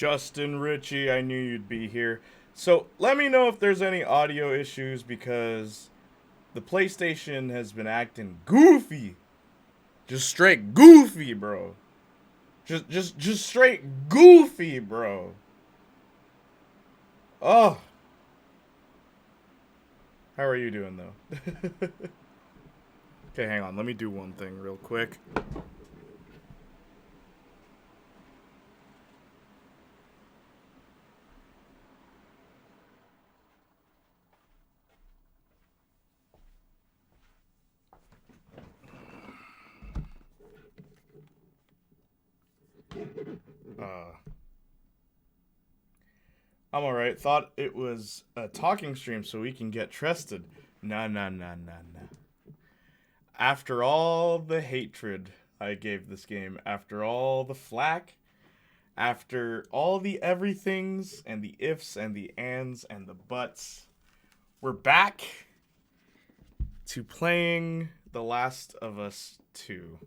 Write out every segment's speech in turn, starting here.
Justin Ritchie, I knew you'd be here. So let me know if there's any audio issues because the PlayStation has been acting goofy. Just straight goofy, bro. Just straight goofy, bro. Oh, how are you doing though? Okay, hang on. Let me do one thing real quick. Uh, I'm alright. Thought it was a talking stream so we can get trusted. Nah, nah, nah, nah, nah. After all the hatred I gave this game, after all the flack, after all the everythings and the ifs and the ands and the buts, we're back to playing The Last of Us 2.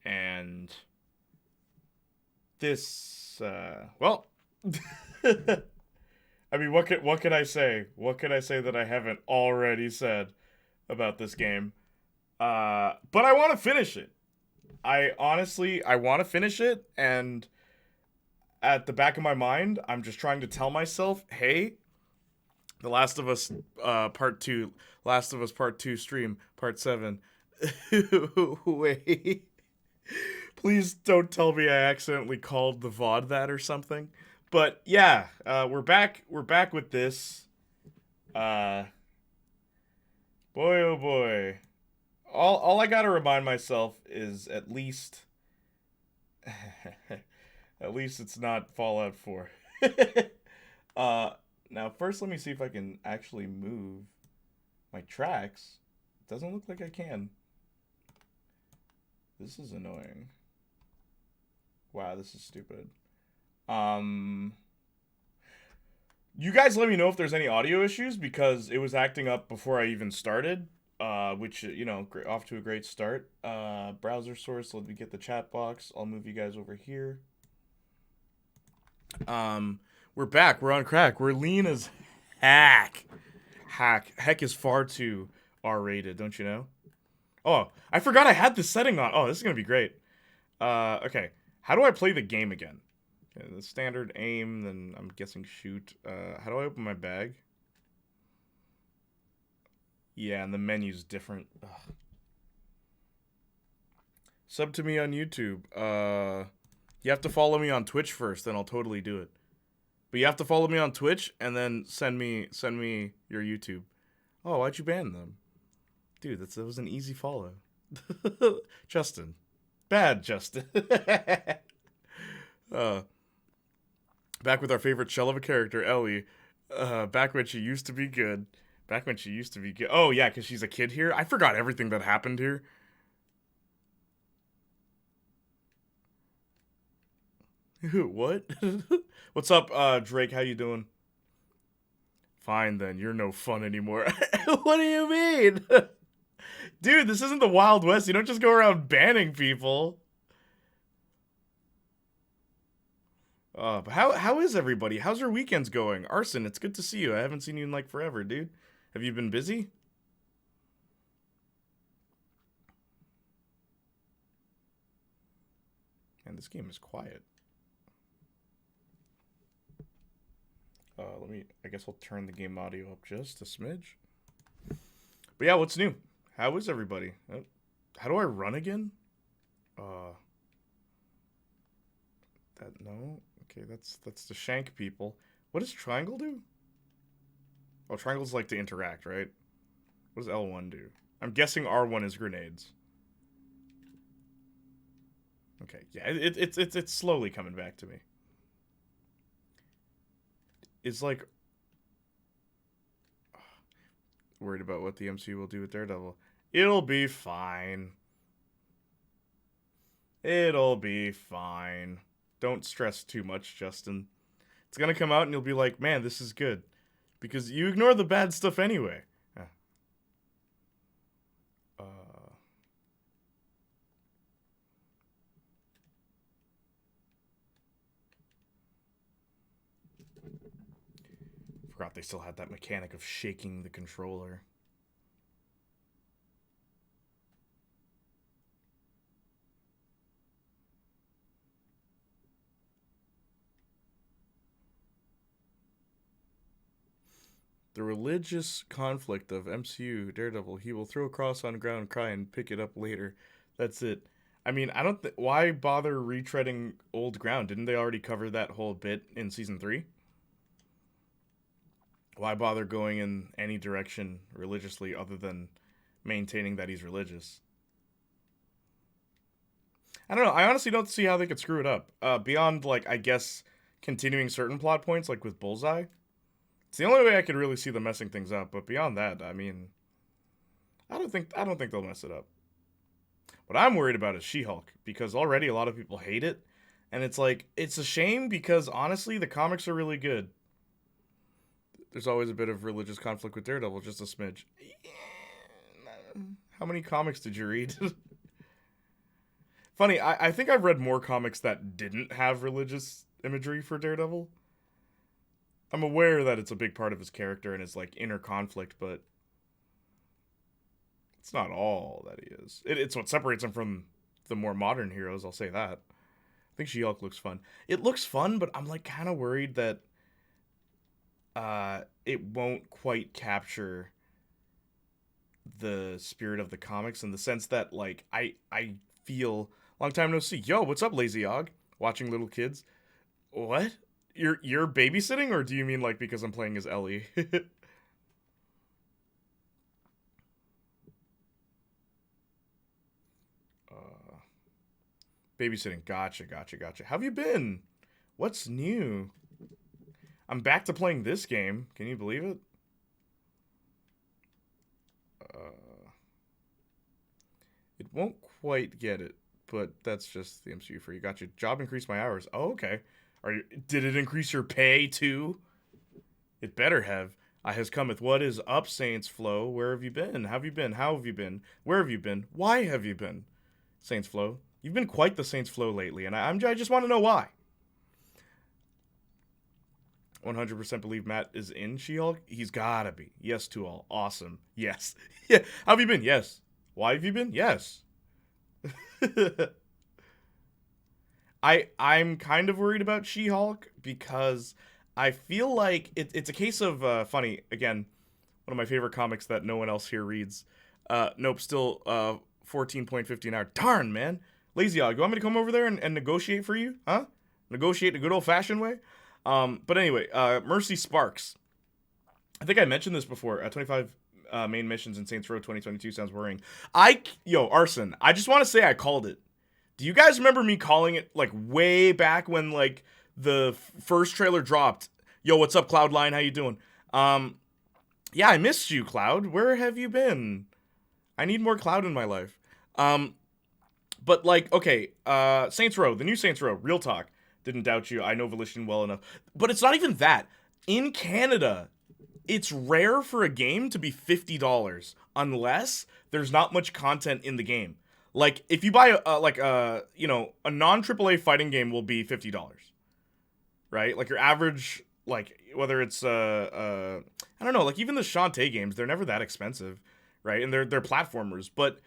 And this, well, I mean, what could I say? What could I say that I haven't already said about this game? But I want to finish it. I want to finish it, and at the back of my mind, I'm just trying to tell myself, hey, The Last of Us, Part 2, Last of Us Part 2 stream, Part 7. Wait. Please don't tell me I accidentally called the VOD that or something. But yeah, we're back. We're back with this. Boy, oh boy. All I gotta remind myself is at least at least it's not Fallout 4. Now first let me see if I can actually move my tracks. Doesn't look like I can. This is annoying. Wow, this is stupid. You guys let me know if there's any audio issues because it was acting up before I even started. Which, you know, off to a great start. Browser source, let me get the chat box. I'll move you guys over here. We're back. We're on crack. We're lean as heck. Heck is far too R-rated, don't you know? Oh, I forgot I had this setting on. Oh, this is gonna be great. Okay. How do I play the game again? Okay, the standard aim, then I'm guessing shoot. How do I open my bag? Yeah, and the menu's different. Ugh. Sub to me on YouTube. You have to follow me on Twitch first, then I'll totally do it. But you have to follow me on Twitch and then send me your YouTube. Oh, why'd you ban them? Dude, that was an easy follow. Justin. Bad Justin. Back with our favorite shell of a character, Ellie. Back when she used to be good. Back when she used to be good. Oh, yeah, because she's a kid here. I forgot everything that happened here. What? What's up, Drake? How you doing? Fine, then. You're no fun anymore. What do you mean? Dude, this isn't the Wild West. You don't just go around banning people. But how is everybody? How's your weekends going? Arson, it's good to see you. I haven't seen you in, like, forever, dude. Have you been busy? Man, this game is quiet. I guess I'll turn the game audio up just a smidge. But yeah, what's new? How is everybody? How do I run again? No. Okay, that's the shank people. What does triangle do? Oh, triangles like to interact, right? What does L1 do? I'm guessing R1 is grenades. Okay, yeah, it's slowly coming back to me. It's like worried about what the MCU will do with Daredevil. It'll be fine. It'll be fine. Don't stress too much, Justin. It's gonna come out and you'll be like, man, this is good. Because you ignore the bad stuff anyway. Forgot they still had that mechanic of shaking the controller. The religious conflict of MCU Daredevil. He will throw a cross on ground, cry, and pick it up later. That's it. I mean, I don't. Why bother retreading old ground? Didn't they already cover that whole bit in season 3? Why bother going in any direction religiously other than maintaining that he's religious? I don't know. I honestly don't see how they could screw it up. Beyond, like, I guess continuing certain plot points, like with Bullseye. It's the only way I could really see them messing things up. But beyond that, I mean, I don't think they'll mess it up. What I'm worried about is She-Hulk, because already a lot of people hate it, and it's like, it's a shame because honestly the comics are really good. There's always a bit of religious conflict with Daredevil, just a smidge. How many comics did you read? Funny, I think I've read more comics that didn't have religious imagery for Daredevil. I'm aware that it's a big part of his character and his, like, inner conflict, but it's not all that he is. It's what separates him from the more modern heroes, I'll say that. I think She-Hulk looks fun. It looks fun, but I'm, like, kind of worried that it won't quite capture the spirit of the comics in the sense that, like, I feel... Long time no see. Yo, what's up, Lazy Og? Watching little kids. What? You're babysitting, or do you mean, like, because I'm playing as Ellie? Babysitting. Gotcha. How have you been? What's new? I'm back to playing this game. Can you believe it? It won't quite get it, but that's just the MCU for you. Gotcha. Job increased my hours. Oh, okay. Did it increase your pay too? It better have. I has cometh. What is up, Saints Flow? Where have you been? How have you been? How have you been? Where have you been? Why have you been? Saints Flow. You've been quite the Saints Flow lately, and I just want to know why. 100% believe Matt is in She-Hulk. He's gotta be. Yes to all. Awesome. Yes. Yeah. How have you been? Yes. Why have you been? Yes. I'm kind of worried about She-Hulk because I feel like it's a case of funny again. One of my favorite comics that no one else here reads. Nope, still 14.50 an hour. Darn, man. Lazy Og, you want me to come over there and negotiate for you? Huh? Negotiate in a good old-fashioned way? But anyway, Mercy Sparks. I think I mentioned this before. 25 main missions in Saints Row 2022 sounds worrying. Arson, I just want to say I called it. Do you guys remember me calling it, like, way back when, like, the first trailer dropped? Yo, what's up, Cloud9? How you doing? Yeah, I missed you, Cloud. Where have you been? I need more Cloud in my life. But, like, okay, Saints Row, the new Saints Row, real talk. Didn't doubt you. I know Volition well enough. But it's not even that. In Canada, it's rare for a game to be $50 unless there's not much content in the game. Like, if you buy a non-AAA fighting game will be $50, right? Like, your average, like, whether it's, I don't know, like, even the Shantae games, they're never that expensive, right? And they're platformers, but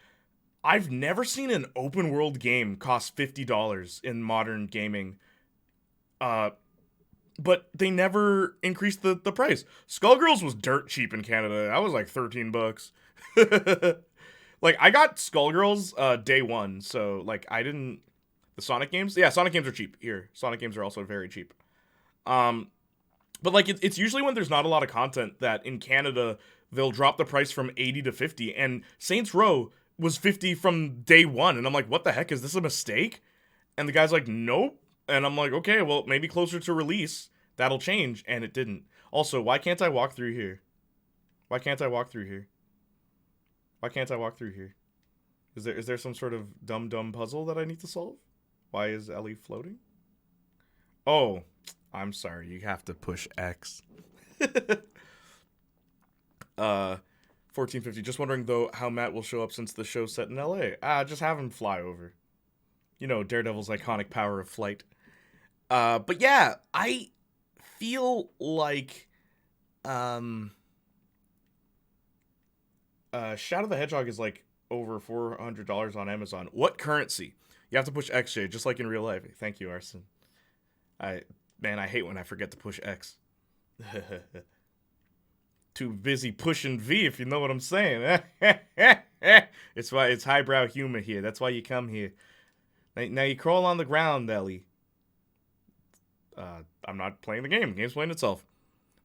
I've never seen an open world game cost $50 in modern gaming, but they never increased the price. Skullgirls was dirt cheap in Canada. That was like $13. Like, I got Skullgirls day one, so, like, I didn't... The Sonic games? Yeah, Sonic games are cheap. Here, Sonic games are also very cheap. But, like, it's usually when there's not a lot of content that in Canada, they'll drop the price from 80 to 50, and Saints Row was 50 from day one, and I'm like, what the heck, is this a mistake? And the guy's like, nope. And I'm like, okay, well, maybe closer to release, that'll change, and it didn't. Also, why can't I walk through here? Why can't I walk through here? Why can't I walk through here? Is there some sort of dumb puzzle that I need to solve? Why is Ellie floating? Oh, I'm sorry. You have to push X. 1450. Just wondering, though, how Matt will show up since the show's set in LA. Just have him fly over. You know, Daredevil's iconic power of flight. But yeah, I feel like Um, Shadow the Hedgehog is like over $400 on Amazon. What currency? You have to push XJ, just like in real life. Thank you, Arson. Man, I hate when I forget to push X. Too busy pushing V, if you know what I'm saying. It's why it's highbrow humor here. That's why you come here. Now you crawl on the ground, Ellie. I'm not playing the game. The game's playing itself.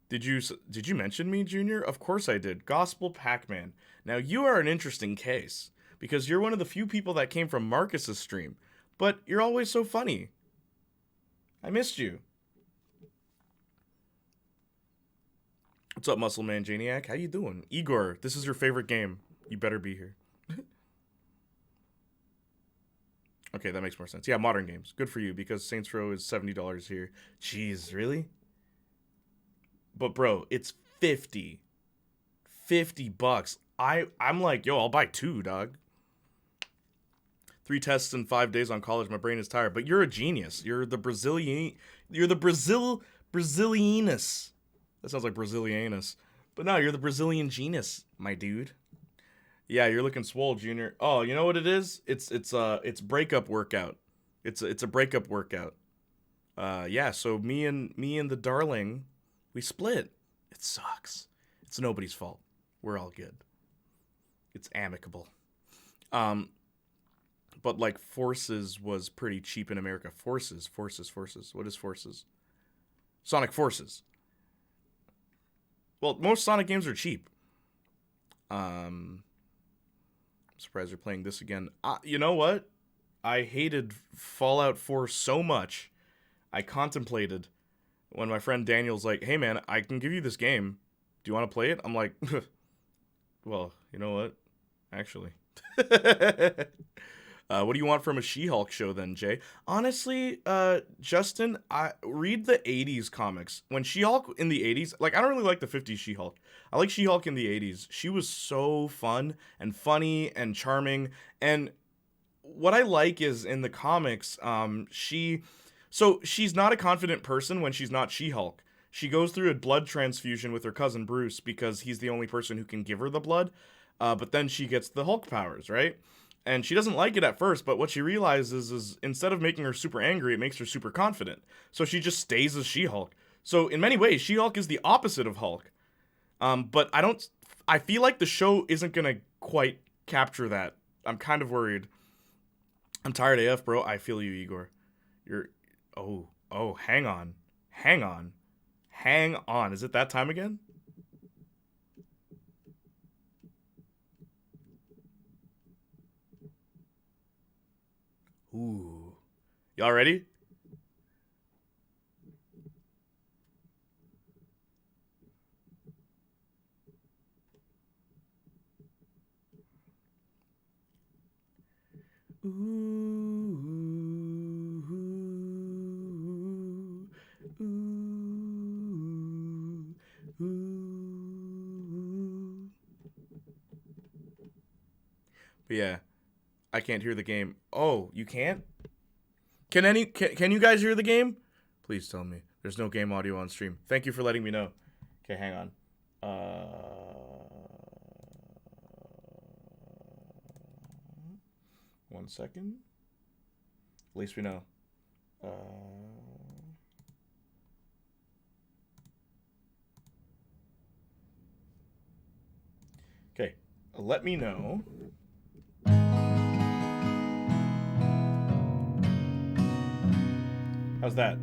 Did you mention me, Junior? Of course I did. Gospel Pac-Man. Now you are an interesting case because you're one of the few people that came from Marcus's stream, but you're always so funny. I missed you. What's up, Muscle Man Janiac? How you doing? Igor, this is your favorite game. You better be here. Okay, that makes more sense. Yeah, modern games. Good for you, because Saints Row is $70 here. Jeez, really? But bro, it's 50. 50 bucks. I'm like, yo, I'll buy 2, dog. 3 tests in 5 days on college. My brain is tired. But you're a genius. You're the Brazilianus. That sounds like Brazilianus. But no, you're the Brazilian genius, my dude. Yeah, you're looking swole, Junior. Oh, you know what it is? It's breakup workout. It's a breakup workout. Yeah, so me and the darling, we split. It sucks. It's nobody's fault. We're all good. It's amicable. But like Forces was pretty cheap in America. Forces. What is Forces? Sonic Forces. Well, most Sonic games are cheap. I'm surprised you're playing this again. You know what? I hated Fallout 4 so much. I contemplated when my friend Daniel's like, hey man, I can give you this game. Do you want to play it? I'm like, well, you know what? Actually. What do you want from a She-Hulk show then, Jay? Honestly, Justin, I read the 80s comics. When She-Hulk in the 80s, like, I don't really like the 50s She-Hulk. I like She-Hulk in the 80s. She was so fun and funny and charming. And what I like is in the comics, she's not a confident person when she's not She-Hulk. She goes through a blood transfusion with her cousin Bruce because he's the only person who can give her the blood. But then she gets the Hulk powers, right? And she doesn't like it at first, but what she realizes is instead of making her super angry, it makes her super confident. So she just stays as She-Hulk. So in many ways, She-Hulk is the opposite of Hulk. But I feel like the show isn't gonna quite capture that. I'm kind of worried. I'm tired AF, bro. I feel you, Igor. Hang on. Is it that time again? Ooh. Y'all ready? But yeah, I can't hear the game. Oh, you can't? Can you guys hear the game? Please tell me. There's no game audio on stream. Thank you for letting me know. Okay, hang on. 1 second. At least we know. Okay, let me know. How's that?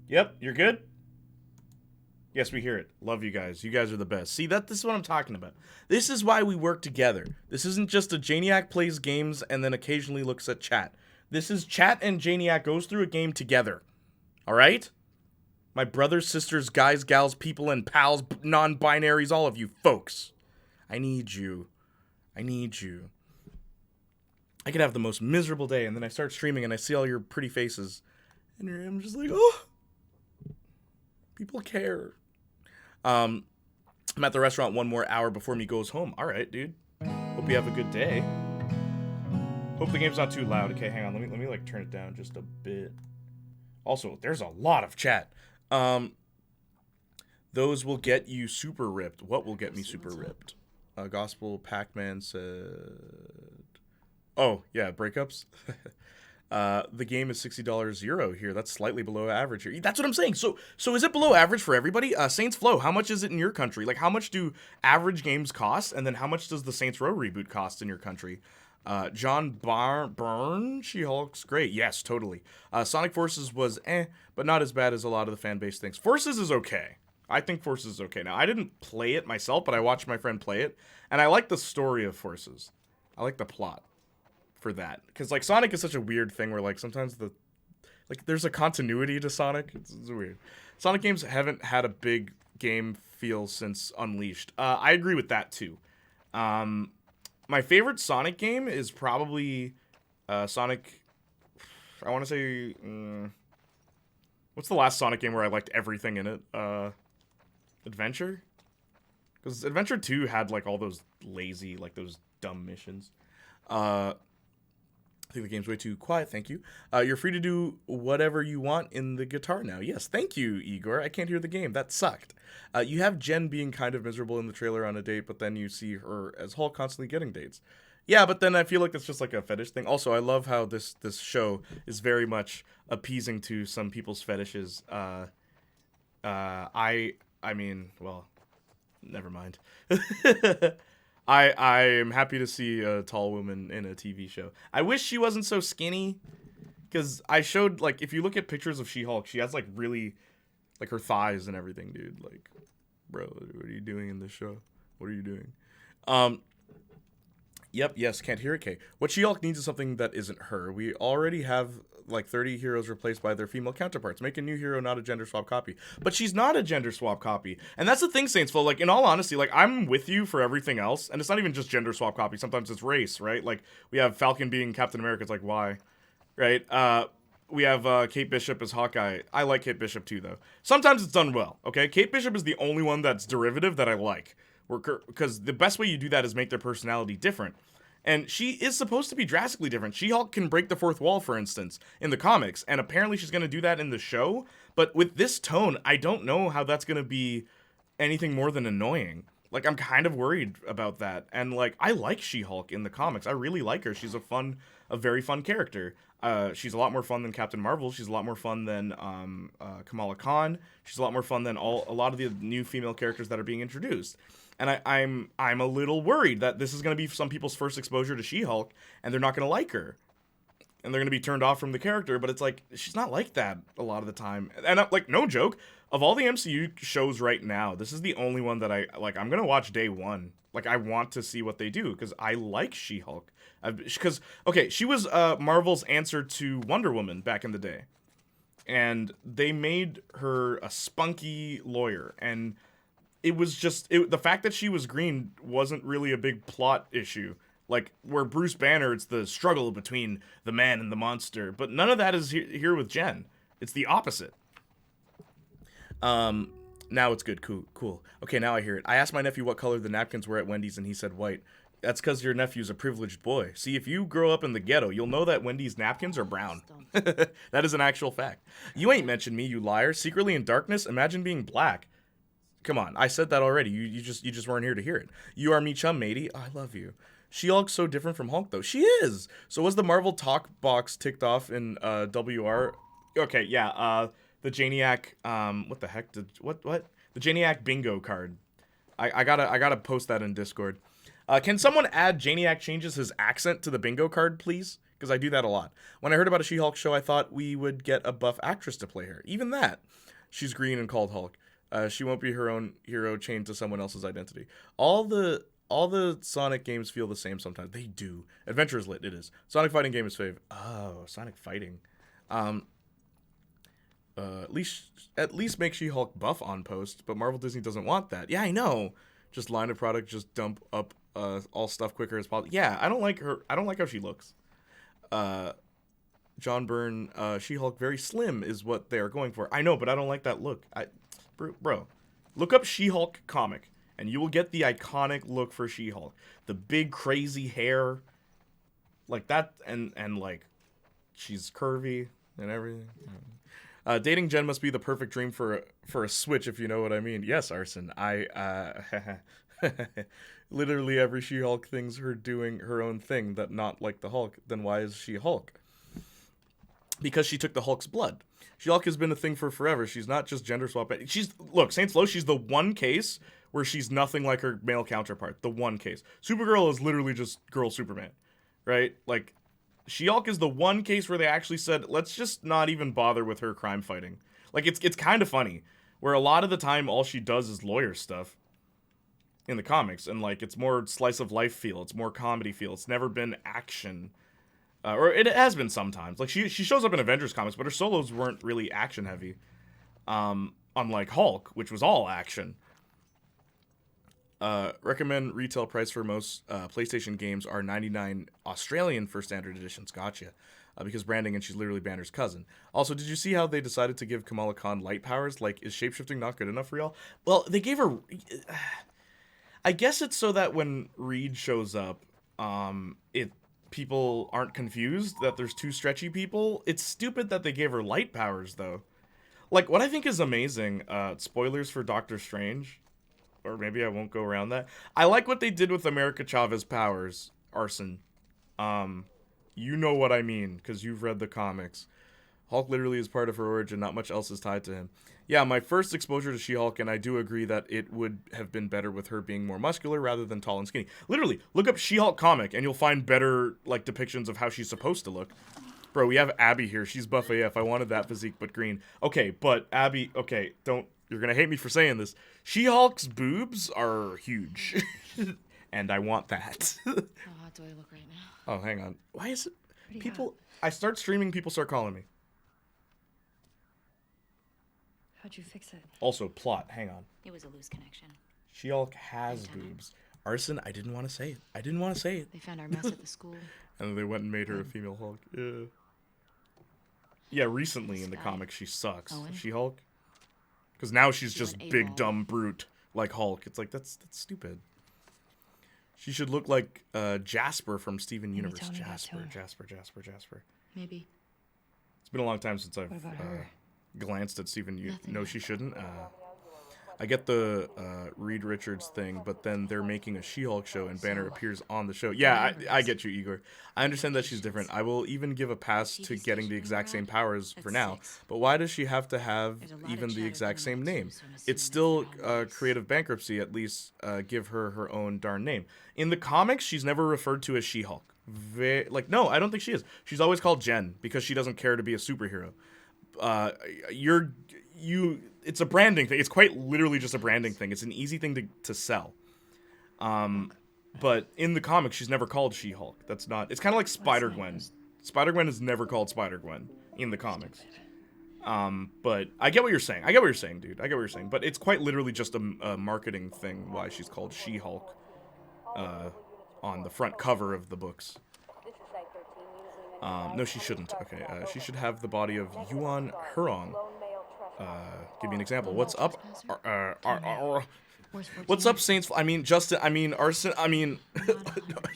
Yep, you're good? Yes, we hear it. Love you guys. You guys are the best. See, this is what I'm talking about. This is why we work together. This isn't just a Janiac plays games and then occasionally looks at chat. This is chat and Janiac goes through a game together. All right? My brothers, sisters, guys, gals, people, and pals, non-binaries, all of you folks. I need you. I could have the most miserable day, and then I start streaming, and I see all your pretty faces, and I'm just like, oh, people care. I'm at the restaurant 1 more hour before me goes home. All right, dude. Hope you have a good day. Hope the game's not too loud. Okay, hang on. Let me like turn it down just a bit. Also, there's a lot of chat. Those will get you super ripped. What will get me super ripped? Gospel Pac-Man said... Oh, yeah, breakups. The game is $60 here. That's slightly below average here. That's what I'm saying. So is it below average for everybody? Saints Flow, how much is it in your country? Like, how much do average games cost? And then how much does the Saints Row reboot cost in your country? John Byrne, She-Hulk's great. Yes, totally. Sonic Forces was but not as bad as a lot of the fan base thinks. Forces is okay. I think Forces is okay. Now, I didn't play it myself, but I watched my friend play it, and I like the story of Forces. I like the plot for that, because like Sonic is such a weird thing where like sometimes there's a continuity to Sonic. It's weird. Sonic games haven't had a big game feel since Unleashed. I agree with that too. My favorite Sonic game is probably Sonic. I want to say, what's the last Sonic game where I liked everything in it? Adventure, because Adventure 2 had like all those lazy, like those dumb missions. I think the game's way too quiet, thank you. You're free to do whatever you want in the guitar now. Yes, thank you, Igor. I can't hear the game. That sucked. You have Jen being kind of miserable in the trailer on a date, but then you see her as Hulk constantly getting dates. Yeah, but then I feel like that's just like a fetish thing. Also, I love how this show is very much appeasing to some people's fetishes. I mean, well, never mind. I am happy to see a tall woman in a TV show. I wish she wasn't so skinny, because I showed, like, if you look at pictures of She-Hulk, she has, like, really, like, her thighs and everything, dude. Like, bro, what are you doing in this show? What are you doing? Yep, yes, can't hear it, Kay. What She-Hulk needs is something that isn't her. We already have, like, 30 heroes replaced by their female counterparts. Make a new hero, not a gender swap copy. But she's not a gender swap copy. And that's the thing, Saints Flow. Like, in all honesty, like, I'm with you for everything else. And it's not even just gender swap copy. Sometimes it's race, right? Like, we have Falcon being Captain America. It's like, why? Right? We have Kate Bishop as Hawkeye. I like Kate Bishop, too, though. Sometimes it's done well, okay? Kate Bishop is the only one that's derivative that I like. Because the best way you do that is make their personality different. And she is supposed to be drastically different. She-Hulk can break the fourth wall, for instance, in the comics. And apparently she's going to do that in the show. But with this tone, I don't know how that's going to be anything more than annoying. Like, I'm kind of worried about that. And, like, I like She-Hulk in the comics. I really like her. She's a very fun character. She's a lot more fun than Captain Marvel. She's a lot more fun than Kamala Khan. She's a lot more fun than a lot of the new female characters that are being introduced. And I'm a little worried that this is going to be some people's first exposure to She-Hulk, and they're not going to like her. And they're going to be turned off from the character, but it's like, she's not like that a lot of the time. And, like, no joke, of all the MCU shows right now, this is the only one that I'm going to watch day one. Like, I want to see what they do, because I like She-Hulk. Because, okay, she was Marvel's answer to Wonder Woman back in the day. And they made her a spunky lawyer, and it was just, the fact that she was green wasn't really a big plot issue. Like, where Bruce Banner, it's the struggle between the man and the monster. But none of that is here with Jen. It's the opposite. Now it's good. Cool. Okay, now I hear it. I asked my nephew what color the napkins were at Wendy's, and he said white. That's because your nephew's a privileged boy. See, if you grow up in the ghetto, you'll know that Wendy's napkins are brown. That is an actual fact. You ain't mentioned me, you liar. Secretly in darkness, imagine being black. Come on, I said that already. You just weren't here to hear it. You are me chum, matey. Oh, I love you. She-Hulk's so different from Hulk, though. She is. So was the Marvel talk box ticked off in WR? Okay, yeah. The Janiac. What the heck? What? The Janiac bingo card. I gotta post that in Discord. Can someone add Janiac changes his accent to the bingo card, please? Because I do that a lot. When I heard about a She-Hulk show, I thought we would get a buff actress to play her. Even that. She's green and called Hulk. She won't be her own hero chained to someone else's identity. All the Sonic games feel the same sometimes. They do. Adventure is lit. It is. Sonic Fighting game is fave. Oh, Sonic Fighting. At least make She-Hulk buff on post, but Marvel Disney doesn't want that. Yeah, I know. Just line of product, just dump up all stuff quicker as possible. Yeah, I don't like her. I don't like how she looks. John Byrne, She-Hulk very slim is what they are going for. I know, but I don't like that look. Bro, look up She-Hulk comic, and you will get the iconic look for She-Hulk. The big, crazy hair, like that, and like, she's curvy and everything. Dating Jen must be the perfect dream for a Switch, if you know what I mean. Yes, Arson. Literally every She-Hulk thing's her doing her own thing, that not like the Hulk. Then why is she Hulk? Because she took the Hulk's blood. She-Hulk has been a thing for forever. She's not just gender swap. Look, Saints Flow, she's the one case where she's nothing like her male counterpart. The one case. Supergirl is literally just girl Superman, right? Like, She-Hulk is the one case where they actually said, let's just not even bother with her crime fighting. Like, it's kind of funny, where a lot of the time all she does is lawyer stuff in the comics, and like it's more slice of life feel, it's more comedy feel. It's never been action. Or it has been sometimes. Like, she shows up in Avengers comics, but her solos weren't really action heavy. Unlike Hulk, which was all action. Recommend retail price for most PlayStation games are 99 Australian for standard editions. Gotcha. Because branding, and she's literally Banner's cousin. Also, did you see how they decided to give Kamala Khan light powers? Like, is shapeshifting not good enough for y'all? Well, they gave her... I guess it's so that when Reed shows up, people aren't confused that there's two stretchy people. It's stupid that they gave her light powers, though. Like, what I think is amazing, spoilers for Doctor Strange, or maybe I won't go around that. I like what they did with America Chavez powers, Arson. You know what I mean, because you've read the comics. Hulk literally is part of her origin, not much else is tied to him. Yeah, my first exposure to She-Hulk, and I do agree that it would have been better with her being more muscular rather than tall and skinny. Literally, look up She-Hulk comic, and you'll find better, like, depictions of how she's supposed to look. Bro, we have Abby here. She's buff AF. I wanted that physique, but green. Okay, but Abby, okay, you're gonna hate me for saying this. She-Hulk's boobs are huge. And I want that. How hot do I look right now? Oh, hang on. Why is it... People... I start streaming, people start calling me. How'd you fix it? Also, plot. Hang on. It was a loose connection. She-Hulk has boobs. Arson, I didn't want to say it. They found our mess at the school. And then they went and made her a female Hulk. Yeah. Yeah, recently in the comics, she sucks. She-Hulk. Because now she's just big, dumb brute like Hulk. It's like, that's stupid. She should look like Jasper from Steven Universe. Jasper. Maybe. It's been a long time since I've... What about her? Glanced at Steven. No, she shouldn't. I get the Reed Richards thing, but then they're making a She-Hulk show and Banner appears on the show. Yeah, I get you, Igor. I understand that she's different. I will even give a pass to getting the exact same powers for now. But why does she have to have even the exact same name? It's still creative bankruptcy. At least give her her own darn name. In the comics, she's never referred to as She-Hulk. No, I don't think she is. She's always called Jen because she doesn't care to be a superhero. It's a branding thing. It's quite literally just a branding thing. It's an easy thing to sell. But in the comics, she's never called She-Hulk. That's not... It's kind of like Spider-Gwen. Spider-Gwen is never called Spider-Gwen in the comics. But I get what you're saying. Dude. I get what you're saying. But it's quite literally just a marketing thing why she's called She-Hulk on the front cover of the books. No, she shouldn't. Okay, she should have the body of Yuan Hurong. Give me an example. What's up? What's up, Saints? I mean, Justin. I mean, Arson. I mean,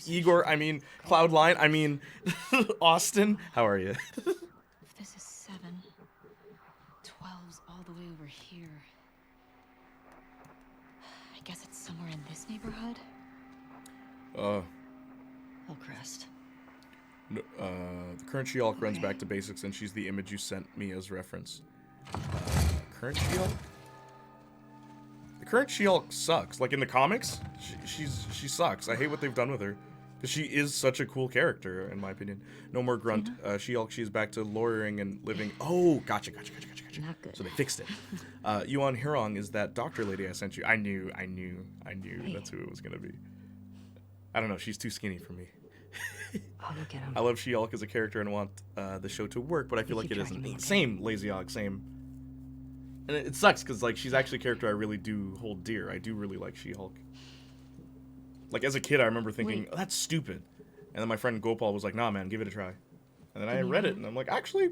Igor. I mean, Cloud9. I mean, Austin. How are you? If this is 7, 12's all the way over here. I guess it's somewhere in this neighborhood. Hillcrest. No, the current She-Hulk runs back to basics, and she's the image you sent me as reference. Current She-Hulk? The current She-Hulk sucks. Like, in the comics, she sucks. I hate what they've done with her. Because she is such a cool character, in my opinion. No more grunt. She-Hulk, she's back to lawyering and living... Oh, gotcha. Not good. So they fixed it. Yuan Hirong is that doctor lady I sent you. I knew that's who it was going to be. I don't know, she's too skinny for me. I'll look at him. I love She-Hulk as a character and want the show to work, but I feel like it isn't. Same, Lazy Hog, same. And it sucks, because like, she's actually a character I really do hold dear. I do really like She-Hulk. Like, as a kid, I remember thinking, oh, that's stupid. And then my friend Gopal was like, nah, man, give it a try. And then I read it, and I'm like, actually...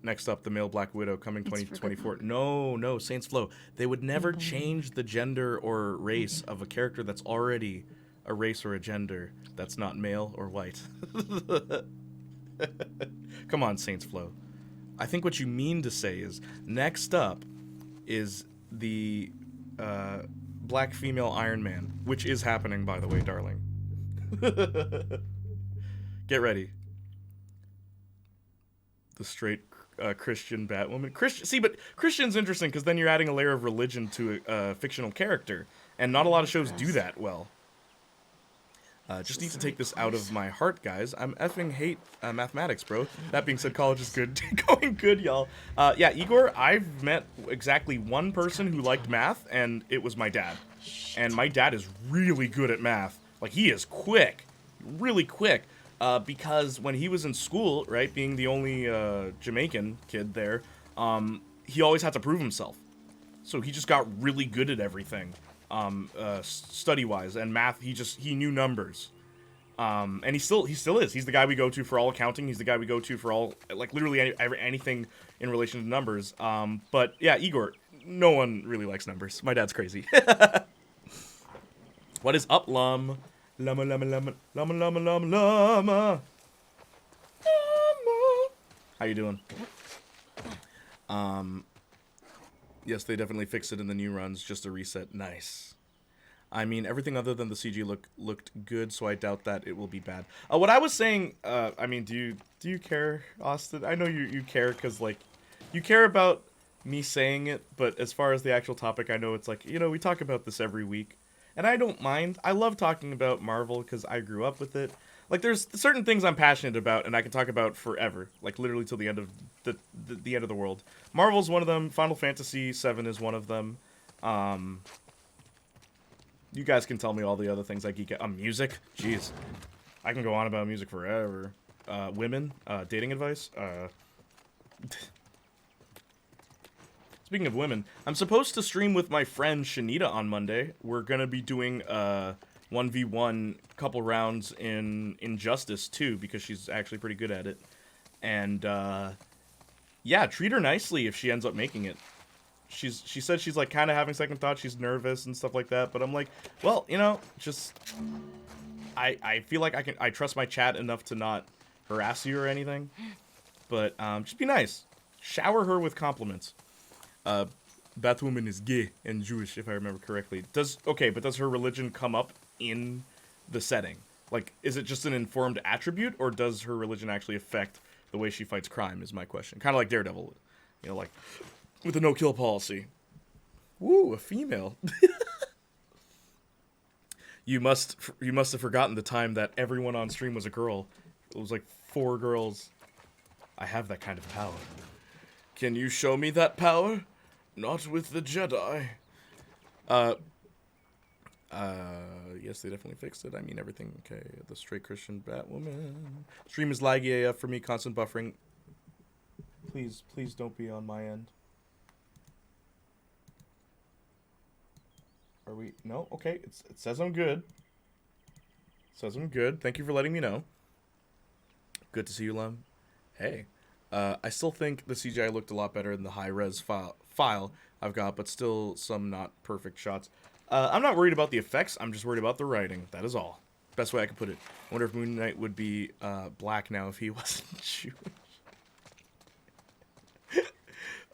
next up, the male Black Widow coming 2024. No, Saints Flow. They would never change the gender or race of a character that's already a race or a gender that's not male or white. Come on, Saints Flow. I think what you mean to say is, next up is the black female Iron Man, which is happening, by the way, darling. Get ready. The straight Christian Batwoman. See, but Christian's interesting because then you're adding a layer of religion to a fictional character, and not a lot of shows do that well. Just need to take this out of my heart, guys. I'm effing hate mathematics, bro. That being said, college is good. Going good, y'all. Yeah, Igor, I've met exactly one person who liked math, and it was my dad. And my dad is really good at math. Like, he is quick. Really quick. Because when he was in school, right, being the only Jamaican kid there, he always had to prove himself. So he just got really good at everything. Study-wise and math, he knew numbers, and he still is. He's the guy we go to for all accounting. He's the guy we go to for all, like, literally anything in relation to numbers. But yeah, Igor, no one really likes numbers. My dad's crazy. What is up, Lum? Llama, llama, llama, llama, llama, llama, llama. How you doing? Yes, they definitely fixed it in the new runs, just a reset. Nice. I mean, everything other than the CG looked good, so I doubt that it will be bad. What I was saying, I mean, do you care, Austin? I know you care, because, like, you care about me saying it, but as far as the actual topic, I know it's like, you know, we talk about this every week, and I don't mind. I love talking about Marvel, because I grew up with it. Like, there's certain things I'm passionate about, and I can talk about forever. Like, literally till the end of the end of the world. Marvel's one of them. Final Fantasy VII is one of them. You guys can tell me all the other things I geek out. Music? Jeez. I can go on about music forever. Women? Dating advice? Speaking of women, I'm supposed to stream with my friend Shanita on Monday. We're gonna be doing 1v1 couple rounds in Injustice 2 because she's actually pretty good at it. And yeah, treat her nicely if she ends up making it. She said she's like kind of having second thoughts, she's nervous and stuff like that, but I'm like, well, you know, just I feel like I trust my chat enough to not harass you or anything. But just be nice. Shower her with compliments. Batwoman is gay and Jewish, if I remember correctly. Does her religion come up in the setting? Like, is it just an informed attribute, or does her religion actually affect the way she fights crime, is my question. Kind of like Daredevil, you know, like, with a no-kill policy. Woo, a female. You must have forgotten the time that everyone on stream was a girl. It was like 4 girls. I have that kind of power. Can you show me that power? Not with the Jedi. Yes, they definitely fixed it. I mean, everything okay. The straight Christian Batwoman. Stream is laggy AF for me, constant buffering. Please don't be on my end. Are we? No? Okay, it says I'm good. It says I'm good. Thank you for letting me know. Good to see you, Lum. Hey. I still think the CGI looked a lot better than the high-res file I've got, but still some not perfect shots. I'm not worried about the effects, I'm just worried about the writing. That is all. Best way I could put it. I wonder if Moon Knight would be black now if he wasn't Jewish.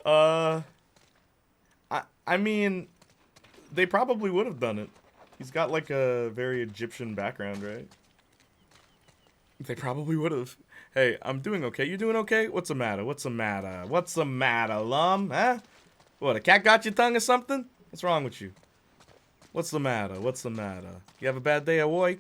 I mean, they probably would have done it. He's got like a very Egyptian background, right? They probably would have. Hey, I'm doing okay. You doing okay? What's the matter? What's the matter? What's the matter, Lum? Huh? What, a cat got your tongue or something? What's wrong with you? What's the matter? What's the matter? You have a bad day at work?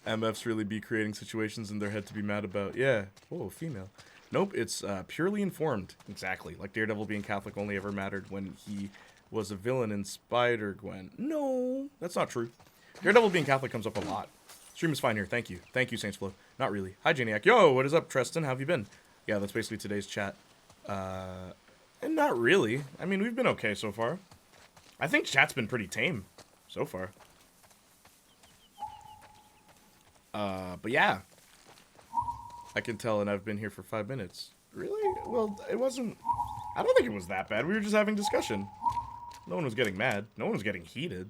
MFs really be creating situations in their head to be mad about. Yeah. Whoa, female. Nope, it's purely informed. Exactly. Like Daredevil being Catholic only ever mattered when he was a villain in Spider-Gwen. No, that's not true. Daredevil being Catholic comes up a lot. Stream is fine here. Thank you. Thank you, Saints Flow. Not really. Hi, Janiac. Yo, what is up, Tristan? How have you been? Yeah, that's basically today's chat. And not really. I mean, we've been okay so far. I think chat's been pretty tame so far. But yeah. I can tell, and I've been here for 5 minutes. Really? Well, it wasn't... I don't think it was that bad. We were just having discussion. No one was getting mad. No one was getting heated.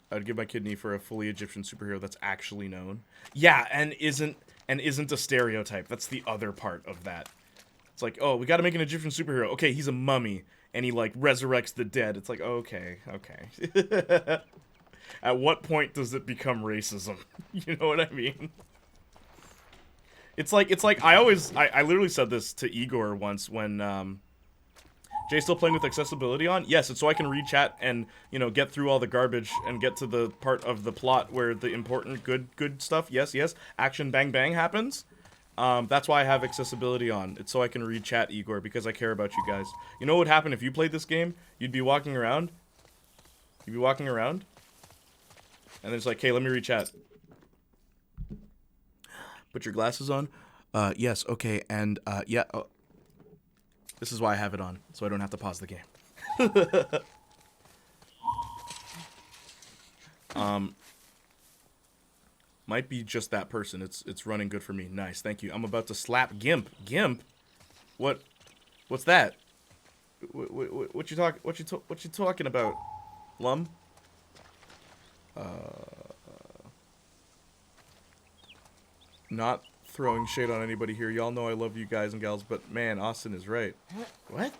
I'd give my kidney for a fully Egyptian superhero that's actually known. Yeah, and isn't and isn't a stereotype. That's the other part of that. It's like, oh, we gotta make an Egyptian superhero. Okay, he's a mummy, and he, like, resurrects the dead. It's like, okay. At what point does it become racism? You know what I mean? It's like, I literally said this to Igor once when, Jay's still playing with accessibility on? Yes, it's so I can read chat and, you know, get through all the garbage and get to the part of the plot where the important, good stuff, yes, action bang bang happens. That's why I have accessibility on. It's so I can read chat, Igor, because I care about you guys. You know what would happen if you played this game? You'd be walking around. And it's like, hey, let me read chat. Put your glasses on? Yes, okay, and, yeah, this is why I have it on, so I don't have to pause the game. Might be just that person. It's running good for me. Nice, thank you. I'm about to slap Gimp. Gimp? What's that? What you talking about, Lum? Not throwing shade on anybody here. Y'all know I love you guys and gals, but man, Austin is right. What?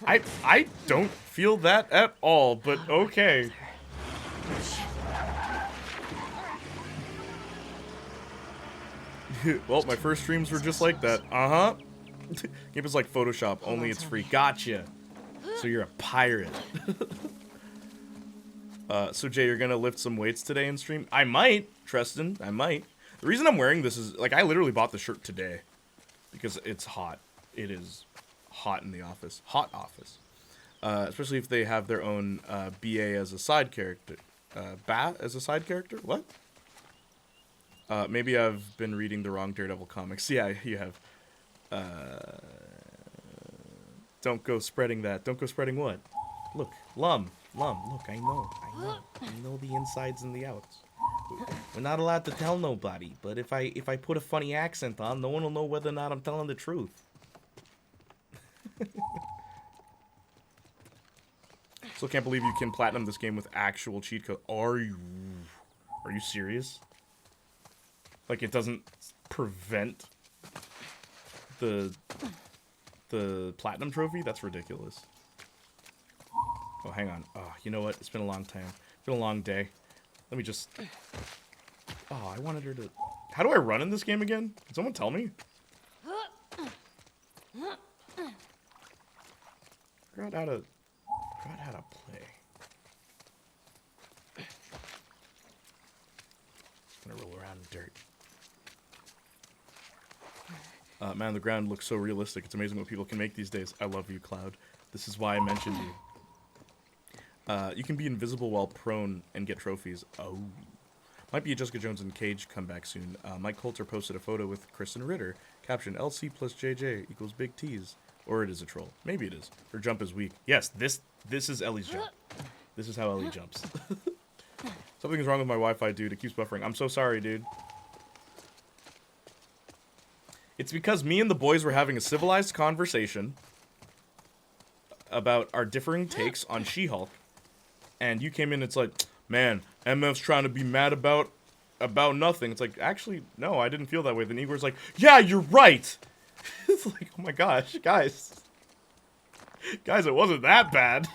I don't feel that at all, but okay. Well, my first streams were just like that. Uh-huh. Game is like Photoshop, only it's free. Gotcha. So you're a pirate. So Jay, you're gonna lift some weights today in stream? I might, Tristan. I might. The reason I'm wearing this is, like, I literally bought the shirt today because it's hot. It is hot in the office. Hot office. Especially if they have their own BA as a side character. Bat as a side character? What? Maybe I've been reading the wrong Daredevil comics. Yeah, you have. Don't go spreading that. Don't go spreading what? Look, Lum, look, I know the insides and the outs. We're not allowed to tell nobody, but if I put a funny accent on, no one will know whether or not I'm telling the truth. Still can't believe you can platinum this game with actual cheat code. Are you serious? Like, it doesn't prevent the platinum trophy? That's ridiculous. Oh, hang on. Oh, you know what? It's been a long time. It's been a long day. Let me just... Oh, I wanted her to... How do I run in this game again? Can someone tell me? Forgot how to play. Just gonna roll around in dirt. Man, the ground looks so realistic. It's amazing what people can make these days. I love you, Cloud. This is why I mentioned you. You can be invisible while prone and get trophies. Oh. Might be a Jessica Jones and Cage comeback soon. Mike Coulter posted a photo with Kristen Ritter. Caption, LC plus JJ equals big T's. Or it is a troll. Maybe it is. Her jump is weak. Yes, this is Ellie's jump. This is how Ellie jumps. Something is wrong with my Wi-Fi, dude. It keeps buffering. I'm so sorry, dude. It's because me and the boys were having a civilized conversation about our differing takes on She-Hulk. And you came in, it's like, man, MF's trying to be mad about nothing. It's like, actually, no, I didn't feel that way. Then Igor's like, yeah, you're right. It's like, oh my gosh, guys. Guys, it wasn't that bad.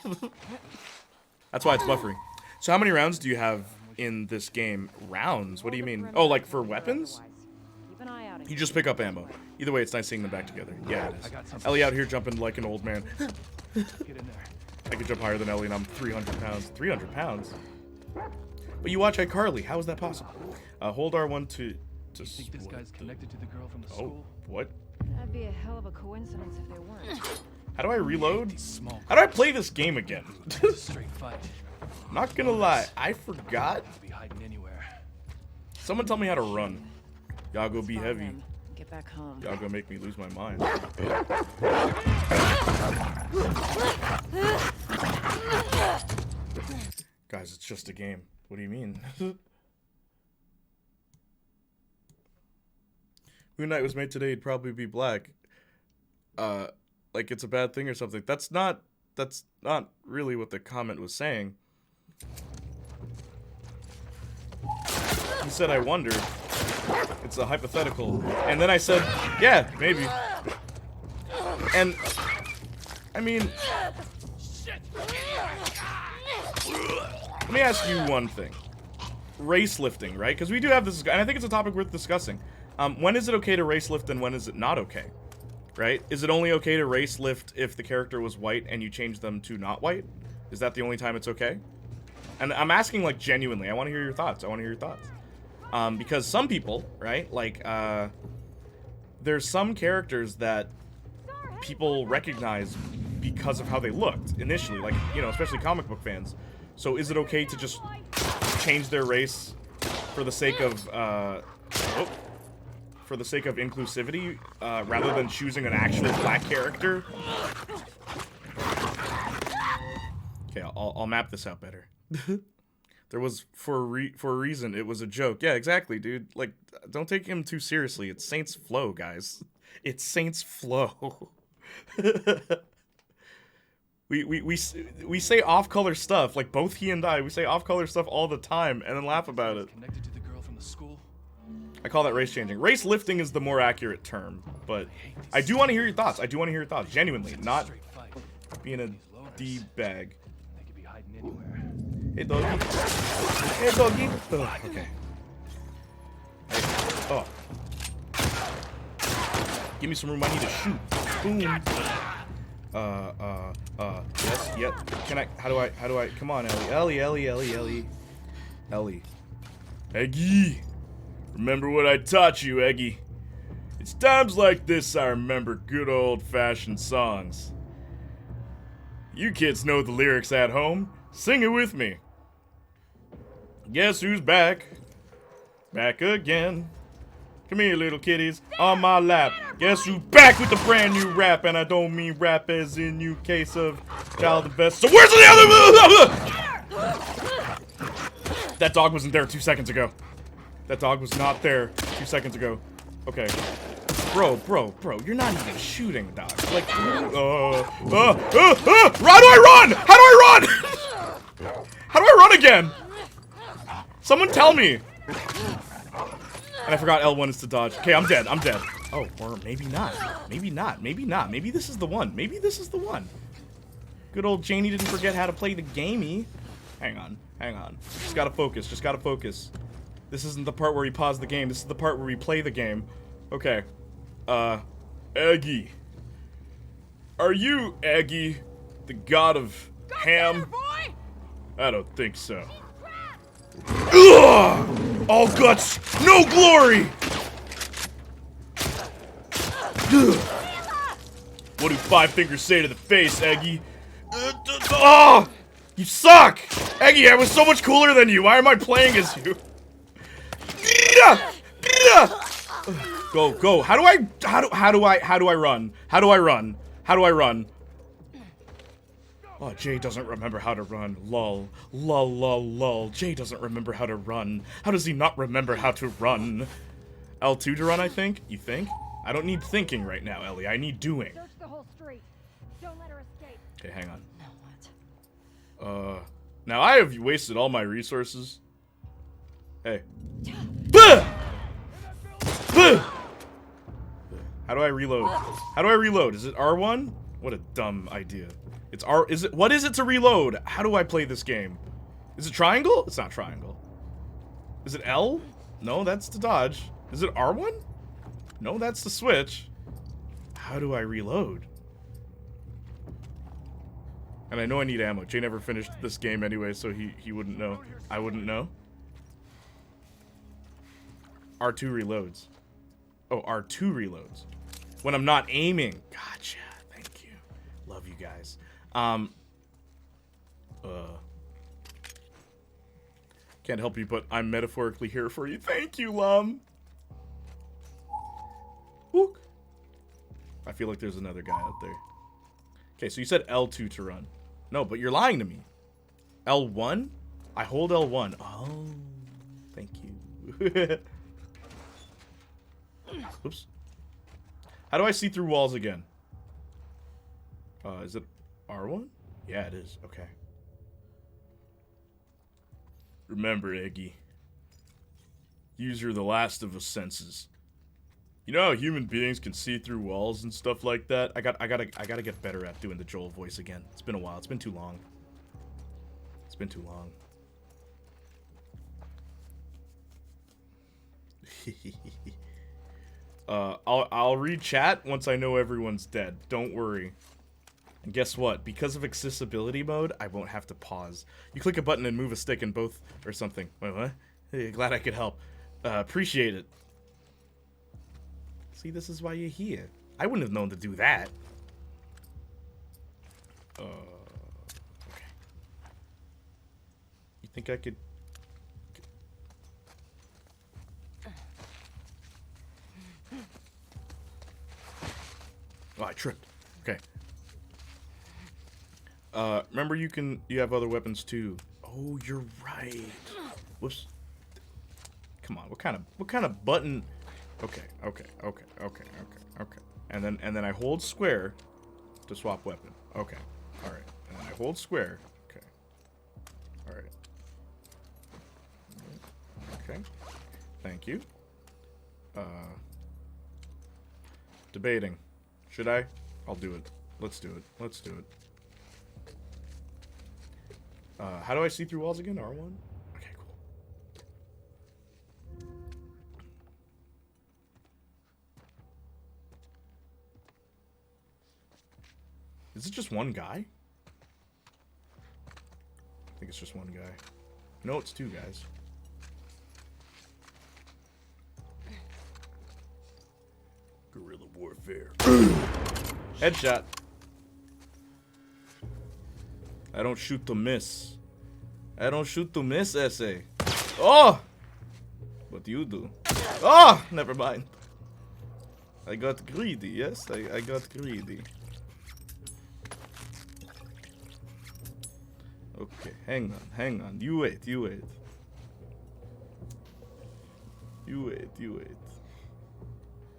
That's why it's buffering. So how many rounds do you have in this game? Rounds? What do you mean? Oh, like for weapons? You just pick up ammo. Either way, it's nice seeing them back together. Yeah, it is. Ellie out here jumping like an old man. I could jump higher than Ellie and I'm 300 pounds. 300 pounds? But you watch iCarly. How is that possible? Hold R1 to you think this guy's connected to the girl from the school? What? That'd be a hell of a coincidence if they weren't. How do I reload? How do I play this game again? Straight fight. Not gonna lie, I forgot. Be hiding anywhere. Someone tell me how to run. Y'all go be Find heavy. them. Get back home. Y'all gonna make me lose my mind. Guys, it's just a game. What do you mean? Moon Knight was made today, he'd probably be black. Like it's a bad thing or something. That's not really what the comment was saying. He said I wondered. It's a hypothetical. And then I said, yeah, maybe. And, I mean... Let me ask you one thing. Race lifting, right? Because we do have this, and I think it's a topic worth discussing. When is it okay to race lift and when is it not okay? Right? Is it only okay to race lift if the character was white and you change them to not white? Is that the only time it's okay? And I'm asking, like, genuinely. I want to hear your thoughts. Because some people, right, like, there's some characters that people recognize because of how they looked initially, like, you know, especially comic book fans. So is it okay to just change their race for the sake of, inclusivity, rather than choosing an actual black character? Okay, I'll map this out better. There was, for a reason, it was a joke. Yeah, exactly, dude. Like, don't take him too seriously. It's Saints Flow, guys. It's Saints Flow. We say off-color stuff, like both he and I. We say off-color stuff all the time and then laugh about it. Connected to the girl from the school. I call that race changing. Race lifting is the more accurate term, but I do want to hear your thoughts. Genuinely, not being a D-bag. They could be hiding anywhere. Hey, doggy. Hey, doggy. Oh, okay. Hey. Oh. Give me some room. I need to shoot. Boom. Yes, yep. Can I, how do I, come on, Ellie. Eggy. Remember what I taught you, Eggy. It's times like this I remember good old-fashioned songs. You kids know the lyrics at home. Sing it with me. Guess who's back? Back again. Come here, little kitties, on my lap. Guess who's back with the brand new rap? And I don't mean rap as in you case of child of best. So where's the other? That dog wasn't there 2 seconds ago. That dog was not there 2 seconds ago. Okay. Bro, you're not even shooting, dog. Like, how do I run? How do I run? How do I run again? Someone tell me. And I forgot L1 is to dodge. Okay, I'm dead. Oh, or maybe not. Maybe this is the one. Good old Janie didn't forget how to play the gamey. Hang on. Just gotta focus. This isn't the part where we pause the game. This is the part where we play the game. Okay. Eggy. Are you Eggy, the god of ham? I don't think so. Ugh! All guts, no glory! Ugh. What do 5 fingers say to the face, Eggy? Oh! You suck! Eggy, I was so much cooler than you. Why am I playing as you? Go. How do I run? Oh, Jay doesn't remember how to run. Lol. Jay doesn't remember how to run. How does he not remember how to run? L2 to run, I think? You think? I don't need thinking right now, Ellie. I need doing. Search the whole street. Don't let her escape. Okay, hang on. Now what? Now I have wasted all my resources. Hey. How do I reload? Is it R1? What a dumb idea. It's what is it to reload? How do I play this game? Is it triangle? It's not triangle. Is it L? No, that's to dodge. Is it R1? No, that's to switch. How do I reload? And I know I need ammo. Jay never finished this game anyway, so he wouldn't know. I wouldn't know. R2 reloads. Oh, R2 reloads. When I'm not aiming. Gotcha. Thank you. Love you guys. Can't help you, but I'm metaphorically here for you. Thank you, Lum. Wook. I feel like there's another guy out there. Okay, so you said L2 to run. No, but you're lying to me. L1? I hold L1. Oh, thank you. Oops. How do I see through walls again? Is it R1? Yeah, it is. Okay. Remember, Eggy. Use your the last of us senses. You know how human beings can see through walls and stuff like that? I gotta get better at doing the Joel voice again. It's been a while. It's been too long. It's been too long. I'll read chat once I know everyone's dead. Don't worry. And guess what? Because of accessibility mode, I won't have to pause. You click a button and move a stick in both or something. Wait, what? Hey, glad I could help. Appreciate it. See, this is why you're here. I wouldn't have known to do that. Okay. You think I could... Oh, I tripped. Okay. Remember you have other weapons too. Oh, you're right. Whoops. Come on, what kind of button? Okay. And then I hold square to swap weapon. Okay. Alright. And then I hold square. Okay. Alright. Okay. Thank you. Debating. Should I? I'll do it. Let's do it. Let's do it. How do I see through walls again? R1? Okay, cool. Is it just one guy? I think it's just one guy. No, it's two guys. Guerrilla warfare. Headshot. I don't shoot to miss. I don't shoot to miss, essay. Oh! What you do? Oh! Never mind. I got greedy, yes? I got greedy. Okay, hang on. You wait. You wait.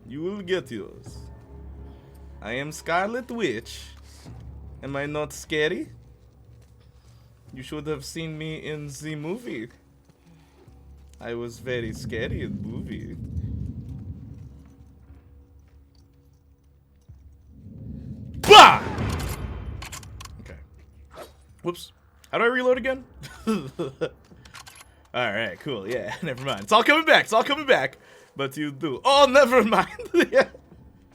You will get yours. I am Scarlet Witch. Am I not scary? You should have seen me in the movie. I was very scary in the movie. Bah! Okay. Whoops. How do I reload again? Alright, cool. Yeah, never mind. It's all coming back. But you do. Oh, never mind. Yeah.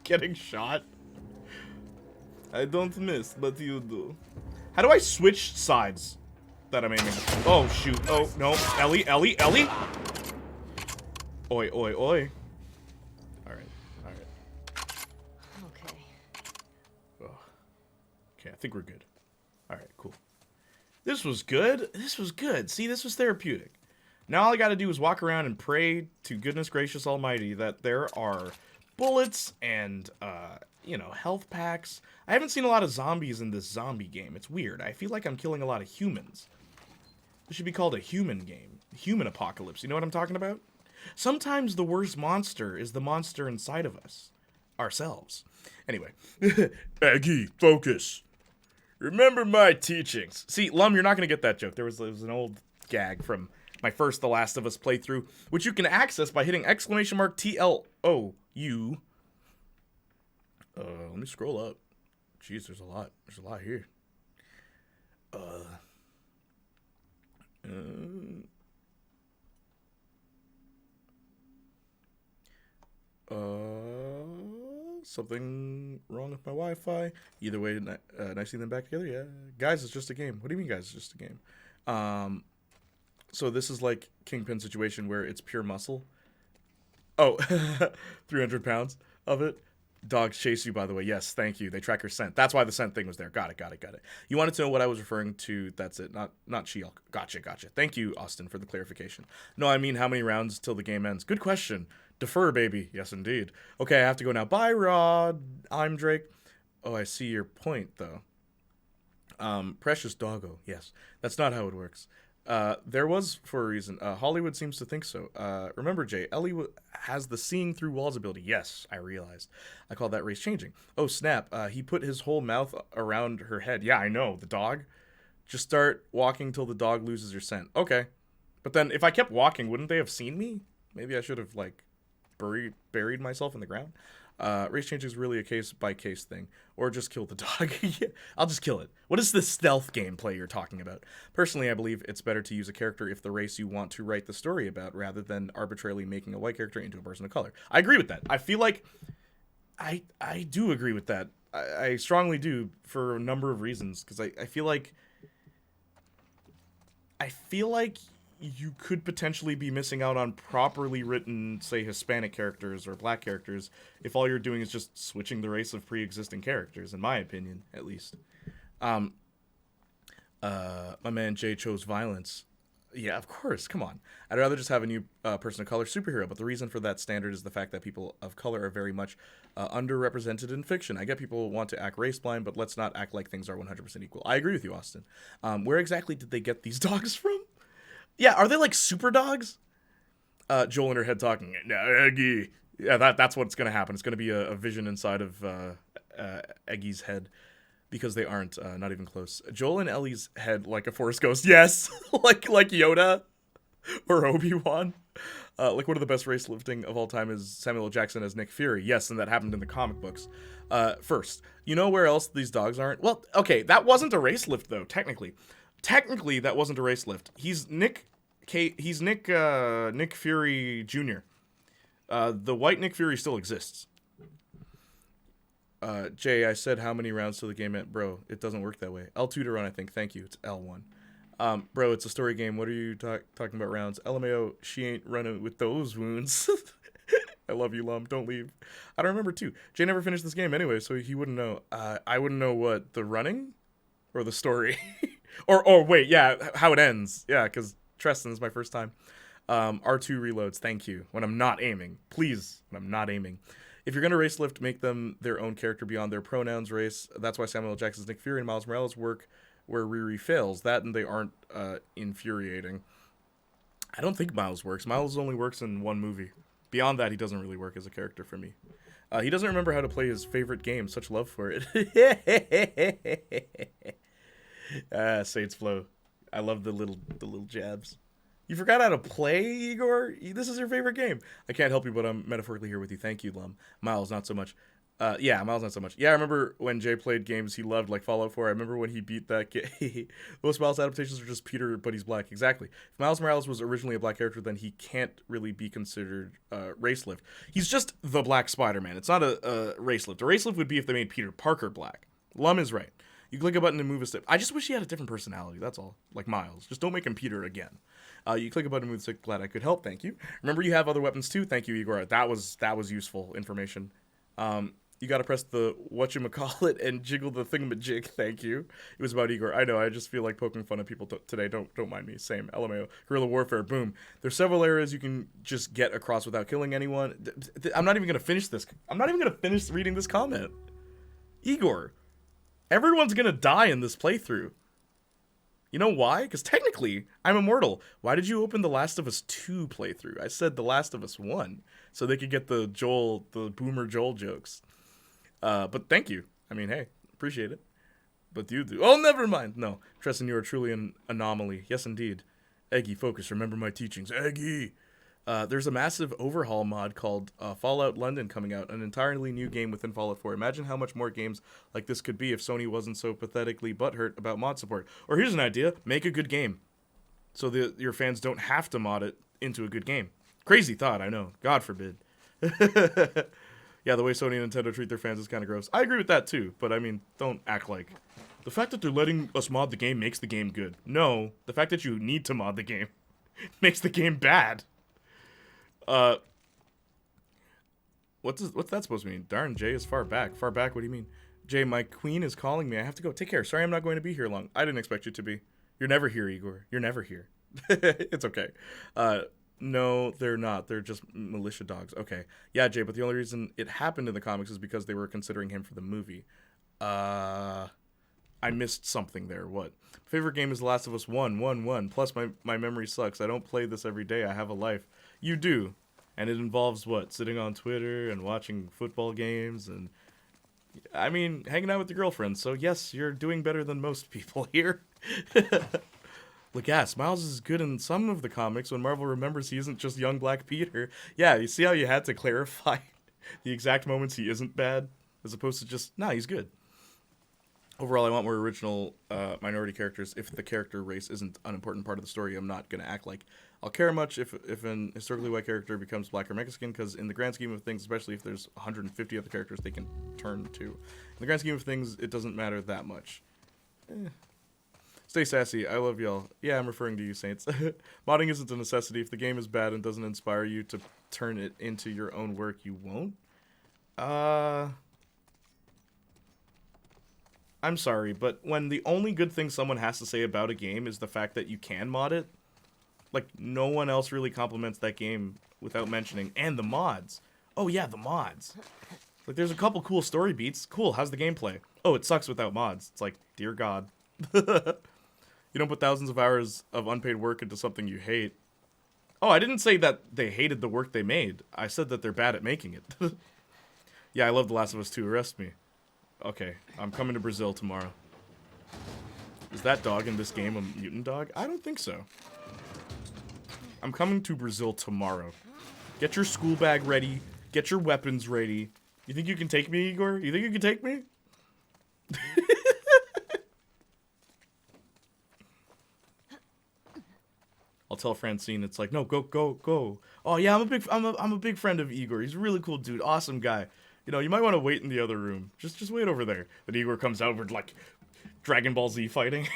Getting shot. I don't miss, but you do. How do I switch sides that I'm aiming? Oh, shoot. Oh, no. Ellie. Oi. Alright. Okay. Oh. Okay, I think we're good. Alright, cool. This was good. See, this was therapeutic. Now all I gotta do is walk around and pray to goodness gracious almighty that there are bullets and, you know, health packs. I haven't seen a lot of zombies in this zombie game. It's weird. I feel like I'm killing a lot of humans. This should be called a human game. Human apocalypse. You know what I'm talking about? Sometimes the worst monster is the monster inside of us. Ourselves. Anyway. Aggie, focus. Remember my teachings. See, Lum, you're not going to get that joke. There was an old gag from my first The Last of Us playthrough, which you can access by hitting !TLOU. Let me scroll up. Jeez, there's a lot. There's a lot here. Something wrong with my Wi-Fi. Either way, nice seeing them back together. Yeah, guys, it's just a game. What do you mean, guys? It's just a game. So this is like Kingpin situation where it's pure muscle. Oh, 300 pounds of it. Dogs chase you, by the way. Yes, thank you. They track your scent. That's why the scent thing was there. Got it. You wanted to know what I was referring to. That's it. Not She-Hulk. Gotcha. Thank you, Austin, for the clarification. No, I mean how many rounds till the game ends. Good question. Defer, baby. Yes, indeed. Okay, I have to go now. Bye, Rod. I'm Drake. Oh, I see your point, though. Precious doggo. Yes, that's not how it works. There was for a reason. Hollywood seems to think so. Remember, Jay, Ellie has the seeing through walls ability. Yes, I realized. I called that race changing. Oh, snap. He put his whole mouth around her head. Yeah, I know. The dog. Just start walking till the dog loses your scent. Okay. But then if I kept walking, wouldn't they have seen me? Maybe I should have, like, buried myself in the ground. Race change is really a case-by-case thing. Or just kill the dog. Yeah, I'll just kill it. What is the stealth gameplay you're talking about? Personally, I believe it's better to use a character if the race you want to write the story about, rather than arbitrarily making a white character into a person of color. I agree with that. I feel like... I do agree with that. I strongly do, for a number of reasons. Because I feel like... you could potentially be missing out on properly written, say, Hispanic characters or black characters if all you're doing is just switching the race of pre-existing characters, in my opinion, at least. My man Jay chose violence. Yeah, of course, come on. I'd rather just have a new person of color superhero, but the reason for that standard is the fact that people of color are very much underrepresented in fiction. I get people want to act race blind, but let's not act like things are 100% equal. I agree with you, Austin. Where exactly did they get these dogs from? Yeah, are they like super dogs? Joel in her head talking. No, Eggy. Yeah, that's what's going to happen. It's going to be a vision inside of Eggy's head. Because they aren't, not even close. Joel and Ellie's head like a Force Ghost. Yes! like Yoda. Or Obi-Wan. Like one of the best race lifting of all time is Samuel L. Jackson as Nick Fury. Yes, and that happened in the comic books. First, you know where else these dogs aren't? Well, okay, that wasn't a race lift, though, technically. Technically, that wasn't a race lift. He's Nick Fury Jr. The white Nick Fury still exists. Jay, I said how many rounds till the game meant, bro. It doesn't work that way. L2 to run, I think. Thank you. It's L1. Bro, it's a story game. What are you talking about rounds? LMAO, she ain't running with those wounds. I love you, Lum. Don't leave. I don't remember, too. Jay never finished this game anyway, so he wouldn't know. I wouldn't know what, the running? Or the story? or wait, yeah, how it ends. Yeah, because Treston is my first time. R2 reloads, thank you. When I'm not aiming. Please, when I'm not aiming. If you're going to race lift, make them their own character beyond their pronouns race. That's why Samuel L. Jackson's Nick Fury and Miles Morales work where Riri fails. That and they aren't infuriating. I don't think Miles works. Miles only works in one movie. Beyond that, he doesn't really work as a character for me. He doesn't remember how to play his favorite game. Such love for it. Saints Flow. I love the little jabs. You forgot how to play, Igor? This is your favorite game. I can't help you, but I'm metaphorically here with you. Thank you, Lum. Miles, not so much. Miles, not so much. Yeah, I remember when Jay played games he loved, like Fallout 4. I remember when he beat that game. Most Miles adaptations are just Peter, but he's black. Exactly. If Miles Morales was originally a black character, then he can't really be considered race lift. He's just the Black Spider-Man. It's not a race lift. A race lift would be if they made Peter Parker black. Lum is right. You click a button to move a stick. I just wish he had a different personality, that's all. Like Miles. Just don't make him Peter again. You click a button to move the stick. Glad I could help, thank you. Remember you have other weapons too? Thank you, Igor. That was useful information. You gotta press the whatchamacallit and jiggle the thingamajig, thank you. It was about Igor. I know, I just feel like poking fun at people today. Don't mind me. Same. LMAO. Guerrilla warfare, boom. There's several areas you can just get across without killing anyone. I'm not even gonna finish this. I'm not even gonna finish reading this comment. Igor. Everyone's gonna die in this playthrough. You know why? Because technically, I'm immortal. Why did you open The Last of Us 2 playthrough? I said The Last of Us 1, so they could get the boomer Joel jokes. But thank you. I mean, hey, appreciate it. But you do. Oh, never mind. No, Treston, you are truly an anomaly. Yes, indeed. Eggy, focus. Remember my teachings. Eggy! There's a massive overhaul mod called Fallout London coming out, an entirely new game within Fallout 4. Imagine how much more games like this could be if Sony wasn't so pathetically butthurt about mod support. Or here's an idea, make a good game. So your fans don't have to mod it into a good game. Crazy thought, I know. God forbid. Yeah, the way Sony and Nintendo treat their fans is kind of gross. I agree with that too, but I mean, don't act like... The fact that they're letting us mod the game makes the game good. No, the fact that you need to mod the game makes the game bad. What's that supposed to mean? Darn, Jay is far back. Far back, what do you mean? Jay, my queen is calling me. I have to go. Take care. Sorry I'm not going to be here long. I didn't expect you to be. You're never here, Igor. You're never here. It's okay. No, they're not. They're just militia dogs. Okay. Yeah, Jay, but the only reason it happened in the comics is because they were considering him for the movie. I missed something there. What? Favorite game is The Last of Us 1. Plus, my memory sucks. I don't play this every day. I have a life. You do. And it involves what? Sitting on Twitter and watching football games and... I mean, hanging out with your girlfriend. So, yes, you're doing better than most people here. Like, yes, Miles is good in some of the comics when Marvel remembers he isn't just young Black Peter. Yeah, you see how you had to clarify the exact moments he isn't bad, as opposed to just, nah, he's good. Overall, I want more original minority characters. If the character race isn't an important part of the story, I'm not going to act like I'll care much if an historically white character becomes Black or Mexican, because in the grand scheme of things, especially if there's 150 other characters they can turn to, in the grand scheme of things, it doesn't matter that much. Stay sassy. I love y'all. Yeah, I'm referring to you, Saints. Modding isn't a necessity. If the game is bad and doesn't inspire you to turn it into your own work, you won't? I'm sorry, but when the only good thing someone has to say about a game is the fact that you can mod it, like, no one else really compliments that game without mentioning, and the mods. Oh yeah, the mods. Like, there's a couple cool story beats. Cool, how's the gameplay? Oh, it sucks without mods. It's like, dear God. You don't put thousands of hours of unpaid work into something you hate. Oh, I didn't say that they hated the work they made. I said that they're bad at making it. Yeah, I love The Last of Us 2. Arrest me. Okay, I'm coming to Brazil tomorrow. Is that dog in this game a mutant dog? I don't think so. I'm coming to Brazil tomorrow. Get your school bag ready. Get your weapons ready. You think you can take me, Igor? You think you can take me? I'll tell Francine. It's like, no, go. Oh yeah, I'm a big friend of Igor. He's a really cool dude, awesome guy. You know, you might want to wait in the other room. Just wait over there. Then Igor comes out with like Dragon Ball Z fighting.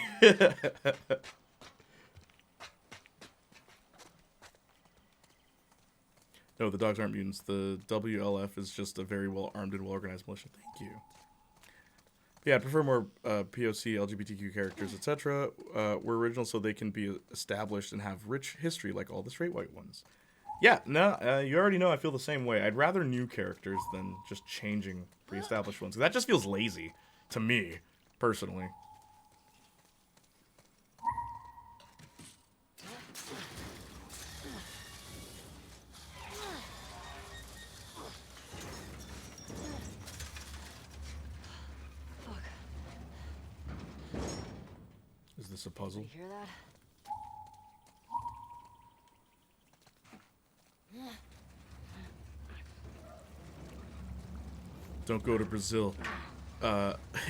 No, the dogs aren't mutants. The WLF is just a very well-armed and well-organized militia. Thank you. Yeah, I prefer more POC, LGBTQ characters, etc. Were original so they can be established and have rich history like all the straight white ones. Yeah, no, you already know I feel the same way. I'd rather new characters than just changing pre-established ones. That just feels lazy to me, personally. Is this a puzzle? You hear that? Don't go to Brazil.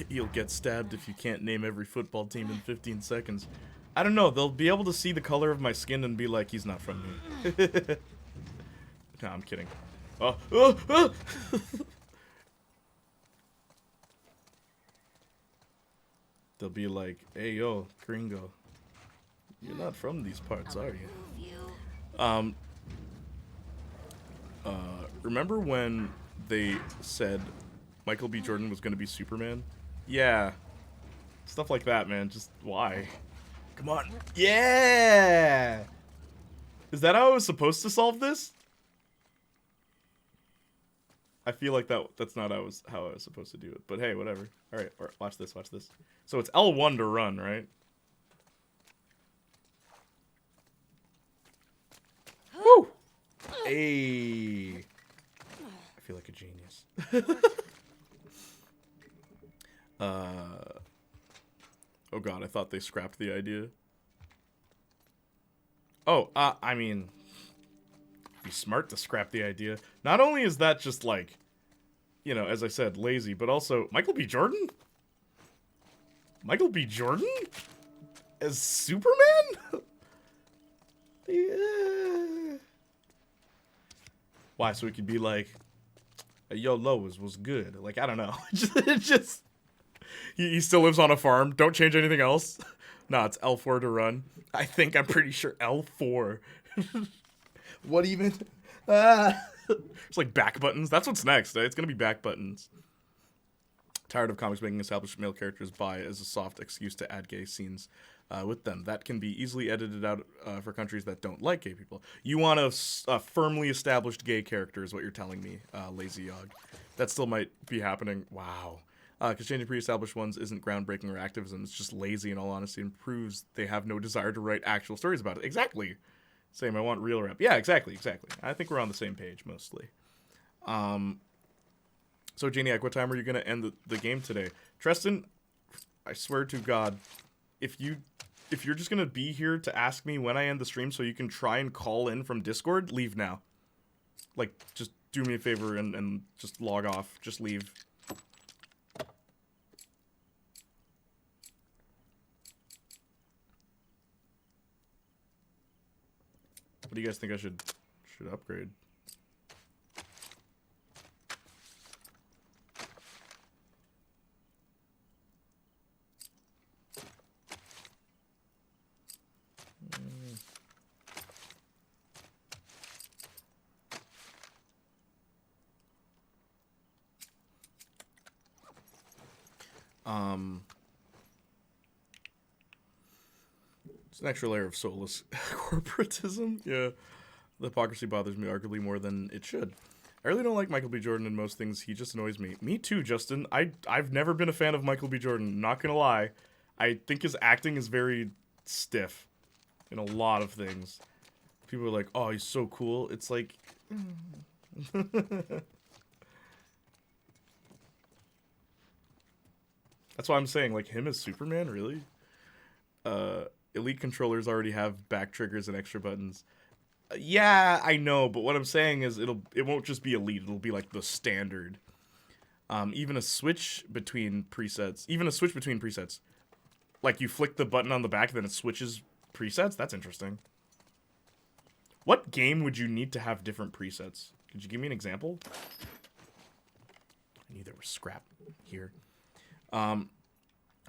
You'll get stabbed if you can't name every football team in 15 seconds. I don't know. They'll be able to see the color of my skin and be like, he's not from here. No, I'm kidding. They'll be like, hey, yo, gringo. You're not from these parts, are you? Remember when they said Michael B. Jordan was going to be Superman? Yeah. Stuff like that, man. Just why? Come on. Yeah! Is that how I was supposed to solve this? I feel like that's not how I was supposed to do it. But hey, whatever. Alright, watch this. So it's L1 to run, right? Woo! Hey! I feel like a genius. Oh god, I thought they scrapped the idea. Oh, I mean, it'd be smart to scrap the idea. Not only is that just like, you know, as I said, lazy, but also Michael B. Jordan? Michael B. Jordan? As Superman? Yeah. Why? So he could be like, hey, yo, Lois was good. Like, I don't know. just he still lives on a farm. Don't change anything else. Nah, it's L4 to run. I'm pretty sure L4. What even? It's like back buttons. That's what's next. It's gonna be back buttons. Tired of comics making established male characters bi as a soft excuse to add gay scenes with them. That can be easily edited out for countries that don't like gay people. You want a firmly established gay character is what you're telling me, Lazy Yog. That still might be happening. Wow. Because changing pre-established ones isn't groundbreaking or activism. It's just lazy, in all honesty, and proves they have no desire to write actual stories about it. Exactly. Same, I want real rep. Yeah, exactly. I think we're on the same page, mostly. So, Janiac, what time are you going to end the game today? Tristan, I swear to God, if you if you're just gonna be here to ask me when I end the stream so you can try and call in from Discord, leave now. Like, just do me a favor and just log off. Just leave. What do you guys think I should upgrade? It's an extra layer of soulless corporatism. Yeah. The hypocrisy bothers me arguably more than it should. I really don't like Michael B. Jordan in most things. He just annoys me. Me too, Justin. I've never been a fan of Michael B. Jordan. Not gonna lie. I think his acting is very stiff in a lot of things. People are like, oh, he's so cool. It's like... That's why I'm saying, like, him as Superman, really? Elite controllers already have back triggers and extra buttons. Yeah, I know, but what I'm saying is it won't just be Elite, it'll be like the standard. Even a switch between presets. Like you flick the button on the back, then it switches presets? That's interesting. What game would you need to have different presets? Could you give me an example? I knew there was scrap here.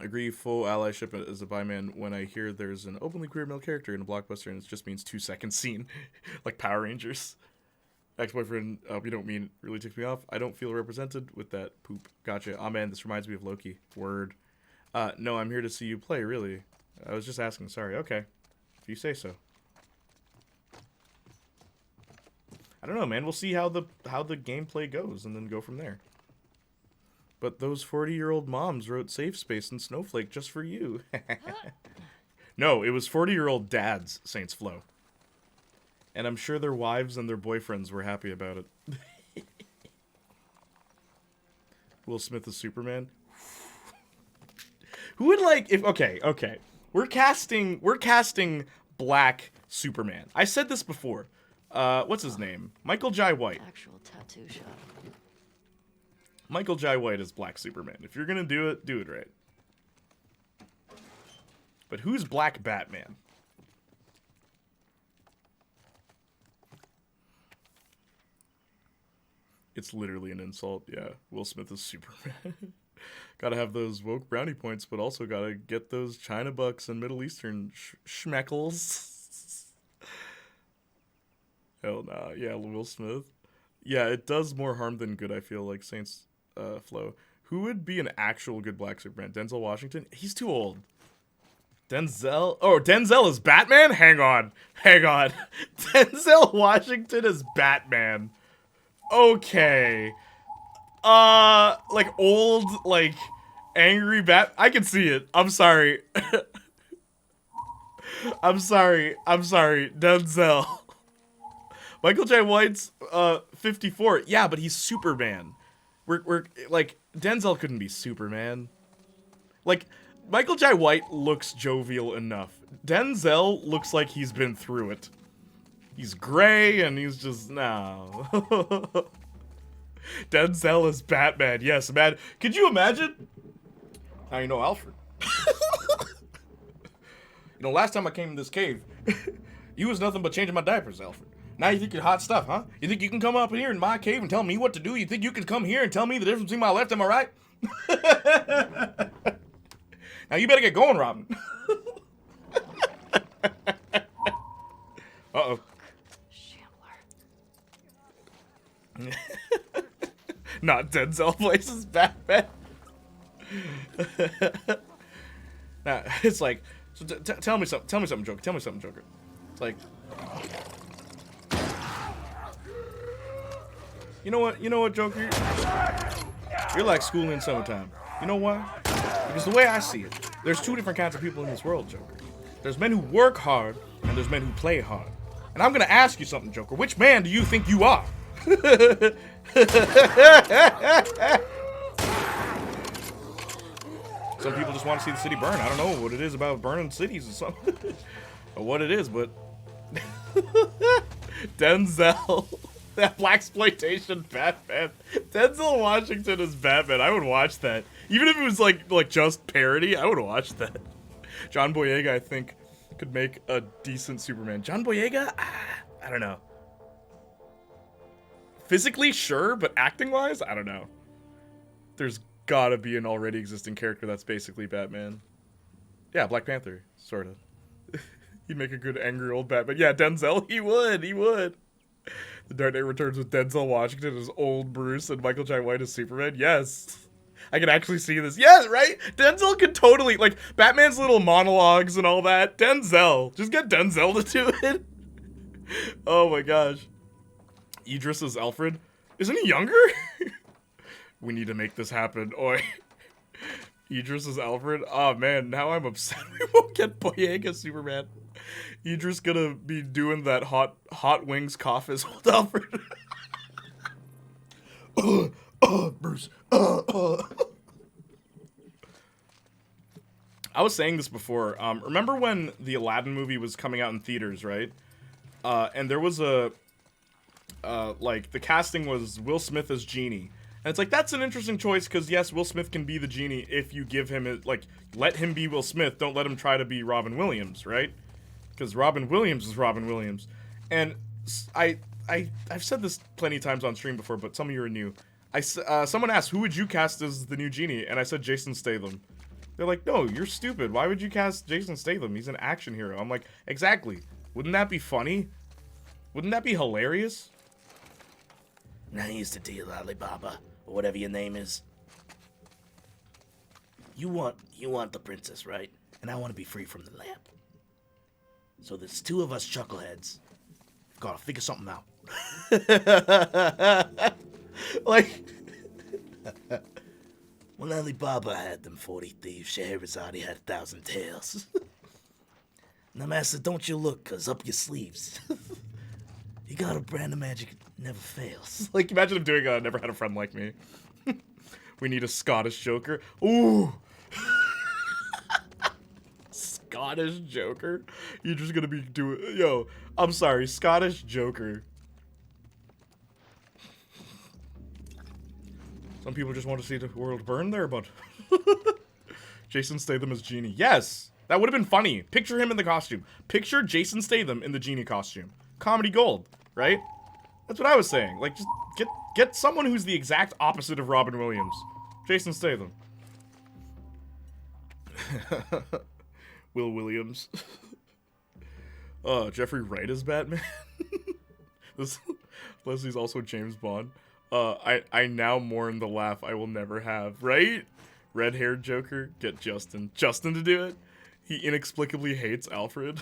Agree, full allyship as a bi-man when I hear there's an openly queer male character in a blockbuster and it just means 2 second scene. Like Power Rangers. Ex-boyfriend, you don't mean really ticks me off. I don't feel represented with that poop. Gotcha. Oh man, this reminds me of Loki. Word. No, I'm here to see you play, really. I was just asking, sorry. Okay. If you say so. I don't know, man. We'll see how the gameplay goes and then go from there. But those 40-year-old moms wrote Safe Space and Snowflake just for you. No, it was 40-year-old dads, Saints Flow. And I'm sure their wives and their boyfriends were happy about it. Will Smith is Superman? Who would like if okay. We're casting black Superman. I said this before. What's his name? Michael Jai White. Actual tattoo shop. Michael Jai White is Black Superman. If you're gonna do it right. But who's Black Batman? It's literally an insult, yeah. Will Smith is Superman. Gotta have those woke brownie points, but also gotta get those China bucks and Middle Eastern schmeckles. Hell nah, yeah, Will Smith. Yeah, it does more harm than good, I feel like, Saints Flow. Who would be an actual good Black Superman? Denzel Washington? He's too old. Denzel? Oh, Denzel is Batman? Hang on. Denzel Washington is Batman. Okay. Like old, like angry I can see it. I'm sorry. I'm sorry. Denzel. Michael J. White's 54. Yeah, but he's Superman. We're like Denzel couldn't be Superman. Like Michael J. White looks jovial enough. Denzel looks like he's been through it. He's gray and he's just no. Denzel is Batman. Yes, man. Could you imagine? Now you know Alfred. Last time I came in this cave, you was nothing but changing my diapers, Alfred. Now you think you're hot stuff, huh? You think you can come up here in my cave and tell me what to do? You think you can come here and tell me the difference between my left and my right? Now you better get going, Robin. Uh-oh. Shambler. Not Denzel places Batman. Nah, it's like, so tell me something, Joker. Tell me something, Joker. It's like, you know what, Joker? You're like school in summertime. You know why? Because the way I see it, there's 2 different kinds of people in this world, Joker. There's men who work hard, and there's men who play hard. And I'm gonna ask you something, Joker. Which man do you think you are? Some people just want to see the city burn. I don't know what it is about burning cities or something. Or what it is, but... Denzel. That blaxploitation Batman. Denzel Washington as Batman. I would watch that. Even if it was like just parody, I would watch that. John Boyega, I think, could make a decent Superman. John Boyega? I don't know. Physically, sure, but acting-wise, I don't know. There's gotta be an already existing character that's basically Batman. Yeah, Black Panther, sort of. He'd make a good angry old Batman. Yeah, Denzel, he would. The Dark Knight Returns with Denzel Washington as old Bruce and Michael Jai White as Superman. Yes. I can actually see this. Yeah, right? Denzel could totally, like, Batman's little monologues and all that. Denzel. Just get Denzel to do it. Oh my gosh. Idris as Alfred. Isn't he younger? We need to make this happen. Oi. Idris as Alfred. Oh man, now I'm upset we won't get Boyega Superman. Idris gonna be doing that hot wings cough as old Alfred. Bruce. I was saying this before. Remember when the Aladdin movie was coming out in theaters, right? And there was a like the casting was Will Smith as Genie. And it's like, that's an interesting choice, because yes, Will Smith can be the Genie if you give him, like, let him be Will Smith, don't let him try to be Robin Williams, right? Because Robin Williams is Robin Williams. And I've said this plenty of times on stream before, but some of you are new. Someone asked, who would you cast as the new Genie? And I said Jason Statham. They're like, no, you're stupid. Why would you cast Jason Statham? He's an action hero. I'm like, exactly. Wouldn't that be funny? Wouldn't that be hilarious? Nice to deal, Alibaba, or whatever your name is. You want the princess, right? And I want to be free from the lamp. So there's two of us chuckleheads. Gotta figure something out. Like, When Alibaba had them 40 thieves, Scheherazade had 1,000 tales. Now, master, don't you look, 'cause up your sleeves. You got a brand of magic never fails. like, imagine him doing Never Had a Friend Like Me. We need a Scottish Joker. Ooh! Scottish Joker? You're just gonna be doing... Yo, I'm sorry, Scottish Joker. Some people just want to see the world burn there, but... Jason Statham as Genie. Yes! That would have been funny. Picture him in the costume. Picture Jason Statham in the Genie costume. Comedy gold, right? That's what I was saying. Like, just get someone who's the exact opposite of Robin Williams. Jason Statham. Will Williams. Jeffrey Wright as Batman. Leslie's also James Bond. I now mourn the laugh I will never have, right? Red-haired Joker, get Justin to do it. He inexplicably hates Alfred.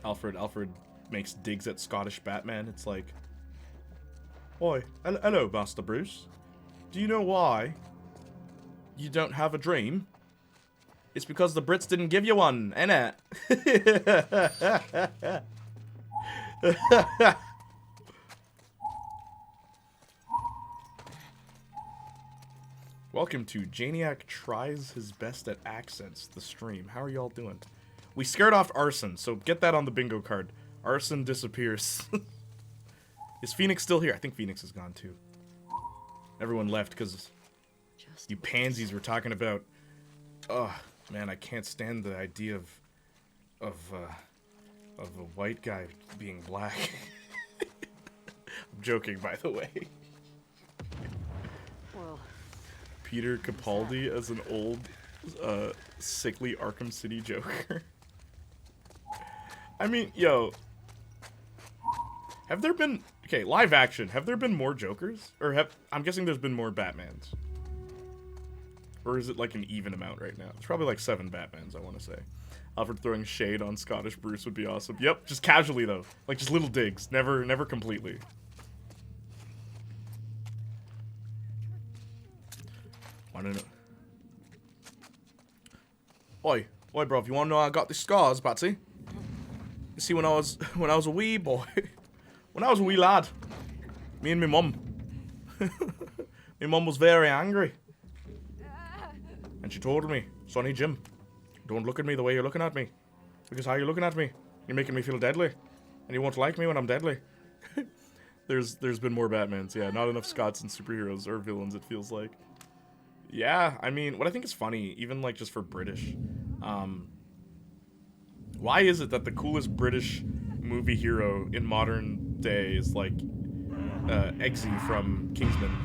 Alfred makes digs at Scottish Batman. It's like, oi, hello, Master Bruce. Do you know why you don't have a dream? It's because the Brits didn't give you one, innit? Welcome to Janiac Tries His Best at Accents, the stream. How are y'all doing? We scared off Arson, so get that on the bingo card. Arson disappears. Is Phoenix still here? I think Phoenix is gone too. Everyone left because you pansies were talking about... Ugh, man, I can't stand the idea of a white guy being black. I'm joking, by the way. Whoa. Peter Capaldi as an old, sickly Arkham City Joker. I mean, yo. Have there been... Okay, live action. Have there been more Jokers? Or I'm guessing there's been more Batmans. Or is it like an even amount right now? It's probably like 7 Batmans, I want to say. Alfred throwing shade on Scottish Bruce would be awesome. Yep, just casually though. Like just little digs. Never completely. I don't know. Oi, bro, if you want to know how I got these scars, Patsy. You see, when I was a wee boy, When I was a wee lad, me and my mum. My mum was very angry. And she told me, Sonny Jim, don't look at me the way you're looking at me. Because how you're looking at me, you're making me feel deadly. And you won't like me when I'm deadly. There's been more Batmans, yeah. Not enough Scots and superheroes or villains, it feels like. Yeah, I mean, what I think is funny, even like just for British, why is it that the coolest British movie hero in modern day is like Eggsy from Kingsman?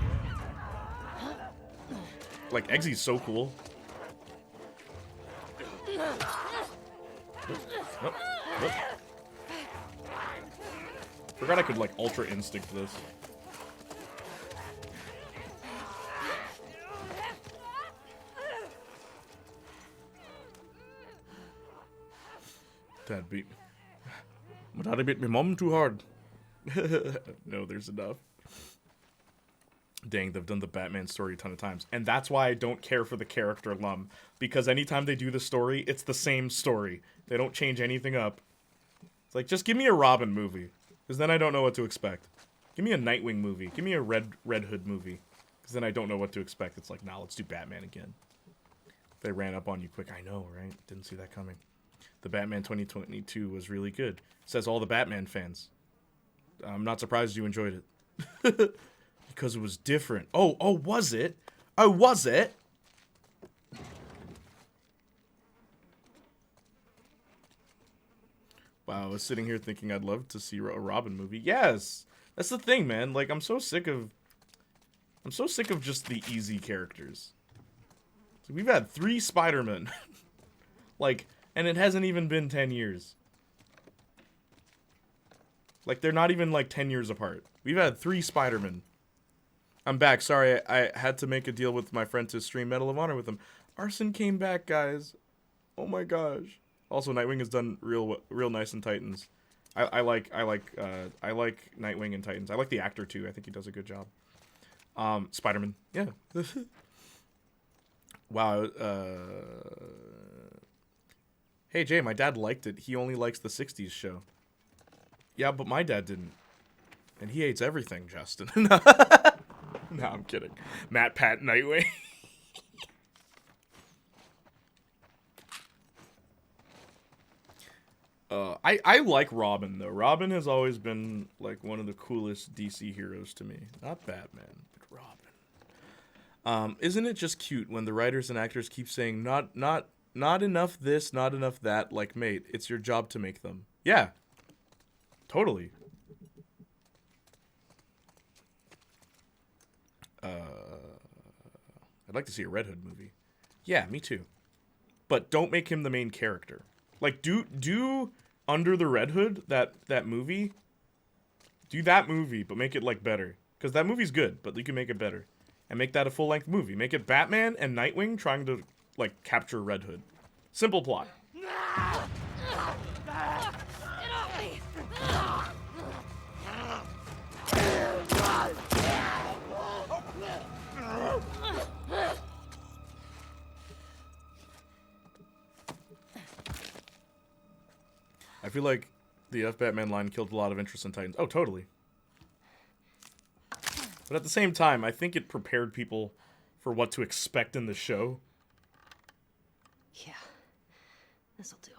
Like, Eggsy's so cool. Nope. Forgot I could like Ultra Instinct this. Dad beat. My daddy beat my mum too hard. No, there's enough. Dang, they've done the Batman story a ton of times. And that's why I don't care for the character Lum. Because anytime they do the story, it's the same story. They don't change anything up. It's like, just give me a Robin movie. Because then I don't know what to expect. Give me a Nightwing movie. Give me a Red Hood movie. Because then I don't know what to expect. It's like, nah, let's do Batman again. They ran up on you quick. I know, right? Didn't see that coming. The Batman 2022 was really good. Says all the Batman fans. I'm not surprised you enjoyed it. Because it was different. Oh, was it? Oh, was it? Wow, I was sitting here thinking I'd love to see a Robin movie. Yes! That's the thing, man. Like, I'm so sick of just the easy characters. So we've had 3 Spider-Men. Like, and it hasn't even been 10 years. Like, they're not even, like, 10 years apart. We've had 3 Spider-Men. I'm back. Sorry, I had to make a deal with my friend to stream Medal of Honor with him. Arson came back, guys. Oh my gosh. Also, Nightwing has done real nice in Titans. I like Nightwing and Titans. I like the actor too. I think he does a good job. Spider-Man. Yeah. Wow. Hey Jay, my dad liked it. He only likes the 60s show. Yeah, but my dad didn't. And he hates everything, Justin. No, I'm kidding. Matt Pat Nightwing. I like Robin, though. Robin has always been, like, one of the coolest DC heroes to me. Not Batman, but Robin. Isn't it just cute when the writers and actors keep saying, not enough this, not enough that, like, mate, it's your job to make them. Yeah. Totally. I'd like to see a Red Hood movie. Yeah, me too. But don't make him the main character. Like, do Under the Red Hood, that movie. Do that movie, but make it, like, better. Because that movie's good, but you can make it better. And make that a full-length movie. Make it Batman and Nightwing trying to, like, capture Red Hood. Simple plot. I feel like the F Batman line killed a lot of interest in Titans. Oh, totally. But at the same time, I think it prepared people for what to expect in the show. Yeah, this'll do.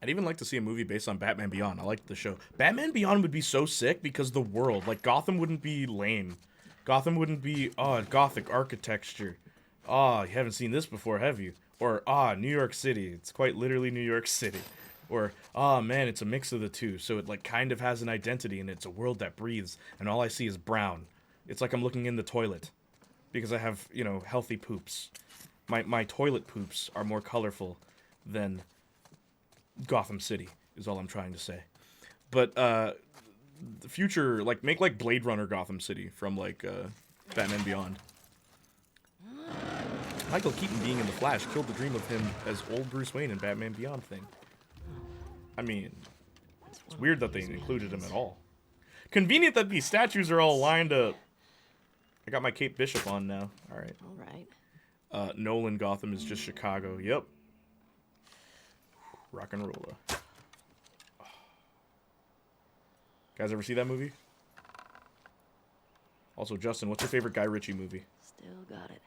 I'd even like to see a movie based on Batman Beyond. I like the show. Batman Beyond would be so sick because the world, like, Gotham wouldn't be lame. Gotham wouldn't be, Gothic architecture. You haven't seen this before, have you? Or, New York City. It's quite literally New York City. Or, man, it's a mix of the two. So it, like, kind of has an identity, and it's a world that breathes, and all I see is brown. It's like I'm looking in the toilet. Because I have, you know, healthy poops. My toilet poops are more colorful than Gotham City, is all I'm trying to say. But, the future, like, make, like, Blade Runner Gotham City from, like, Batman Beyond. Michael Keaton being in The Flash killed the dream of him as old Bruce Wayne in Batman Beyond thing. I mean, it's weird that they included him at all. Convenient that these statues are all lined up. I got my Kate Bishop on now. All right. All right. Nolan Gotham is just Chicago. Yep. Rock and roller. Guys, ever see that movie? Also, Justin, what's your favorite Guy Ritchie movie? Still got it.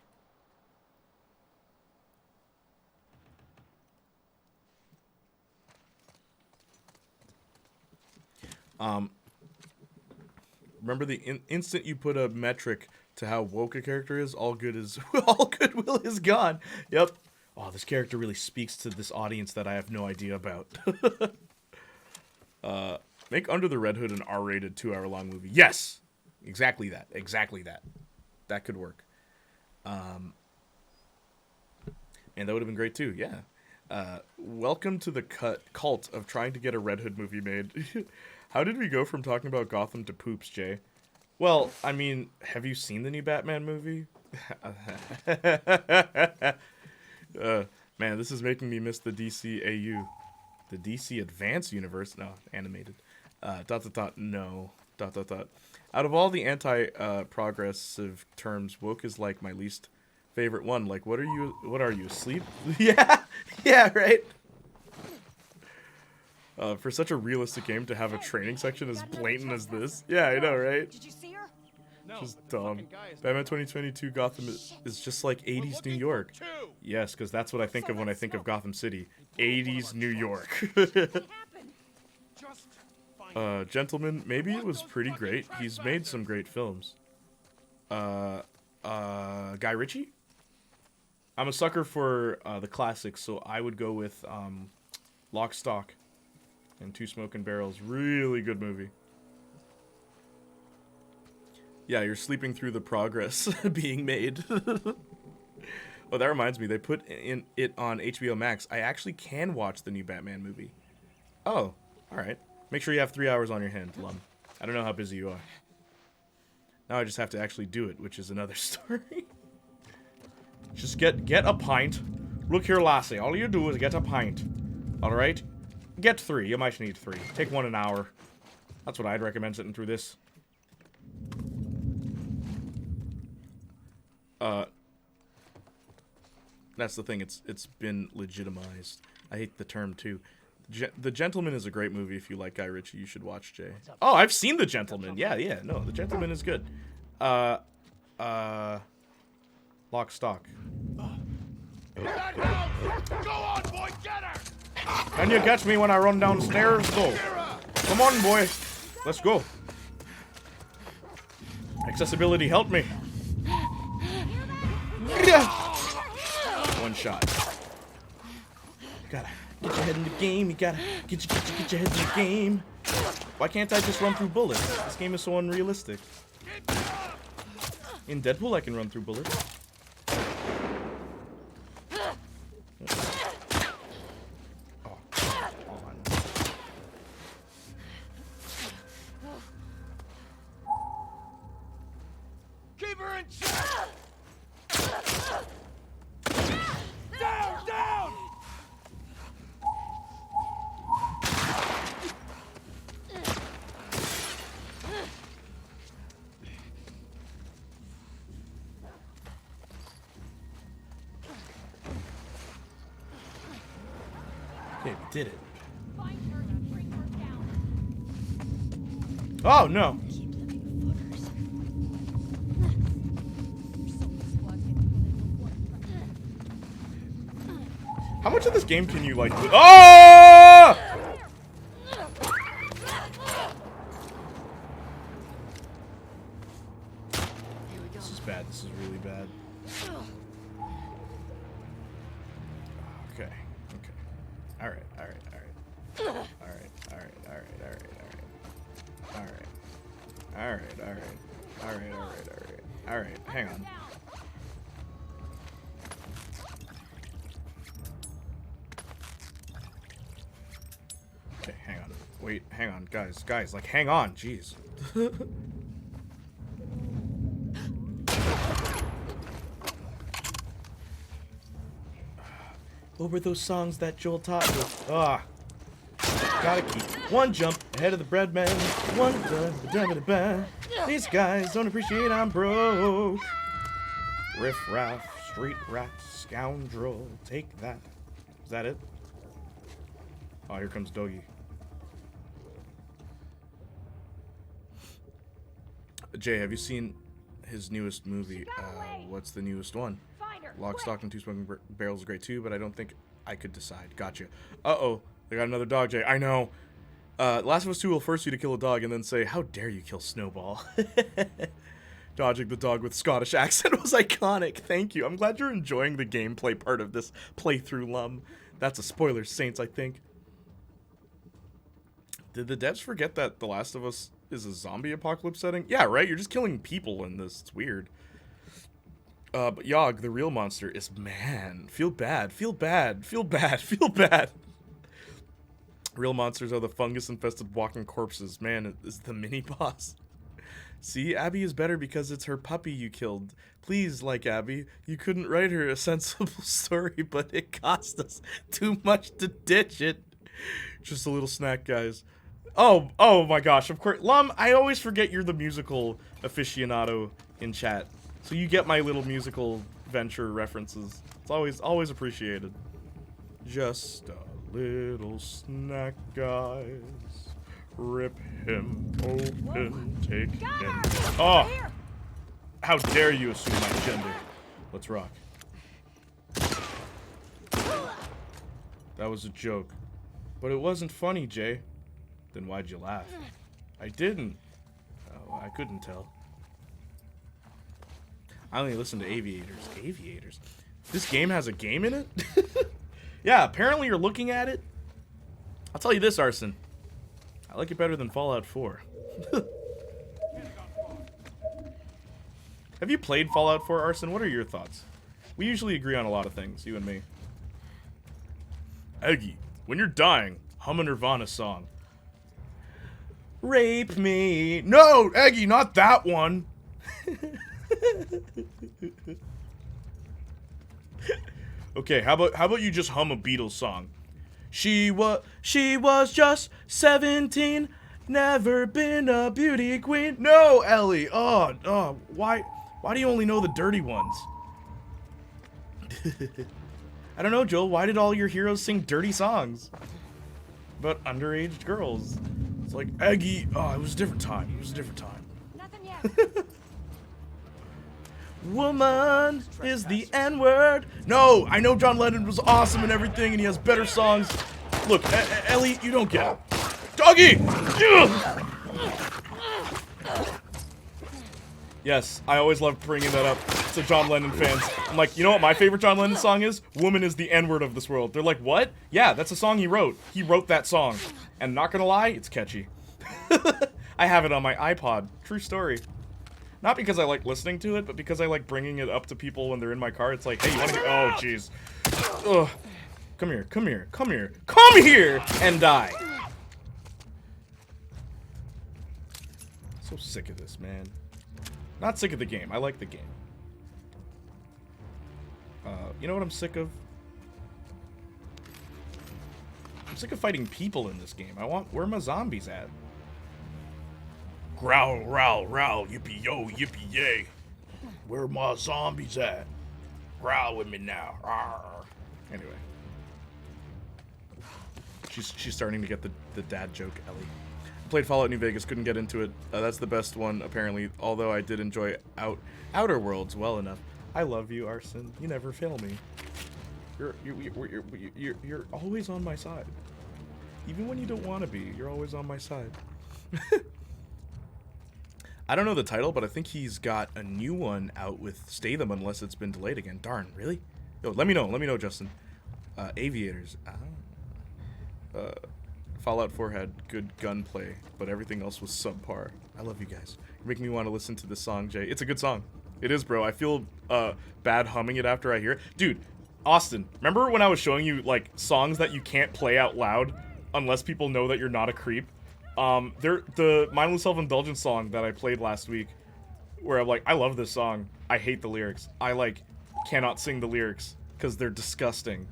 Remember the instant you put a metric to how woke a character is, all goodwill is gone. Yep. Oh, this character really speaks to this audience that I have no idea about. Make Under the Red Hood an R-rated 2-hour-long movie. Yes! Exactly that. Exactly that. That could work. And that would have been great too, yeah. Welcome to the cult of trying to get a Red Hood movie made. How did we go from talking about Gotham to poops, Jay? Well, I mean, have you seen the new Batman movie? Man, this is making me miss the DCAU. The DC Advanced Universe? No, animated. No. Out of all the anti-progressive terms, woke is like my least favorite one. Like, what are you, asleep? Yeah, right? For such a realistic game to have a training section as blatant as this. Yeah, I know, right? Did you see her? No, Just the dumb. fucking guy is- Batman 2022 Gotham is just like 80s New York. Yes, because that's what I think of when I think of Gotham City. 80s New York. What happened? Just find Gentleman, maybe it was pretty great. He's made some great films. Guy Ritchie? I'm a sucker for the classics, so I would go with Lock, Stock, and Two Smoking Barrels. Really good movie. Yeah, you're sleeping through the progress being made. Oh, that reminds me. They put it on HBO Max. I actually can watch the new Batman movie. Oh, all right. Make sure you have 3 hours on your hand, Lum. I don't know how busy you are. Now I just have to actually do it, which is another story. Just get a pint. Look here, lassie. All you do is get a pint. All right? Get 3. You might need 3. Take 1 an hour. That's what I'd recommend sitting through this. That's the thing. It's been legitimized. I hate the term too. The Gentleman is a great movie. If you like Guy Ritchie, you should watch, Jay. Oh, I've seen The Gentleman. Yeah. No, The Gentleman is good. Lock, Stock. Go on, boy, get her! Can you catch me when I run downstairs? Go. Come on, boy. Let's go. Accessibility, help me. One shot. Gotta get your head in the game. You gotta get your head in the game. Why can't I just run through bullets? This game is so unrealistic. In Deadpool, I can run through bullets. Oh, come on. Keep her in check! Down! Okay, we did it. Find her and bring her down. Oh, no. Keep looking, fuckers. Someone squad didn't pull it before. How much of this game can you, like... Oh! Here we go. This is bad. This is really bad. Okay. Alright. Hang on. Okay, hang on. Wait, hang on. Guys, like, hang on. Jeez. What were those songs that Joel taught me? Ah. Gotta keep one jump ahead of the bread man. One done. These guys don't appreciate I'm broke. Riff raff, street rat, scoundrel. Take that. Is that it? Oh, here comes Doggy. Jay, have you seen his newest movie? What's the newest one? Find her. Lock, quick. Stock, and Two Smoking Barrels is great too, but I don't think I could decide. Gotcha. Uh-oh. They got another dog, Jay. I know. Last of Us 2 will force you to kill a dog and then say, how dare you kill Snowball? Dodging the dog with Scottish accent was iconic. Thank you. I'm glad you're enjoying the gameplay part of this playthrough, Lum. That's a spoiler, Saints, I think. Did the devs forget that The Last of Us is a zombie apocalypse setting? Yeah, right? You're just killing people in this. It's weird. But Yogg, the real monster, is man. Feel bad. Feel bad. Feel bad. Feel bad. Real monsters are the fungus-infested walking corpses. Man, is the mini-boss. See, Abby is better because it's her puppy you killed. Please, like Abby, you couldn't write her a sensible story, but it cost us too much to ditch it. Just a little snack, guys. Oh my gosh, of course. Lum, I always forget you're the musical aficionado in chat. So you get my little musical venture references. It's always appreciated. Just a little snack, guys. Rip him open, take him. Oh! How dare you assume my gender. Let's rock. That was a joke. But it wasn't funny, Jay. Then why'd you laugh? I didn't. Oh, I couldn't tell. I only listen to Aviators. Aviators? This game has a game in it? Yeah, apparently you're looking at it. I'll tell you this, Arson. I like it better than Fallout 4. Have you played Fallout 4, Arson? What are your thoughts? We usually agree on a lot of things, you and me. Eggy, when you're dying, hum a Nirvana song. Rape me. No, Eggy, not that one. Okay, how about you just hum a Beatles song? She was just 17, never been a beauty queen. No, Ellie. Oh, why do you only know the dirty ones? I don't know, Joel. Why did all your heroes sing dirty songs about underage girls? It's like, Eggy, it was a different time. It was a different time. Nothing yet. Woman is the N-word. No, I know John Lennon was awesome and everything, and he has better songs. Look, Ellie, you don't get it. Doggy! Yes, I always love bringing that up to John Lennon fans. I'm like, you know what my favorite John Lennon song is? Woman is the N-word of this world. They're like, what? Yeah, that's a song he wrote. He wrote that song. And not gonna lie, it's catchy. I have it on my iPod. True story. Not because I like listening to it, but because I like bringing it up to people when they're in my car. It's like, hey, you wanna hear? Oh, jeez. Ugh. Come here, come here, come here. Come here and die. So sick of this, man. Not sick of the game. I like the game. You know what I'm sick of? I'm sick of fighting people in this game. Where are my zombies at? Growl, growl, growl, yippee-yo, yippee-yay. Where my zombies at? Growl with me now. Arr. Anyway. She's starting to get the dad joke, Ellie. Played Fallout New Vegas, couldn't get into it. That's the best one, apparently, although I did enjoy Outer Worlds well enough. I love you, Arson. You never fail me. You're always on my side. Even when you don't want to be, you're always on my side. I don't know the title, but I think he's got a new one out with Statham, unless it's been delayed again. Darn, really? Yo, let me know, Justin. Aviators. Fallout 4 had good gunplay, but everything else was subpar. I love you guys. You're making me want to listen to this song, Jay. It's a good song. It is, bro. I feel bad humming it after I hear it. Dude, Austin, remember when I was showing you, like, songs that you can't play out loud unless people know that you're not a creep? The Mindless Self-Indulgence song that I played last week, where I'm like, I love this song. I hate the lyrics. I, like, cannot sing the lyrics because they're disgusting.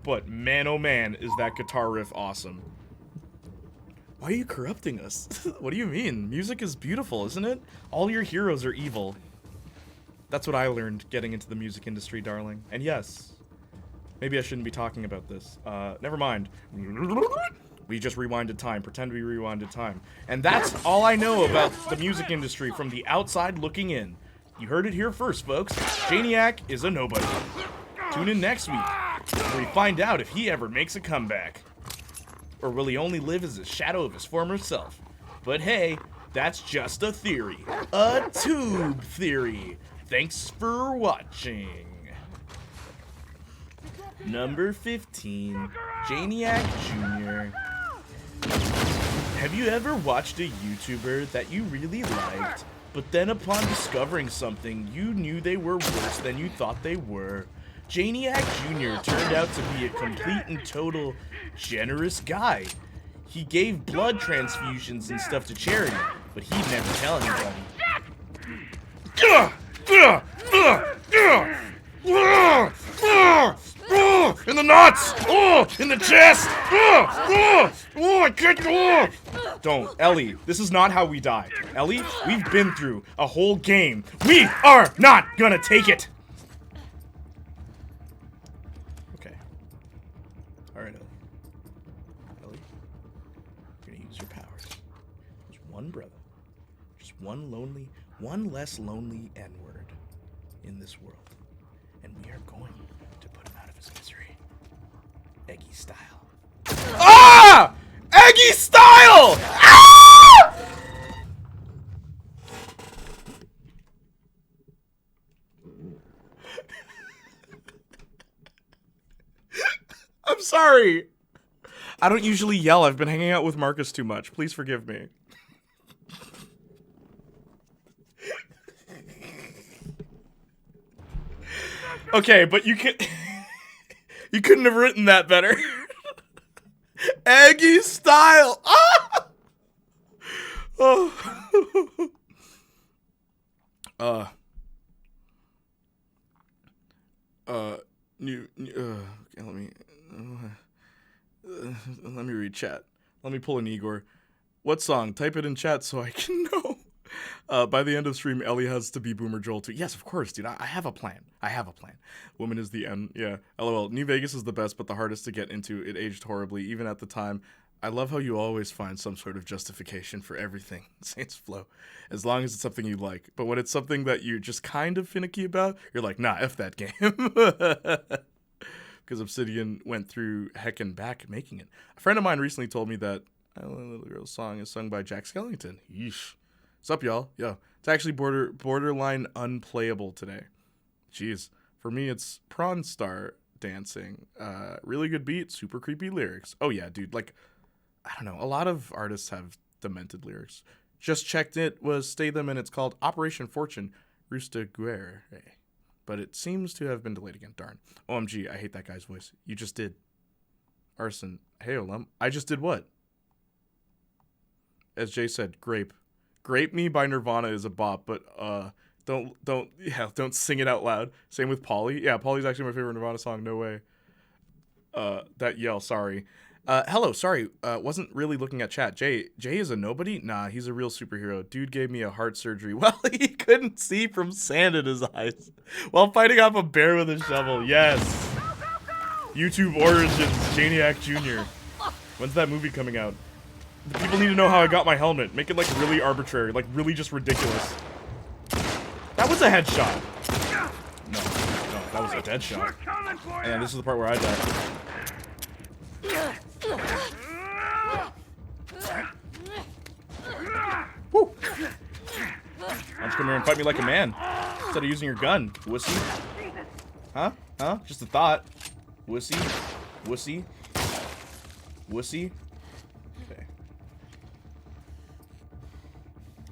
But man, oh man, is that guitar riff awesome. Why are you corrupting us? What do you mean? Music is beautiful, isn't it? All your heroes are evil. That's what I learned getting into the music industry, darling. And yes, maybe I shouldn't be talking about this. Never mind. We just rewinded time. Pretend we rewinded time. And that's all I know about the music industry from the outside looking in. You heard it here first, folks. Playniac is a nobody. Tune in next week, where we find out if he ever makes a comeback. Or will he only live as a shadow of his former self? But hey, that's just a theory. A tube theory. Thanks for watching. Number 15, Playniac Jr. Have you ever watched a YouTuber that you really liked, but then upon discovering something, you knew they were worse than you thought they were? Playniac Jr. turned out to be a complete and total generous guy. He gave blood transfusions and stuff to charity, but he'd never tell anybody. In the nuts! In the chest! I can't. Don't, Ellie. This is not how we die. Ellie, we've been through a whole game. We are not gonna take it. Okay. All right, Ellie. Ellie, you're gonna use your powers. There's one brother, just one less lonely N-word in this world, and we are going to put him out of his misery. Eggy style. Ah! Eggy style! Ah! I'm sorry. I don't usually yell. I've been hanging out with Marcus too much. Please forgive me. Okay, but you couldn't have written that better. Eggy style. Ah! Oh. Let me read chat. Let me pull an Igor. What song? Type it in chat so I can know. By the end of stream, Ellie has to be Boomer Joel too. Yes, of course, dude. I have a plan. Woman is the end. Yeah. LOL. New Vegas is the best, but the hardest to get into. It aged horribly, even at the time. I love how you always find some sort of justification for everything. Saints Flow. As long as it's something you like. But when it's something that you're just kind of finicky about, you're like, nah, F that game. Because Obsidian went through heck and back making it. A friend of mine recently told me that Little Girl's song is sung by Jack Skellington. Yeesh. What's up, y'all? Yo, it's actually borderline unplayable today. Jeez. For me, it's Prawn Star dancing. Really good beat, super creepy lyrics. Oh yeah, dude. Like, I don't know. A lot of artists have demented lyrics. Just checked it was Stay Them, and it's called Operation Fortune Roosta Guerre. But it seems to have been delayed again. Darn. OMG, I hate that guy's voice. You just did. Arson. Hey, Olum. I just did what? As Jay said, Grape. Grape Me by Nirvana is a bop, but don't sing it out loud. Same with Polly. Yeah, Polly's actually my favorite Nirvana song. No way. That yell, sorry. Hello, sorry. Wasn't really looking at chat. Jay is a nobody? Nah, he's a real superhero. Dude gave me a heart surgery while he couldn't see from sand in his eyes while fighting off a bear with a shovel. Yes. YouTube Origins, Playniac Jr. When's that movie coming out? People need to know how I got my helmet. Make it, like, really arbitrary. Like, really just ridiculous. That was a headshot. No, that was a dead shot. And this is the part where I die. Woo! Why don't you come here and fight me like a man? Instead of using your gun, wussy. Huh? Just a thought. Wussy. Okay.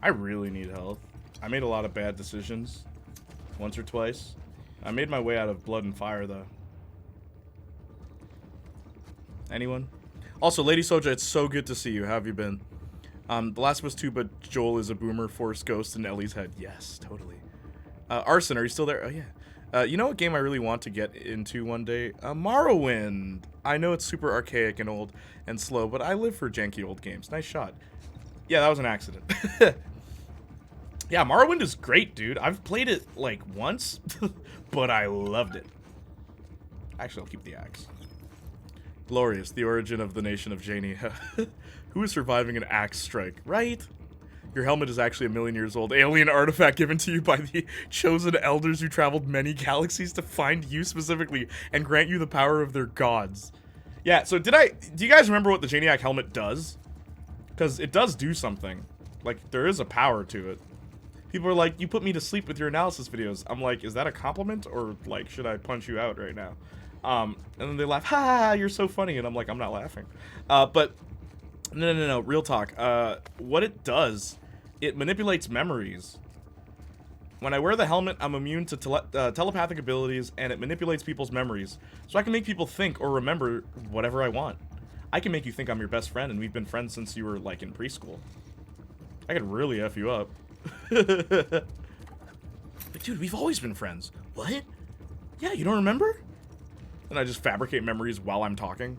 I really need health. I made a lot of bad decisions. Once or twice. I made my way out of blood and fire, though. Anyone? Also, Lady Soja, it's so good to see you. How have you been? The Last of Us 2, but Joel is a boomer, Force Ghost in Ellie's head. Yes, totally. Arson, are you still there? Oh, yeah. You know what game I really want to get into one day? Morrowind. I know it's super archaic and old and slow, but I live for janky old games. Nice shot. Yeah, that was an accident. Yeah, Morrowind is great, dude. I've played it, like, once, but I loved it. Actually, I'll keep the axe. Glorious, the origin of the nation of Janie. Who is surviving an axe strike, right? Your helmet is actually 1,000,000 years old. Alien artifact given to you by the chosen elders who traveled many galaxies to find you specifically and grant you the power of their gods. Yeah, so do you guys remember what the Janiac helmet does? Because it does do something. Like, there is a power to it. People are like, you put me to sleep with your analysis videos. I'm like, is that a compliment? Or, like, should I punch you out right now? And then they laugh, ha, you're so funny. And I'm like, I'm not laughing. But, no, real talk. What it does, it manipulates memories. When I wear the helmet, I'm immune to telepathic abilities, and it manipulates people's memories. So I can make people think or remember whatever I want. I can make you think I'm your best friend, and we've been friends since you were, like, in preschool. I could really F you up. But dude, we've always been friends. What? Yeah, you don't remember? And I just fabricate memories while I'm talking.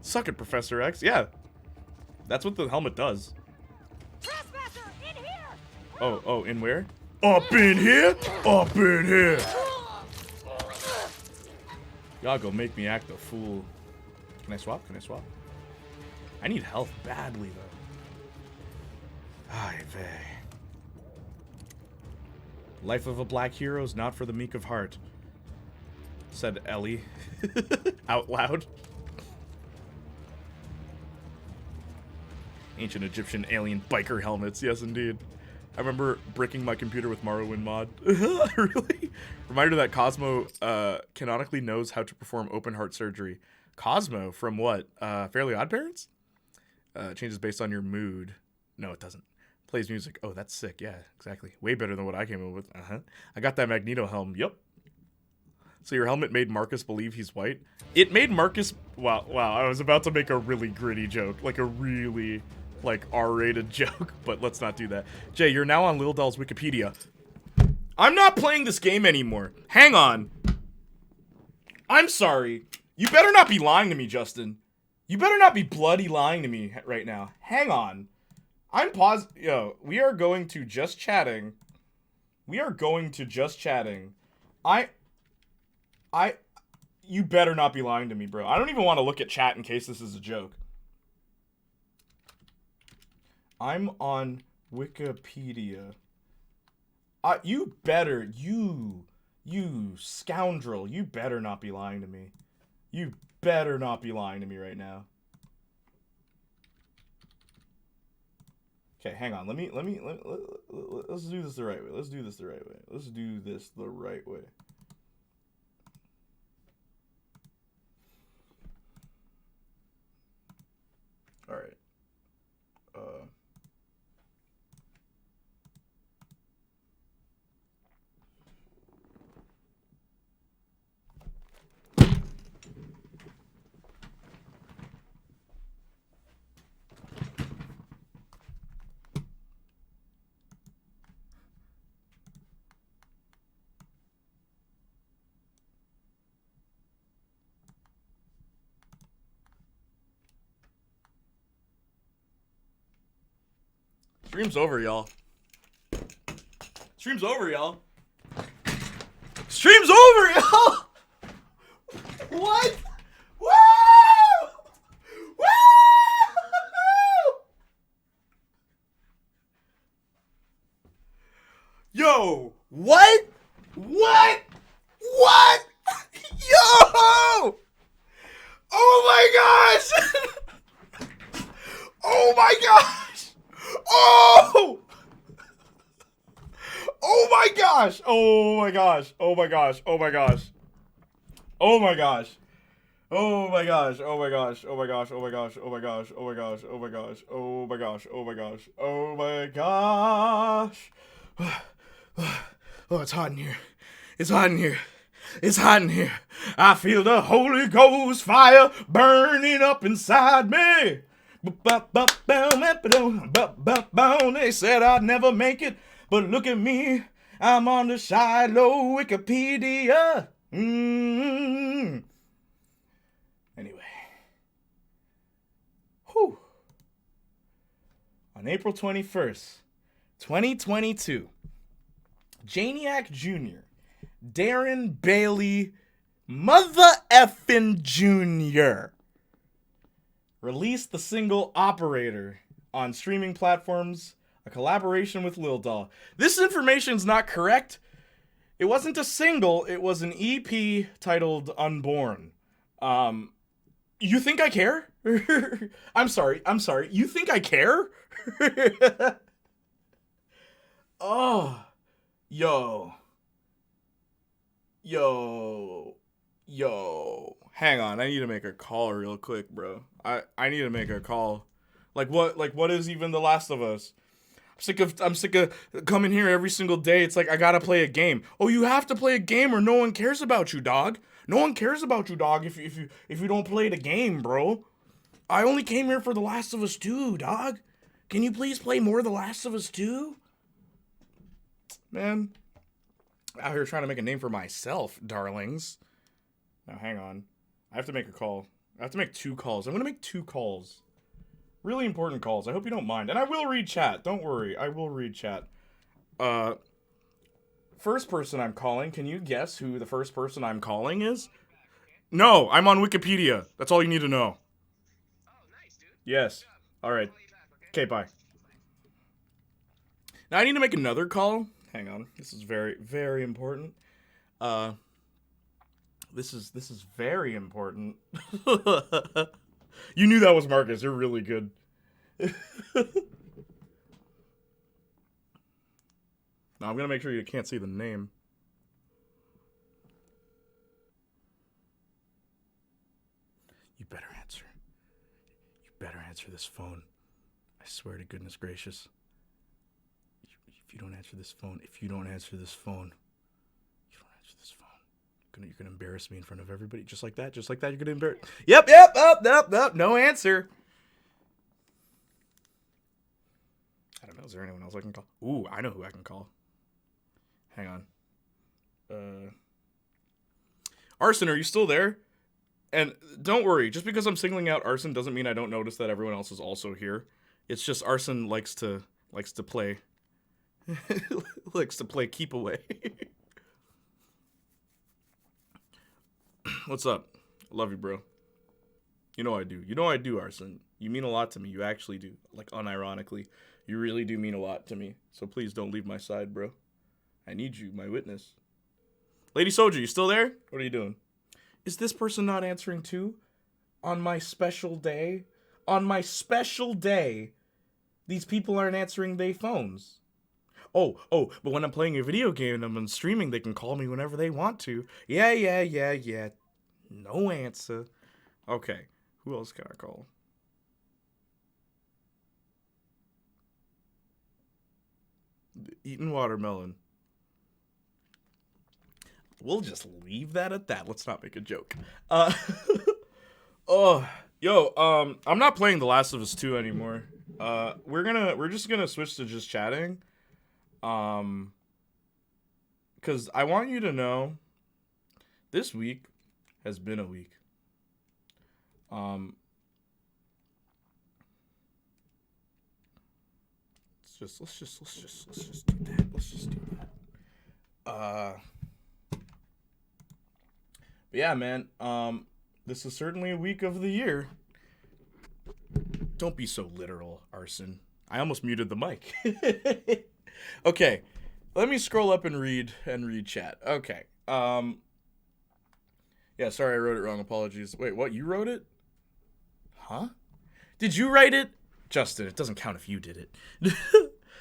Suck it, Professor X. Yeah. That's what the helmet does. Trespasser, in here! Oh, in where? Up in here? Up in here! Y'all go make me act a fool. Can I swap? Can I swap? I need health badly, though. Ay vey. Life of a black hero is not for the meek of heart, said Ellie out loud. Ancient Egyptian alien biker helmets. Yes, indeed. I remember bricking my computer with Morrowind mod. Really? Reminder that Cosmo canonically knows how to perform open heart surgery. Cosmo from what? Fairly Odd Parents? Changes based on your mood. No, it doesn't. Plays music. Oh, that's sick. Yeah, exactly. Way better than what I came up with. I got that Magneto helm. Yup. So your helmet made Marcus believe he's white? It made Marcus... Wow, I was about to make a really gritty joke. Like a really, like, R-rated joke. But let's not do that. Jay, you're now on Lil Doll's Wikipedia. I'm not playing this game anymore. Hang on. I'm sorry. You better not be lying to me, Justin. You better not be bloody lying to me right now. Hang on. Yo, we are going to just chatting. We are going to just chatting. You better not be lying to me, bro. I don't even want to look at chat in case this is a joke. I'm on Wikipedia. You better, you scoundrel. You better not be lying to me. You better not be lying to me right now. Okay, hang on. Let's do this the right way. Let's do this the right way. Let's do this the right way. All right. Stream's over, y'all. Stream's over, y'all. Stream's over, y'all! What? Woo! Woo! Yo! What? What? What? Yo! Oh my gosh! Oh my gosh! Oh! Oh my gosh! Oh my gosh! Oh my gosh! Oh my gosh! Oh my gosh! Oh my gosh! Oh my gosh! Oh my gosh! Oh my gosh! Oh my gosh! Oh my gosh! Oh my gosh! Oh my gosh! Oh my gosh! Oh my gosh! Oh, it's hot in here. It's hot in here. It's hot in here. I feel the Holy Ghost fire burning up inside me. They said I'd never make it, but look at me. I'm on the Shiloh Wikipedia. Anyway. on April 21st, 2022, Janiac Jr., Darren Bailey Mother effin' Jr. released the single Operator on streaming platforms, a collaboration with Lil Doll. This information's not correct. It wasn't a single, it was an EP titled Unborn. You think I care? I'm sorry. You think I care? Oh, yo. Hang on, I need to make a call real quick, bro. I need to make a call. Like what is even The Last of Us? I'm sick of coming here every single day. It's like I gotta play a game. Oh, you have to play a game or no one cares about you, dog. No one cares about you, dog, if you don't play the game, bro. I only came here for The Last of Us 2, dog. Can you please play more The Last of Us 2? Man, out here trying to make a name for myself, darlings. Now, hang on. I have to make a call. I have to make 2 calls. I'm going to make 2 calls. Really important calls. I hope you don't mind. And I will read chat. Don't worry. I will read chat. First person I'm calling. Can you guess who the first person I'm calling is? No, I'm on Wikipedia. That's all you need to know. Oh, nice, dude. Yes. All right. Okay, bye. Now I need to make another call. Hang on. This is very, very important. This is very important. You knew that was Marcus. You're really good. Now I'm gonna make sure you can't see the name. You better answer. You better answer this phone. I swear to goodness gracious. If you don't answer this phone, you're gonna embarrass me in front of everybody. Just like that, you're gonna embarrass. Yep, no answer. I don't know, is there anyone else I can call? Ooh, I know who I can call. Hang on. Arson, are you still there? And don't worry, just because I'm singling out Arson doesn't mean I don't notice that everyone else is also here. It's just Arson likes to play. Likes to play keep away. What's up? Love you, bro. You know I do. You know I do, Arson. You mean a lot to me. You actually do. Like, unironically. You really do mean a lot to me. So please don't leave my side, bro. I need you, my witness. Lady Soldier, you still there? What are you doing? Is this person not answering too? On my special day? On my special day, these people aren't answering their phones. Oh, but when I'm playing a video game and I'm streaming, they can call me whenever they want to. Yeah. No answer. Okay, who else can I call? Eating watermelon. We'll just leave that at that. Let's not make a joke. I'm not playing The Last of Us 2 anymore. We're just gonna switch to just chatting. Because I want you to know, this week has been a week. Let's just do that. Let's just do that. But yeah, man. This is certainly a week of the year. Don't be so literal, Arson. I almost muted the mic. Okay, let me scroll up and read chat. Okay. Yeah, sorry I wrote it wrong. Apologies. Wait, what? You wrote it? Huh? Did you write it? Justin, it doesn't count if you did it.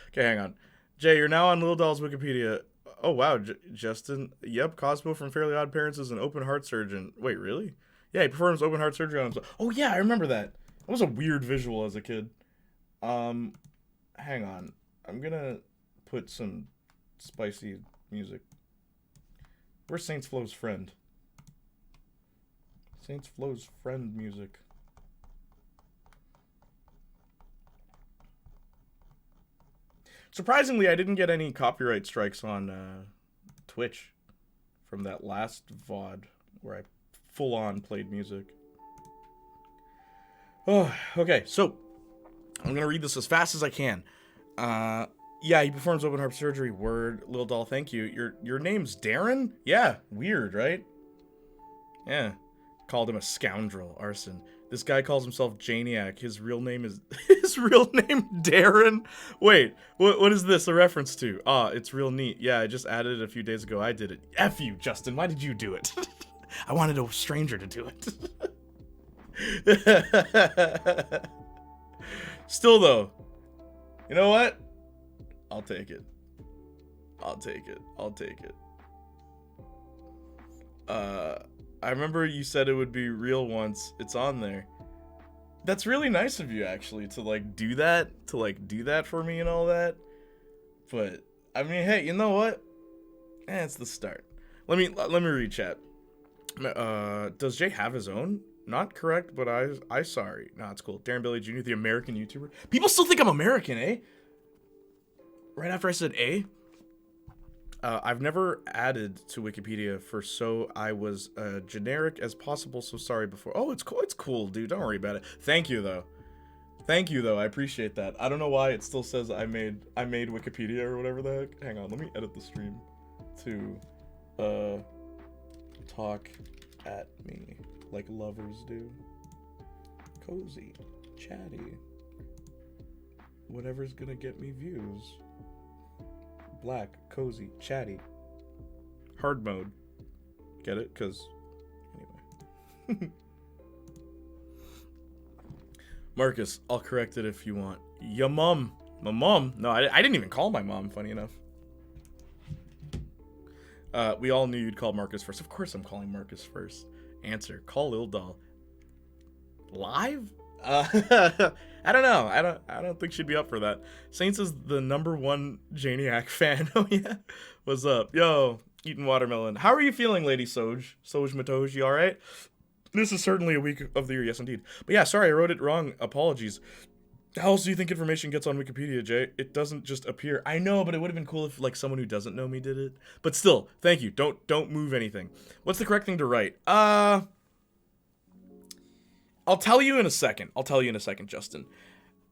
Okay, hang on. Jay, you're now on Lil Doll's Wikipedia. Oh, wow, Justin. Yep, Cosmo from Fairly Odd Parents is an open heart surgeon. Wait, really? Yeah, he performs open heart surgery on himself. Oh, yeah, I remember that. That was a weird visual as a kid. Hang on. I'm gonna put some spicy music. Where's Saints Flow's friend? Saints Flow's friend music. Surprisingly, I didn't get any copyright strikes on Twitch from that last VOD where I full-on played music. Oh, okay, so I'm gonna read this as fast as I can. Yeah, he performs open heart surgery. Word, Lil Doll, thank you. Your name's Darren? Yeah, weird, right? Yeah. Called him a scoundrel, arson. This guy calls himself Janiac. His real name is Darren. Wait, what is this a reference to? Ah, it's real neat. Yeah, I just added it a few days ago. I did it. F you, Justin. Why did you do it? I wanted a stranger to do it. Still though, you know what? I'll take it. I'll take it. I'll take it. I remember you said it would be real once. It's on there. That's really nice of you, actually, to like do that for me and all that. But I mean, hey, you know what? It's the start. Let me read chat. Does Jay have his own? Not correct, but I sorry. Nah, it's cool. Darren Billy Jr., the American YouTuber. People still think I'm American, eh? Right after I said A. I've never added to Wikipedia so I was generic as possible, so sorry before. Oh, it's cool. It's cool, dude. Don't worry about it. Thank you, though. Thank you, though. I appreciate that. I don't know why it still says I made Wikipedia or whatever the heck. Hang on. Let me edit the stream to talk at me like lovers do. Cozy. Chatty. Whatever's gonna get me views. Black, cozy, chatty. Hard mode. Get it? Because, anyway. Marcus, I'll correct it if you want. Ya mom. My mom? No, I didn't even call my mom, funny enough. We all knew you'd call Marcus first. Of course I'm calling Marcus first. Answer, call Lil Doll. Live? I don't know. I don't think she'd be up for that. Saints is the #1 Janiac fan. Oh yeah. What's up? Yo, eating watermelon. How are you feeling, Lady Soj? Soj Matoj, you alright? This is certainly a week of the year, yes indeed. But yeah, sorry, I wrote it wrong. Apologies. How else do you think information gets on Wikipedia, Jay? It doesn't just appear. I know, but it would have been cool if like someone who doesn't know me did it. But still, thank you. Don't move anything. What's the correct thing to write? I'll tell you in a second. Justin.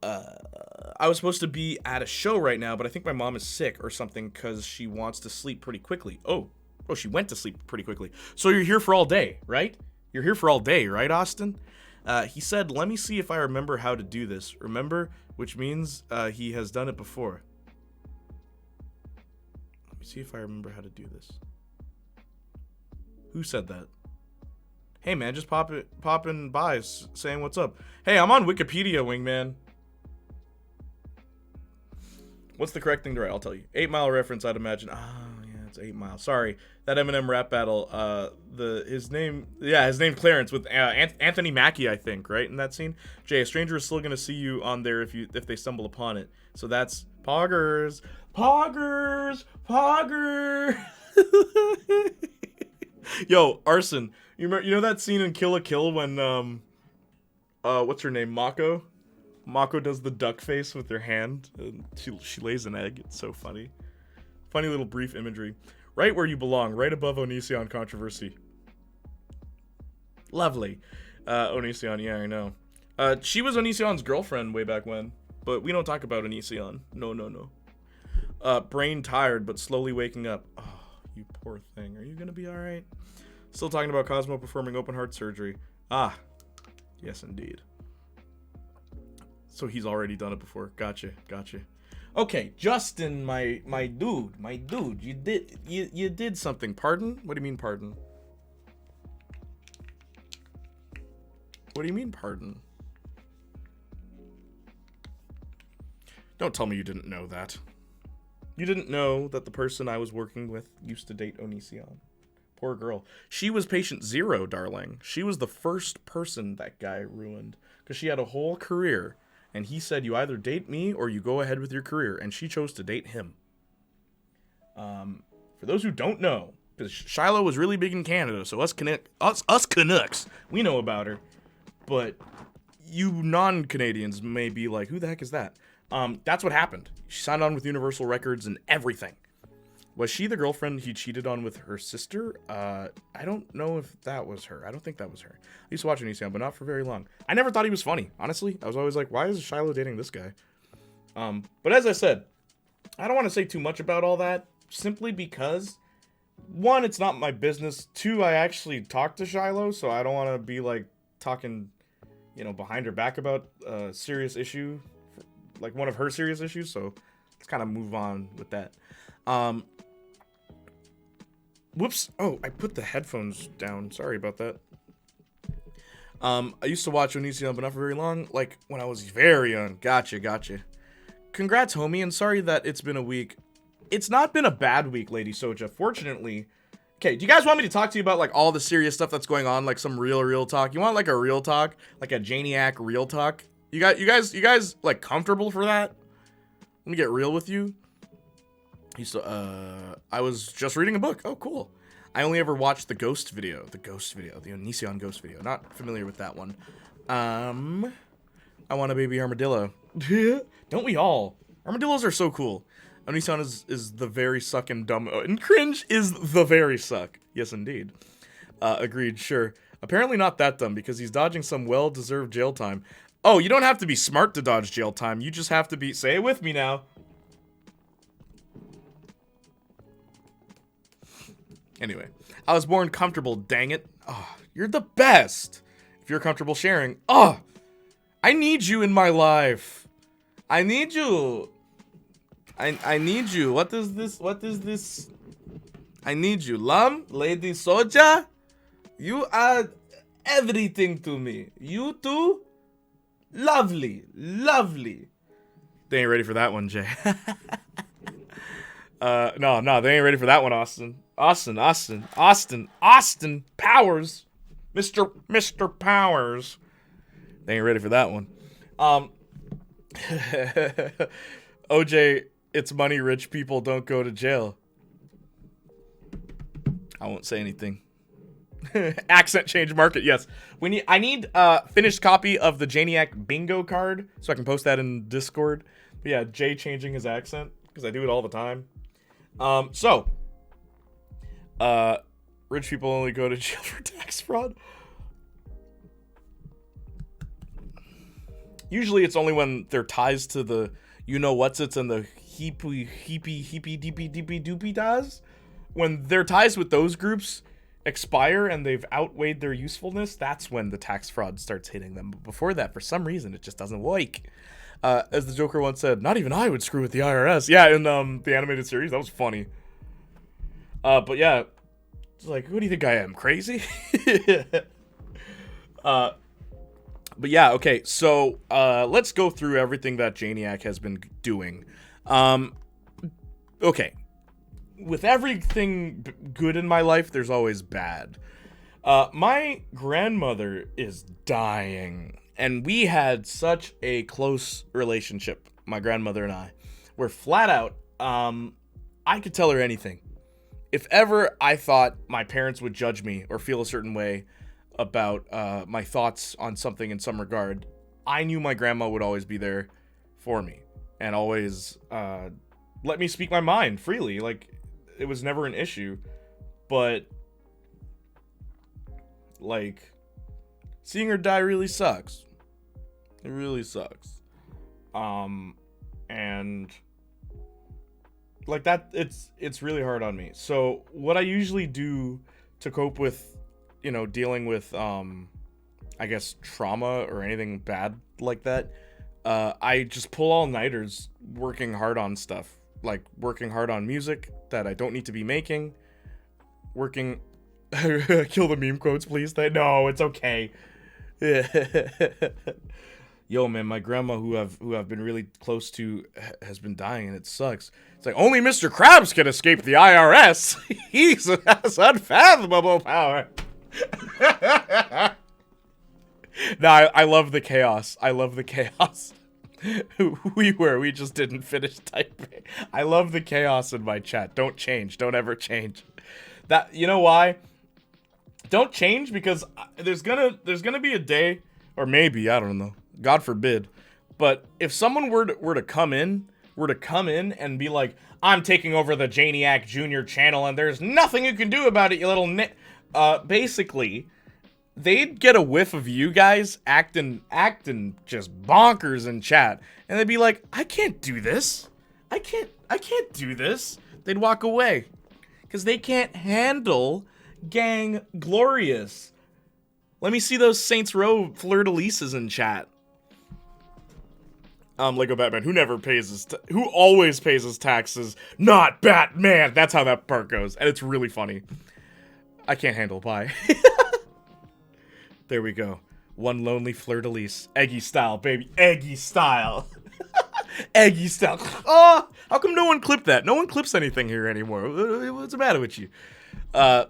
I was supposed to be at a show right now, but I think my mom is sick or something because she wants to sleep pretty quickly. Oh, she went to sleep pretty quickly. So you're here for all day, right? You're here for all day, right, Austin? He said, let me see if I remember how to do this. Remember? Which means he has done it before. Let me see if I remember how to do this. Who said that? Hey man, just popping by, saying what's up. Hey, I'm on Wikipedia, wingman. What's the correct thing to write? I'll tell you. 8 Mile reference, I'd imagine. Oh yeah, it's 8 Mile. Sorry, that Eminem rap battle. His name Clarence with Anthony Mackie, I think, right in that scene. Jay, a stranger is still gonna see you on there if they stumble upon it. So that's poggers. Yo, Arson. You know that scene in Kill la Kill when what's her name, Mako? Mako does the duck face with her hand and she lays an egg. It's so funny. Funny little brief imagery. Right where you belong, right above Onision controversy. Lovely. Onision, yeah, I know. She was Onision's girlfriend way back when, but we don't talk about Onision. No. Brain tired but slowly waking up. Oh, you poor thing. Are you gonna be alright? Still talking about Cosmo performing open heart surgery. Ah, yes indeed. So he's already done it before. Gotcha. Okay, Justin, my dude, you did something. Pardon? What do you mean pardon? What do you mean pardon? Don't tell me you didn't know that. You didn't know that the person I was working with used to date Onision. Poor girl. She was patient 0, darling. She was the first person that guy ruined. Because she had a whole career. And he said, you either date me or you go ahead with your career. And she chose to date him. For those who don't know, because Shiloh was really big in Canada, so us Canucks, we know about her. But you non-Canadians may be like, who the heck is that? That's what happened. She signed on with Universal Records and everything. Was she the girlfriend he cheated on with her sister? I don't know if that was her. I don't think that was her. I used to watch Onision, but not for very long. I never thought he was funny, honestly. I was always like, why is Shiloh dating this guy? But as I said, I don't want to say too much about all that, simply because, one, it's not my business. Two, I actually talked to Shiloh, so I don't want to be, like, talking, you know, behind her back about a serious issue, like one of her serious issues, so let's kind of move on with that. Whoops. Oh, I put the headphones down. Sorry about that. I used to watch Onision, but not for very long, like when I was very young. Gotcha. Congrats, homie, and sorry that it's been a week. It's not been a bad week, Lady Soja. Fortunately. Okay, do you guys want me to talk to you about, like, all the serious stuff that's going on? Like, some real talk? You want, like, a real talk? Like a Janiac real talk? You guys, like, comfortable for that? Let me get real with you. I was just reading a book. Oh, cool. I only ever watched the Ghost video. The Onision Ghost video. Not familiar with that one. I want a baby armadillo. Don't we all? Armadillos are so cool. Onision is the very suck and dumb. And cringe is the very suck. Yes, indeed. Agreed, sure. Apparently not that dumb, because he's dodging some well-deserved jail time. Oh, you don't have to be smart to dodge jail time. You just have to be... Say it with me now. Anyway, I was born comfortable, dang it. Oh, you're the best. If you're comfortable sharing. Oh, I need you in my life. I need you. I need you. What is this? I need you. Lady Soja, you are everything to me. You too? Lovely. They ain't ready for that one, Jay. No, they ain't ready for that one, Austin Powers. Mr. Powers. They ain't ready for that one. OJ, it's money, rich people don't go to jail. I won't say anything. Accent change market, yes. I need finished copy of the Janiac bingo card so I can post that in Discord. But yeah, Jay changing his accent, because I do it all the time. Rich people only go to jail for tax fraud. Usually it's only when they're ties to the you-know-what's-its and the heapy deepy doopy does. When their ties with those groups expire and they've outweighed their usefulness, that's when the tax fraud starts hitting them. But before that, for some reason, it just doesn't work. As the Joker once said, not even I would screw with the IRS. Yeah, in the animated series, that was funny. But yeah, it's like, who do you think I am, crazy? But yeah, okay, so let's go through everything that Janiac has been doing. Okay, with everything good in my life, there's always bad. My grandmother is dying, and we had such a close relationship, my grandmother and I. We're flat out, I could tell her anything. If ever I thought my parents would judge me or feel a certain way about my thoughts on something in some regard, I knew my grandma would always be there for me and always let me speak my mind freely. Like, it was never an issue. But, like, seeing her die really sucks. It really sucks. And like that, it's really hard on me. So what I usually do to cope with, you know, dealing with, I guess, trauma or anything bad like that, I just pull all-nighters working hard on stuff. Like, working hard on music that I don't need to be making. Working... Kill the meme quotes, please. No, it's okay. Yo, man, my grandma, who I've been really close to, has been dying, and it sucks. It's like, only Mr. Krabs can escape the IRS. He has unfathomable power. No, I love the chaos. I love the chaos. We just didn't finish typing. I love the chaos in my chat. Don't change. Don't ever change. That, you know why? Don't change, because there's gonna be a day, or maybe, I don't know, God forbid, but if someone were to come in were to come in and be like, I'm taking over the Janiac Jr. channel and there's nothing you can do about it, you little basically, they'd get a whiff of you guys acting just bonkers in chat, and they'd be like, I can't do this. I can't do this. They'd walk away. Because they can't handle Gang Glorious. Let me see those Saints Row fleur-de-lises in chat. Lego Batman, who always pays his taxes, not Batman. That's how that part goes, and it's really funny. I can't handle pie. There we go. One lonely fleur-de-lis. Eggy style, baby. Eggy style. Eggy style. Oh, how come no one clipped that? No one clips anything here anymore. What's the matter with you? I'm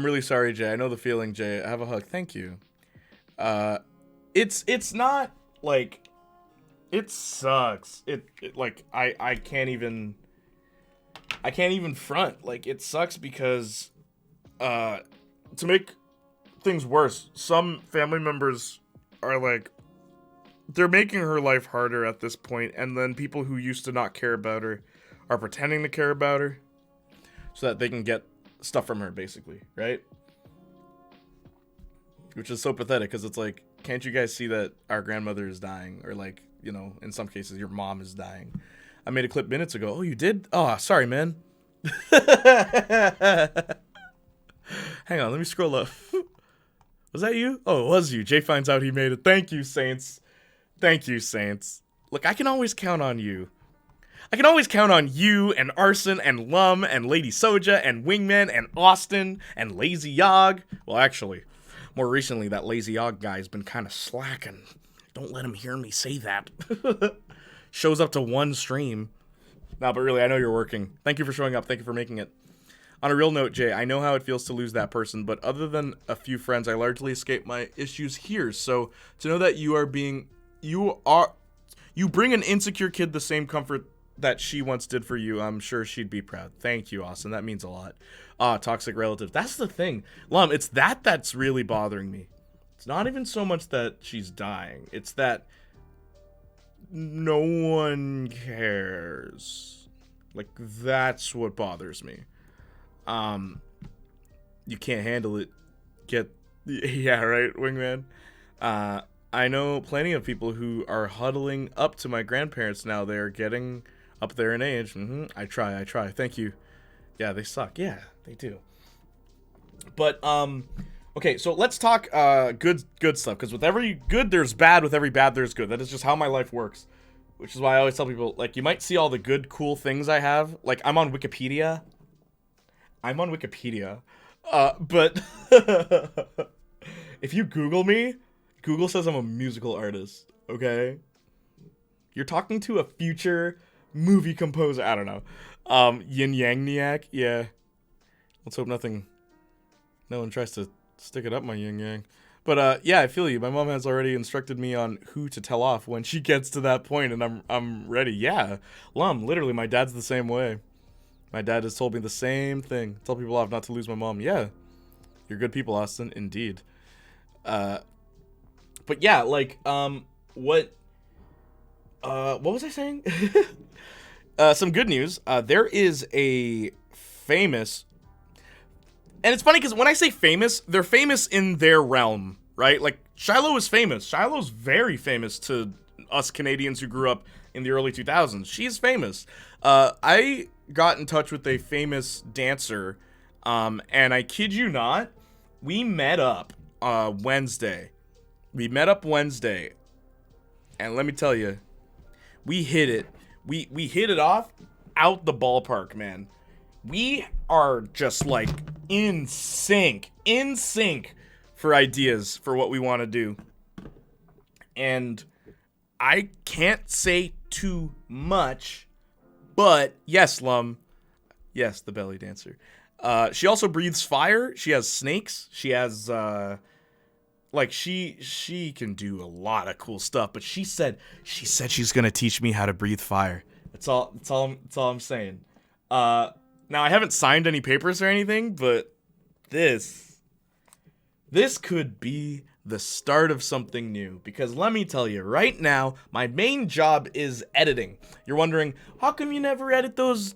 really sorry, Jay. I know the feeling, Jay. Have a hug. Thank you. It's not like it sucks. It like I can't even front. Like it sucks because to make things worse, some family members are like, they're making her life harder at this point, and then people who used to not care about her are pretending to care about her so that they can get stuff from her, basically, right? Which is so pathetic, because it's like, can't you guys see that our grandmother is dying? Or like, you know, in some cases, your mom is dying. I made a clip minutes ago. Oh, you did? Oh, sorry, man. Hang on, let me scroll up. Was that you? Oh, it was you. Jay finds out he made it. Thank you, Saints. Thank you, Saints. Look, I can always count on you. I can always count on you and Arson and Lum and Lady Soja and Wingman and Austin and Lazy Yog. Well, actually, more recently, that Lazy Yog guy's been kind of slacking. Don't let him hear me say that. Shows up to one stream. No, but really, I know you're working. Thank you for showing up. Thank you for making it. On a real note, Jay, I know how it feels to lose that person, but other than a few friends, I largely escape my issues here. So to know that you bring an insecure kid the same comfort that she once did for you, I'm sure she'd be proud. Thank you, Austin. That means a lot. Toxic relative. That's the thing. Lum, it's that's really bothering me. It's not even so much that she's dying. It's that no one cares. Like, that's what bothers me. You can't handle it. Yeah, right, Wingman? I know plenty of people who are huddling up to my grandparents now. They're getting up there in age. I try. Thank you. Yeah, they suck. Yeah, they do. But, okay, so let's talk, good stuff. Because with every good, there's bad. With every bad, there's good. That is just how my life works. Which is why I always tell people, like, you might see all the good, cool things I have. Like, I'm on Wikipedia. But if you Google me, Google says I'm a musical artist, okay? You're talking to a future movie composer. I don't know. Yin Yang-niac, yeah. Let's hope no one tries to stick it up my yin yang. But yeah, I feel you. My mom has already instructed me on who to tell off when she gets to that point, and I'm ready. Yeah. Lum, literally, my dad's the same way. My dad has told me the same thing. Tell people off not to lose my mom. Yeah. You're good people, Austin. Indeed. But yeah, like, what was I saying? Some good news. There is a famous, and it's funny because when I say famous, they're famous in their realm, right? Like, Shiloh is famous. Shiloh's very famous to us Canadians who grew up in the early 2000s. She's famous. I got in touch with a famous dancer, and I kid you not, we met up Wednesday. And let me tell you, we hit it. We hit it off out the ballpark, man. We are just like in sync for ideas for what we want to do. And I can't say too much, but yes, Lum. Yes, the belly dancer. She also breathes fire. She has snakes. She has, like, she can do a lot of cool stuff, but she said she's gonna teach me how to breathe fire. That's all I'm saying. Now I haven't signed any papers or anything, but this could be the start of something new. Because let me tell you, right now, my main job is editing. You're wondering, how come you never edit those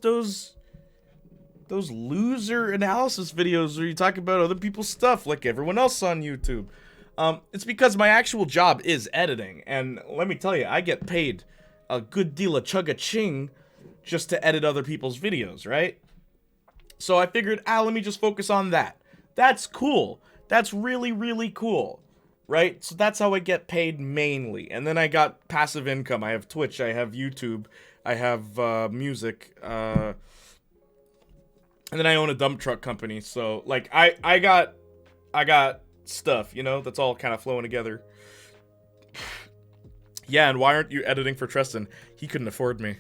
loser analysis videos where you talk about other people's stuff like everyone else on YouTube? It's because my actual job is editing. And let me tell you, I get paid a good deal of chugga-ching just to edit other people's videos, right? So I figured, let me just focus on that. That's cool. That's really, really cool, right? So that's how I get paid mainly. And then I got passive income. I have Twitch, I have YouTube, I have music, and then I own a dump truck company. So like I got stuff, you know, that's all kind of flowing together. Yeah, and why aren't you editing for Tristan? He couldn't afford me.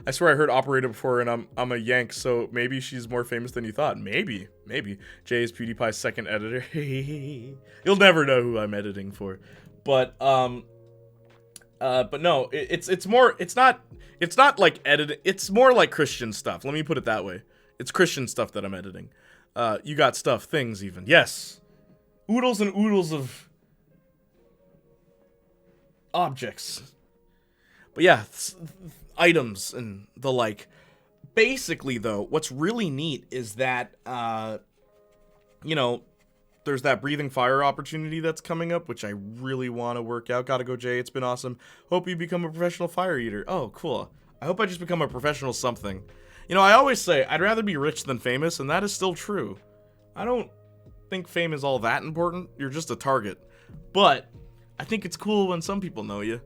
I swear I heard Operator before, and I'm a Yank, so maybe she's more famous than you thought. Maybe. Jay is PewDiePie's second editor. You'll never know who I'm editing for. But no, it's not like editing. It's more like Christian stuff. Let me put it that way. It's Christian stuff that I'm editing. You got stuff, things even. Yes. Oodles and oodles of objects. But yeah, items and the like. Basically, though, what's really neat is that, you know, there's that breathing fire opportunity that's coming up, which I really want to work out. Gotta go, Jay. It's been awesome. Hope you become a professional fire eater. Oh, cool. I hope I just become a professional something. You know, I always say I'd rather be rich than famous, and that is still true. I don't think fame is all that important. You're just a target. But I think it's cool when some people know you.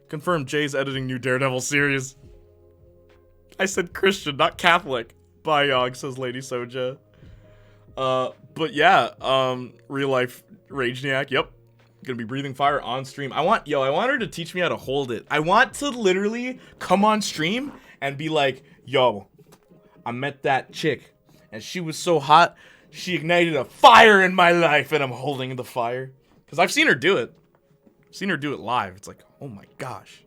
Confirmed, Jay's editing new Daredevil series. I said Christian, not Catholic. Bye, Yog, says Lady Soja. But yeah, real life Rageniac, yep. Gonna be breathing fire on stream. I want her to teach me how to hold it. I want to literally come on stream and be like, yo, I met that chick, and she was so hot, she ignited a fire in my life, and I'm holding the fire. Because I've seen her do it. I've seen her do it live. It's like, oh my gosh.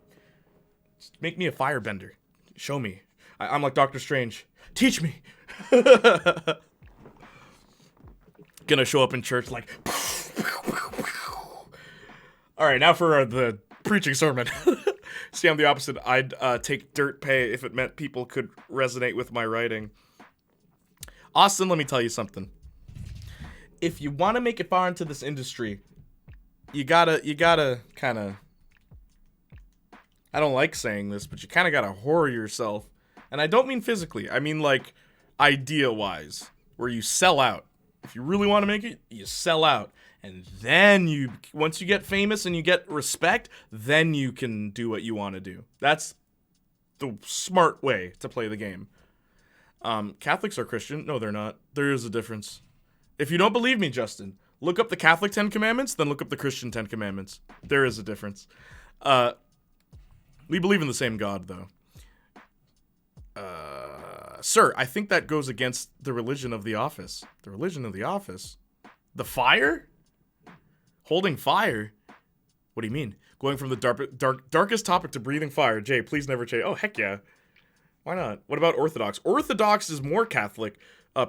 Just make me a firebender. Show me. I'm like Doctor Strange. Teach me. Gonna show up in church like... Alright, now for the preaching sermon. See, I'm the opposite. I'd take dirt pay if it meant people could resonate with my writing. Austin, let me tell you something. If you want to make it far into this industry, you gotta kind of... I don't like saying this, but you kind of gotta whore yourself. And I don't mean physically. I mean, like, idea-wise, where you sell out. If you really want to make it, you sell out. And then once you get famous and you get respect, then you can do what you want to do. That's the smart way to play the game. Catholics are Christian. No, they're not. There is a difference. If you don't believe me, Justin, look up the Catholic 10 Commandments, then look up the Christian 10 Commandments. There is a difference. We believe in the same God, though. Sir, I think that goes against the religion of the office. The religion of the office? The fire? Holding fire? What do you mean? Going from the darkest topic to breathing fire. Jay, please never change. Oh, heck yeah. Why not? What about Orthodox? Orthodox is more Catholic.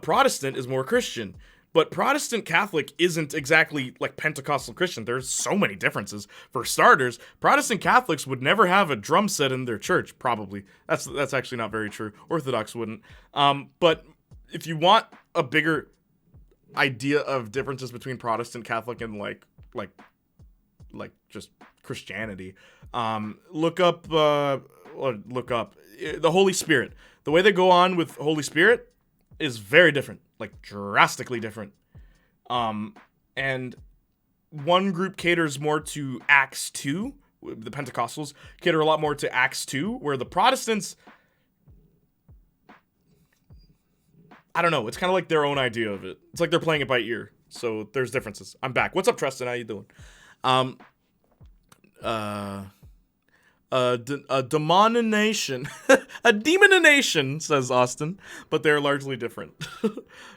Protestant is more Christian. But Protestant Catholic isn't exactly like Pentecostal Christian. There's so many differences. For starters, Protestant Catholics would never have a drum set in their church, probably. That's actually not very true. Orthodox wouldn't. But if you want a bigger idea of differences between Protestant Catholic and like just Christianity, look up the Holy Spirit. The way they go on with Holy Spirit is very different. Like, drastically different. And one group caters more to Acts 2. The Pentecostals cater a lot more to Acts 2, where the Protestants... I don't know. It's kind of like their own idea of it. It's like they're playing it by ear. So there's differences. I'm back. What's up, Tristan? How you doing? A demonization, a demonization, says Austin, but they're largely different.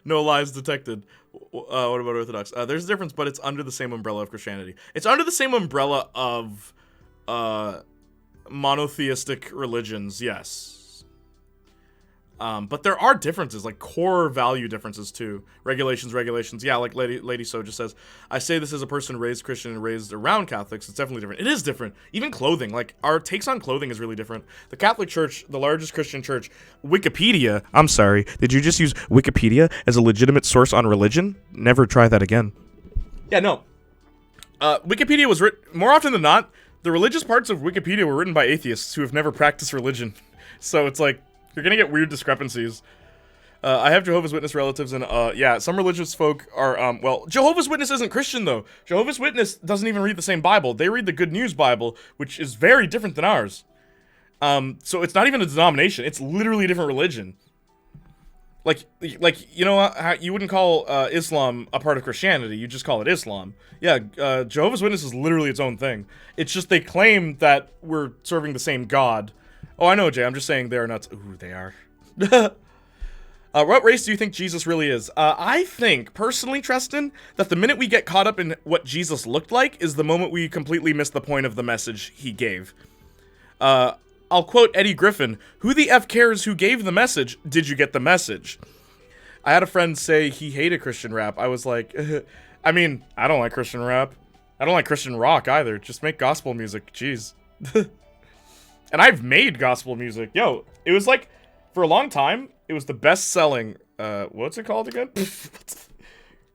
No lies detected. What about Orthodox? There's a difference, but it's under the same umbrella of Christianity. It's under the same umbrella of monotheistic religions, yes. But there are differences, like core value differences too. Regulations. Yeah, like Lady So just says, I say this as a person raised Christian and raised around Catholics. It's definitely different. It is different. Even clothing, like our takes on clothing is really different. The Catholic Church, the largest Christian church, Wikipedia. I'm sorry, did you just use Wikipedia as a legitimate source on religion? Never try that again. Yeah, no. Wikipedia was written more often than not. The religious parts of Wikipedia were written by atheists who have never practiced religion. So it's like, you're gonna get weird discrepancies. I have Jehovah's Witness relatives, and yeah, some religious folk are, well, Jehovah's Witness isn't Christian, though. Jehovah's Witness doesn't even read the same Bible. They read the Good News Bible, which is very different than ours. So it's not even a denomination. It's literally a different religion. Like, you know how you wouldn't call Islam a part of Christianity. You just call it Islam. Yeah, Jehovah's Witness is literally its own thing. It's just they claim that we're serving the same God. Oh, I know, Jay. I'm just saying they're nuts. Ooh, they are. What race do you think Jesus really is? I think, personally, Tristan, that the minute we get caught up in what Jesus looked like is the moment we completely miss the point of the message he gave. I'll quote Eddie Griffin, "Who the F cares who gave the message? Did you get the message?" I had a friend say he hated Christian rap. I was like, I mean, I don't like Christian rap. I don't like Christian rock either. Just make gospel music. Jeez. And I've made gospel music. Yo, it was like, for a long time, it was the best-selling, what's it called again?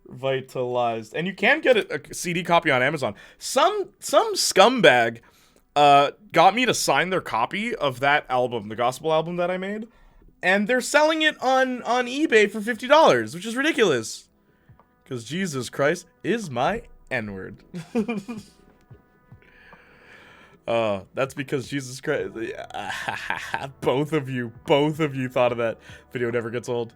Vitalized. And you can get a CD copy on Amazon. Some scumbag got me to sign their copy of that album, the gospel album that I made. And they're selling it on eBay for $50, which is ridiculous. Because Jesus Christ is my N-word. That's because Jesus Christ. Both of you thought of that. Video never gets old.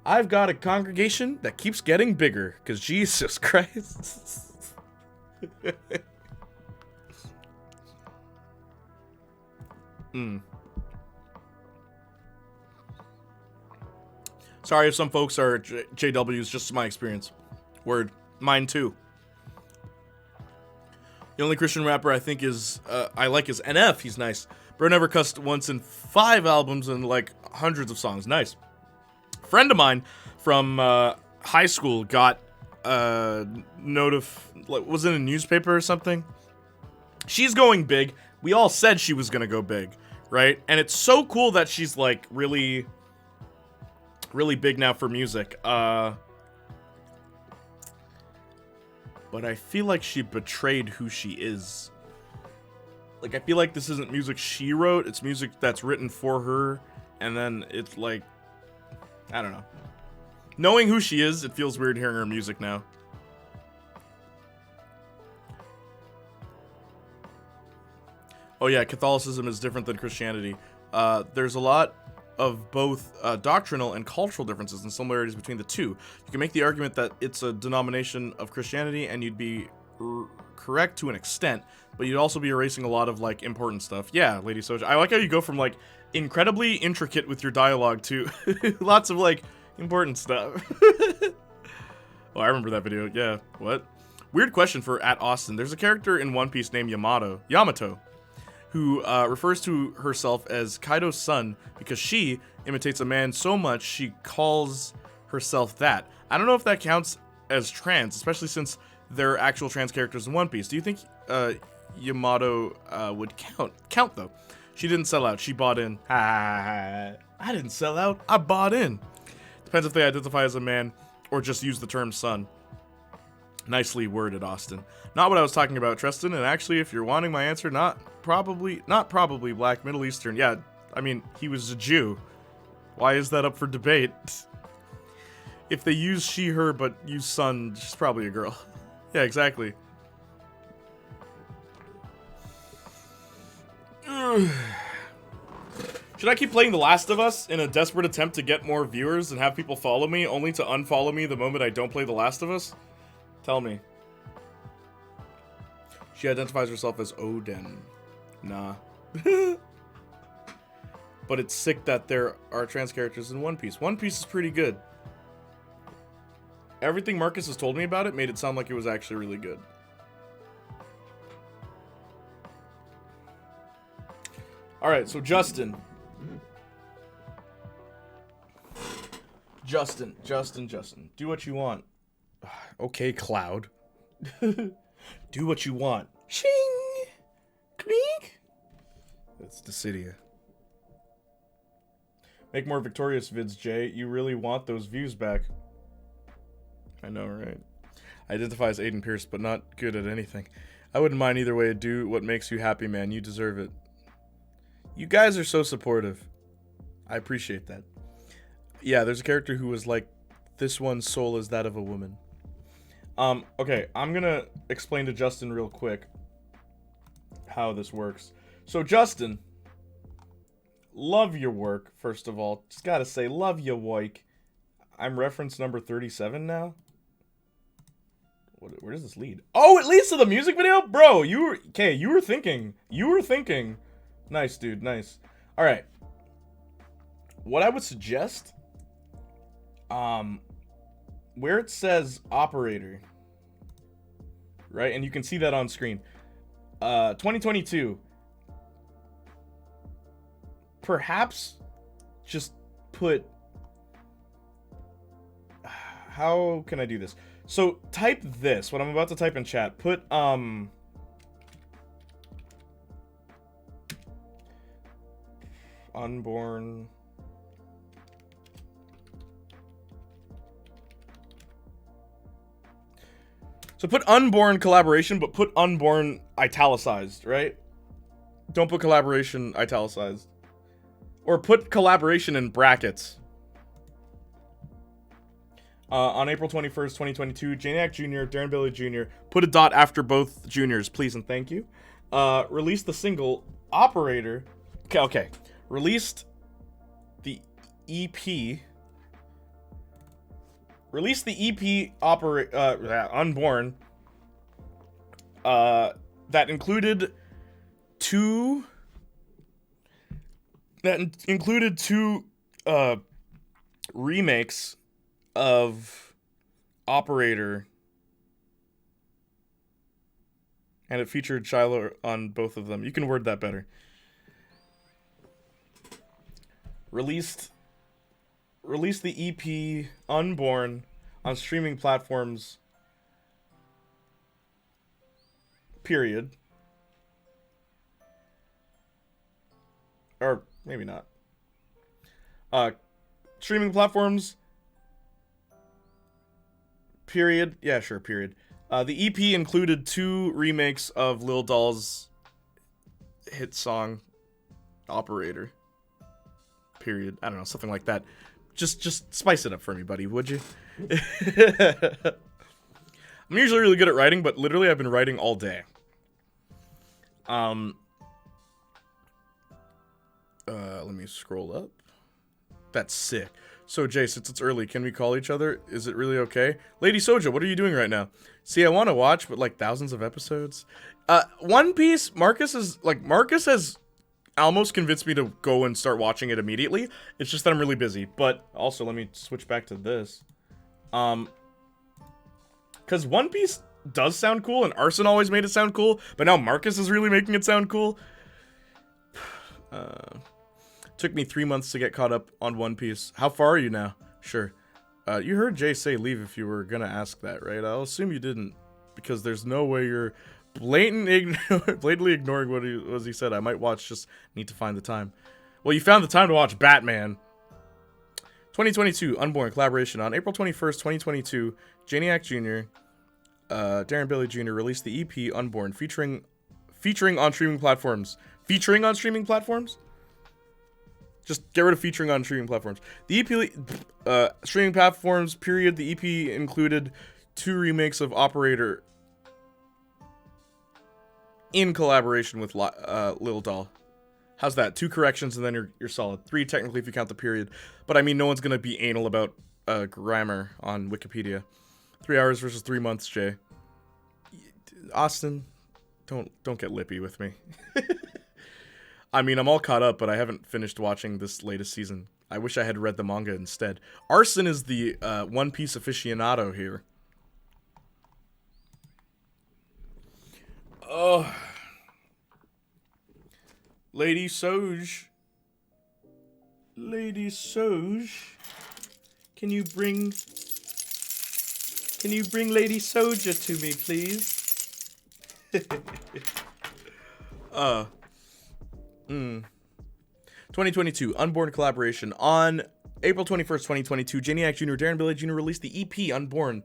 I've got a congregation that keeps getting bigger because Jesus Christ. Sorry if some folks are JWs, just my experience. Word. Mine too. The only Christian rapper I think I like is NF. He's nice. Bro never cussed once in 5 albums and like hundreds of songs. Nice. Friend of mine from high school got was in a newspaper or something. She's going big. We all said she was gonna go big, right? And it's so cool that she's like really, really big now for music. But I feel like she betrayed who she is. Like, I feel like this isn't music she wrote, it's music that's written for her, and then it's like, I don't know. Knowing who she is, it feels weird hearing her music now. Oh yeah, Catholicism is different than Christianity. There's a lot of both doctrinal and cultural differences and similarities between the two. You can make the argument that it's a denomination of Christianity, and you'd be correct to an extent, but you'd also be erasing a lot of like important stuff. Yeah, Lady Soja. I like how you go from like incredibly intricate with your dialogue to lots of like important stuff. Oh, I remember that video. Yeah, what? Weird question for @Austin. There's a character in One Piece named Yamato, who refers to herself as Kaido's son because she imitates a man so much she calls herself that. I don't know if that counts as trans, especially since there are actual trans characters in One Piece. Do you think Yamato would count though? She didn't sell out. She bought in. I didn't sell out. I bought in. Depends if they identify as a man or just use the term son. Nicely worded, Austin. Not what I was talking about, Tristan. And actually, if you're wanting my answer, not probably Black, Middle Eastern. Yeah, I mean, he was a Jew. Why is that up for debate? If they use she, her, but use son, she's probably a girl. Yeah, exactly. Should I keep playing The Last of Us in a desperate attempt to get more viewers and have people follow me, only to unfollow me the moment I don't play The Last of Us? Tell me. She identifies herself as Odin. Nah. But it's sick that there are trans characters in One Piece. One Piece is pretty good. Everything Marcus has told me about it made it sound like it was actually really good. Alright, so Justin. Justin. Do what you want. Okay, Cloud. Do what you want. Shing! Clink! That's Dissidia. Make more Victorious vids, Jay. You really want those views back. I know, right? Identify as Aiden Pierce, but not good at anything. I wouldn't mind either way. Do what makes you happy, man. You deserve it. You guys are so supportive. I appreciate that. Yeah, there's a character who was like, this one's soul is that of a woman. Okay, I'm gonna explain to Justin real quick how this works. So, Justin, love your work, first of all. Just gotta say, love your work. I'm reference number 37 now. Where does this lead? Oh, it leads to the music video? Bro, you were thinking. Nice, dude, nice. Alright. What I would suggest, where it says operator, right? And you can see that on screen. 2022. Perhaps just put, how can I do this? So type this, what I'm about to type in chat. Put, unborn. So put unborn collaboration, but put unborn italicized, right? Don't put collaboration italicized. Or put collaboration in brackets. On April 21st, 2022, Playniac Jr., Darren Billy Jr., put a dot after both juniors, please and thank you. Released the single Operator. Okay. Released the EP. Released the EP Unborn. That included two remakes of Operator, and it featured Shiloh on both of them. You can word that better. Released the EP Unborn on streaming platforms. Period. Or maybe not. Streaming platforms. Period. Yeah, sure, period. The EP included two remakes of Lil Doll's hit song, Operator. Period. I don't know, something like that. Just spice it up for me, buddy, would you? I'm usually really good at writing, but literally I've been writing all day. Let me scroll up. That's sick. So, Jay, since it's early, can we call each other? Is it really okay? Lady Soja, what are you doing right now? See, I want to watch, but like thousands of episodes. One Piece, Marcus has almost convinced me to go and start watching it immediately. It's just that I'm really busy. But also, let me switch back to this. Because One Piece does sound cool, and Arson always made it sound cool, but now Marcus is really making it sound cool. Took me 3 months to get caught up on One Piece. How far are you now? Sure. You heard Jay say leave if you were gonna ask that, right? I'll assume you didn't, because there's no way you're blatantly ignoring what he said. I might watch, just need to find the time. Well, you found the time to watch Batman. 2022, Unborn collaboration. On April 21st, 2022, Playniac Jr., Darren Billy Jr. released the EP Unborn, featuring on streaming platforms. Featuring on streaming platforms? Just get rid of featuring on streaming platforms. The EP, streaming platforms, period. The EP included two remakes of Operator in collaboration with Lil Doll. How's that? 2 corrections and then you're solid. 3 technically if you count the period. But I mean, no one's gonna be anal about grammar on Wikipedia. 3 hours versus 3 months, Jay. Austin, don't get lippy with me. I mean, I'm all caught up, but I haven't finished watching this latest season. I wish I had read the manga instead. Arson is the One Piece aficionado here. Oh. Lady Soj. Can you bring Lady Soja to me, please? 2022 Unborn collaboration. On April 21st, 2022, Janiac Jr., Darren Billy Jr. released the EP Unborn.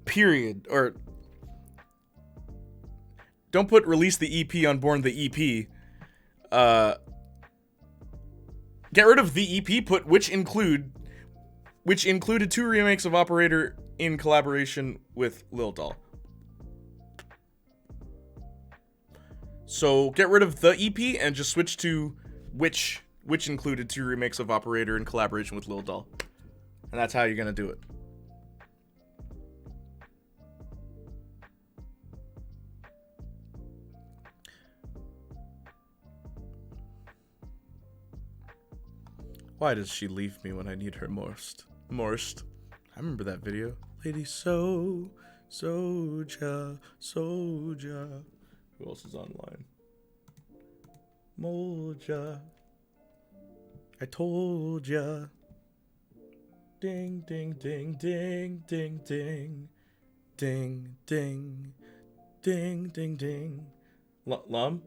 Period. Or don't put release the EP Unborn the EP. Get rid of the EP, put which included two remakes of Operator in collaboration with Lil Doll. So get rid of the EP and just switch to which included two remakes of Operator in collaboration with Lil Doll. And that's how you're gonna do it. Why does she leave me when I need her most? I remember that video. Lady Soja. Who else is online? Molja. I told ya. Ding, ding, ding, ding, ding, ding. Ding, ding. Ding, ding, ding. Lum?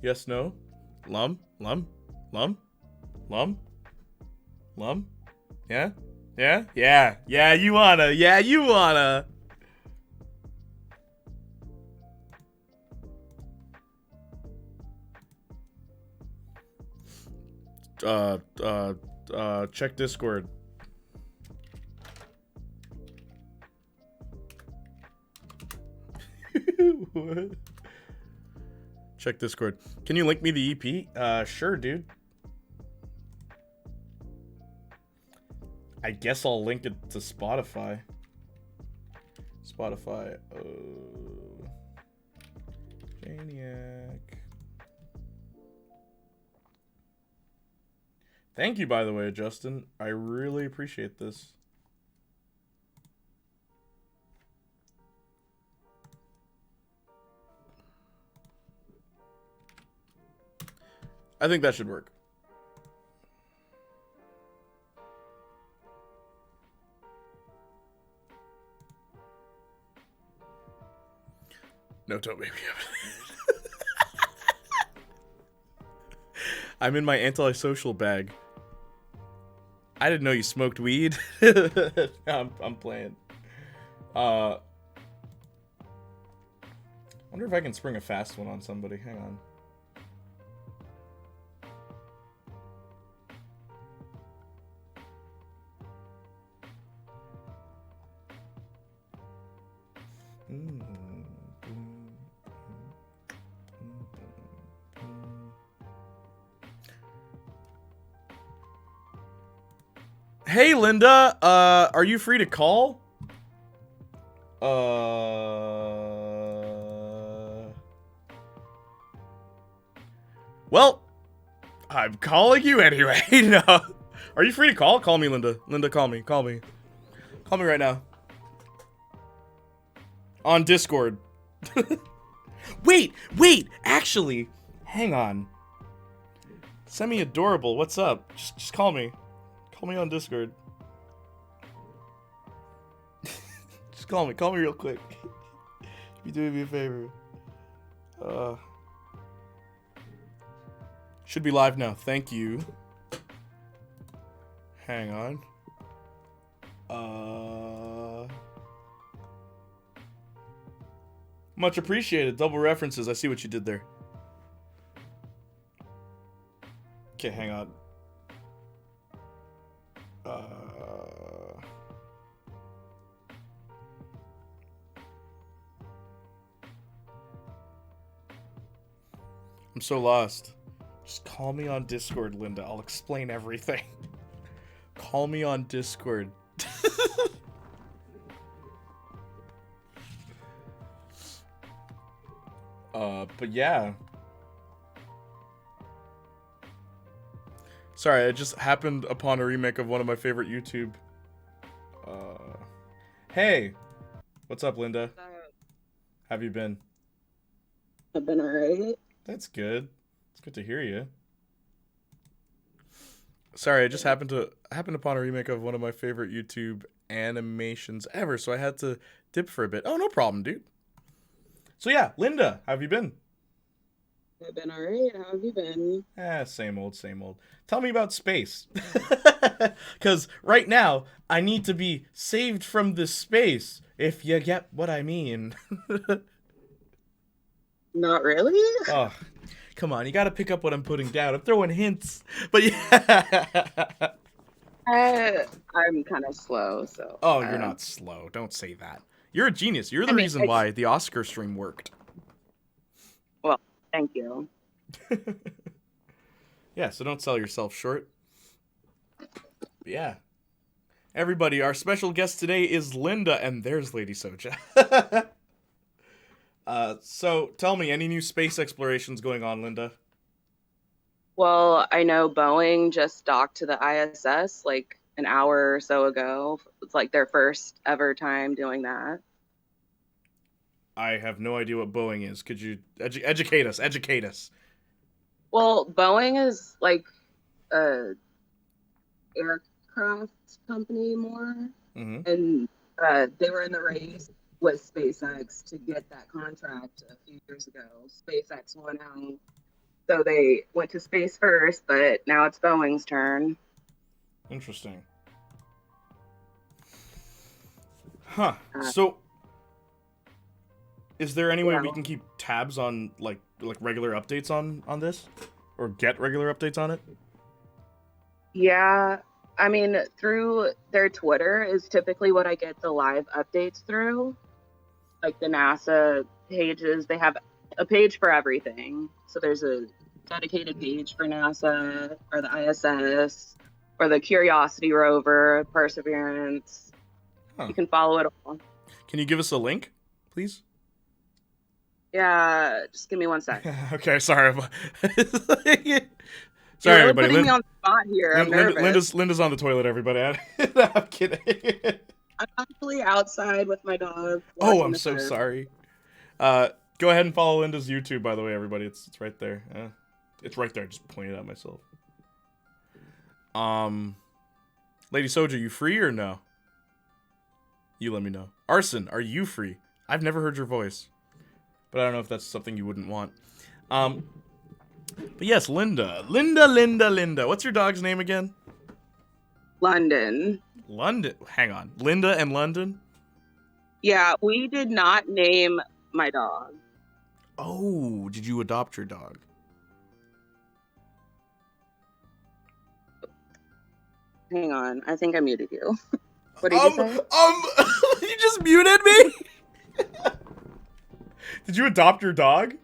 Yes, no? Lum? Yeah? Yeah, you wanna. Check Discord. What? Check Discord. Can you link me the EP? Sure, dude. I guess I'll link it to Spotify. Playniac. Thank you, by the way, Justin. I really appreciate this. I think that should work. No, don't make me up. I'm in my antisocial bag. I didn't know you smoked weed. I'm playing. Wonder if I can spring a fast one on somebody. Hang on. Hey, Linda, are you free to call? Well, I'm calling you anyway. No. Are you free to call? Call me, Linda. Linda, call me. Call me right now. On Discord. Wait, actually, hang on. Semi-adorable, what's up? Just call me. Call me on Discord. Just call me real quick. You doing me a favor. Should be live now. Thank you. Hang on. Much appreciated. Double references. I see what you did there. Okay, hang on. I'm so lost. Just call me on Discord, Linda. I'll explain everything. Call me on Discord. But yeah. Sorry, I just happened upon a remake of one of my favorite YouTube. Hey! What's up, Linda? How have you been? I've been alright. That's good. It's good to hear you. Sorry, I just happened upon a remake of one of my favorite YouTube animations ever, so I had to dip for a bit. Oh, no problem, dude. So yeah, Linda, how have you been? I've been alright. How have you been? Same old, same old. Tell me about space. Because right now, I need to be saved from this space, if you get what I mean. Not really? Oh, come on, you gotta pick up what I'm putting down. I'm throwing hints. But yeah. I'm kind of slow, so. Oh, you're not slow. Don't say that. You're a genius. You're the reason why the Oscar stream worked. Well, thank you. Yeah, so don't sell yourself short. But yeah. Everybody, our special guest today is Linda, and there's Lady Soja. So tell me, any new space explorations going on, Linda? Well, I know Boeing just docked to the ISS like an hour or so ago. It's like their first ever time doing that. I have no idea what Boeing is. Could you educate us? Educate us. Well, Boeing is like a aircraft company more, Mm-hmm. and they were in the race with SpaceX to get that contract a few years ago. SpaceX won out, so they went to space first, but now it's Boeing's turn. Interesting. Huh. So, is there any way we can keep tabs on like regular updates on this, or get regular updates on it? Yeah, I mean, through their Twitter is typically what I get the live updates through. Like the NASA pages, they have a page for everything. So there's a dedicated page for NASA or the ISS or the Curiosity rover, Perseverance. Huh. You can follow it all. Can you give us a link, please? Yeah, just give me 1 sec. Okay, sorry. You're Everybody. putting me on the spot here. I'm nervous. Linda's on the toilet, everybody. I'm kidding. I'm actually outside with my dog. Oh, I'm so sorry. Go ahead and follow Linda's YouTube, by the way, everybody. It's right there. It's right there. I just pointed out myself. Lady Soja, you free or no? You let me know. Arson, are you free? I've never heard your voice, but I don't know if that's something you wouldn't want. But yes, Linda. What's your dog's name again? London. London. Hang on. Linda and London? Yeah, we did not name my dog. Oh, did you adopt your dog? Hang on, I think I muted you. What did you say? You just muted me? Did you adopt your dog?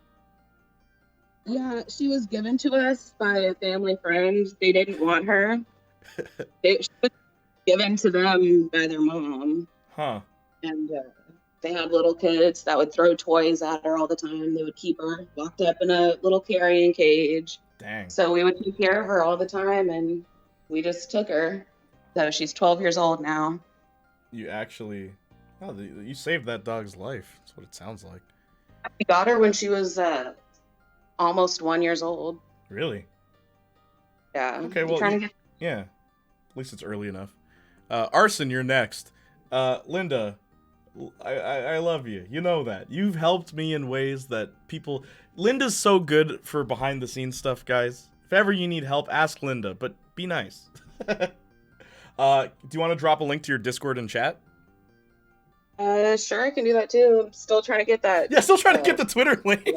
Yeah, she was given to us by a family friend. They didn't want her. She was given to them by their mom. Huh. And they had little kids that would throw toys at her all the time. They would keep her locked up in a little carrying cage. Dang. So we would take care of her all the time, and we just took her. So she's 12 years old now. You actually... Oh, you saved that dog's life. That's what it sounds like. We got her when she was almost 1 year old. Really? Yeah. Okay, well, yeah. At least it's early enough. Arson, you're next. Linda, I love you. You know that. You've helped me in ways that people... Linda's so good for behind-the-scenes stuff, guys. If ever you need help, ask Linda, but be nice. Do you want to drop a link to your Discord and chat? Sure, I can do that too. I'm still trying to get that. Yeah, still trying to get the Twitter link.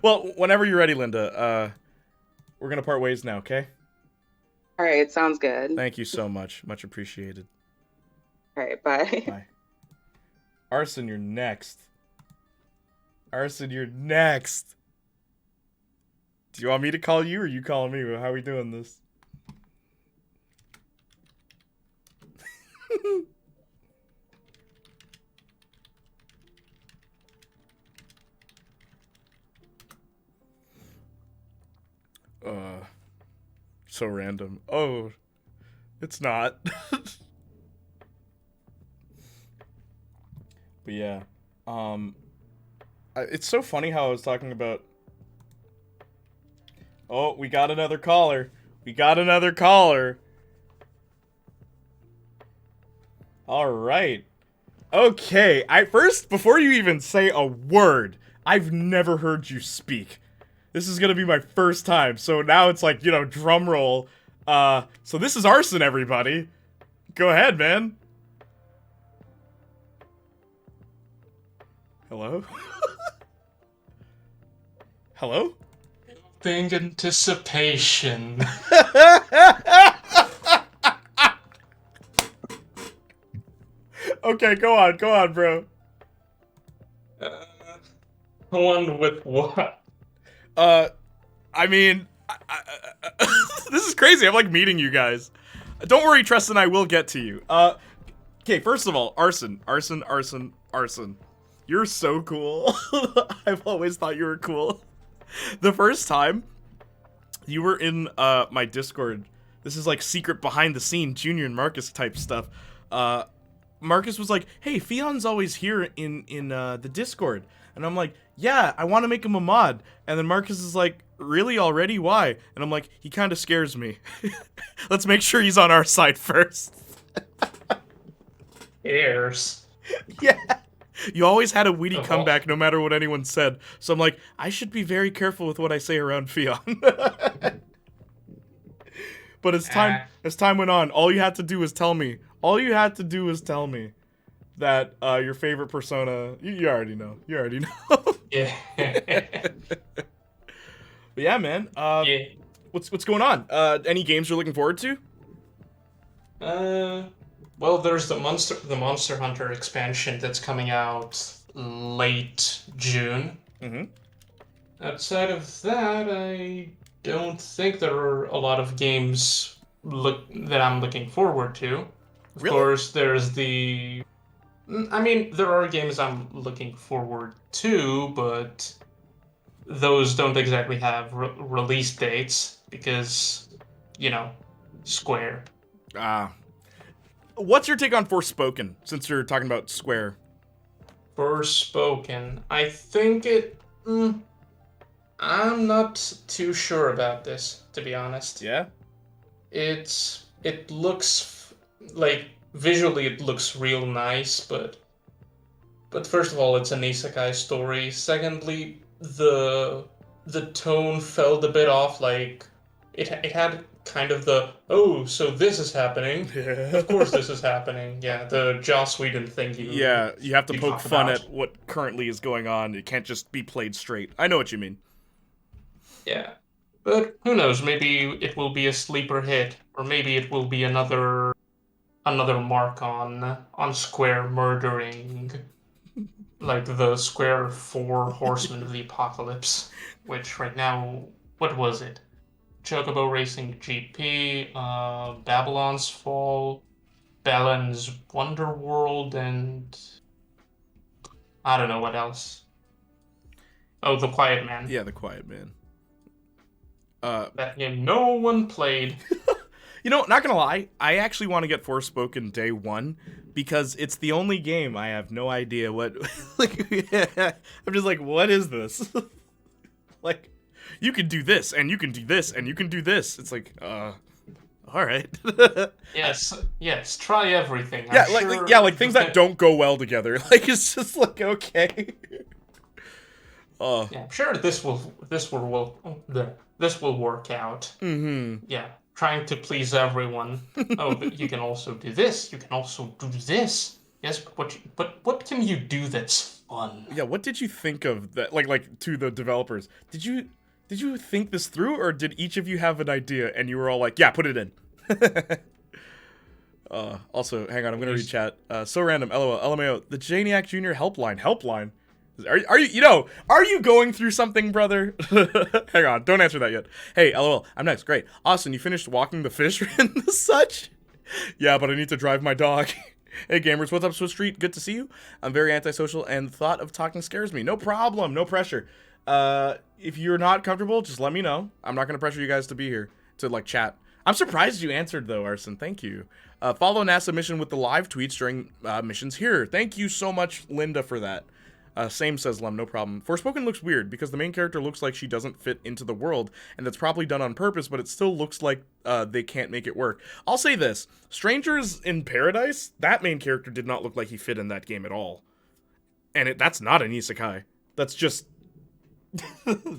Well, whenever you're ready, Linda, we're going to part ways now, okay? All right, sounds good. Thank you so much. Much appreciated. All right, bye. Bye. Arson, you're next. Arson, you're next. Do you want me to call you or you calling me? How are we doing this? So random. Oh, it's not. But yeah, it's so funny how I was talking about... Oh, we got another caller. We got another caller. All right. Okay. Before you even say a word, I've never heard you speak. This is gonna be my first time. So now it's like, drum roll. So this is Arson, everybody. Go ahead, man. Hello? Hello? Thing anticipation. Okay, go on, bro. One with what? I mean, this is crazy. I'm like meeting you guys. Don't worry, Tristan, I will get to you. Okay, first of all, Arson. You're so cool. I've always thought you were cool. The first time you were in my Discord, this is like secret behind the scene Junior and Marcus type stuff. Marcus was like, "Hey, Fion's always here in the Discord," and I'm like, "Yeah, I want to make him a mod." And then Marcus is like, "Really already? Why?" And I'm like, "He kind of scares me. Let's make sure he's on our side first." Airs. Yeah. You always had a witty comeback no matter what anyone said. So I'm like, I should be very careful with what I say around Fion. But as time went on, all you had to do was tell me. All you had to do was tell me that your favorite persona, you already know. You already know. Yeah. But yeah, man. Yeah. What's going on? Any games you're looking forward to? Well, there's the Monster Hunter expansion that's coming out late June. Mm-hmm. Outside of that, I don't think there are a lot of games that I'm looking forward to. Of course, there's the... I mean, there are games I'm looking forward to, but those don't exactly have release dates because, Square. What's your take on Forspoken, since you're talking about Square? Forspoken. I think I'm not too sure about this, to be honest. Yeah? It looks like visually it looks real nice, but first of all, it's an isekai story. Secondly, the tone felt a bit off. Like it had kind of the so this is happening. Of course, this is happening. Yeah, the Joss Whedon thing. You have to poke fun about. at what currently is going on. It can't just be played straight. I know what you mean. Yeah. But who knows? Maybe it will be a sleeper hit, or maybe it will be another mark on Square murdering, like the Square 4 Horsemen of the Apocalypse, which right now, what was it? Chocobo Racing GP, Babylon's Fall, Balan's Wonderworld, and I don't know what else. Oh, The Quiet Man. Yeah, The Quiet Man. That game no one played. Not gonna lie, I actually want to get Forspoken day one because it's the only game I have no idea what. I'm just like, what is this? Like, you can do this, and you can do this, and you can do this. It's like, all right. Yes. Try everything. Like things that don't go well together. Like, it's just like, okay. Yeah, I'm sure this will work out. Mm-hmm. Yeah, trying to please everyone. But you can also do this. You can also do this. Yes, but what can you do that's fun? Yeah, what did you think of that? Like to the developers, did you think this through, or did each of you have an idea and you were all like, yeah, put it in? Also, hang on, I'm gonna read chat. So random, LOL, LMAO. The Playniac Jr. helpline. Are you going through something, brother? Hang on, don't answer that yet. Hey, LOL, I'm next. Great. Austin, you finished walking the fish and the such? Yeah, but I need to drive my dog. Hey, gamers, what's up, Swiss Street? Good to see you. I'm very antisocial, and the thought of talking scares me. No problem, no pressure. If you're not comfortable, just let me know. I'm not gonna pressure you guys to be here to, like, chat. I'm surprised you answered, though, Arson. Thank you. Follow NASA mission with the live tweets during missions here. Thank you so much, Linda, for that. Same, says Lum, no problem. Forspoken looks weird because the main character looks like she doesn't fit into the world, and that's probably done on purpose, but it still looks like they can't make it work. I'll say this. Strangers in Paradise, that main character did not look like he fit in that game at all. And that's not an isekai. That's just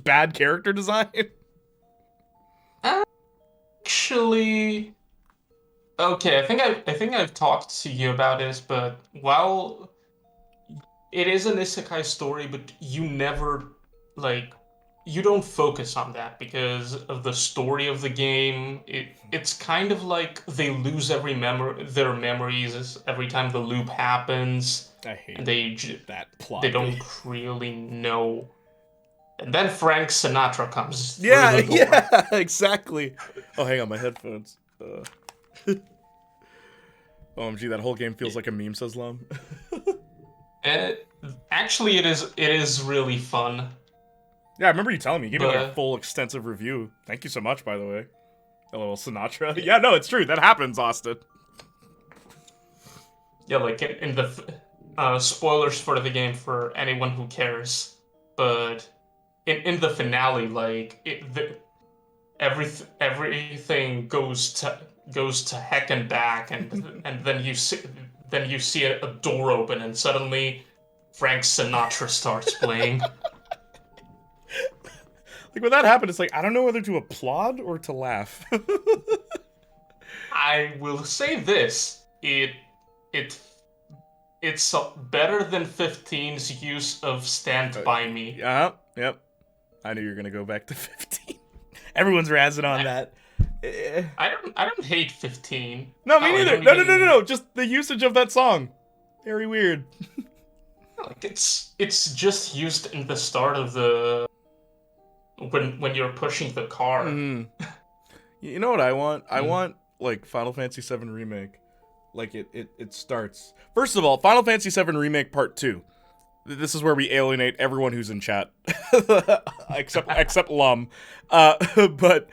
bad character design. Actually, okay, I think I've talked to you about this, but while it is an isekai story, but you never, like, you don't focus on that because of the story of the game. It's kind of like they lose their memories every time the loop happens. I hate and that plot. They don't really know. And then Frank Sinatra comes through Yeah, the door. yeah, exactly. Oh, hang on, my headphones. OMG, that whole game feels like a meme, says Lum. Actually, it is really fun. Yeah, I remember you telling me. You gave me like a But- full, extensive review. Thank you so much, by the way. LOL Sinatra. Yeah, no, it's true. That happens, Austin. Yeah, like in the spoilers for the game for anyone who cares. But in the finale, like everything goes to heck and back, and then you see a door open, and suddenly Frank Sinatra starts playing. Like, when that happened, it's like, I don't know whether to applaud or to laugh. I will say this: it's better than 15's use of Stand By Me. Yep. I knew you were going to go back to 15. Everyone's razzing on that. I don't hate 15. No, me I neither. don't No. even- Just the usage of that song. Very weird. Like it's just used in the start of the when you're pushing the car. Mhm. You know what I want? I want, like, Final Fantasy VII Remake. Like, it starts. First of all, Final Fantasy VII Remake Part 2. This is where we alienate everyone who's in chat. except Lum. But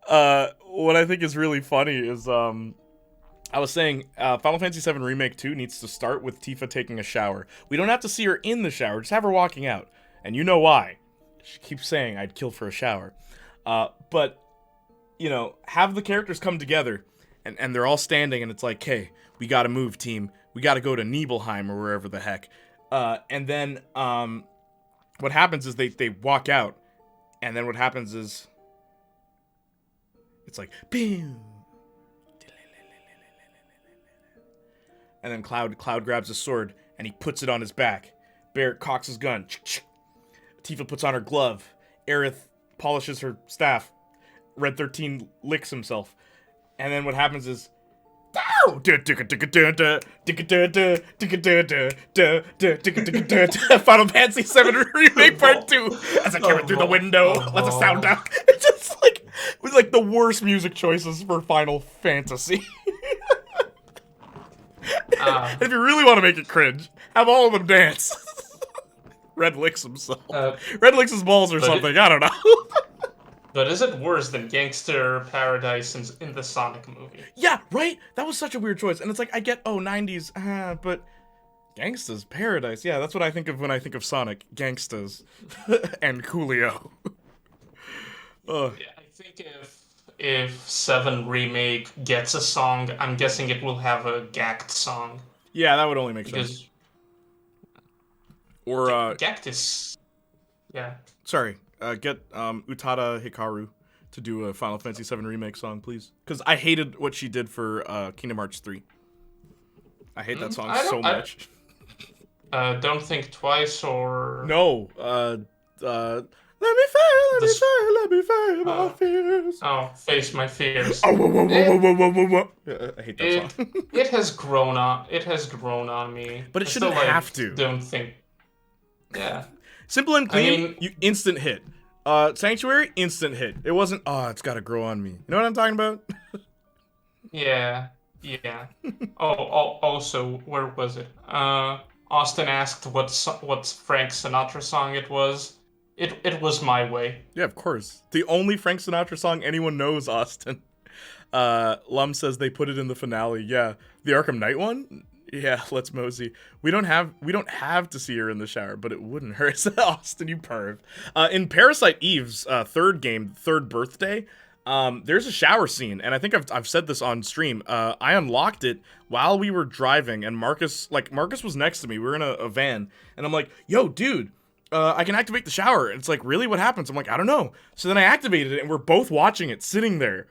what I think is really funny is, I was saying, Final Fantasy VII Remake 2 needs to start with Tifa taking a shower. We don't have to see her in the shower, just have her walking out. And you know why. She keeps saying, I'd kill for a shower. But, you know, have the characters come together, and they're all standing, and it's like, hey, we gotta move, team. We gotta go to Nibelheim or wherever the heck. And then, what happens is they walk out, and then what happens is, it's like, boom. And then Cloud grabs his sword, and he puts it on his back. Barrett cocks his gun. Tifa puts on her glove. Aerith polishes her staff. Red 13 licks himself. And then what happens is, Final Fantasy VII Remake Part 2 as I carry through the window. Let's a sound down. It's just like, with like the worst music choices for Final Fantasy. And if you really want to make it cringe, have all of them dance. Red licks himself. Red licks his balls or something. I don't know. But is it worse than Gangster Paradise in the Sonic movie? Yeah, right? That was such a weird choice. And it's like, I get, 90s, but Gangsta's Paradise. Yeah, that's what I think of when I think of Sonic. Gangstas. And Coolio. Yeah, I think if 7 Remake gets a song, I'm guessing it will have a Gact song. Yeah, that would only make sense. Because Or, Gact is... Yeah. sorry, get Utada Hikaru to do a Final Fantasy VII Remake song, please. Because I hated what she did for Kingdom Hearts 3. I hate that song so much. Don't Think Twice or... No, let me fail my fears. Oh, Face My Fears. Oh, whoa. I hate that song. It has grown on. It has grown on me. But it I shouldn't still, like, have to. Don't think. Yeah. Simple and clean, mean- you instant hit. Sanctuary, instant hit. It wasn't, it's gotta grow on me. You know what I'm talking about? Yeah. Also, where was it? Austin asked what Frank Sinatra song it was. It was My Way. Yeah, of course. The only Frank Sinatra song anyone knows, Austin. Lum says they put it in the finale. Yeah. The Arkham Knight one? Yeah, let's mosey. We don't have to see her in the shower, but it wouldn't hurt. Austin, you perv. In Parasite Eve's third birthday, there's a shower scene, and I think I've said this on stream. I unlocked it while we were driving, and Marcus was next to me. We were in a van, and I'm like, "Yo, dude, I can activate the shower." And it's like, "Really? What happens?" I'm like, "I don't know." So then I activated it, and we're both watching it, sitting there,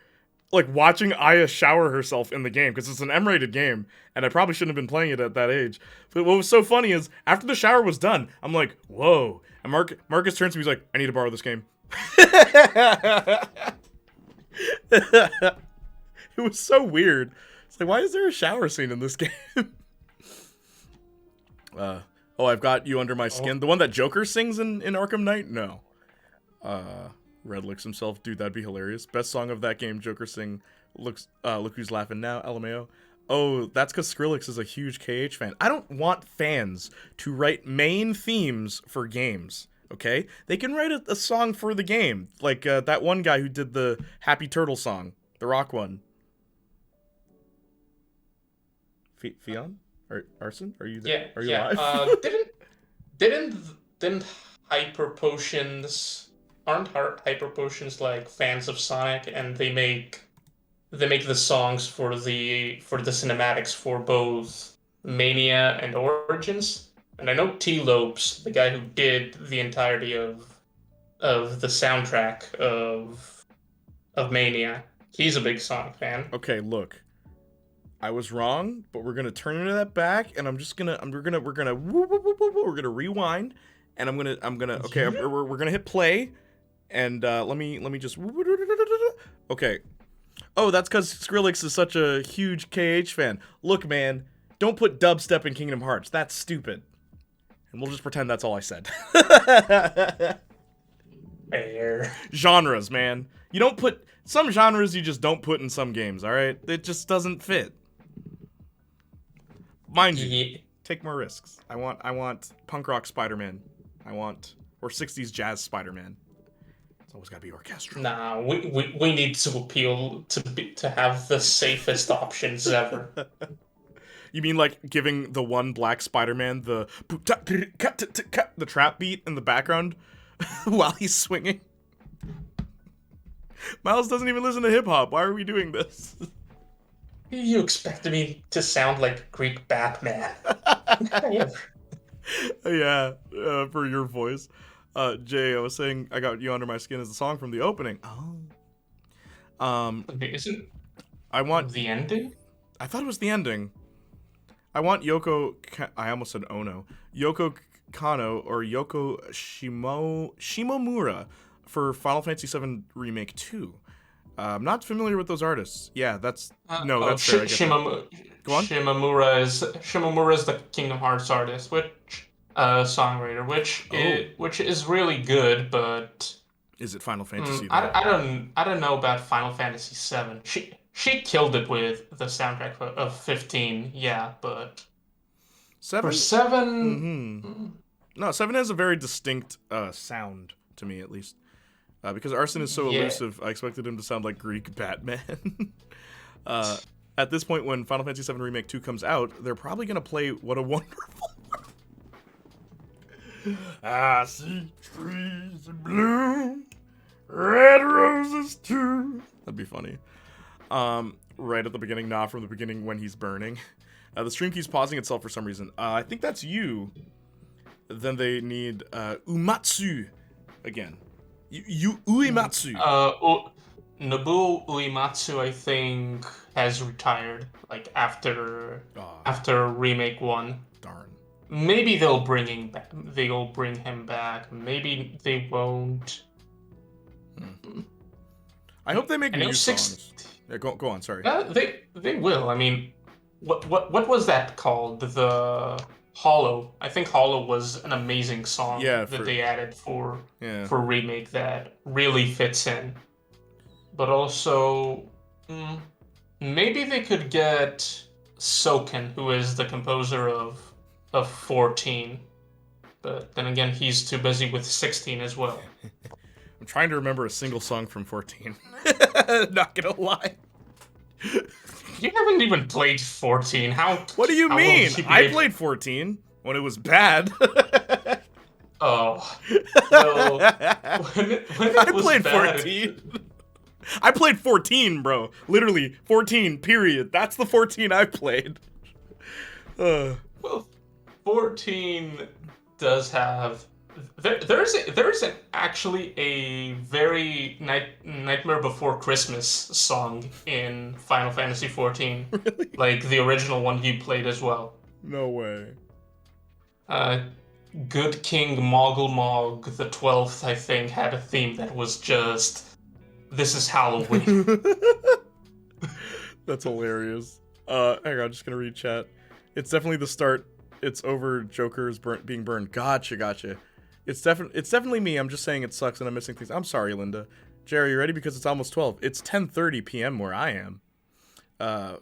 like watching Aya shower herself in the game, because it's an M-rated game, and I probably shouldn't have been playing it at that age. But what was so funny is, after the shower was done, I'm like, "Whoa!" And Marcus turns to me, he's like, "I need to borrow this game." It was so weird. It's like, why is there a shower scene in this game? I've got You Under My Skin. The one that Joker sings in Arkham Knight? No. Red licks himself. Dude, that'd be hilarious. Best song of that game, Joker sing. Look who's laughing now, LMAO. Oh, that's because Skrillex is a huge KH fan. I don't want fans to write main themes for games, okay? They can write a song for the game. Like that one guy who did the Happy Turtle song. The rock one. Fion? Or Arson? Are you there? Yeah, Are you yeah. alive? Didn't hyper potions aren't hyper potions like fans of Sonic, and they make the songs for the cinematics for both Mania and Origins. And I know T. Lopes, the guy who did the entirety of the soundtrack of Mania, he's a big Sonic fan. Okay, look. I was wrong, but we're gonna turn into that back, and we're gonna rewind, and we're gonna hit play, and let me just okay. Oh, that's because Skrillex is such a huge KH fan. Look, man, don't put dubstep in Kingdom Hearts. That's stupid. And we'll just pretend that's all I said. Fair. Genres, man. You don't put some genres. You just don't put in some games. All right, it just doesn't fit. Mind you, Yeah. take more risks. I want punk rock Spider-Man. Or 60s jazz Spider-Man. It's always gotta be orchestral. Nah, we need to appeal to have the safest options ever. You mean like giving the one black Spider-Man the trap beat in the background while he's swinging? Miles doesn't even listen to hip-hop. Why are we doing this? You expected me to sound like Greek Batman. Yeah, for your voice. Jay, I was saying I Got You Under My Skin is the song from the opening. Oh. Isn't I want the ending? I thought it was the ending. I want I almost said Ono. Yoko Kano or Yoko Shimomura for Final Fantasy VII Remake 2. I'm not familiar with those artists. Yeah, that's fair. I get that. Go on. Shimomura is the Kingdom Hearts artist, which songwriter, which is really good, but is it Final Fantasy? I don't know about Final Fantasy VII. She killed it with the soundtrack of 15, yeah, but 7? For 7, mm-hmm. No, 7 has a very distinct sound to me, at least. Because Arson is so elusive, I expected him to sound like Greek Batman. At this point, when Final Fantasy VII Remake 2 comes out, they're probably going to play What a Wonderful World. I see trees in bloom, red roses too. That'd be funny. Right at the beginning, from the beginning when he's burning. The stream keeps pausing itself for some reason. I think that's you. Then they need Uematsu again. Uematsu. Nobuo Uematsu, I think, has retired. Like after Remake 1. Darn. Maybe they'll bring him back. Maybe they won't. I hope they make new songs. Yeah, go on. Sorry. They will. I mean, what was that called? The Hollow. I think Hollow was an amazing song that they added for Remake that really fits in. But also, maybe they could get Soken, who is the composer of 14. But then again, he's too busy with 16 as well. I'm trying to remember a single song from 14. Not gonna lie. You haven't even played 14. What do you how will mean? you be I able- played 14 when it was bad. Oh. Well, when it I was played bad, 14. I played 14, bro. Literally 14. Period. That's the 14 I played. Well, 14 does have. There's actually a very Nightmare Before Christmas song in Final Fantasy 14, Really? like the original one you played as well. No way. Good King Moggle Mog the 12th, I think, had a theme that was just, this is Halloween. That's hilarious. Hang on, I'm just gonna read chat. It's definitely the start. It's over. Joker's being burned. Gotcha. It's definitely me. I'm just saying it sucks and I'm missing things. I'm sorry, Linda. Jerry, you ready? Because it's almost 12. It's 10:30 p.m. where I am.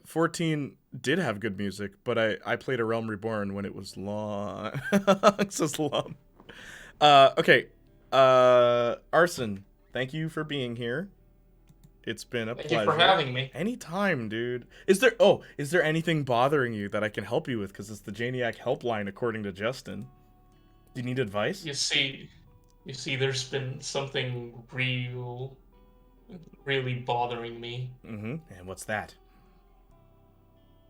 14 did have good music, but I played A Realm Reborn when it was long. Says Lum. Okay. Arson, thank you for being here. It's been a pleasure. Thank you for having me. Anytime, dude. Is there anything bothering you that I can help you with? Because it's the Janiac helpline, according to Justin. Do you need advice? You see, there's been something really bothering me. Mm-hmm. And what's that?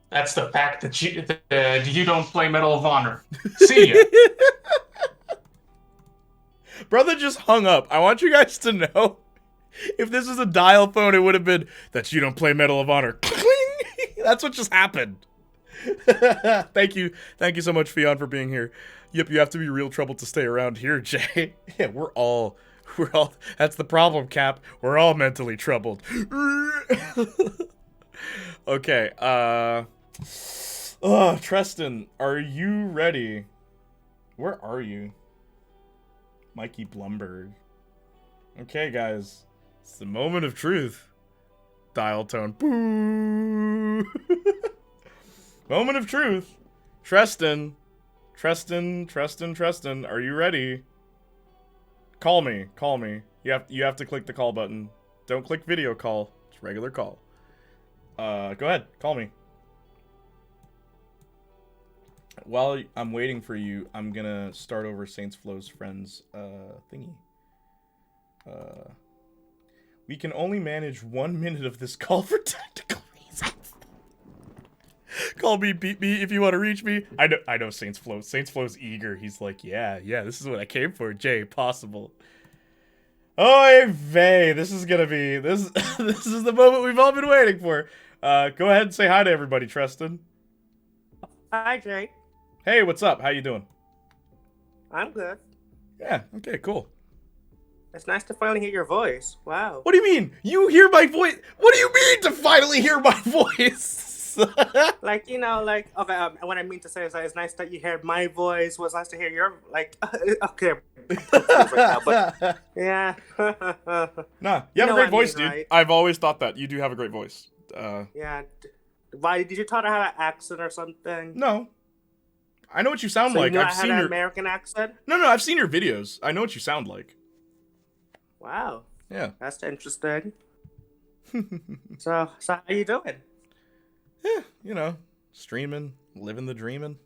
That's the fact that you don't play Medal of Honor. See ya. Brother just hung up. I want you guys to know, if this was a dial phone, it would have been that you don't play Medal of Honor. That's what just happened. Thank you so much, Fion, for being here. Yep, you have to be real trouble to stay around here, Jay. Yeah, we're all. That's the problem, Cap. We're all mentally troubled. Okay. Treston, are you ready? Where are you? Mikey Blumberg. Okay, guys. It's the moment of truth. Dial tone. Boo! Moment of truth. Treston, are you ready? Call me. You have to click the call button. Don't click video call. It's regular call. Go ahead. Call me. While I'm waiting for you, I'm gonna start over Saints Flow's friends thingy. We can only manage 1 minute of this call for technical reasons. Call me, beat me if you want to reach me. I know Saints Flow. Saints Flow's eager. He's like, yeah, this is what I came for, Jay, possible. Oy vey, this is gonna be this is the moment we've all been waiting for. Go ahead and say hi to everybody, Treston. Hi, Jay. Hey, what's up? How you doing? I'm good. Yeah, okay, cool. It's nice to finally hear your voice. Wow. What do you mean? You hear my voice? What do you mean to finally hear my voice? Like, okay, what I mean to say is that it's nice that you hear my voice. Was nice to hear your, okay. But, yeah. Nah, you have a great voice, dude. Right? I've always thought that. You do have a great voice. Yeah. Why, did you taught her how to accent or something? No. I know what you sound So like. you know I've seen an your American accent? No, I've seen your videos. I know what you sound like. Wow. Yeah. That's interesting. So how you doing? Yeah, streaming, living the dreaming.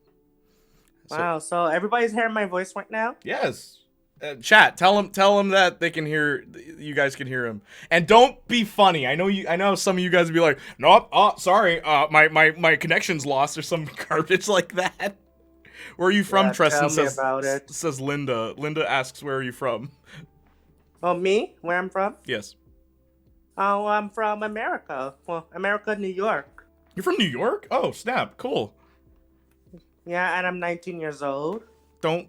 Wow, so everybody's hearing my voice right now? Yes. Chat, tell them that they can hear, you guys can hear him. And don't be funny. I know some of you guys would be like, nope, sorry, my connection's lost or some garbage like that. Where are you from, Treston? Tell me about it. Says Linda. Linda asks, where are you from? Oh, me? Where I'm from? Yes. Oh, I'm from America. Well, America, New York. You're from New York? Oh, snap. Cool. Yeah, and I'm 19 years old. I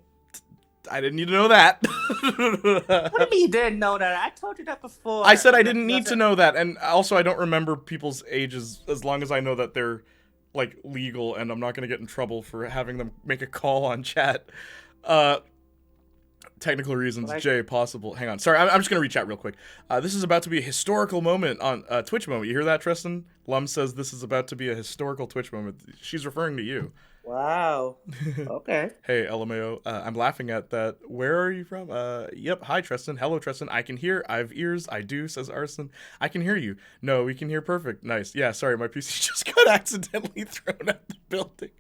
didn't need to know that. What do you mean you didn't know that? I told you that before. I said I didn't need to know that, and also I don't remember people's ages as long as I know that they're, like, legal, and I'm not gonna get in trouble for having them make a call on chat. Technical reasons, Like- Jay, possible. Hang on. Sorry, I'm just going to reach out real quick. This is about to be a historical moment on Twitch moment. You hear that, Tristan? Lum says this is about to be a historical Twitch moment. She's referring to you. Wow. Okay. Hey, LMAO. I'm laughing at that. Where are you from? Yep. Hi, Tristan. Hello, Tristan. I can hear. I have ears. I do, says Arson. I can hear you. No, we can hear perfect. Nice. Yeah, sorry. My PC just got accidentally thrown out the building.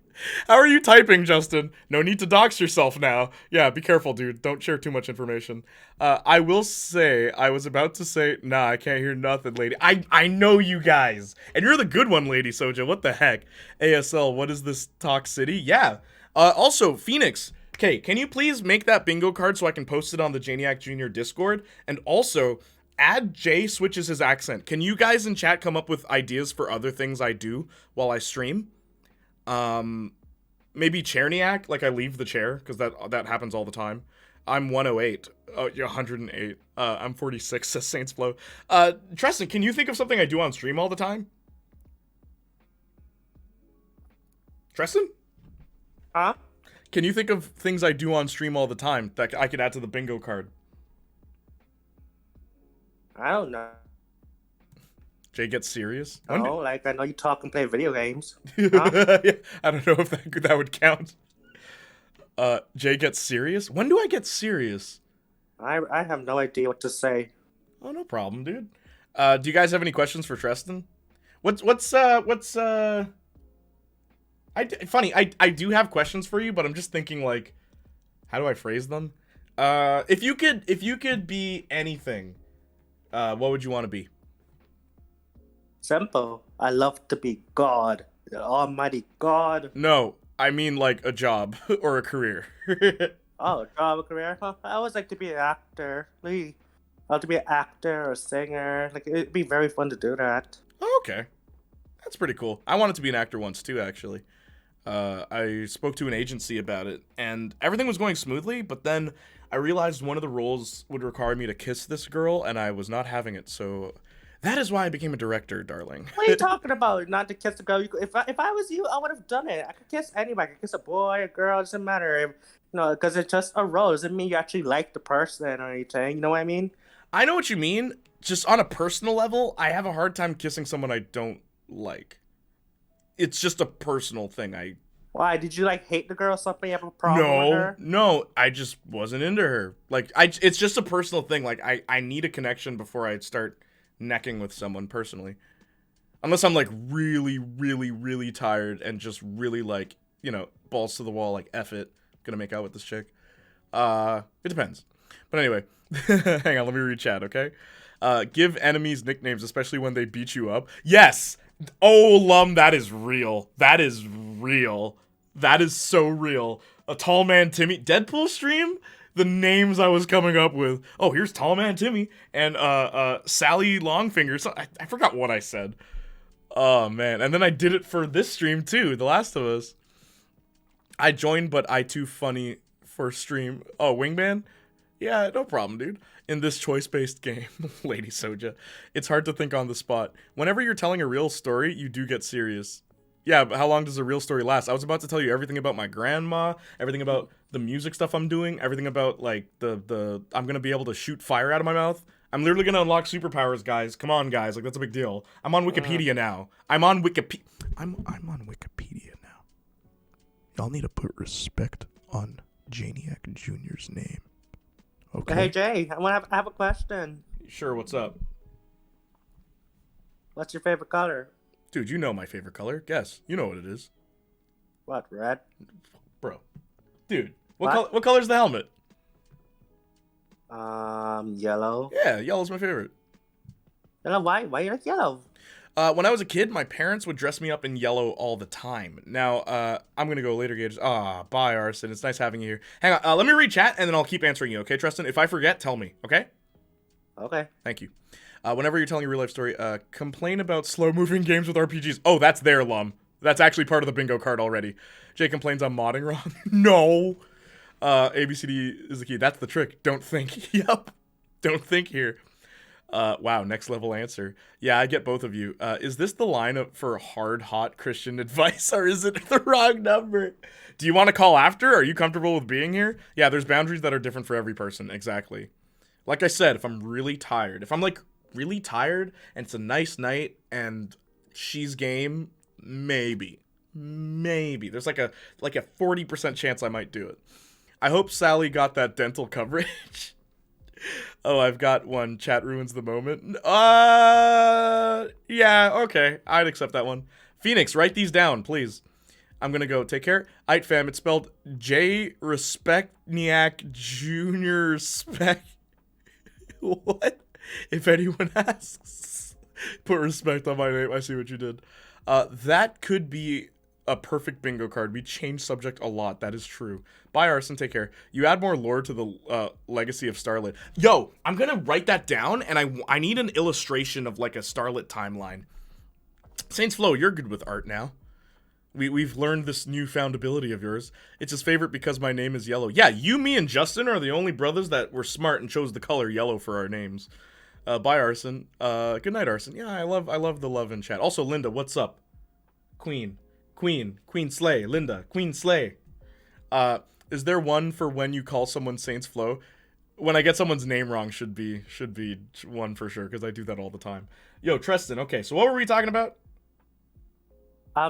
How are you typing, Justin? No need to dox yourself now. Yeah, be careful, dude. Don't share too much information. I will say, I was about to say, nah, I can't hear nothing, lady. I know you guys. And you're the good one, Lady Soja. What the heck? ASL, what is this Talk City? Yeah. Also, Phoenix. Okay, can you please make that bingo card so I can post it on the Janiac Jr. Discord? And also, add Jay switches his accent. Can you guys in chat come up with ideas for other things I do while I stream? Maybe Cherniac, like I leave the chair, because that happens all the time. I'm 108. Oh, you're 108. I'm 46, says Saints Flow. Tristan, can you think of something I do on stream all the time? Tristan? Huh? Can you think of things I do on stream all the time that I could add to the bingo card? I don't know. Jay gets serious? No, like I know you talk and play video games. Yeah, I don't know if that would count. Jay gets serious? When do I get serious? I have no idea what to say. Oh, no problem, dude. Do you guys have any questions for Tristan? Funny, I do have questions for you, but I'm just thinking, like, how do I phrase them? If you could be anything, what would you want to be? Simple. I love to be God. The Almighty God. No, I mean like a job or a career. Oh, job, a career? Huh? I always like to be an actor. Really. I like to be an actor or a singer. Like, it'd be very fun to do that. Oh, okay. That's pretty cool. I wanted to be an actor once too, actually. I spoke to an agency about it, and everything was going smoothly, but then I realized one of the roles would require me to kiss this girl, and I was not having it, so that is why I became a director, darling. What are you talking about? Not to kiss a girl? If I was you, I would have done it. I could kiss anybody. I could kiss a boy, a girl. It doesn't matter. Because it's just a role. It doesn't mean you actually like the person or anything. You know what I mean? I know what you mean. Just on a personal level, I have a hard time kissing someone I don't like. It's just a personal thing. Why? Did you hate the girl or something? You have a problem with her? No, I just wasn't into her. It's just a personal thing. Like, I need a connection before I start necking with someone personally. Unless I'm really, really, really tired and just really balls to the wall, like, F it, gonna make out with this chick. It depends. But anyway, hang on, let me read chat, okay? Give enemies nicknames, especially when they beat you up. Yes! Oh, Lum, that is real. That is real. That is so real. A Tall Man Timmy. Deadpool stream? The names I was coming up with. Oh, here's Tall Man Timmy. And Sally Longfinger. So, I forgot what I said. Oh, man. And then I did it for this stream, too. The Last of Us. I joined, but I too funny for stream. Oh, Wingman? Yeah, no problem, dude. In this choice-based game, Lady Soja, it's hard to think on the spot. Whenever you're telling a real story, you do get serious. Yeah, but how long does a real story last? I was about to tell you everything about my grandma, everything about the music stuff I'm doing, everything about, like, the I'm gonna be able to shoot fire out of my mouth. I'm literally gonna unlock superpowers, guys. Come on, guys. Like, that's a big deal. I'm on Wikipedia now. I'm on Wikipedia now. Y'all need to put respect on Janiac Jr.'s name. Okay. Hey, Jay, I have a question. Sure, what's up? What's your favorite color? Dude, you know my favorite color. Guess. You know what it is. What, red? Bro. Dude, what color's the helmet? Yellow. Yeah, yellow's my favorite. Yellow, why? Why you like yellow? When I was a kid, my parents would dress me up in yellow all the time. Now, I'm gonna go later, Gage. Bye, Arson. It's nice having you here. Hang on, let me read chat, and then I'll keep answering you, okay, Tristan? If I forget, tell me, okay? Okay. Thank you. Whenever you're telling a real-life story, complain about slow-moving games with RPGs. Oh, that's there, Lum. That's actually part of the bingo card already. Jay complains I'm modding wrong. No! ABCD is the key. That's the trick. Don't think. Yep. Don't think here. Wow, next level answer. Yeah, I get both of you. Is this the lineup for hard, hot Christian advice, or is it the wrong number? Do you want to call after? Are you comfortable with being here? Yeah, there's boundaries that are different for every person. Exactly. Like I said, if I'm really tired, if I'm like really tired and it's a nice night and she's game, maybe. There's like a 40% chance I might do it. I hope Sally got that dental coverage. Oh, I've got one. Chat ruins the moment. Yeah, okay. I'd accept that one. Phoenix, write these down, please. I'm gonna go. Take care. Aight fam, it's spelled J Respectniac Jr. Spec. What? If anyone asks, put respect on my name. I see what you did. That could be a perfect bingo card. We change subject a lot. That is true. Bye, Arson. Take care. You add more lore to the legacy of Starlit. Yo, I'm gonna write that down, and I need an illustration of like a Starlit timeline. Saints Flow, you're good with art now. We've learned this newfound ability of yours. It's his favorite because my name is yellow. Yeah, you, me, and Justin are the only brothers that were smart and chose the color yellow for our names. Bye, Arson. Good night, Arson. Yeah, I love the love in chat. Also, Linda, what's up? Queen Slay, Linda, Queen Slay. Is there one for when you call someone Saints Flow? When I get someone's name wrong, should be one for sure, because I do that all the time. Yo, Treston, okay, so what were we talking about?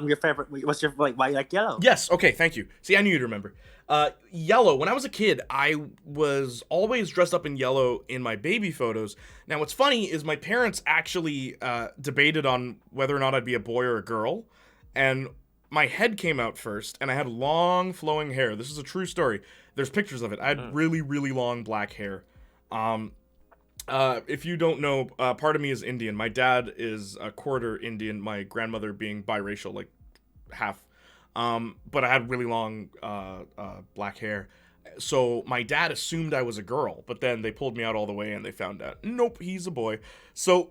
Your favorite, what's your, like, why you like yellow? Yes, okay, thank you. See, I knew you'd remember. Yellow, when I was a kid, I was always dressed up in yellow in my baby photos. Now, what's funny is my parents actually debated on whether or not I'd be a boy or a girl, and my head came out first, and I had long, flowing hair. This is a true story. There's pictures of it. I had really, really long black hair. If you don't know, part of me is Indian. My dad is a quarter Indian, my grandmother being biracial, like half. But I had really long black hair. So my dad assumed I was a girl, but then they pulled me out all the way and they found out, nope, he's a boy. So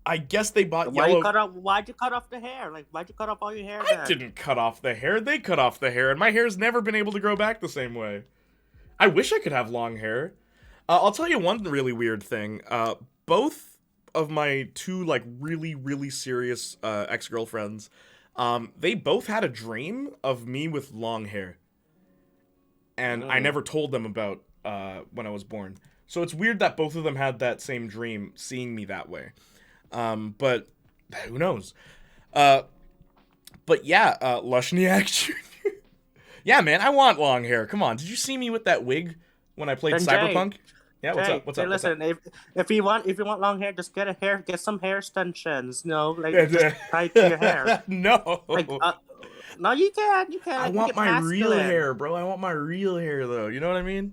I guess they bought yellow. Why'd you cut off the hair? Like, why'd you cut off all your hair? I didn't cut off the hair. They cut off the hair, and my hair's never been able to grow back the same way. I wish I could have long hair. I'll tell you one really weird thing. Both of my two, like, really, really serious ex-girlfriends, they both had a dream of me with long hair. And I never told them about when I was born. So it's weird that both of them had that same dream, seeing me that way. But who knows? But yeah, Lushniak Jr. Yeah, man, I want long hair. Come on, did you see me with that wig when I played Cyberpunk? Yeah, what's up? What's up? Listen, if you want long hair, just get some hair extensions. You know, like just tie to your hair. No, like, no, you can. I want my real hair, bro. I want my real hair, though. You know what I mean?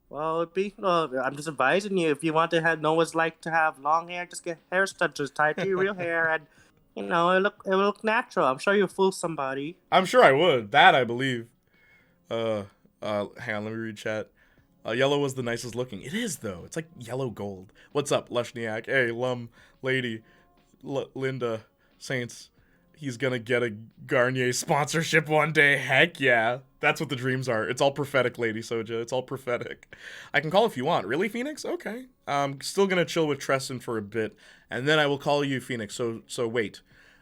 Well, I'm just advising you. If you want to know what it's like to have long hair, just get hair extensions tied to your real hair, and you know it will look natural. I'm sure you'll fool somebody. I'm sure I would. That I believe. Hang on, let me read chat. Yellow was the nicest looking. It is, though. It's like yellow gold. What's up, Lushniak? Hey, Lum, Lady, Linda, Saints. He's gonna get a Garnier sponsorship one day. Heck yeah. That's what the dreams are. It's all prophetic, Lady Soja. It's all prophetic. I can call if you want. Really, Phoenix? Okay. I'm still gonna chill with Treston for a bit, and then I will call you, Phoenix. So wait.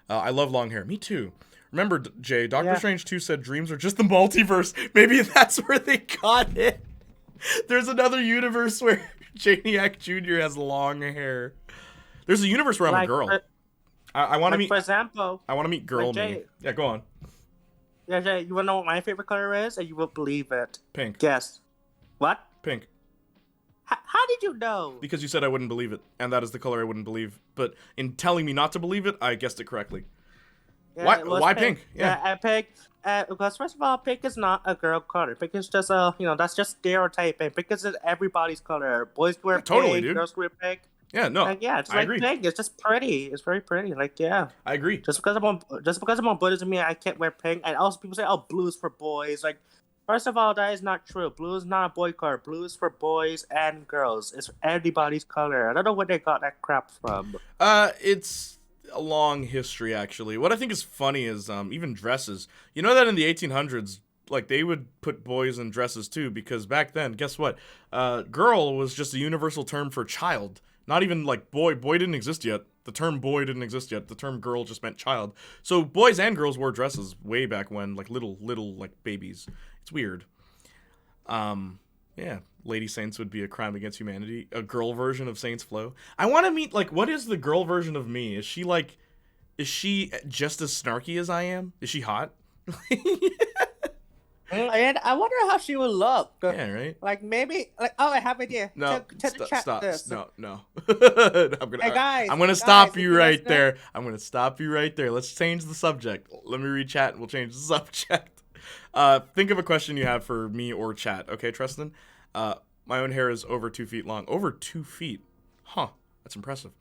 I love long hair. Me too. Remember, Jay, Doctor Strange 2 said dreams are just the multiverse. Maybe that's where they got it. There's another universe where Janiac Jr. has long hair. There's a universe where I'm a girl. I want to meet. For example, I want to meet girl me. Yeah, go on. Yeah, Jay, you want to know what my favorite color is, and you won't believe it. Pink. Guess. What? Pink. How did you know? Because you said I wouldn't believe it, and that is the color I wouldn't believe. But in telling me not to believe it, I guessed it correctly. Yeah, why pink? Yeah, pink. Because first of all, pink is not a girl color. Pink is just that's just stereotyping. Pink is everybody's color. Boys wear pink, totally, dude. Girls wear pink. Yeah, no. Like, yeah, it's like pink. It's just pretty. It's very pretty. Like, yeah. I agree. Just because I'm on blue doesn't mean I can't wear pink. And also people say, oh, blue is for boys. Like, first of all, that is not true. Blue is not a boy color. Blue is for boys and girls. It's everybody's color. I don't know where they got that crap from. It's a long history, actually. What I think is funny is even dresses. You know that in the 1800s, like, they would put boys in dresses too, because back then, guess what? Girl was just a universal term for child. Not even like boy. Boy didn't exist yet. The term boy didn't exist yet. The term girl just meant child. So boys and girls wore dresses way back when, like little like babies. It's weird. Yeah. Lady Saints would be a crime against humanity. A girl version of Saints Flow. I want to meet, like, what is the girl version of me? Is she just as snarky as I am? Is she hot? And I wonder how she would look. Yeah, right? Like, maybe, like, oh, I have an idea. No, Stop this. No. Hey, I'm gonna stop you right there. I'm gonna stop you right there. Let's change the subject. Let me read chat and we'll change the subject. Think of a question you have for me or chat. Okay, Tristan? My own hair is over 2 feet long. Over 2 feet? Huh. That's impressive.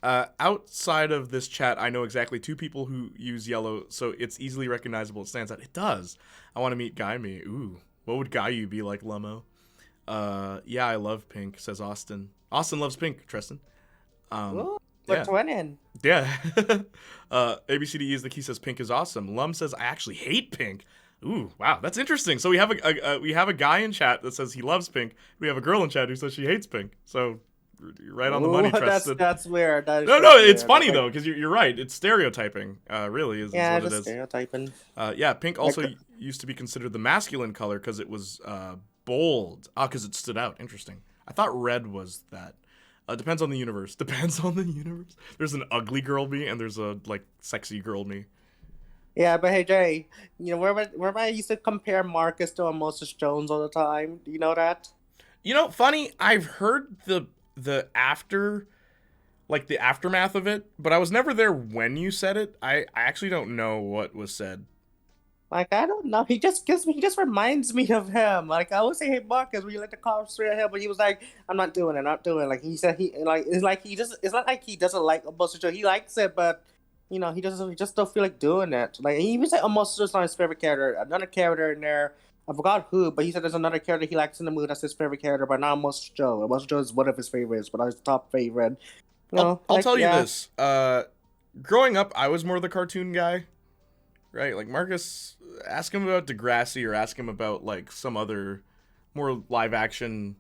Outside of this chat, I know exactly 2 people who use yellow, so it's easily recognizable. It stands out. It does. I want to meet Guy Me. Ooh. What would Guy You be like, Lemo? Yeah, I love pink, says Austin. Austin loves pink, Tristan. Ooh, yeah. we're twinning. Yeah. ABCDE is the key, says pink is awesome. Lum says, I actually hate pink. Ooh, wow, that's interesting. So we have a guy in chat that says he loves pink. We have a girl in chat who says she hates pink. So you're right on the money, Tristan. That's weird. No, it's funny though, because you're right. It's stereotyping. Really is what it is. Stereotyping. Yeah, pink also used to be considered the masculine color because it was bold. Because it stood out. Interesting. I thought red was that. Depends on the universe. Depends on the universe. There's an ugly girl me and there's a like sexy girl me. Yeah, but hey Jay, you know where I used to compare Marcus to Moses Jones all the time. Do you know that? You know, funny. I've heard the aftermath of it, but I was never there when you said it. I actually don't know what was said. Like, I don't know. He just reminds me of him. Like, I always say, hey, Marcus, will you let the cops straight ahead? But he was like, I'm not doing it. Like, he said it's not like he doesn't like Moses Jones. He likes it, but, you know, he just don't feel like doing it. Like, he even said Moses Jones is not his favorite character. Another character in there, I forgot who, but he said there's another character he likes in the movie that's his favorite character, but not Moses Jones. Moses Jones is one of his favorites, but not his top favorite. You know, I'll tell you this. Growing up, I was more the cartoon guy. Right? Like, Marcus, ask him about Degrassi or ask him about, like, some other more live-action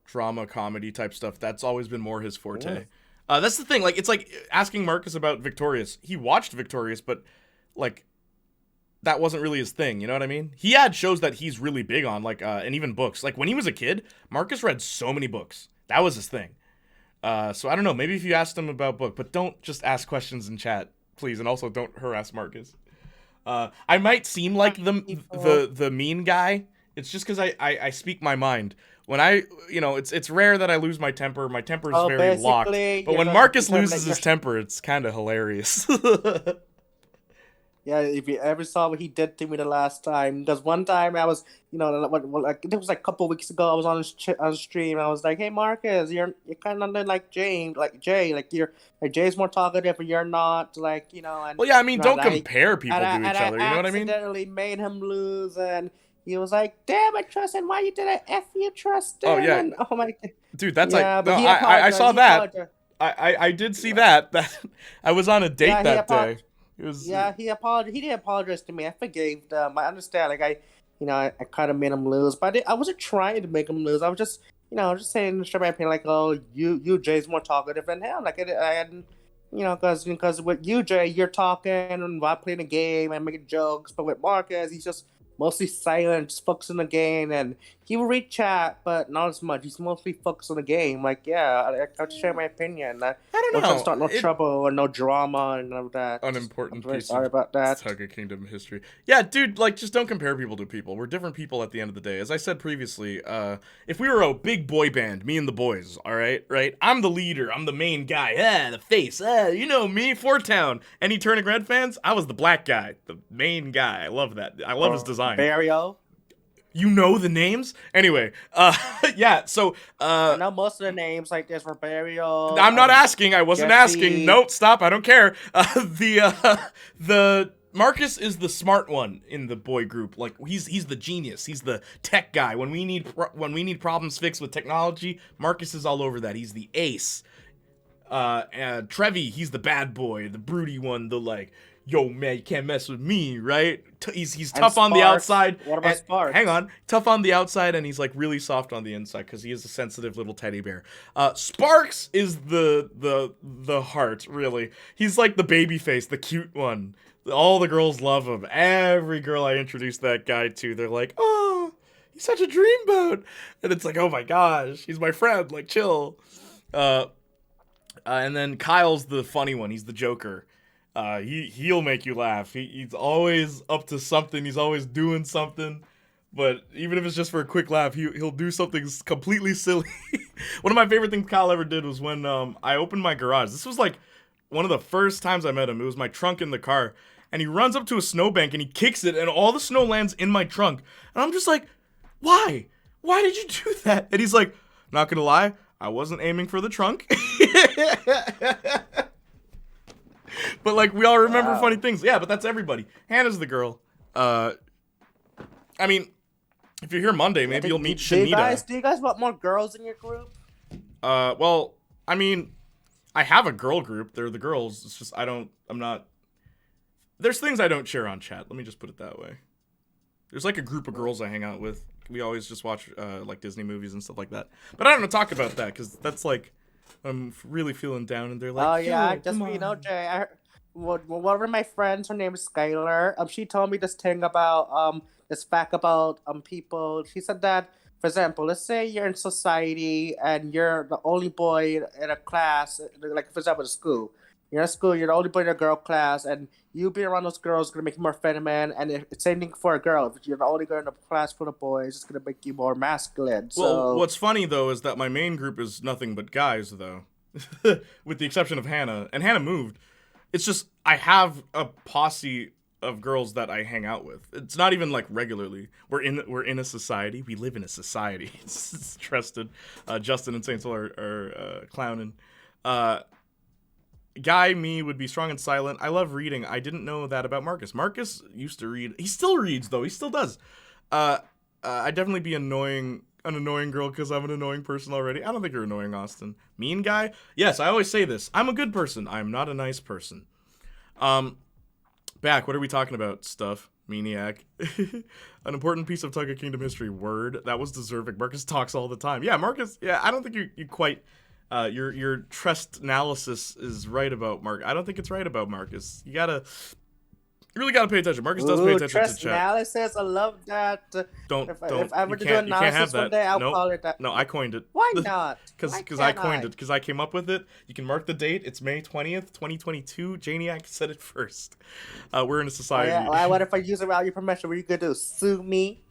drama, comedy type stuff. That's always been more his forte. Yeah. That's the thing. Like, it's like asking Marcus about Victorious. He watched Victorious, but, like, that wasn't really his thing. You know what I mean? He had shows that he's really big on, like, and even books. Like, when he was a kid, Marcus read so many books. That was his thing. So, I don't know. Maybe if you asked him about book, but don't just ask questions in chat, please. And also, don't harass Marcus. I might seem like the mean guy. It's just because I speak my mind. When it's rare that I lose my temper. My temper is very locked. But when Marcus loses his temper, it's kind of hilarious. Yeah, if you ever saw what he did to me the last time. Because one time I was, it was like a couple weeks ago. I was on stream. I was like, "Hey, Marcus, you're kind of like Jay. Jay's more talkative, but you're not. Like, you know." And, well, yeah, I mean, don't compare people to each other. You know what I mean? Accidentally made him lose, and he was like, "Damn it, Tristan, why you did it? F you, Tristan." Oh yeah. And, oh my God. Dude, that's I saw that. I did see that. That I was on a date that day. He apologized. He didn't apologize to me. I forgave them. I understand. Like, I kind of made him lose, but I wasn't trying to make him lose. I was just, just saying, straight my opinion, like, oh, you Jay's more talkative than him. Like, I hadn't, because with you, Jay, you're talking and while playing a game and making jokes, but with Marcus, he's just mostly silent, just focused on the game, and he will read chat, but not as much. He's mostly focused on the game. Like, yeah, I have to share my opinion. I don't know. Start no trouble or no drama and all that. Unimportant piece sorry about that. Saga Kingdom history. Yeah, dude, like, just don't compare people to people. We're different people at the end of the day. As I said previously, if we were a big boy band, me and the boys, all right? I'm the leader. I'm the main guy. The face. You know me, Fort Town. Any Turning Red fans? I was the black guy, the main guy. I love that. I love his design. Barrio. You know the names? Anyway, yeah, so, I know most of the names, like there's Barrio. I'm not asking, I wasn't asking. Nope, stop, I don't care. The Marcus is the smart one in the boy group. Like, he's the genius, he's the tech guy. When we need problems fixed with technology, Marcus is all over that. He's the ace. Trevi, he's the bad boy, the broody one, the like, yo, man, you can't mess with me, right? He's And tough on the Sparks. outside. What about and- Sparks? Hang on. Tough on the outside, and he's, like, really soft on the inside because he is a sensitive little teddy bear. Sparks is the heart, really. He's, like, the baby face, the cute one. All the girls love him. Every girl I introduce that guy to, they're like, oh, he's such a dreamboat. And it's like, oh, my gosh, he's my friend. Like, chill. And then Kyle's the funny one. He's the Joker. He'll make you laugh. He's always up to something. He's always doing something. But even if it's just for a quick laugh, he'll do something completely silly. One of my favorite things Kyle ever did was when I opened my garage. This was like one of the first times I met him. It was my trunk in the car. And he runs up to a snowbank and he kicks it and all the snow lands in my trunk. And I'm just like, why? Why did you do that? And he's like, not gonna lie, I wasn't aiming for the trunk. But, like, we all remember funny things. Yeah, but that's everybody. Hannah's the girl. I mean, if you're here Monday, maybe you'll meet Shanita. Do you guys want more girls in your group? Well, I mean, I have a girl group. They're the girls. It's just, there's things I don't share on chat. Let me just put it that way. There's, like, a group of girls I hang out with. We always just watch, like, Disney movies and stuff like that. But I don't want to talk about that, because that's, like, I'm really feeling down, and they're like, Oh yeah, just come you know, on. Jay. One of my friends, her name is Skylar. She told me this thing about this fact about people. She said that, for example, let's say you're in society and you're the only boy in a class, like for example, in school. You're in school, you're the only boy in a girl class, and you being around those girls is gonna make you more feminine. And it's same thing for a girl. If you're the only girl in a class full of boys, it's gonna make you more masculine. So Well, what's funny, though, is that my main group is nothing but guys, though. With the exception of Hannah. And Hannah moved. It's just, I have a posse of girls that I hang out with. It's not even, like, regularly. We're in a society. We live in a society. It's trusted. Justin and Saint Soul are clowning. Guy, me, would be strong and silent. I love reading. I didn't know that about Marcus. Marcus used to read. He still reads, though. He still does. I'd definitely be an annoying girl because I'm an annoying person already. I don't think you're annoying, Austin. Mean guy? Yes, I always say this. I'm a good person. I'm not a nice person. Back, what are we talking about? Stuff. Maniac. An important piece of Tugga Kingdom history. Word. That was deserving. Marcus talks all the time. Yeah, Marcus, yeah, I don't think you quite... your trust analysis is right about Mark. I don't think it's right about Marcus. You really gotta pay attention. Marcus does pay attention trust to chat. analysis. I love that. Don't. If I were to do you can't have analysis that. one day, I'll Nope. call it that. No, I coined it. Why not? Because I coined it. Because I came up with it. You can mark the date. It's May 20th, 2022. Janiac said it first. We're in a society. What if I use it without your permission? What are you gonna do? Sue me?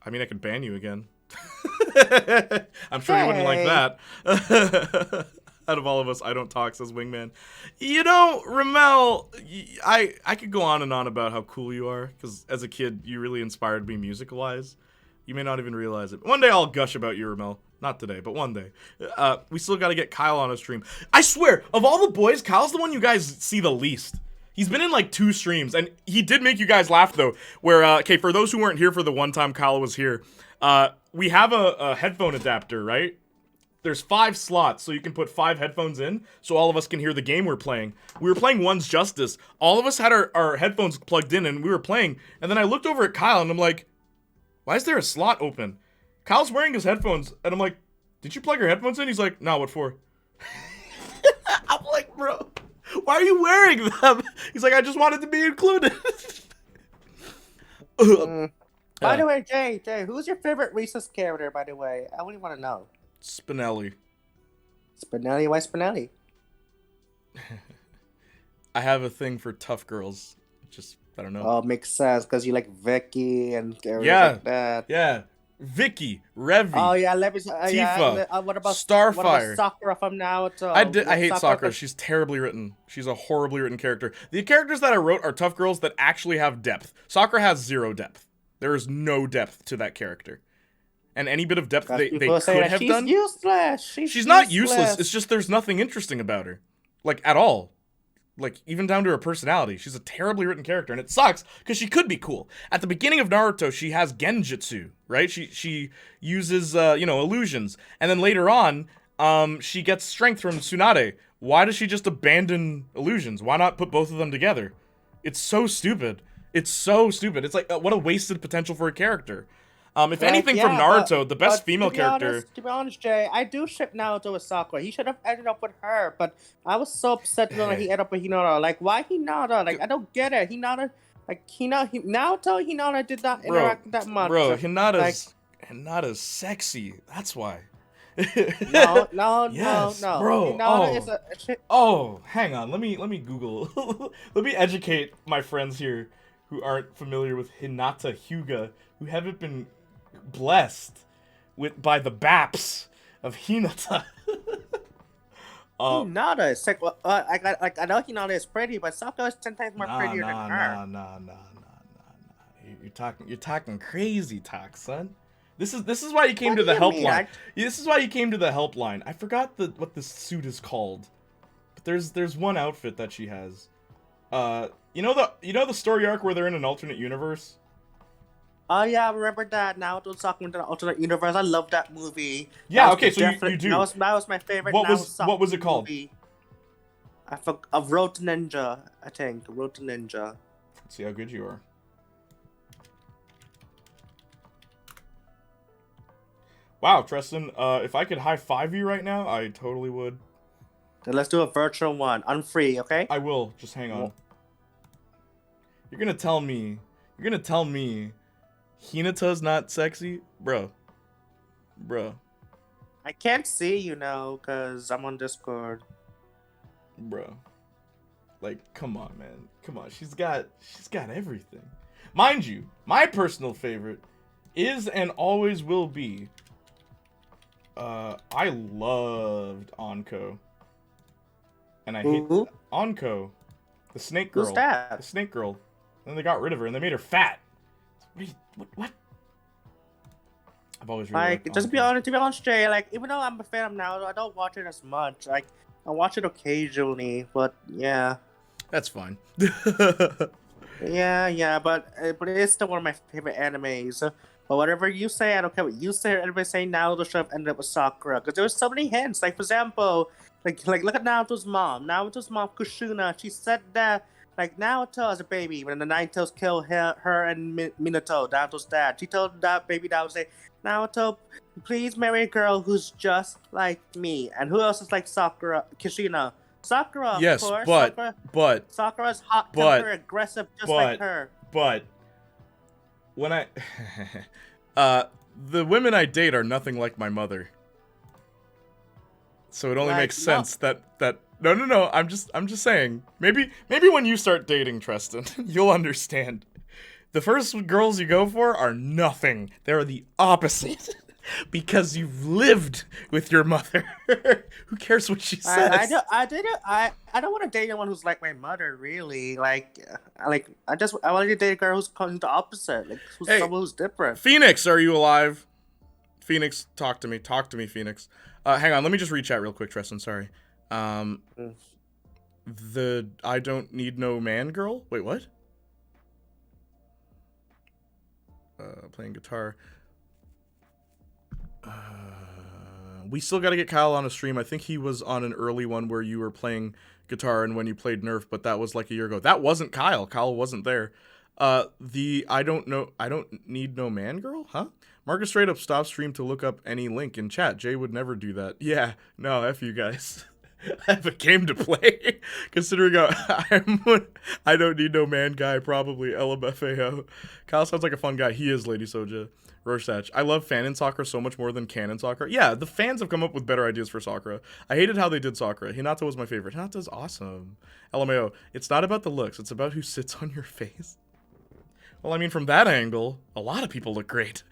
I mean, I could ban you again. I'm sure you wouldn't like that. Out of all of us, I don't talk, says Wingman. You know, Ramel, I could go on and on about how cool you are, because as a kid, you really inspired me music-wise. You may not even realize it. One day I'll gush about you, Ramel. Not today, but one day. We still got to get Kyle on a stream. I swear, of all the boys, Kyle's the one you guys see the least. He's been in like 2 streams, and he did make you guys laugh, though, where, okay, for those who weren't here for the one time Kyle was here, we have a headphone adapter, right? There's 5 slots, so you can put 5 headphones in, so all of us can hear the game we're playing. We were playing One's Justice. All of us had our headphones plugged in, and we were playing, and then I looked over at Kyle, and I'm like, why is there a slot open? Kyle's wearing his headphones, and I'm like, did you plug your headphones in? He's like, no, what for? I'm like, bro, why are you wearing them? He's like, I just wanted to be included. By the way, Jay, who's your favorite Reese's character, by the way? I really want to know. Spinelli. Spinelli? Why Spinelli? I have a thing for tough girls. Just, I don't know. Oh, makes sense, because you like Vicky and everything like that. Yeah. Vicky, Revy. Oh, yeah, let me... Tifa. What about Starfire. What about Sakura from Naruto? I hate Sakura. She's terribly written. She's a horribly written character. The characters that I wrote are tough girls that actually have depth. Sakura has 0 depth. There is no depth to that character. And any bit of depth they could have done... Useless. She's not useless. It's just there's nothing interesting about her. Like, at all. Like, even down to her personality. She's a terribly written character, and it sucks, because she could be cool. At the beginning of Naruto, she has genjutsu, right? She uses, illusions. And then later on, she gets strength from Tsunade, Why does she just abandon illusions? Why not put both of them together? It's so stupid. It's so stupid. It's like, what a wasted potential for a character. If anything from Naruto, the best female character... To be honest, Jay, I do ship Naruto with Sakura. He should have ended up with her, but I was so upset when he ended up with Hinata. Like, why Hinata? Like, I don't get it. Naruto, Hinata did not interact that much. Bro, Hinata's sexy. That's why. No, bro. Hinata is Hang on. Let me Google. Let me educate my friends here who aren't familiar with Hinata Hyuga, who haven't been blessed by the baps of Hinata. Hinata is like, I know Hinata is pretty, but Sakura is 10 times more prettier than her. Nah. You're talking crazy talk, son. This is why you came to the helpline. This is why you came to the helpline. I forgot what this suit is called, but there's one outfit that she has. You know the story arc where they're in an alternate universe? Oh yeah, I remember that. Naruto's talking to the alternate universe. I love that movie. Yeah, okay, so you do. That was my favorite. What was it called? Movie. I forgot. Of Road to Ninja, I think. Road to Ninja. Let's see how good you are. Wow, Tristan, if I could high five you right now, I totally would. Then let's do a virtual one. Unfree, okay? I will. Just hang on. You're gonna tell me Hinata's not sexy? Bro. I can't see you now, because I'm on Discord. Bro. Like, come on, man. Come on. She's got everything. Mind you, my personal favorite is and always will be I loved Anko. And I hate Anko. The snake girl. Who's that? The snake girl. And then they got rid of her and they made her fat. What? I've always really liked just to be honest, Jay, like, even though I'm a fan of Naruto, I don't watch it as much. Like, I watch it occasionally, but yeah. That's fine. yeah, but it is still one of my favorite animes. But whatever you say, I don't care what you say or anybody say, Naruto should have ended up with Sakura. Because there was so many hints. Like, for example, like look at Naruto's mom. Naruto's mom, Kushina, she said that, like, Naruto as a baby, when the Nine Tails killed her and Minato, Naruto's dad, she told that baby Naruto, Naruto, please marry a girl who's just like me. And who else is like Sakura? Kushina. Sakura, yes, of course. but Sakura's hot temper, aggressive, just like her. But when the women I date are nothing like my mother. So it only makes sense that no. I'm just saying. Maybe when you start dating Tristan, you'll understand. The first girls you go for are nothing. They're the opposite. Because you've lived with your mother. Who cares what she says? I don't want to date anyone who's like my mother, really. I want to date a girl who's the opposite. Like, someone who's different. Phoenix, are you alive? Phoenix, talk to me. Talk to me, Phoenix. Hang on, let me just reach out real quick, Tristan. Sorry. The I don't need no man girl? Wait, what? Playing guitar. We still got to get Kyle on a stream. I think he was on an early one where you were playing guitar and when you played Nerf, but that was like a year ago. That wasn't Kyle. Kyle wasn't there. The I don't need no man girl? Huh? Marcus straight up stopped stream to look up any link in chat. Jay would never do that. Yeah, no, F you guys. I have a game to play. Considering I don't need no man guy, probably LMFAO. Kyle sounds like a fun guy. He is, Lady Soja. Rorschach. I love fanon Sakura so much more than canon Sakura. Yeah, the fans have come up with better ideas for Sakura. I hated how they did Sakura. Hinata was my favorite. Hinata's awesome. LMAO. It's not about the looks. It's about who sits on your face. Well, I mean, from that angle, a lot of people look great.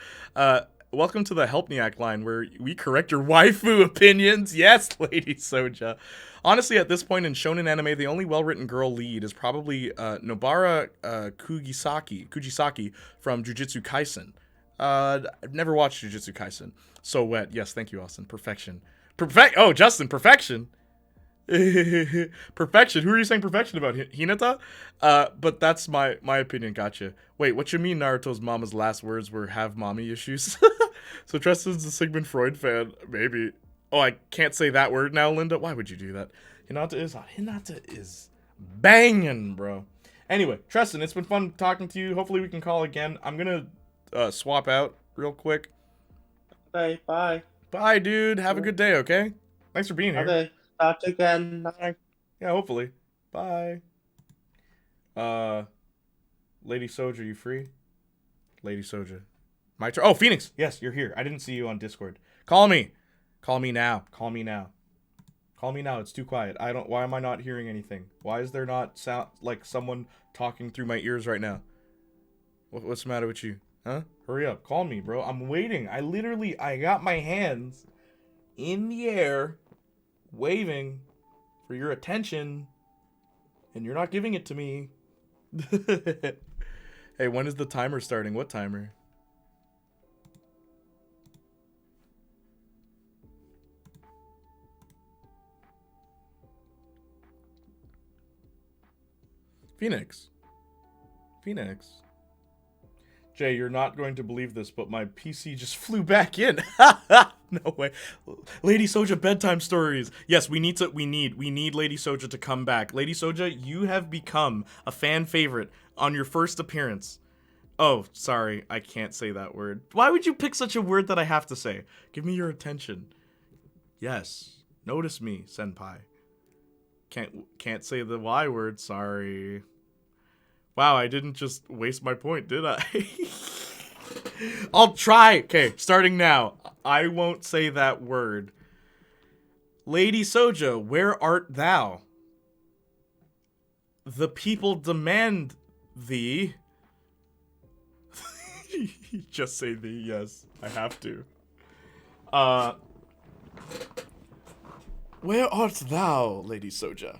Welcome to the Helpniac line, where we correct your waifu opinions. Yes, Lady Soja. Honestly, at this point in shonen anime, the only well-written girl lead is probably Nobara Kujisaki from Jujutsu Kaisen. I've never watched Jujutsu Kaisen. So wet. Yes, thank you, Austin. Perfection. Oh, Justin, perfection. Perfection. Who are you saying perfection about? Hinata? But that's my opinion. Gotcha. Wait, what you mean Naruto's mama's last words were have mommy issues? So Tristan's a Sigmund Freud fan. Maybe. Oh, I can't say that word now, Linda. Why would you do that? Hinata is hot. Hinata is banging, bro. Anyway, Tristan, it's been fun talking to you. Hopefully we can call again. I'm gonna swap out real quick. Okay, bye. Bye, dude. Have a good day, okay? Thanks for being here. Okay, talk to you again. Bye. Yeah, hopefully. Bye. Lady Soja, you free? Lady Soja. My turn. Oh, Phoenix. Yes, you're here. I didn't see you on Discord. Call me. Call me now. Call me now. Call me now. It's too quiet. Why am I not hearing anything? Why is there not sound like someone talking through my ears right now? What's the matter with you? Huh? Hurry up. Call me, bro. I'm waiting. I got my hands in the air waving for your attention, and you're not giving it to me. Hey, when is the timer starting? What timer? Phoenix. Jay, you're not going to believe this, but my PC just flew back in. No way. Lady Soja bedtime stories. Yes, we need Lady Soja to come back. Lady Soja, you have become a fan favorite on your first appearance. Oh, sorry, I can't say that word. Why would you pick such a word that I have to say? Give me your attention. Yes. Notice me, senpai. Can't say the Y word, sorry. Wow, I didn't just waste my point, did I? I'll try. Okay, starting now. I won't say that word. Lady Soja, where art thou? The people demand thee. Just say thee, yes. I have to. Where art thou, Lady Soja?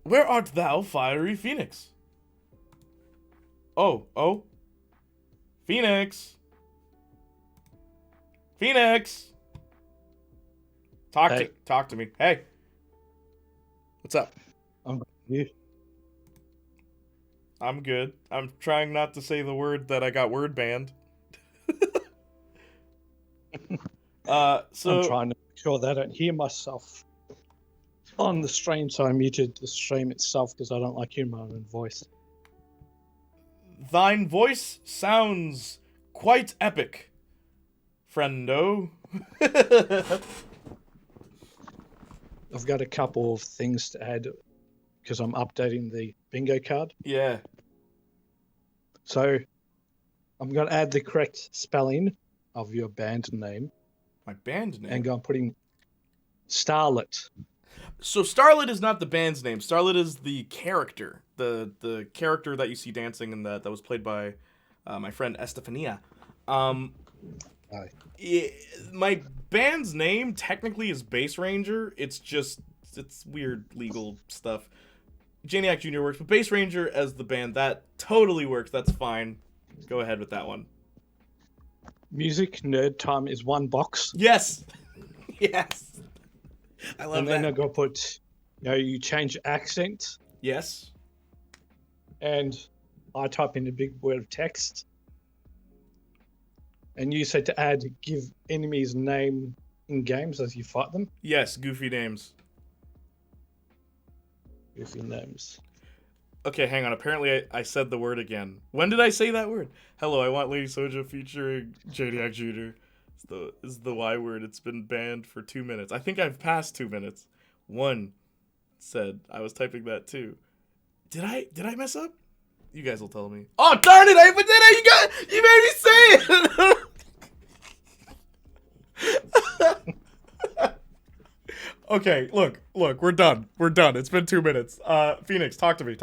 Where art thou, fiery Phoenix? Oh. Phoenix. Talk to me. Hey. What's up? I'm good. I'm good. I'm trying not to say the word that I got word banned. So I'm trying to make sure that I don't hear myself on the stream, so I muted the stream itself because I don't like hearing my own voice. Thine voice sounds quite epic, friendo. I've got a couple of things to add because I'm updating the bingo card. Yeah. So I'm going to add the correct spelling of your band name. My band name? And I'm putting Starlet. So Starlet is not the band's name. Starlet is the character. The character that you see dancing in that was played by my friend Estefania. My band's name technically is Bass Ranger. It's weird legal stuff. Janiac Jr. works, but Bass Ranger as the band, that totally works. That's fine. Go ahead with that one. Music nerd time is one box. Yes. Yes. I love that. And then I'm going to put, you change accent. Yes. And I type in a big word of text. And you said to give enemies name in games as you fight them. Yes, goofy names. Goofy names. Okay, hang on. Apparently I said the word again. When did I say that word? Hello, I want Lady Soja featuring Janiac Jr. It's the Y word. It's been banned for 2 minutes. I think I've passed 2 minutes. One said I was typing that too. Did I mess up? You guys will tell me. Oh darn it! I did it. You made me say it. Okay, look, we're done. It's been 2 minutes. Phoenix, talk to me.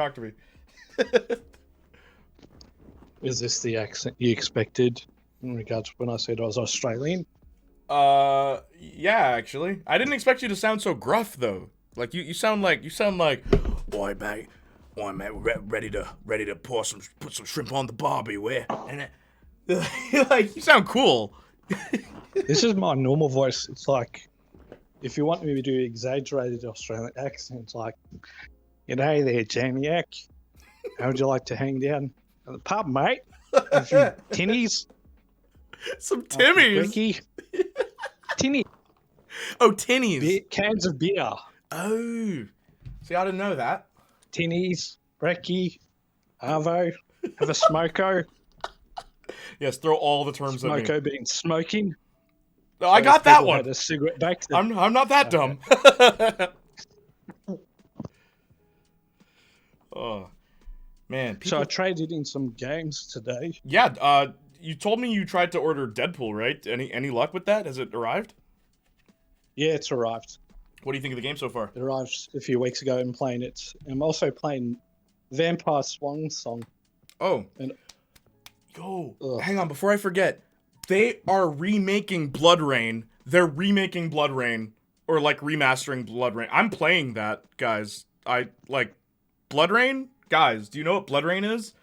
Is this the accent you expected in regards to when I said I was Australian? Yeah, actually. I didn't expect you to sound so gruff though. Like you sound like, boy, mate, ready to put some shrimp on the barbie, where? And like you sound cool. This is my normal voice. It's like, if you want me to do exaggerated Australian accents, like, hey there, Janiac. How would you like to hang down at the pub, mate? A few tinnies. Some Timmies. Tinny. Oh, tinnies. Cans of beer. Oh, See, I didn't know that. Tinnies, brekkie, arvo, have a smoko. Yes, throw all the terms at me. Smoko being smoking. No, I got that People one. had a cigarette back then. I'm not that dumb. Oh, man. So I traded in some games today. Yeah, you told me you tried to order Deadpool, right? Any luck with that? Has it arrived? Yeah, it's arrived. What do you think of the game so far? It arrived a few weeks ago and playing it. I'm also playing Vampire Swan Song. Oh. And hang on, before I forget. They are remaking Blood Rain. They're remaking Blood Rain. Or, like, remastering Blood Rain. I'm playing that, guys. Blood Rain? Guys, do you know what Blood Rain is?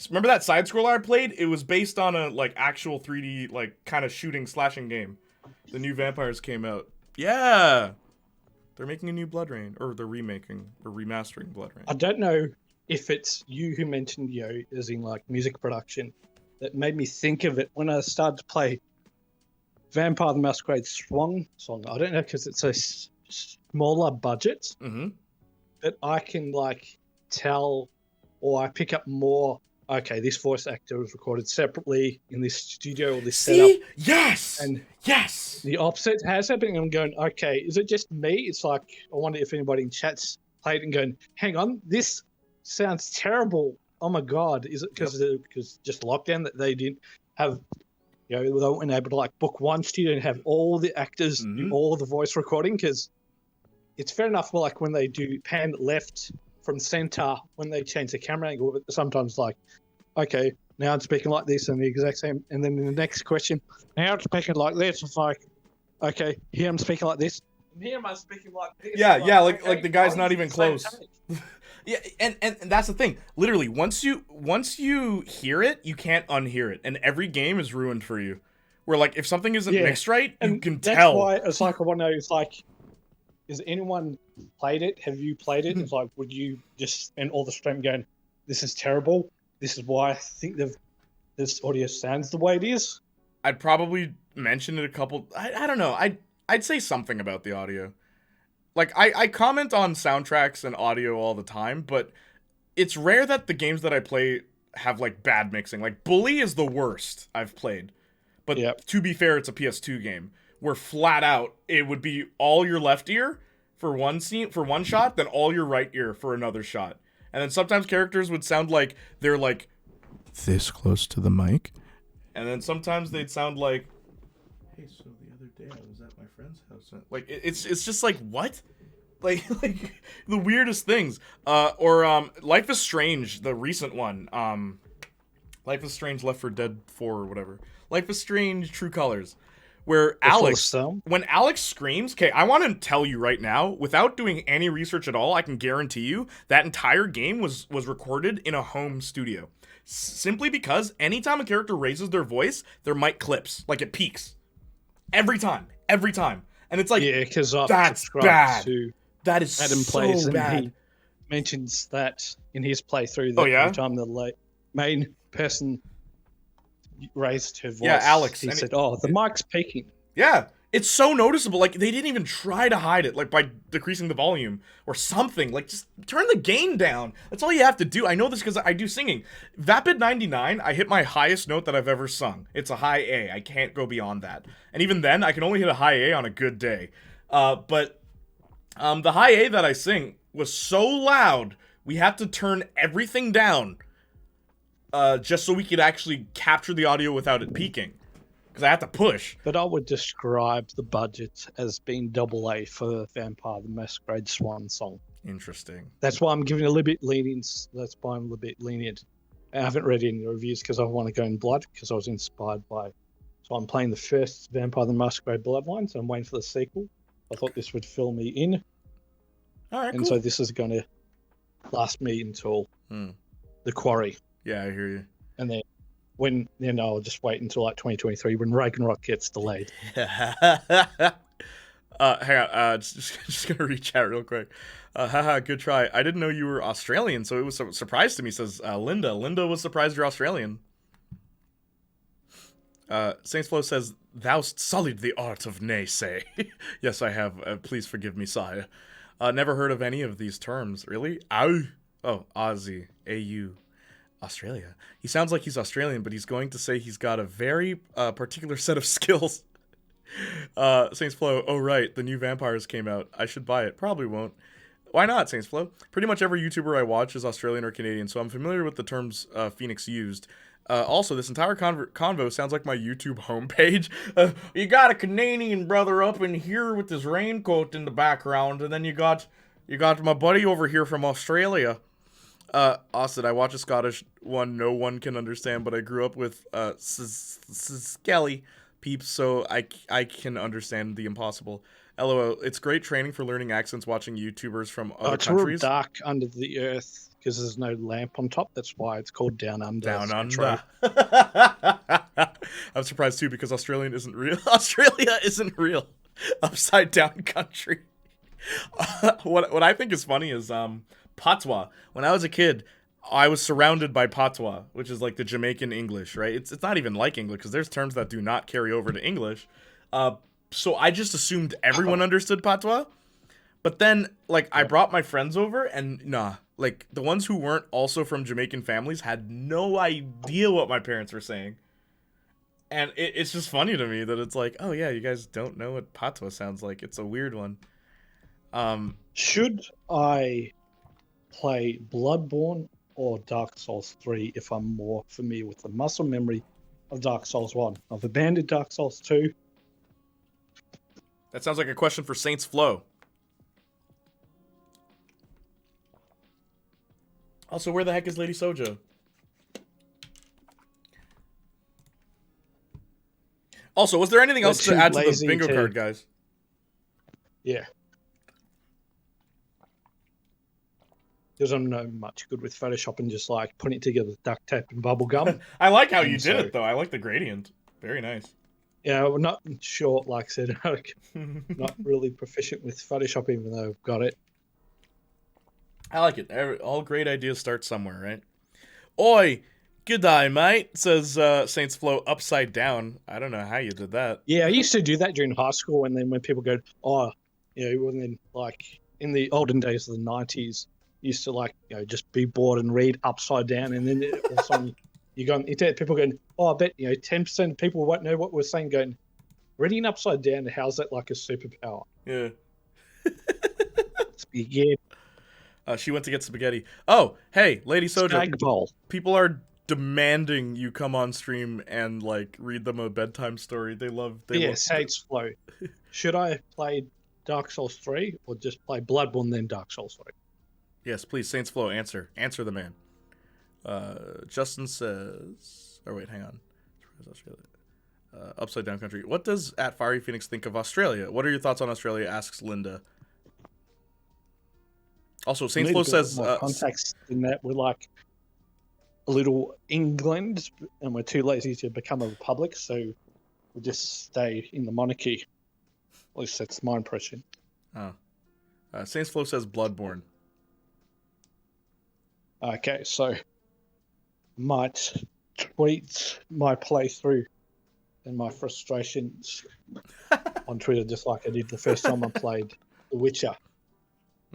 Remember that side-scroller I played? It was based on a, like, actual 3D, like, kind of shooting, slashing game. The new Vampires came out. Yeah! They're making a new Blood Rain. Or they're remaking, or remastering Blood Rain. I don't know if it's you who mentioned, as in, like, music production, that made me think of it when I started to play Vampire the Masquerade Swan Song. I don't know, because it's a smaller budget. Mm-hmm. But I can, like, tell, or I pick up more, okay, this voice actor was recorded separately in this studio or this setup. Yes! And yes! The opposite has happened, and I'm going, okay, is it just me? It's like, I wonder if anybody in chat's played and going, hang on, this sounds terrible. Oh my God. Is it because just lockdown that they didn't have, they weren't able to, like, book one studio and have all the actors do all the voice recording? Because it's fair enough, like, when they do pan left from center, when they change the camera angle, but sometimes, like, okay, now I'm speaking like this and the exact same, and then in the next question, now I'm speaking like this. It's like, okay, here I'm speaking like this, and here I'm speaking like this. Yeah, like the guy's not even close. Yeah, and that's the thing. Literally, once you hear it, you can't unhear it, and every game is ruined for you. Where, like, if something isn't mixed right, you can tell. That's why it's like, I want to know, it's like, has anyone played it? Have you played it? It's like, would you just spend all the stream going, this is terrible, this is why I think this audio sounds the way it is? I'd probably mention it a couple. I don't know. I'd say something about the audio. Like, I comment on soundtracks and audio all the time, but it's rare that the games that I play have, like, bad mixing. Like, Bully is the worst I've played. But to be fair, it's a PS2 game, where flat out, it would be all your left ear for one scene, for one shot, then all your right ear for another shot. And then sometimes characters would sound like they're, like, this close to the mic. And then sometimes they'd sound like, hey, so the other day I was at my friend's house. Like, it's just like, what? Like the weirdest things. Or Life is Strange, the recent one. Life is Strange Left 4 Dead 4 or whatever. Life is Strange True Colors. Where Alex, when Alex screams, okay, I want to tell you right now, without doing any research at all, I can guarantee you that entire game was recorded in a home studio. Simply because anytime a character raises their voice, their mic clips. Like, it peaks. Every time. And it's like, yeah, because that's bad. That is Adam so plays bad. And he mentions that in his playthrough that every time the main person raised her voice, yeah, Alex, he said, oh, the mic's peaking. Yeah, it's so noticeable. Like, they didn't even try to hide it, like, by decreasing the volume or something. Like, just turn the gain down. That's all you have to do. I know this because I do singing. Vapid 99, I hit my highest note that I've ever sung. It's a high A. I can't go beyond that. And even then, I can only hit a high A on a good day. But the high A that I sing was so loud, we had to turn everything down just so we could actually capture the audio without it peaking. Because I had to push. But I would describe the budget as being AA for Vampire the Masquerade Swan Song. Interesting. That's why I'm giving a little bit lenient. That's why I'm a little bit lenient. I haven't read any reviews because I want to go in blood because I was inspired by. So I'm playing the first Vampire the Masquerade Bloodlines. So I'm waiting for the sequel. I thought this would fill me in. All right, and so this is going to last me until the Quarry. Yeah, I hear you. And then I'll just wait until like 2023 when Ragnarok gets delayed. Hang on, just gonna read chat real quick. Haha, good try. I didn't know you were Australian, so it was a surprise to me, says Linda. Linda was surprised you're Australian. Saints Flow says, thou'st sullied the art of naysay. Yes, I have. Please forgive me, sire. Never heard of any of these terms. Really? Ow. Oh, Aussie. AU. Australia. He sounds like he's Australian, but he's going to say he's got a very particular set of skills. Saints Flow. Oh, right. The new Vampires came out. I should buy it. Probably won't. Why not, Saints Flow? Pretty much every YouTuber I watch is Australian or Canadian, so I'm familiar with the terms Phoenix used. Also, this entire convo sounds like my YouTube homepage. You got a Canadian brother up in here with his raincoat in the background, and then you got my buddy over here from Australia. Austin, I watch a Scottish one no one can understand, but I grew up with Skelly peeps, so I can understand the impossible. LOL, it's great training for learning accents watching YouTubers from other countries. It's real dark under the earth because there's no lamp on top. That's why it's called Down Under. Down Under. I'm surprised too because Australia isn't real. Australia isn't real. Upside down country. What I think is funny is patois. When I was a kid, I was surrounded by patois, which is like the Jamaican English, right? It's not even like English because there's terms that do not carry over to English. So I just assumed everyone understood patois. But then, like, I brought my friends over, and nah. Like, the ones who weren't also from Jamaican families had no idea what my parents were saying. And it's just funny to me that it's like, oh yeah, you guys don't know what patois sounds like. It's a weird one. Should I play Bloodborne or Dark Souls 3 if I'm more familiar with the muscle memory of Dark Souls 1? I've abandoned Dark Souls 2. That sounds like a question for Saints Flow. Also, where the heck is Lady Sojo? Also, was there anything else to add to the bingo card, guys? Yeah. Because I'm not much good with Photoshop and just like putting it together with duct tape and bubble gum. I like how you did it, though. I like the gradient. Very nice. Yeah, we're not sure, like I said, not really proficient with Photoshop, even though I've got it. I like it. All great ideas start somewhere, right? Oi, good day, mate, says Saints Flow upside down. I don't know how you did that. Yeah, I used to do that during high school, and then when people go, oh, you know, and then like in the olden days of the 90s, used to like, you know, just be bored and read upside down, and then all of a sudden you go on the internet, people going, oh, I bet, you know, 10% of people won't know what we're saying, going, reading upside down, how's that like a superpower? Yeah. Yeah. She went to get spaghetti. Oh, hey, Lady Sojo. Stag bowl. People are demanding you come on stream and like read them a bedtime story. They love. Saints Flow. Should I play Dark Souls 3 or just play Bloodborne then Dark Souls 3? Yes, please, Saints Flow, answer the man. Justin says, oh wait, hang on. Upside down country. What does at Fiery Phoenix think of Australia? What are your thoughts on Australia? Asks Linda. Also, Saints Flow says context in that we're like a little England, and we're too lazy to become a republic, so we just stay in the monarchy. At least that's my impression. Oh, Saints Flow says Bloodborne. Okay, so might tweet my playthrough and my frustrations on Twitter, just like I did the first time I played The Witcher.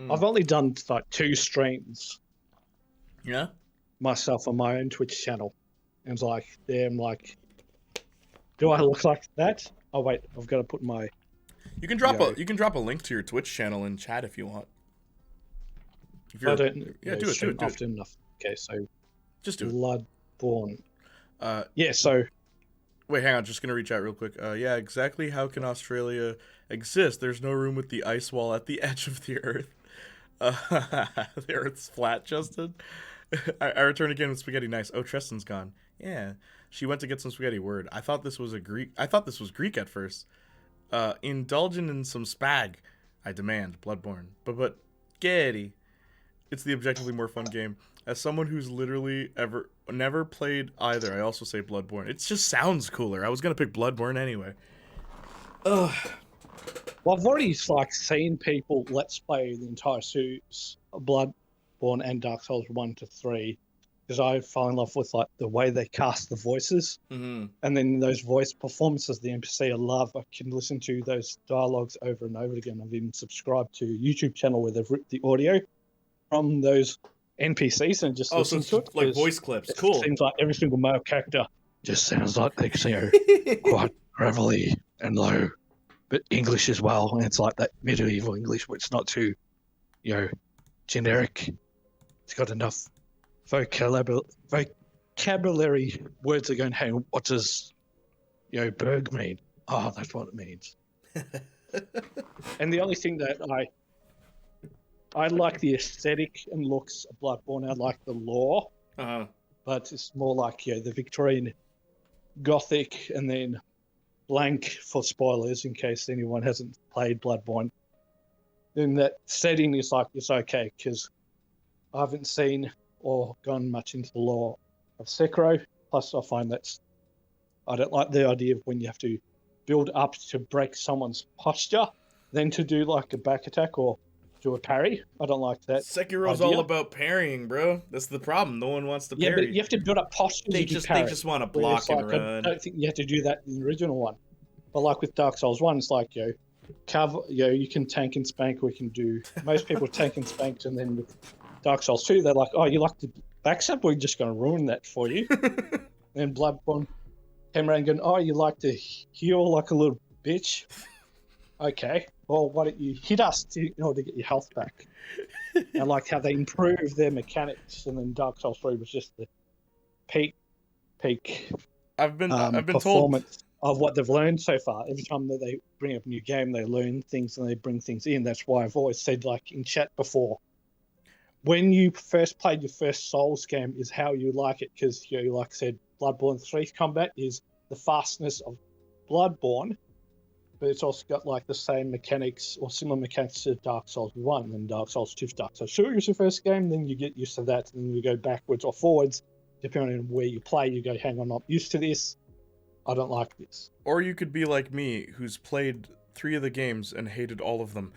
I've only done like 2 streams. Yeah. Myself on my own Twitch channel, and it's like, damn, like, do I look like that? Oh wait, I've got to put my. You can drop a link to your Twitch channel in chat if you want. If I don't. Yeah, do it. Often enough. Okay, so just do it. Bloodborne. Yeah. So. Wait, hang on. Just gonna reach out real quick. Yeah, exactly. How can Australia exist? There's no room with the ice wall at the edge of the Earth. The Earth's flat, Justin. I return again with spaghetti. Nice. Oh, Tristan's gone. Yeah, she went to get some spaghetti. Word. I thought this was Greek at first. Indulging in some spag. I demand. Bloodborne. But Getty. It's the objectively more fun game. As someone who's literally never played either, I also say Bloodborne. It just sounds cooler. I was gonna pick Bloodborne anyway. Ugh. Well, I've already like seen people let's play the entire series of Bloodborne and Dark Souls 1 to 3, because I fell in love with like the way they cast the voices, Mm-hmm. and then those voice performances. The NPC I love. I can listen to those dialogues over and over again. I've even subscribed to a YouTube channel where they've ripped the audio from those NPCs and just Oh, so listen it's to it. like 'cause voice clips. it Cool. seems like every single male character just sounds like they sing quite gravelly and low, but English as well. And it's like that medieval English, where it's not too, generic. It's got enough vocabulary words are going, hey, what does, berg mean? Oh, that's what it means. And the only thing that I like the aesthetic and looks of Bloodborne. I like the lore, but it's more like the Victorian Gothic, and then blank for spoilers in case anyone hasn't played Bloodborne. Then that setting is like it's okay because I haven't seen or gone much into the lore of Sekiro. Plus, I find I don't like the idea of when you have to build up to break someone's posture, then to do like a back attack or do a parry. I don't like that. Sekiro's idea. all about parrying, bro. That's the problem. No one wants to Yeah, parry. but you have to build up posture. They to just parry, want to where block it's and like, run. I don't think you have to do that in the original one. But like with Dark Souls 1, it's like, cover, you can tank and spank. We can do most people tank and spank, and then with Dark Souls 2, they're like, oh, you like to backstab? We're just going to ruin that for you. And Bloodborne came around going, oh, you like to heal like a little bitch? Okay, well, why don't you hit us in order to get your health back? I like how they improved their mechanics, and then Dark Souls 3 was just the peak I've been told performance of what they've learned so far. Every time that they bring up a new game, they learn things and they bring things in. That's why I've always said, like in chat before, when you first played your first Souls game is how you like it, because like I said, Bloodborne 3's combat is the fastness of Bloodborne, but it's also got like the same mechanics or similar mechanics to Dark Souls 1 and Dark Souls 2. Dark Souls 2 is your first game, then you get used to that, and then you go backwards or forwards depending on where you play. You go, hang on, I'm not used to this. I don't like this. Or you could be like me, who's played 3 of the games and hated all of them.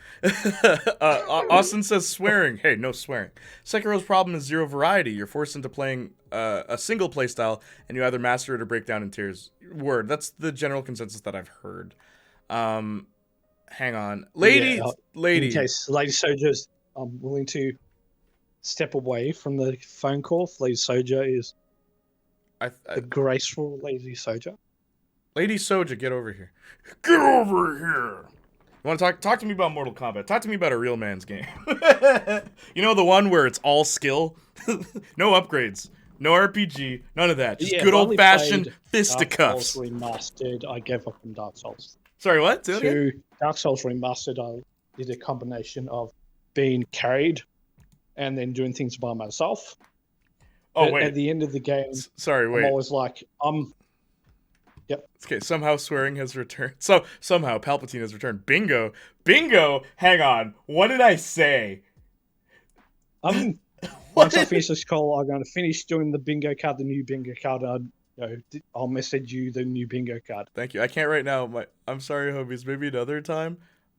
Austin says swearing. Hey, no swearing. Sekiro's problem is zero variety. You're forced into playing a single playstyle, and you either master it or break down in tears. Word. That's the general consensus that I've heard. Hang on. Lady. In case Lady Soja's willing to step away from the phone call, Lady Soja is the graceful Lady Soja. Lady Soja, get over here. Get over here. You want to talk to me about Mortal Kombat? Talk to me about a real man's game. You know, the one where it's all skill? No upgrades. No RPG. None of that. Just good old-fashioned fisticuffs. Dark Souls Remastered. I gave up on Dark Souls. Sorry, what? Dark Souls Remastered, I did a combination of being carried and then doing things by myself. Oh, wait. At the end of the game, sorry, wait. I'm always like, Yep. Okay, somehow swearing has returned. Somehow Palpatine has returned. Bingo. Hang on. What did I say? Once I finish this call, I'm going to finish doing the bingo card, the new bingo card. I'll message you the new bingo card. Thank you. I can't right now. I'm sorry, homies. Maybe another time.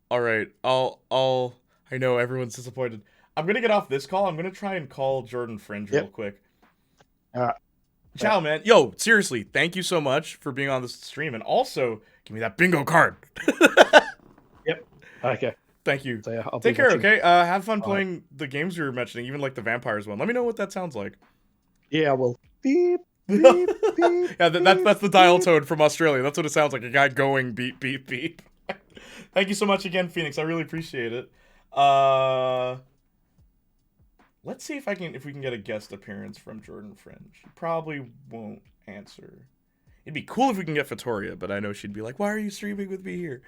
All right. I know everyone's disappointed. I'm gonna get off this call. I'm gonna try and call Jordan Fringe real quick. All right. Ciao, man. Yo, seriously, thank you so much for being on this stream, and also give me that bingo card. Yep. Okay. Thank you. So, yeah, Take care. Okay. Have fun playing the games you were mentioning, even like the vampires one. Let me know what that sounds like. Yeah, I will. Beep. Beep, beep, yeah, that's the dial tone from Australia. That's what it sounds like. A guy going beep beep beep. Thank you so much again, Phoenix. I really appreciate it. Let's see if we can get a guest appearance from Jordan Fringe. He probably won't answer. It'd be cool if we can get Vittoria, but I know she'd be like, "Why are you streaming with me here?"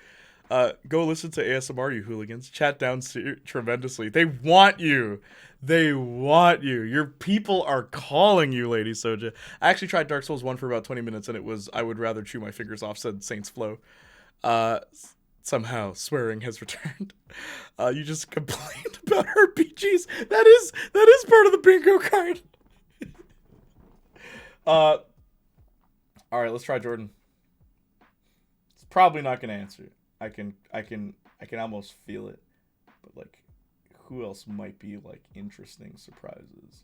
Go listen to ASMR, you hooligans. Chat down tremendously. They want you. Your people are calling you, Lady Soja. I actually tried Dark Souls 1 for about 20 minutes, and it was, I would rather chew my fingers off, said Saints Flow. Somehow, swearing has returned. You just complained about RPGs. That is part of the bingo card. Alright, let's try Jordan. It's probably not gonna answer. I can almost feel it. But like, who else might be like interesting surprises?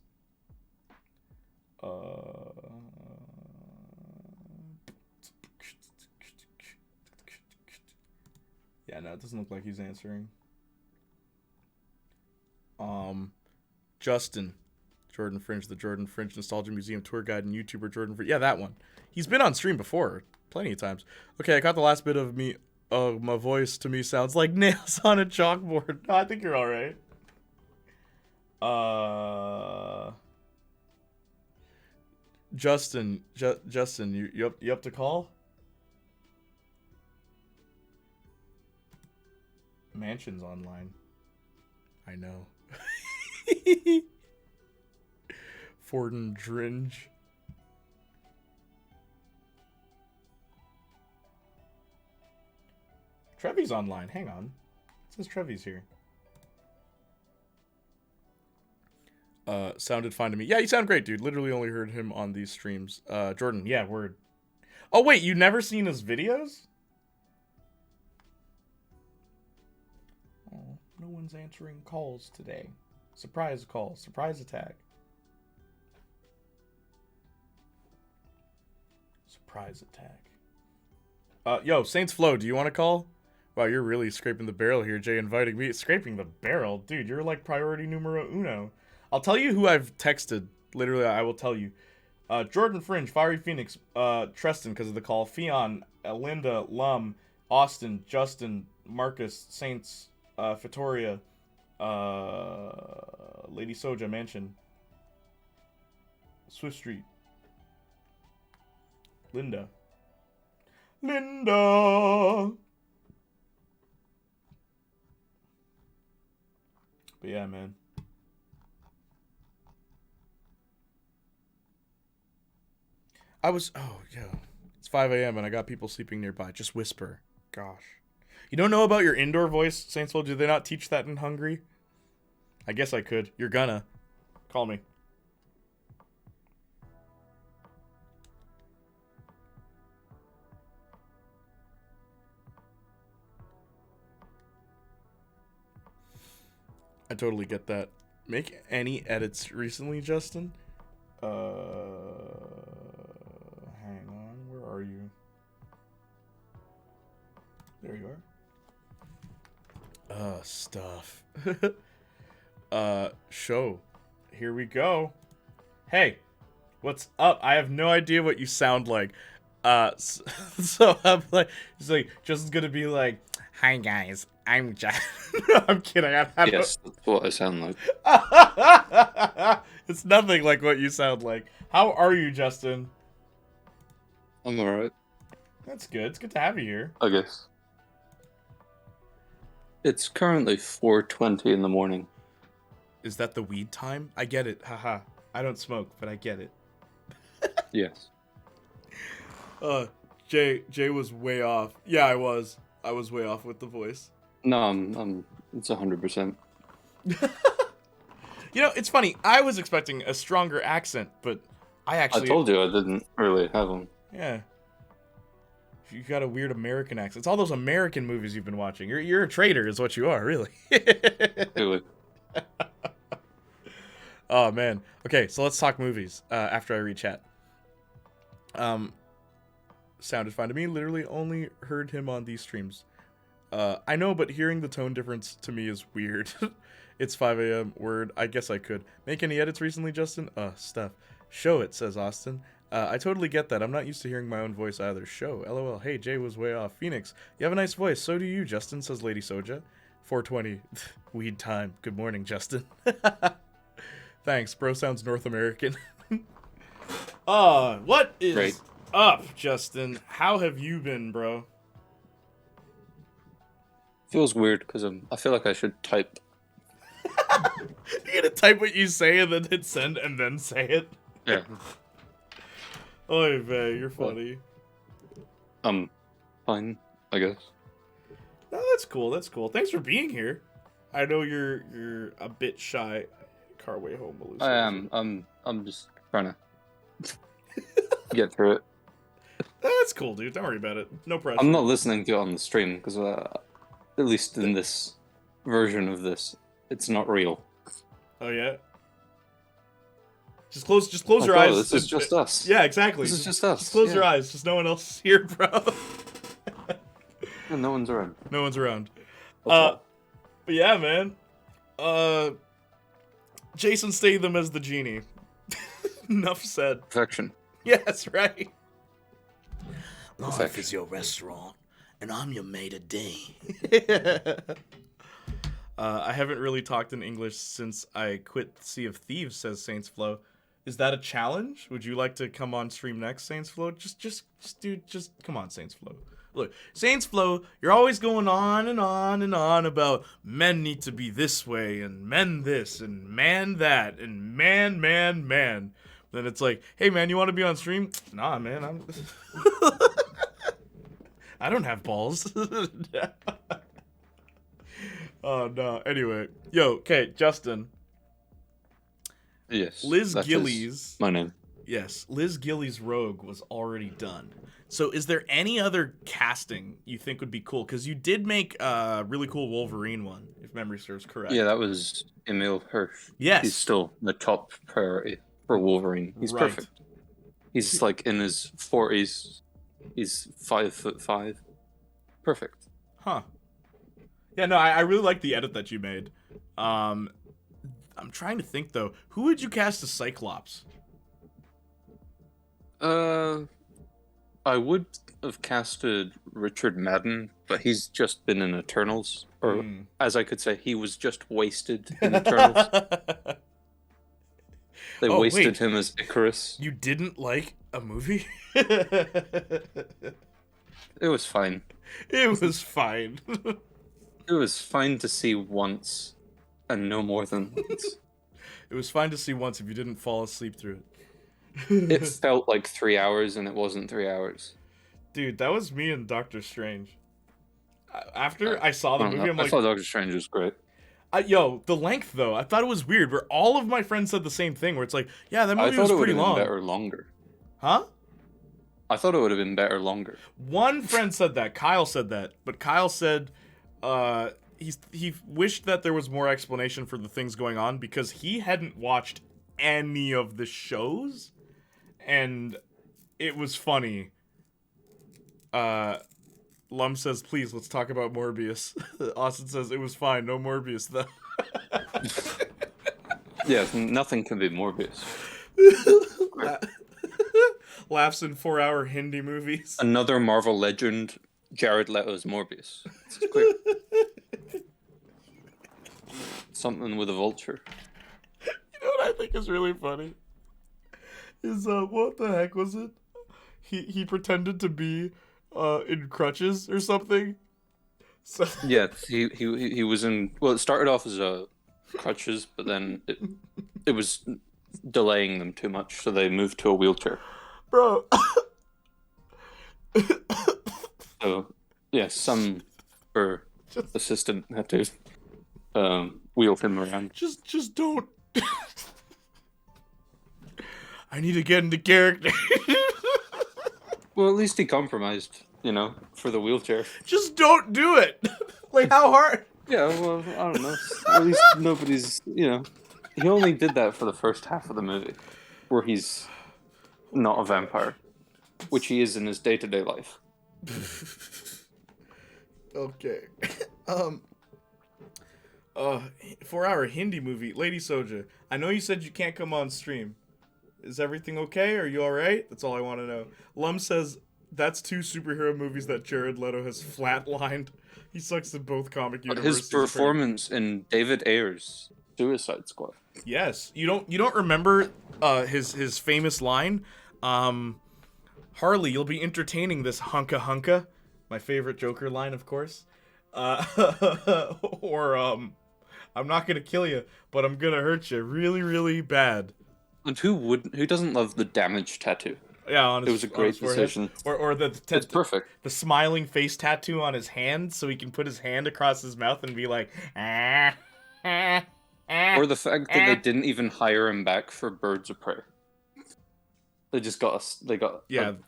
Yeah, no, it doesn't look like he's answering. Justin. Jordan Fringe, the Jordan Fringe Nostalgia Museum tour guide and YouTuber Jordan Fringe. Yeah, that one. He's been on stream before, plenty of times. Okay, I got the last bit of me. Oh, my voice to me sounds like nails on a chalkboard. No, I think you're all right. Justin, Justin, you up to call? Mansion's online. I know. Forden Dringe. Trevi's online. Hang on. It says Trevi's here. Sounded fine to me. Yeah, you sound great, dude. Literally only heard him on these streams. Jordan, yeah, word. Oh, wait, you never seen his videos? Oh, no one's answering calls today. Surprise call. Surprise attack. Surprise attack. Yo, Saints Flow, do you want to call? Wow, you're really scraping the barrel here, Jay, inviting me. Scraping the barrel? Dude, you're like priority numero uno. I'll tell you who I've texted. Literally, I will tell you. Jordan Fringe, Fiery Phoenix, Treston because of the call, Fion, Linda, Lum, Austin, Justin, Marcus, Saints, Fitoria, Lady Soja Mansion, Swift Street, Linda. But yeah, man. Oh, yeah. It's 5 a.m. and I got people sleeping nearby. Just whisper. Gosh. You don't know about your indoor voice, Saintsville? Do they not teach that in Hungary? I guess I could. You're gonna. Call me. I totally get that. Make any edits recently, Justin? Hang on. Where are you? There you are. Stuff. Show. Here we go. Hey, what's up? I have no idea what you sound like. So I'm like, it's like, Justin's gonna be like, hi guys, I'm Justin. I'm kidding. Yes, that's what I sound like. It's nothing like what you sound like. How are you, Justin? I'm alright. That's good. It's good to have you here. I guess. It's currently 4:20 in the morning. Is that the weed time? I get it. Haha. I don't smoke, but I get it. Yes. Jay was way off. Yeah, I was way off with the voice. No, it's 100%. You know, it's funny. I was expecting a stronger accent, but I told you I didn't really have them. Yeah. You got a weird American accent. It's all those American movies you've been watching. You're a traitor, is what you are, really. Really. Oh man. Okay, so let's talk movies after I read chat. Sounded fine to me. Literally only heard him on these streams. I know, but hearing the tone difference to me is weird. It's 5 a.m. Word. I guess I could. Make any edits recently, Justin? Stuff. Show it, says Austin. I totally get that. I'm not used to hearing my own voice either. Show. LOL. Hey, Jay was way off. Phoenix. You have a nice voice. So do you, Justin, says Lady Soja. 4:20. Weed time. Good morning, Justin. Thanks. Bro sounds North American. What is up, Justin? How have you been, bro? Feels weird because I feel like I should type. You're gonna type what you say and then hit send and then say it? Yeah. Oy vey, you're funny. Fine, I guess. No, that's cool. That's cool. Thanks for being here. I know you're a bit shy. Car way home, Melissa. I am. I'm just trying to get through it. That's cool, dude. Don't worry about it. No pressure. I'm not listening to it on the stream because, at least in this version of this, it's not real. Oh yeah. Just close your eyes. This is just us. Yeah, exactly. This is just us. Just close your yeah. eyes. Just no one else is here, bro. And no one's around. No one's around. That's all. But yeah, man. Jason Statham as the genie. Enough said. Perfection. Yes, right. Life is your restaurant, and I'm your maid of day. I haven't really talked in English since I quit Sea of Thieves, says Saints Flow. Is that a challenge? Would you like to come on stream next, Saints Flow? Just come on, Saints Flow. Look, Saints Flow, you're always going on and on and on about men need to be this way, and men this, and man that, and man. Then it's like, hey man, you want to be on stream? Nah, man, I don't have balls. Oh no. Anyway, okay, Justin. Yes. Liz that Gillies. is my name. Yes, Liz Gillies' Rogue was already done. So is there any other casting you think would be cool? Because you did make a really cool Wolverine one, if memory serves correct. Yeah, that was Emil Hirsch. Yes. He's still the top priority for Wolverine. He's Right. perfect. He's like in his 40s. He's 5'5". Perfect. Huh. Yeah, no, I really like the edit that you made. I'm trying to think, though. Who would you cast as Cyclops? I would have casted Richard Madden, but he's just been in Eternals. Or, as I could say, he was just wasted in Eternals. They wasted him as Icarus. You didn't like a movie? It was fine. It was fine. It was fine to see once, and no more than once. It was fine to see once if you didn't fall asleep through it. It felt like 3 hours, and it wasn't 3 hours. Dude, that was me and Doctor Strange. After I saw the movie, I'm I like... thought Doctor Strange was great. The length, though, I thought it was weird, where all of my friends said the same thing, where it's like, yeah, that movie was pretty long. I thought it would have been better longer. Huh? I thought it would have been better longer. One friend said that. Kyle said that. But Kyle said he wished that there was more explanation for the things going on because he hadn't watched any of the shows. And it was funny. Lum says, please, let's talk about Morbius. Austin says, it was fine. No Morbius, though. Yeah, nothing can be Morbius. Laughs in 4-hour Hindi movies. Another Marvel legend, Jared Leto's Morbius. It's quick. Something with a vulture. You know what I think is really funny? Is, what the heck was it? He pretended to be, in crutches or something. So... Yeah, he was in... Well, it started off as crutches, but then it was delaying them too much, so they moved to a wheelchair. Bro. So, yeah, some assistant had to wheel him around. Just don't. I need to get into character. Well, at least he compromised, for the wheelchair. Just don't do it. Like, how hard? Yeah, well, I don't know. At least nobody's, He only did that for the first half of the movie, where he's not a vampire, which he is in his day-to-day life. Okay. 4-hour Hindi movie, Lady Soja. I know you said you can't come on stream. Is everything okay? Are you alright? That's all I want to know. Lum says, that's 2 superhero movies that Jared Leto has flatlined. He sucks in both comic universes. His performance in David Ayer's Suicide Squad. Yes. You don't remember his famous line? Harley, you'll be entertaining this hunka hunka. My favorite Joker line, of course. Or I'm not gonna kill you, but I'm gonna hurt you really, really bad. And who doesn't love the damage tattoo? Yeah, it was a great decision. Or it's perfect. The smiling face tattoo on his hand, so he can put his hand across his mouth and be like, Or the fact that they didn't even hire him back for Birds of Prey. They just got a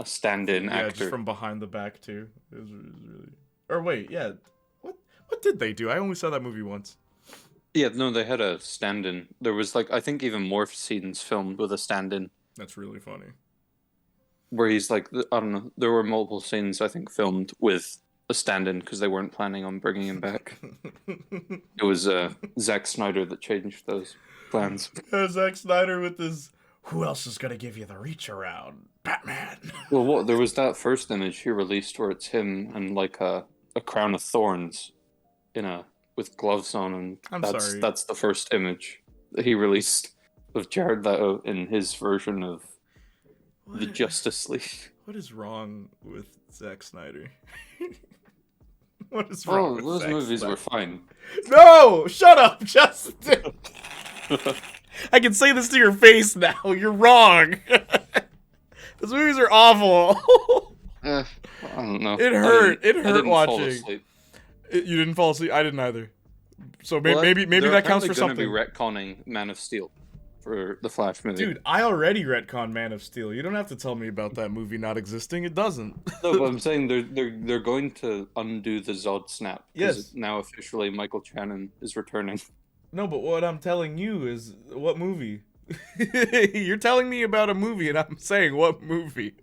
stand-in actor. Just from behind the back too. It was really. Or wait, yeah. What did they do? I only saw that movie once. Yeah, no, they had a stand-in. There was like I think even more scenes filmed with a stand-in. That's really funny. Where he's like, I don't know. There were multiple scenes I think filmed with a stand-in because they weren't planning on bringing him back. It was Zack Snyder that changed those plans. Zack Snyder with his, who else is gonna give you the reach around? Batman. Well, what there was that first image he released where it's him and like a crown of thorns with gloves on, and that's the first image that he released of Jared Leto in his version of the Justice League. What is wrong with Zack Snyder? What is wrong with those Zack movies Snyder? were fine. No! Shut up, Justin! I can say this to your face now. You're wrong. Those movies are awful. I don't know. It hurt. It I hurt didn't fall watching. asleep. You didn't fall asleep. I didn't either. So Well, maybe they're that counts for apparently something. gonna be retconning Man of Steel for the Flash movie. Dude, I already retconned Man of Steel. You don't have to tell me about that movie not existing. It doesn't. No, but I'm saying they're going to undo the Zod snap. Yes. Now officially Michael Shannon is returning. No, but what I'm telling you is what movie? You're telling me about a movie, and I'm saying what movie?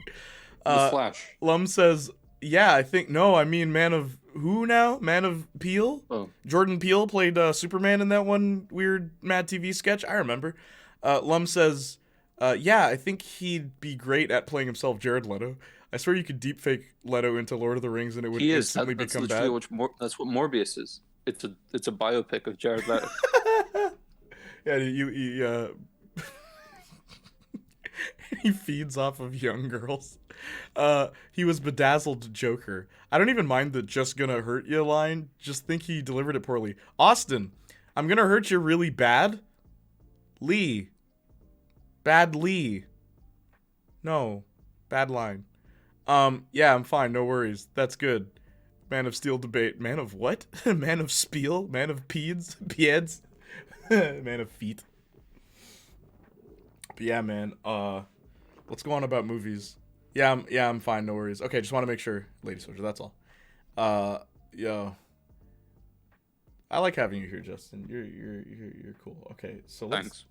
The Flash. Lum says, yeah, I think, no, I mean Man of who now? Man of Peele? Oh. Jordan Peele played Superman in that one weird Mad TV sketch. I remember. Lum says, yeah, I think he'd be great at playing himself, Jared Leto. I swear you could deepfake Leto into Lord of the Rings and it would instantly That's become literally bad. that's what Morbius is. It's a biopic of Jared Leto. Yeah, he feeds off of young girls. He was bedazzled Joker. I don't even mind the just gonna hurt you line. Just think he delivered it poorly. Austin, I'm gonna hurt you really bad. Lee. Bad Lee. No. Bad line. Yeah, I'm fine. No worries. That's good. Man of Steel debate. Man of what? Man of Spiel? Man of Peds? Pieds? Man of feet. But yeah, man. Let's go on about movies. Yeah, I'm fine. No worries. Okay, just want to make sure, Lady Soldier. That's all. Yo. I like having you here, Justin. You're cool. Okay, so Thanks.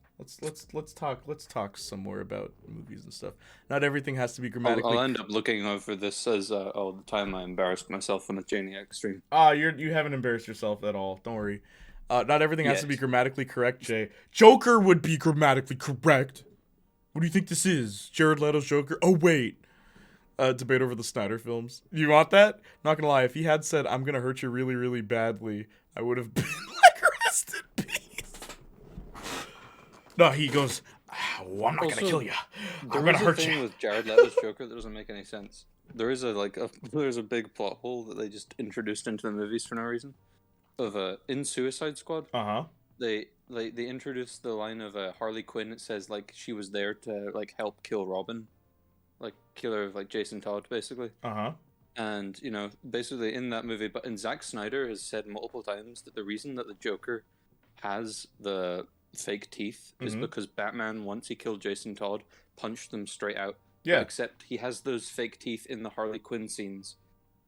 let's talk some more about movies and stuff. Not everything has to be grammatically. I'll end up looking over this as all the time I embarrassed myself on the Playniac stream. You haven't embarrassed yourself at all. Don't worry. Not everything has to be grammatically correct, Jay. Joker would be grammatically correct. What do you think this is? Jared Leto's Joker? Oh, wait. Debate over the Snyder films. You want that? Not gonna lie, if he had said, I'm gonna hurt you really, really badly, I would have been like, rest in peace. No, he goes, oh, I'm not gonna kill you. I'm gonna hurt you. With Jared Leto's Joker that doesn't make any sense. There is there's a big plot hole that they just introduced into the movies for no reason. In Suicide Squad. They introduced the line of Harley Quinn. It says like she was there to like help kill Robin, like killer of like Jason Todd basically. And basically in that movie, but Zack Snyder has said multiple times that the reason that the Joker has the fake teeth is because Batman, once he killed Jason Todd, punched them straight out. Yeah. Except he has those fake teeth in the Harley Quinn scenes.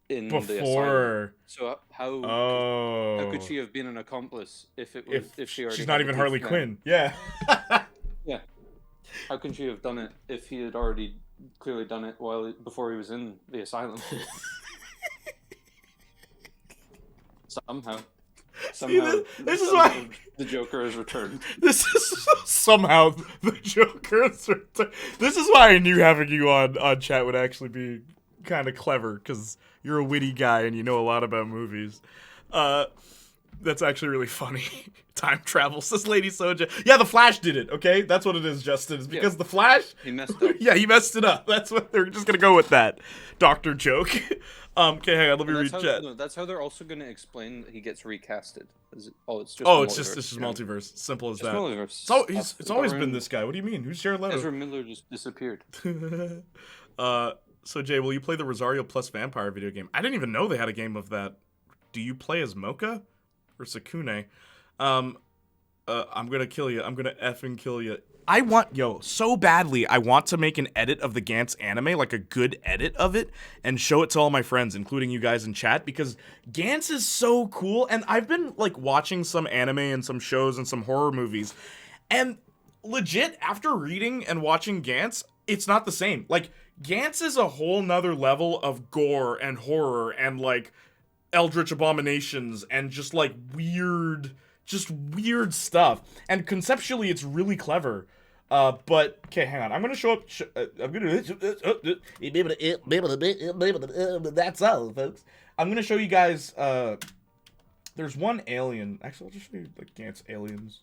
In before the asylum. So how could she have been an accomplice if she already she's not even Harley Quinn? Yeah. Yeah. How can she have done it if he had already clearly done it before he was in the asylum? Somehow. This is why the Joker has returned. This is somehow the Joker has returned. This is why I knew having you on chat would actually be kind of clever, because you're a witty guy and you know a lot about movies. That's actually really funny. Time travel, says Lady Soja. Yeah, the Flash did it, okay? That's what it is, Justin. It's because the Flash... He messed up. Yeah, he messed it up. That's what they're just gonna go with that. Doctor joke. Okay, hang on, let me read chat. No, that's how they're also gonna explain that he gets recasted. It's just multiverse. Simple as that. Multiverse. It's always been this guy. What do you mean? Who's Jared Leto? Ezra Miller just disappeared. So Jay, will you play the Rosario plus Vampire video game? I didn't even know they had a game of that. Do you play as Mocha or Sakune? I'm gonna kill you. I'm gonna effing kill you. I want, so badly, I want to make an edit of the Gantz anime, like a good edit of it, and show it to all my friends, including you guys in chat, because Gantz is so cool, and I've been, like, watching some anime and some shows and some horror movies, and legit, after reading and watching Gantz, it's not the same. Like, Gantz is a whole nother level of gore and horror and, like, eldritch abominations and just, like, weird stuff. And conceptually, it's really clever. But okay, hang on. I'm gonna show up. I'm gonna. That's all, folks. I'm gonna show you guys. There's one alien. Actually, I'll just show you like Gantz aliens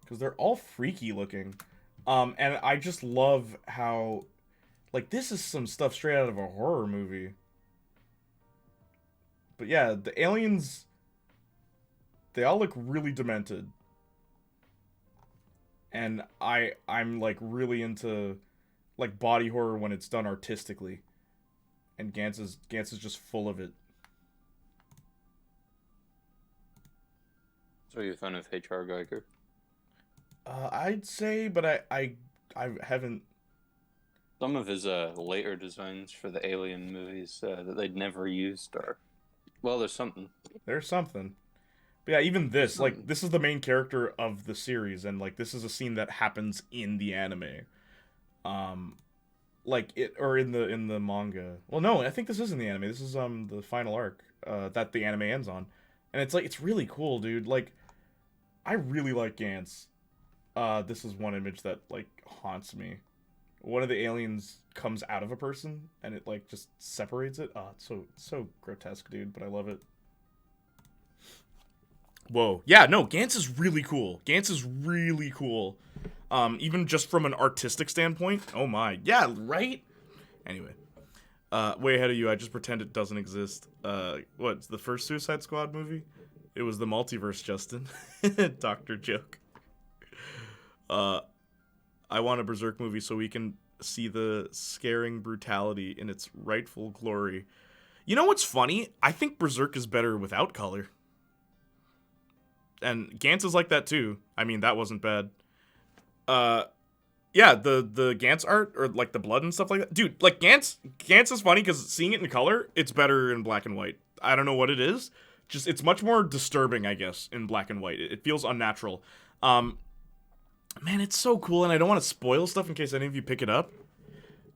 because they're all freaky looking. And I just love how, like, this is some stuff straight out of a horror movie. But yeah, the aliens. They all look really demented. And I'm like really into like body horror when it's done artistically. And Gantz is just full of it. So you're a fan of H.R. Geiger? I'd say, but I haven't. Some of his later designs for the Alien movies that they'd never used are, well, there's something. There's something. But yeah, even this, like, this is the main character of the series, and, like, this is a scene that happens in the anime. Like, or in the manga. Well, no, I think this is in the anime. This is, the final arc, that the anime ends on. And it's, like, it's really cool, dude. Like, I really like Gantz. This is one image that, like, haunts me. One of the aliens comes out of a person, and it, like, just separates it. Oh, it's so grotesque, dude, but I love it. Whoa. Yeah, no, Gantz is really cool. Gantz is really cool. Even just from an artistic standpoint. Oh my. Yeah, right? Anyway. Way ahead of you, I just pretend it doesn't exist. What's the first Suicide Squad movie? It was the multiverse, Justin. Doctor joke. I want a Berserk movie so we can see the scaring brutality in its rightful glory. You know what's funny? I think Berserk is better without color. And Gantz is like that too. I mean, that wasn't bad. Yeah, the Gantz art, or like the blood and stuff like that. Dude, like Gantz is funny because seeing it in color, it's better in black and white. I don't know what it is. Just, it's much more disturbing, I guess, in black and white. It feels unnatural. Man, it's so cool, and I don't want to spoil stuff in case any of you pick it up.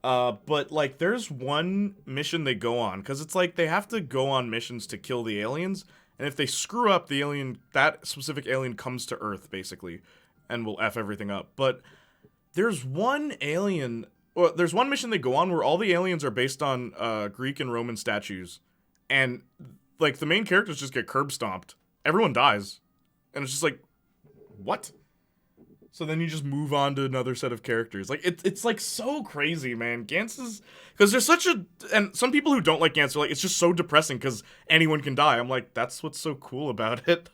But, like, there's one mission they go on, because it's like they have to go on missions to kill the aliens. And if they screw up, the alien, that specific alien comes to Earth, basically, and will F everything up. But there's one alien, or there's one mission they go on where all the aliens are based on Greek and Roman statues. And, like, the main characters just get curb stomped. Everyone dies. And it's just like, what? So then you just move on to another set of characters. Like, it's like so crazy, man. Gantz is, because there's such a, and some people who don't like Gantz are like, it's just so depressing because anyone can die. I'm like, that's what's so cool about it.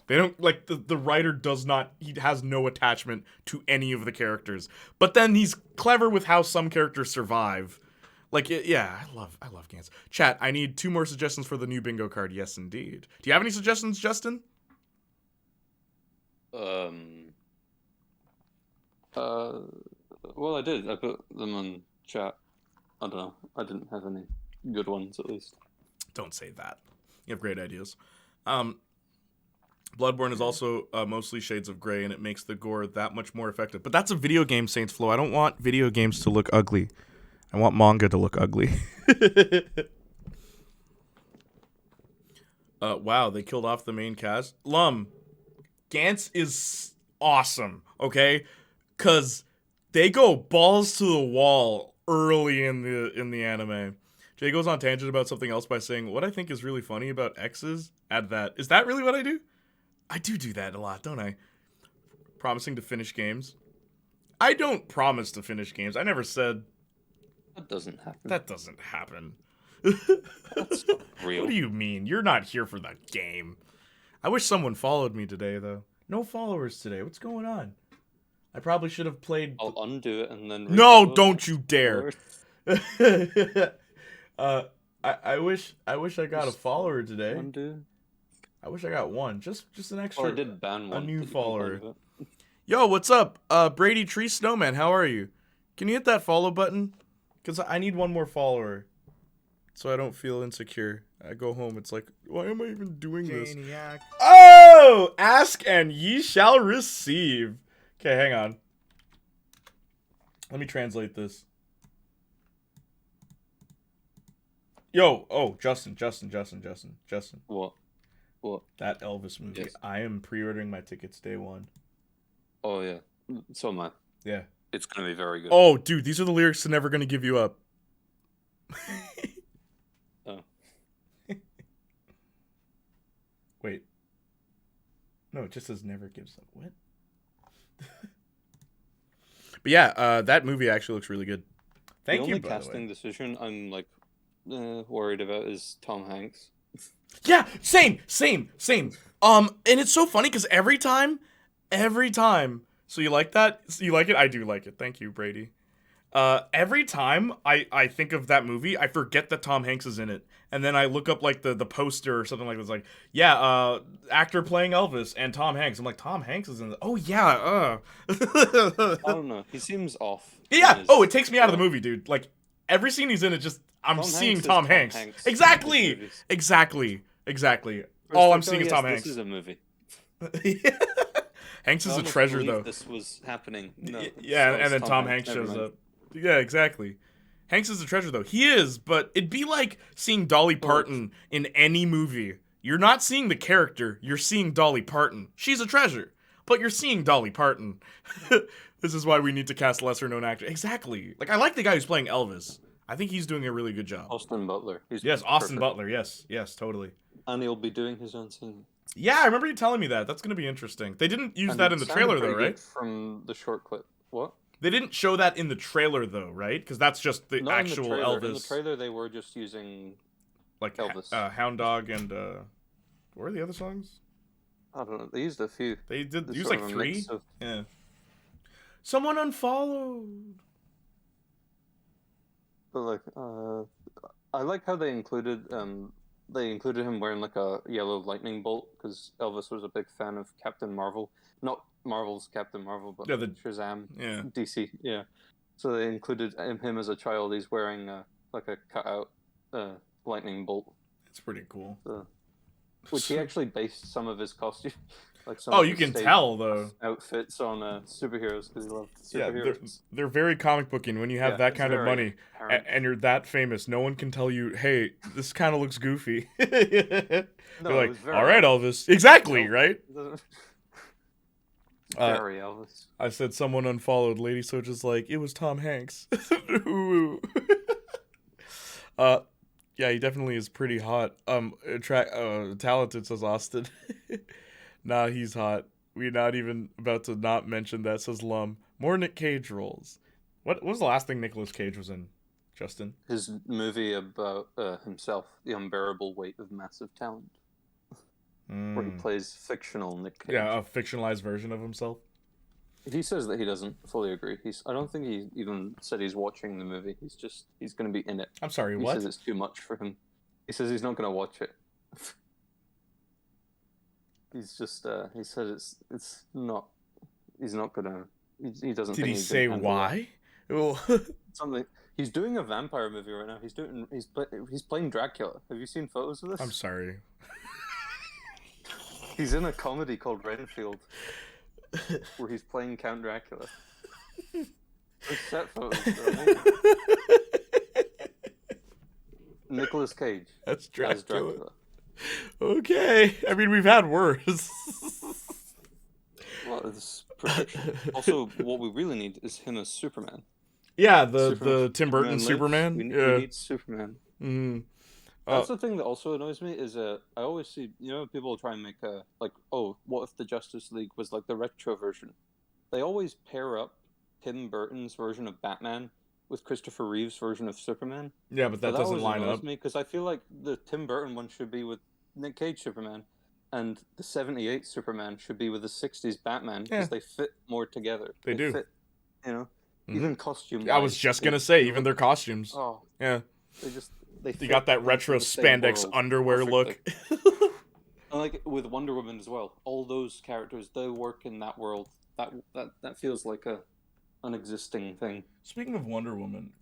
They don't, like, the writer does not, he has no attachment to any of the characters. But then he's clever with how some characters survive. Like, yeah, I love Gantz. Chat, I need 2 more suggestions for the new bingo card. Yes, indeed. Do you have any suggestions, Justin? Well, I did. I put them on chat. I don't know. I didn't have any good ones, at least. Don't say that. You have great ideas. Bloodborne is also mostly shades of gray, and it makes the gore that much more effective. But that's a video game, Saints Flow. I don't want video games to look ugly. I want manga to look ugly. Wow, they killed off the main cast. Gantz is awesome, okay? Because they go balls to the wall early in the anime. Jay goes on tangent about something else by saying, what I think is really funny about X's, add that. Is that really what I do? I do that a lot, don't I? Promising to finish games. I don't promise to finish games. I never said... That doesn't happen. That doesn't happen. That's not real. What do you mean? You're not here for the game. I wish someone followed me today, though. No followers today. What's going on? I probably should have played... I'll undo it and then... No, don't you dare! I wish I got a follower today. Undo. I wish I got one. Just an extra... Oh, I did ban one. A new follower. Yo, what's up? Brady Tree Snowman, how are you? Can you hit that follow button? Because I need one more follower. So I don't feel insecure. I go home, it's like, why am I even doing this? Oh! Ask and ye shall receive. Okay, hang on. Let me translate this. Yo, oh, Justin. What? That Elvis movie. Yes. I am pre-ordering my tickets day one. Oh, yeah. So am I. Yeah. It's going to be very good. Oh, dude, these are the lyrics to Never Gonna Give You Up. Oh. Wait. No, it just says Never Gives Up. What? But yeah, that movie actually looks really good. Thank you, The only casting decision I'm, like, worried about is Tom Hanks. Yeah, same. And it's so funny because every time, so you like that? You like it? I do like it. Thank you, Brady. Every time I think of that movie, I forget that Tom Hanks is in it. And then I look up like the poster or something like this, like, yeah, actor playing Elvis and Tom Hanks. I'm like, Tom Hanks is in it. Oh yeah, I don't know. He seems off. Yeah. Oh, it takes me out of the movie, dude. Like every scene he's in, it just I'm seeing Tom Hanks. Exactly. All I'm seeing is Tom Hanks. This is a movie. Hanks is a treasure, though. This was happening. No, yeah, and then Tom Hanks shows up. Yeah, exactly. Hanks is a treasure, though. He is, but it'd be like seeing Dolly Parton in any movie. You're not seeing the character. You're seeing Dolly Parton. She's a treasure, but you're seeing Dolly Parton. This is why we need to cast lesser-known actors. Exactly. Like, I like the guy who's playing Elvis. I think he's doing a really good job. Austin Butler. Yes, Austin Butler. Yes, totally. And he'll be doing his own singing. Yeah, I remember you telling me that. That's going to be interesting. They didn't use that in the trailer, though, right? From the short clip. What? They didn't show that in the trailer, though, right? Because that's just the actual Elvis. In the trailer, they were just using like Elvis, Hound Dog, and what were the other songs? I don't know. They used a few. They did use like 3. Yeah. Someone unfollowed. But like, I like how they included him wearing like a yellow lightning bolt because Elvis was a big fan of Captain Marvel, not Marvel's Captain Marvel, but the Shazam, yeah, DC, yeah. So they included him as a child. He's wearing like a cutout lightning bolt. It's pretty cool. So, which he actually based some of his costume. Like you can tell though outfits on superheroes because he loved superheroes. Yeah, they're very comic booking. When you have that kind of money and you're that famous, no one can tell you, "Hey, this kind of looks goofy." You're like, "All right, Elvis." Exactly, right? Very Elvis. I said someone unfollowed. Lady Soja's like, it was Tom Hanks. Yeah, he definitely is pretty hot. Talented, says Austin. Nah, he's hot. We're not even about to not mention that, says Lum. More Nick Cage roles. What was the last thing Nicolas Cage was in, Justin? His movie about himself, The Unbearable Weight of Massive Talent. Where he plays fictional Nick Cage. Yeah, a fictionalized version of himself. He says that he doesn't fully agree. I don't think he even said he's watching the movie. He's going to be in it. I'm sorry, he what? He says it's too much for him. He says he's not going to watch it. He's just, he says it's not, he's not going to, he doesn't Did think he say why? Something. He's doing a vampire movie right now. He's playing Dracula. Have you seen photos of this? I'm sorry. He's in a comedy called Renfield, where he's playing Count Dracula. There's set photos. Nicolas Cage. That's Dracula. Okay. I mean, we've had worse. Well, it's perfection. Also, what we really need is him as Superman. Yeah, the Tim Burton Superman. We need Superman. Mm-hmm. That's the thing that also annoys me is I always see, people try and make what if the Justice League was like the retro version? They always pair up Tim Burton's version of Batman with Christopher Reeve's version of Superman. Yeah, but that doesn't line up. Me because I feel like the Tim Burton one should be with Nick Cage Superman, and the '78 Superman should be with the '60s Batman because they fit more together. They do. Fit, even costume. I was just gonna say, even their costumes. Oh, yeah. They got that retro spandex underwear look. And like with Wonder Woman as well, all those characters, they work in that world that feels like an existing thing. Speaking of Wonder Woman,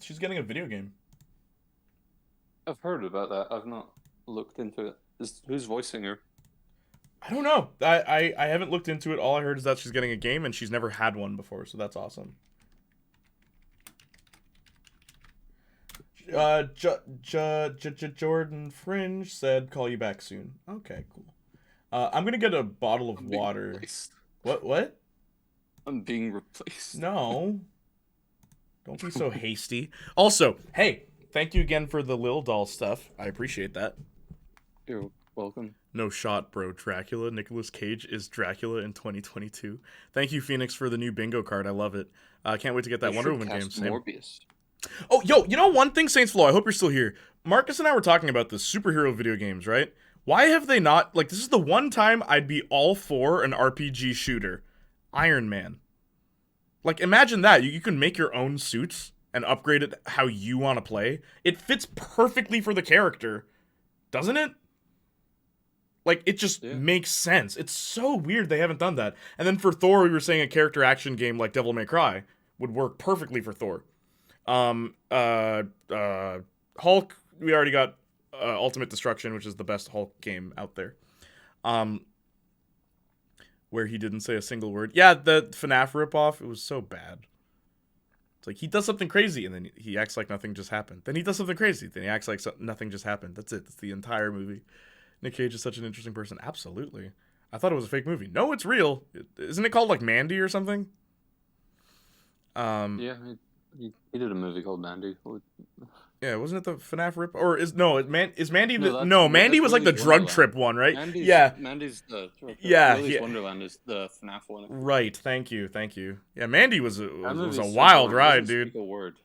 she's getting a video game. I've heard about that. I've not looked into it. Who's voicing her? I don't know. I haven't looked into it. All I heard is that she's getting a game and she's never had one before, so that's awesome. Jordan Fringe said, "Call you back soon." Okay, cool. I'm gonna get a bottle of water. Replaced. What? I'm being replaced. No. Don't be so hasty. Also, hey, thank you again for the Lil Doll stuff. I appreciate that. You're welcome. No shot, bro. Dracula. Nicolas Cage is Dracula in 2022. Thank you, Phoenix, for the new bingo card. I love it. Can't wait to get that Wonder Woman game. Morbius. Oh, yo, you know one thing, Saints Flow, I hope you're still here. Marcus and I were talking about the superhero video games, right? Why have they not, like, this is the one time I'd be all for an RPG shooter. Iron Man. Like, imagine that. You can make your own suits and upgrade it how you want to play. It fits perfectly for the character, doesn't it? Like, it just makes sense. It's so weird they haven't done that. And then for Thor, we were saying a character action game like Devil May Cry would work perfectly for Thor. Hulk, we already got Ultimate Destruction, which is the best Hulk game out there. Where he didn't say a single word. Yeah, the FNAF ripoff, it was so bad. It's like, he does something crazy, and then he acts like nothing just happened. Then he does something crazy, then he acts like nothing just happened. That's it. That's the entire movie. Nick Cage is such an interesting person. Absolutely. I thought it was a fake movie. No, it's real. Isn't it called, like, Mandy or something? Yeah, he did a movie called Mandy. Yeah, wasn't it the FNAF rip? Or is Mandy the... No, Mandy was like the drug Wonderland. trip one, right? Mandy's the... Willy's Wonderland is the FNAF one. Right, thank you. Yeah, Mandy was a wild ride, dude. Speak a word.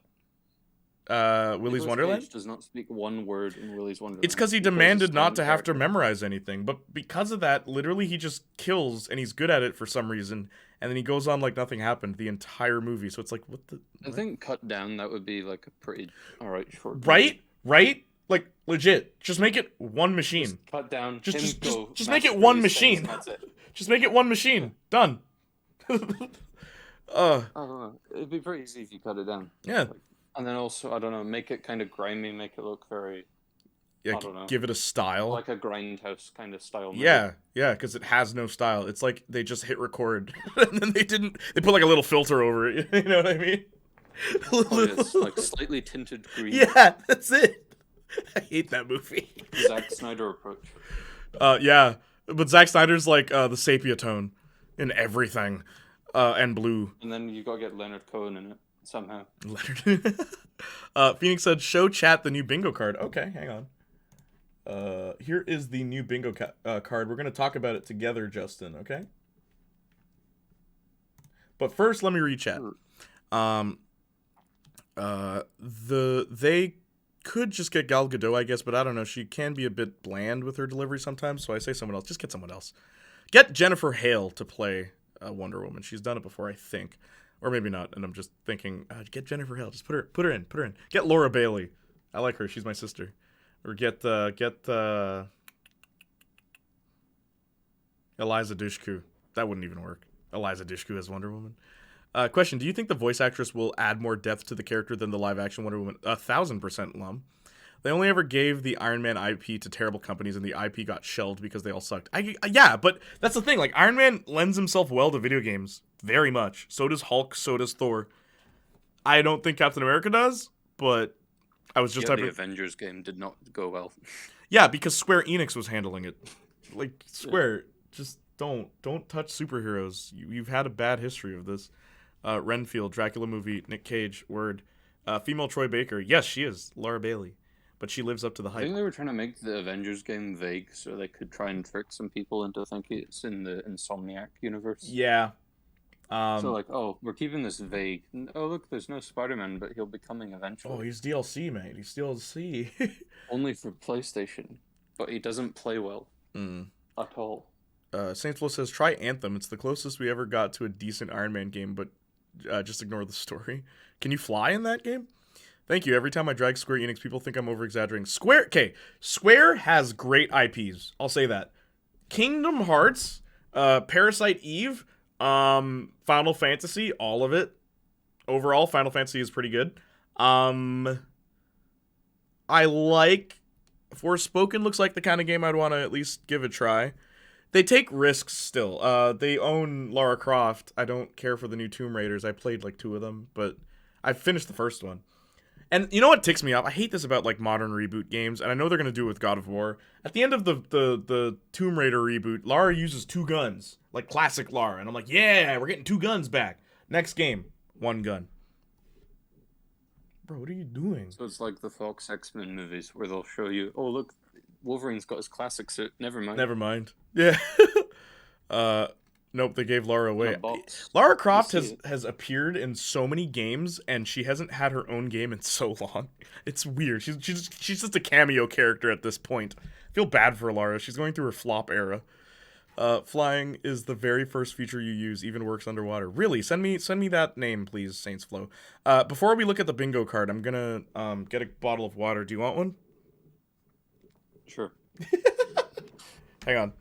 Willy's Wonderland? Cage does not speak one word in Willy's Wonderland. It's because he demanded not to have to memorize anything, but because of that, literally he just kills, and he's good at it for some reason, and then he goes on like nothing happened the entire movie, so it's like, what? I think cut down, that would be like a pretty alright short movie. Right? Like, legit. Just make it one machine. Just cut down. Just make it one machine. That's it. Just make it one machine. Done. I don't know. It'd be pretty easy if you cut it down. Yeah. And then also, I don't know, make it kind of grimy, make it look very... Yeah, I don't know. Give it a style. Like a grindhouse kind of style. Movie. Yeah, because it has no style. It's like they just hit record, and then they put like a little filter over it. You know what I mean? It's like slightly tinted green. Yeah, that's it. I hate that movie. Zack Snyder approach. Yeah, but Zack Snyder's like the sepia tone in everything, and blue. And then you gotta get Leonard Cohen in it. Somehow. Leonard. Phoenix said, "Show chat the new bingo card." Okay, hang on. Here is the new bingo card. We're gonna talk about it together, Justin. Okay. But first, let me read chat. They could just get Gal Gadot, I guess, but I don't know. She can be a bit bland with her delivery sometimes, so I say someone else. Just get someone else. Get Jennifer Hale to play Wonder Woman. She's done it before, I think. Or maybe not, and I'm just thinking, get Jennifer Hale. Just put her in. Get Laura Bailey. I like her. She's my sister. Or get Eliza Dushku. That wouldn't even work. Eliza Dushku as Wonder Woman. Question: do you think the voice actress will add more depth to the character than the live-action Wonder Woman? 1,000%, Lum. They only ever gave the Iron Man IP to terrible companies, and the IP got shelved because they all sucked. Yeah, but that's the thing. Like, Iron Man lends himself well to video games. Very much. So does Hulk, so does Thor. I don't think Captain America does, but I was just the Avengers game did not go well. Yeah, because Square Enix was handling it. Like, Square, just don't touch superheroes. You've had a bad history of this. Renfield, Dracula movie, Nick Cage, word. Female Troy Baker. Yes, she is. Laura Bailey. But she lives up to the hype. I think they were trying to make the Avengers game vague so they could try and trick some people into thinking it's in the Insomniac universe. Yeah. So like, oh, we're keeping this vague. Oh, look, there's no Spider-Man, but he'll be coming eventually. Oh, he's DLC, mate. He's DLC. Only for PlayStation. But he doesn't play well. At all. Saints Flow says, try Anthem. It's the closest we ever got to a decent Iron Man game, but just ignore the story. Can you fly in that game? Thank you. Every time I drag Square Enix, people think I'm over-exaggerating. Square has great IPs. I'll say that. Kingdom Hearts Parasite Eve, Final Fantasy, all of it. Overall, Final Fantasy is pretty good. I like Forspoken. Looks like the kind of game I'd want to at least give a try. They take risks still. They own Lara Croft. I don't care for the new Tomb Raiders. I played like 2 of them, but I finished the first one. And you know what ticks me off? I hate this about like modern reboot games, and I know they're gonna do it with God of War. At the end of the Tomb Raider reboot, Lara uses 2 guns, like classic Lara, and I'm like, yeah, we're getting 2 guns back. Next game, 1 gun. Bro, what are you doing? So it's like the Fox X-Men movies where they'll show you, oh look, Wolverine's got his classic suit. Never mind. Never mind. Yeah. Nope, they gave Lara away. Box. Lara Croft has appeared in so many games, and she hasn't had her own game in so long. It's weird. She's just a cameo character at this point. I feel bad for Lara. She's going through her flop era. Flying is the very first feature you use, even works underwater. Really? Send me that name, please, Saints Flow. Before we look at the bingo card, I'm gonna get a bottle of water. Do you want one? Sure. Hang on.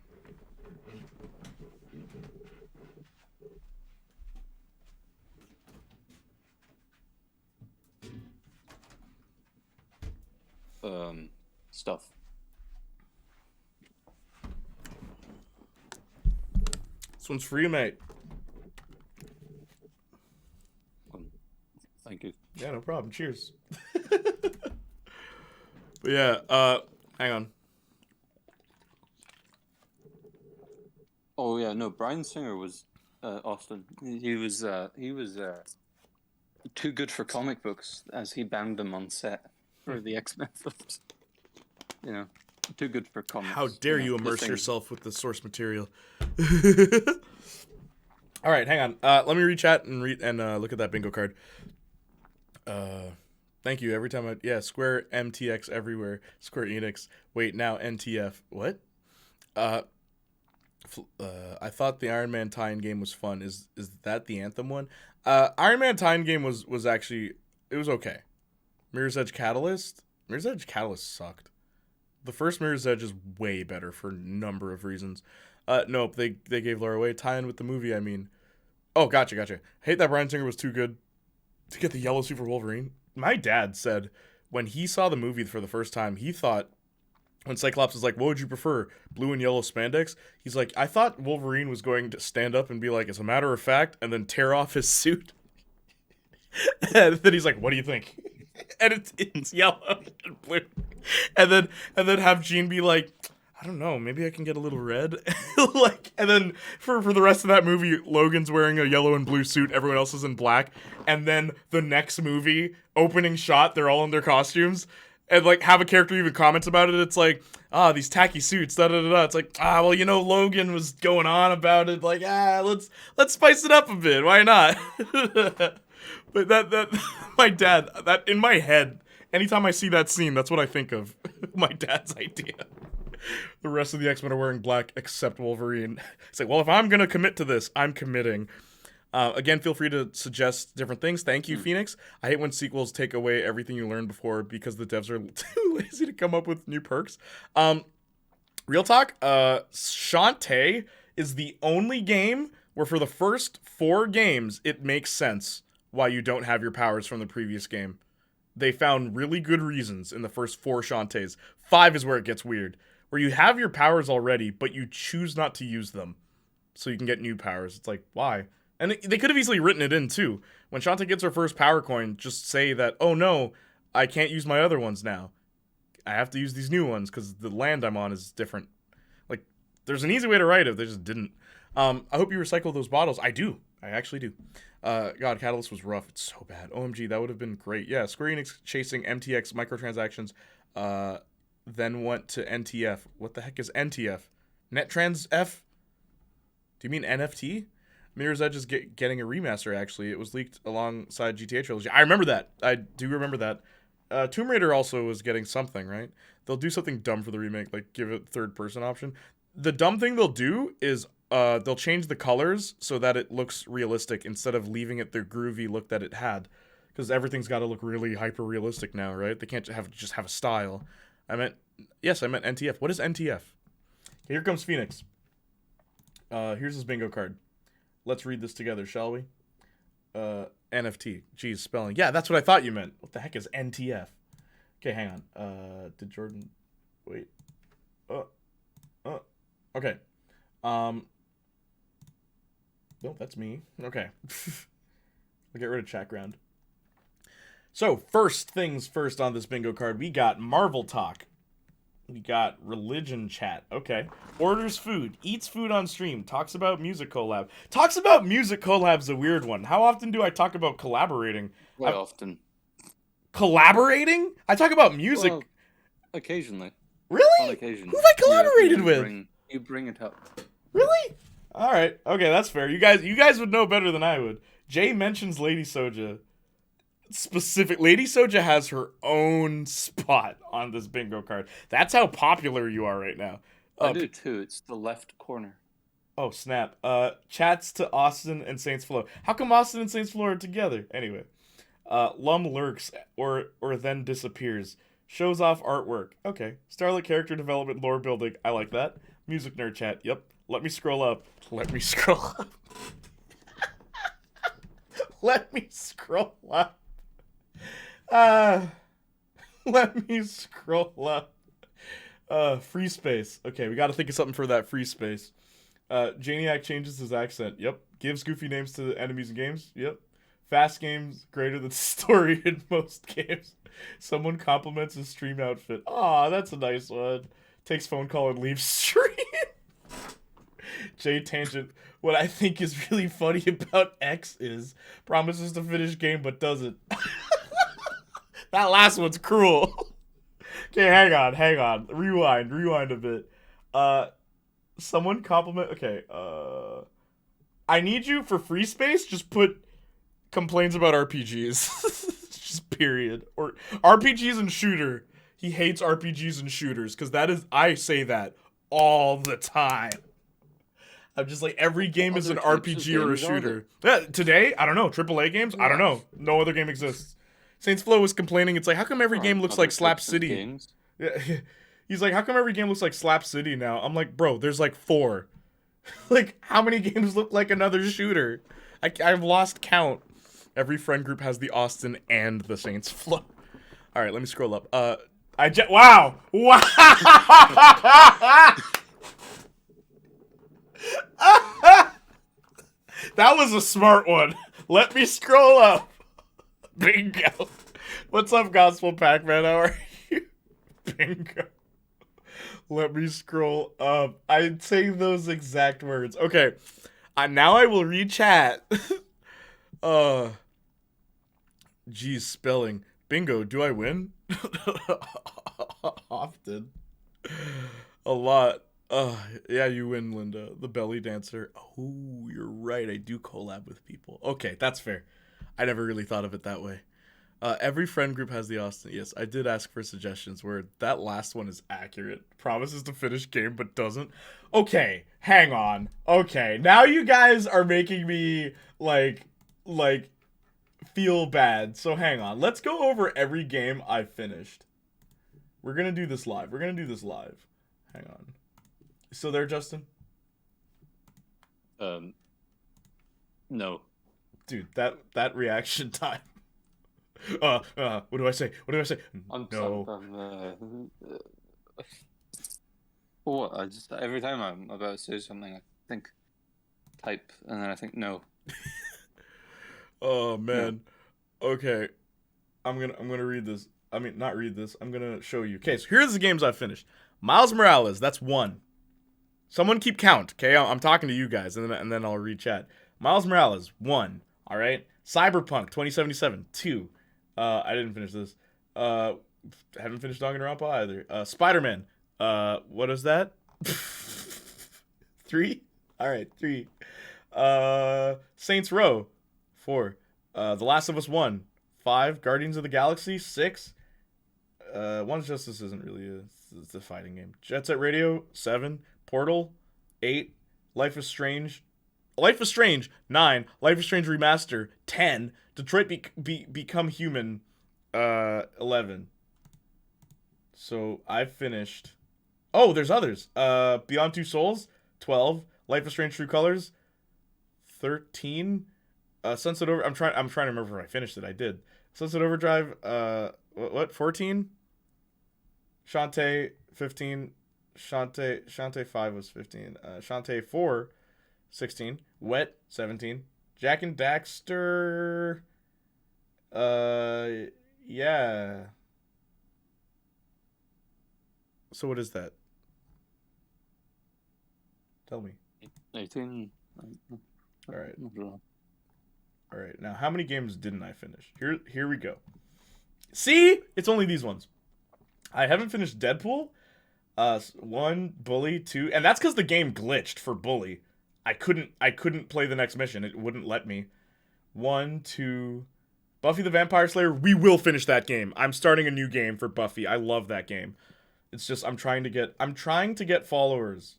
Stuff. This one's for you, mate. Thank you. Yeah, no problem. Cheers. But yeah, hang on. Oh yeah, no, Bryan Singer was Austin. He was too good for comic books, as he banged them on set for the X-Men films. You know, too good for comics. How dare you immerse yourself with the source material? All right, hang on. Let me reach out and look at that bingo card. Thank you. Every time Square MTX everywhere. Square Enix. Wait, now NTF. What? I thought the Iron Man tie-in game was fun. Is that the Anthem one? Iron Man tie-in game was actually, it was okay. Mirror's Edge Catalyst sucked. The first Mirror's Edge is way better for a number of reasons. Nope, they gave Lara away. Tie-in with the movie, I mean. Oh, gotcha. Hate that Bryan Singer was too good to get the yellow suit for Wolverine. My dad said when he saw the movie for the first time, he thought, when Cyclops was like, what would you prefer, blue and yellow spandex? He's like, I thought Wolverine was going to stand up and be like, as a matter of fact, and then tear off his suit. And then he's like, what do you think? And it's yellow and blue. And then have Jean be like, I don't know, maybe I can get a little red. And then for the rest of that movie, Logan's wearing a yellow and blue suit, everyone else is in black. And then the next movie, opening shot, they're all in their costumes. And have a character even comments about it. It's like, these tacky suits, da-da-da-da. It's like, well, Logan was going on about it. Like, let's spice it up a bit. Why not? But that my dad, that in my head, anytime I see that scene, that's what I think of. My dad's idea. The rest of the X-Men are wearing black except Wolverine. It's like, well, if I'm going to commit to this, I'm committing. Again, feel free to suggest different things. Thank you, Phoenix. I hate when sequels take away everything you learned before because the devs are too lazy to come up with new perks. Real talk, Shantae is the only game where for the first 4 games, it makes sense why you don't have your powers from the previous game. They found really good reasons in the first 4 Shantaes. 5 is where it gets weird, where you have your powers already, but you choose not to use them so you can get new powers. It's like, why? And they could have easily written it in, too. When Shantae gets her first power coin, just say that, oh no, I can't use my other ones now. I have to use these new ones because the land I'm on is different. Like, there's an easy way to write it, they just didn't. I hope you recycle those bottles. I do. I actually do. God, Catalyst was rough. It's so bad. OMG, that would have been great. Yeah, Square Enix chasing MTX microtransactions, then went to NTF. What the heck is NTF? NetTrans F? Do you mean NFT? Mirror's Edge is getting a remaster, actually. It was leaked alongside GTA Trilogy. I remember that. I do remember that. Tomb Raider also was getting something, right? They'll do something dumb for the remake, like give it third-person option. The dumb thing they'll do is they'll change the colors so that it looks realistic instead of leaving it the groovy look that it had. Because everything's got to look really hyper-realistic now, right? They can't just have a style. I meant NTF. What is NTF? Here comes Phoenix. Here's his bingo card. Let's read this together, shall we? NFT. Geez, spelling. Yeah, that's what I thought you meant. What the heck is NTF? Okay, hang on. Did Jordan... Wait. Okay. Nope, that's me. Okay. I'll get rid of chat ground. So, first things first on this bingo card, we got Marvel Talk. We got Religion Chat. Okay. Orders food. Eats food on stream. Talks about music collab. Talks about music collab's a weird one. How often do I talk about collaborating? Quite often. Collaborating? I talk about music. Well, occasionally. Really? On occasion. Who have I collaborated with? You bring it up. Really? All right. Okay, that's fair. You guys would know better than I would. Jay mentions Lady Soja. Lady Soja has her own spot on this bingo card. That's how popular you are right now. I do too. It's the left corner. Oh, snap. Chats to Austin and Saints Flow. How come Austin and Saints Flow are together? Anyway. Lum lurks or then disappears. Shows off artwork. Okay. Starlit character development, lore building. I like that. Music nerd chat. Yep. Let me scroll up. Let me scroll up. Let me scroll up. Let me scroll up. Free space. Okay, we gotta think of something for that free space. Janiac changes his accent. Yep. Gives goofy names to the enemies in games. Yep. Fast games greater than story in most games. Someone compliments his stream outfit. Aw, that's a nice one. Takes phone call and leaves stream. J Tangent. What I think is really funny about X is promises to finish game but doesn't. That last one's cruel. Okay, hang on. Rewind a bit. Someone compliment. Okay. I need you for free space. Just put complains about RPGs. Just period. Or RPGs and shooter. He hates RPGs and shooters because I say that all the time. I'm just like, every game is an RPG or a shooter. Today, I don't know. AAA games, I don't know. No other game exists. Saints Flow was complaining. It's like, how come every game looks like Slap City? Yeah, he's like, how come every game looks like Slap City now? I'm like, bro, there's like 4. Like, how many games look like another shooter? I've lost count. Every friend group has the Austin and the Saints Flow. All right, let me scroll up. Wow. That was a smart one. Let me scroll up. Bingo. What's up, Gospel Pac-Man? How are you? Bingo. Let me scroll up. I'd say those exact words. Okay. Now I will read chat. Geez, spelling. Bingo. Do I win? Often. A lot. Yeah, you win, Linda. The belly dancer. Oh, you're right. I do collab with people. Okay, that's fair. I never really thought of it that way. Every friend group has the Austin. Yes, I did ask for suggestions where that last one is accurate. Promises to finish game but doesn't. Okay, hang on. Okay, now you guys are making me like feel bad. So hang on. Let's go over every game I finished. We're gonna do this live. Hang on. Still there, Justin? No. Dude, that reaction time. What do I say? What? Every time I'm about to say something, I think type, and then I think no. Oh man. No. Okay. I'm gonna read this. I mean, not read this. I'm gonna show you. Okay, so here's the games I finished. Miles Morales, that's 1. Someone keep count, okay? I'm talking to you guys, and then I'll read chat. Miles Morales, 1. All right. Cyberpunk 2077, 2. I didn't finish this. Haven't finished Danganronpa either. Spider-Man. What is that? 3? All right, 3. Saints Row, 4. The Last of Us 1, 5. Guardians of the Galaxy, 6. One's Justice isn't really it's a fighting game. Jet Set Radio, 7. Portal, 8. Life is Strange, 9. Life is Strange Remaster, 10. Detroit Become Human, 11. So I finished. Oh, there's others. Beyond Two Souls, 12. Life is Strange: True Colors. 13. Sunset Over. I'm trying to remember if I finished it. I did. Sunset Overdrive. What? 14. Shantae 15. Shantae 5 was 15. Shantae 4, 16. Wet 17. Jack and Daxter. Yeah. So what is that? Tell me. 18. All right. All right. Now, how many games didn't I finish? Here we go. See? It's only these ones. I haven't finished Deadpool. 1, Bully, 2, and that's because the game glitched for Bully. I couldn't play the next mission. It wouldn't let me. 1, 2, Buffy the Vampire Slayer. We will finish that game. I'm starting a new game for Buffy. I love that game. It's just I'm trying to get followers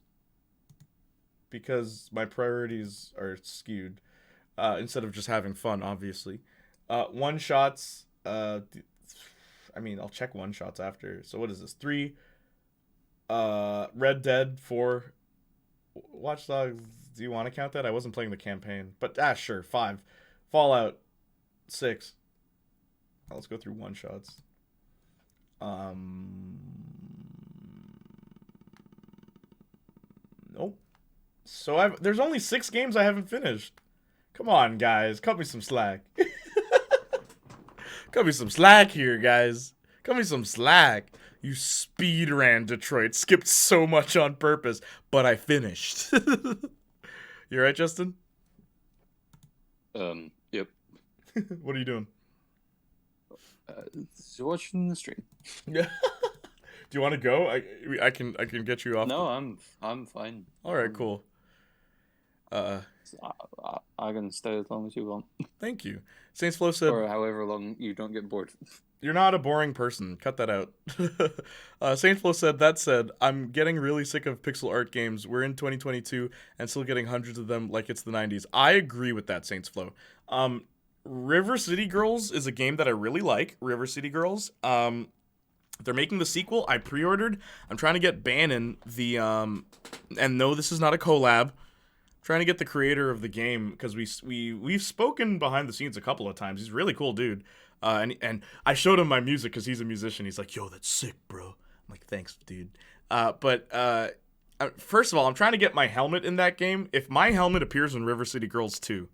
because my priorities are skewed. Instead of just having fun, obviously. One shots. I mean, I'll check one shots after. So what is this? 3. Red Dead 4. Watch Dogs. Do you want to count that? I wasn't playing the campaign, but sure. 5. Fallout 6. Let's go through one shots. Nope. So there's only 6 games I haven't finished. Come on, guys. Cut me some slack. Cut me some slack here, guys. Cut me some slack. You speed ran Detroit. Skipped so much on purpose, but I finished. You right, Justin? Yep. What are you doing? Watching the stream. Yeah. Do you want to go? I can get you off. No, I'm fine. All right, cool. I can stay as long as you want. Thank you. Saints Flow said, or however long you don't get bored. You're not a boring person. Cut that out. Saints Flow said, that said, I'm getting really sick of pixel art games. We're in 2022 and still getting hundreds of them like it's the 90s. I agree with that, Saints Flow. River City Girls is a game that I really like. River City Girls. They're making the sequel. I pre-ordered. I'm trying to get Bannon, and no, this is not a collab. Trying to get the creator of the game because we've spoken behind the scenes a couple of times. He's a really cool dude. And I showed him my music because he's a musician. He's like, yo, that's sick, bro. I'm like, thanks, dude. But first of all, I'm trying to get my helmet in that game. If my helmet appears in River City Girls 2,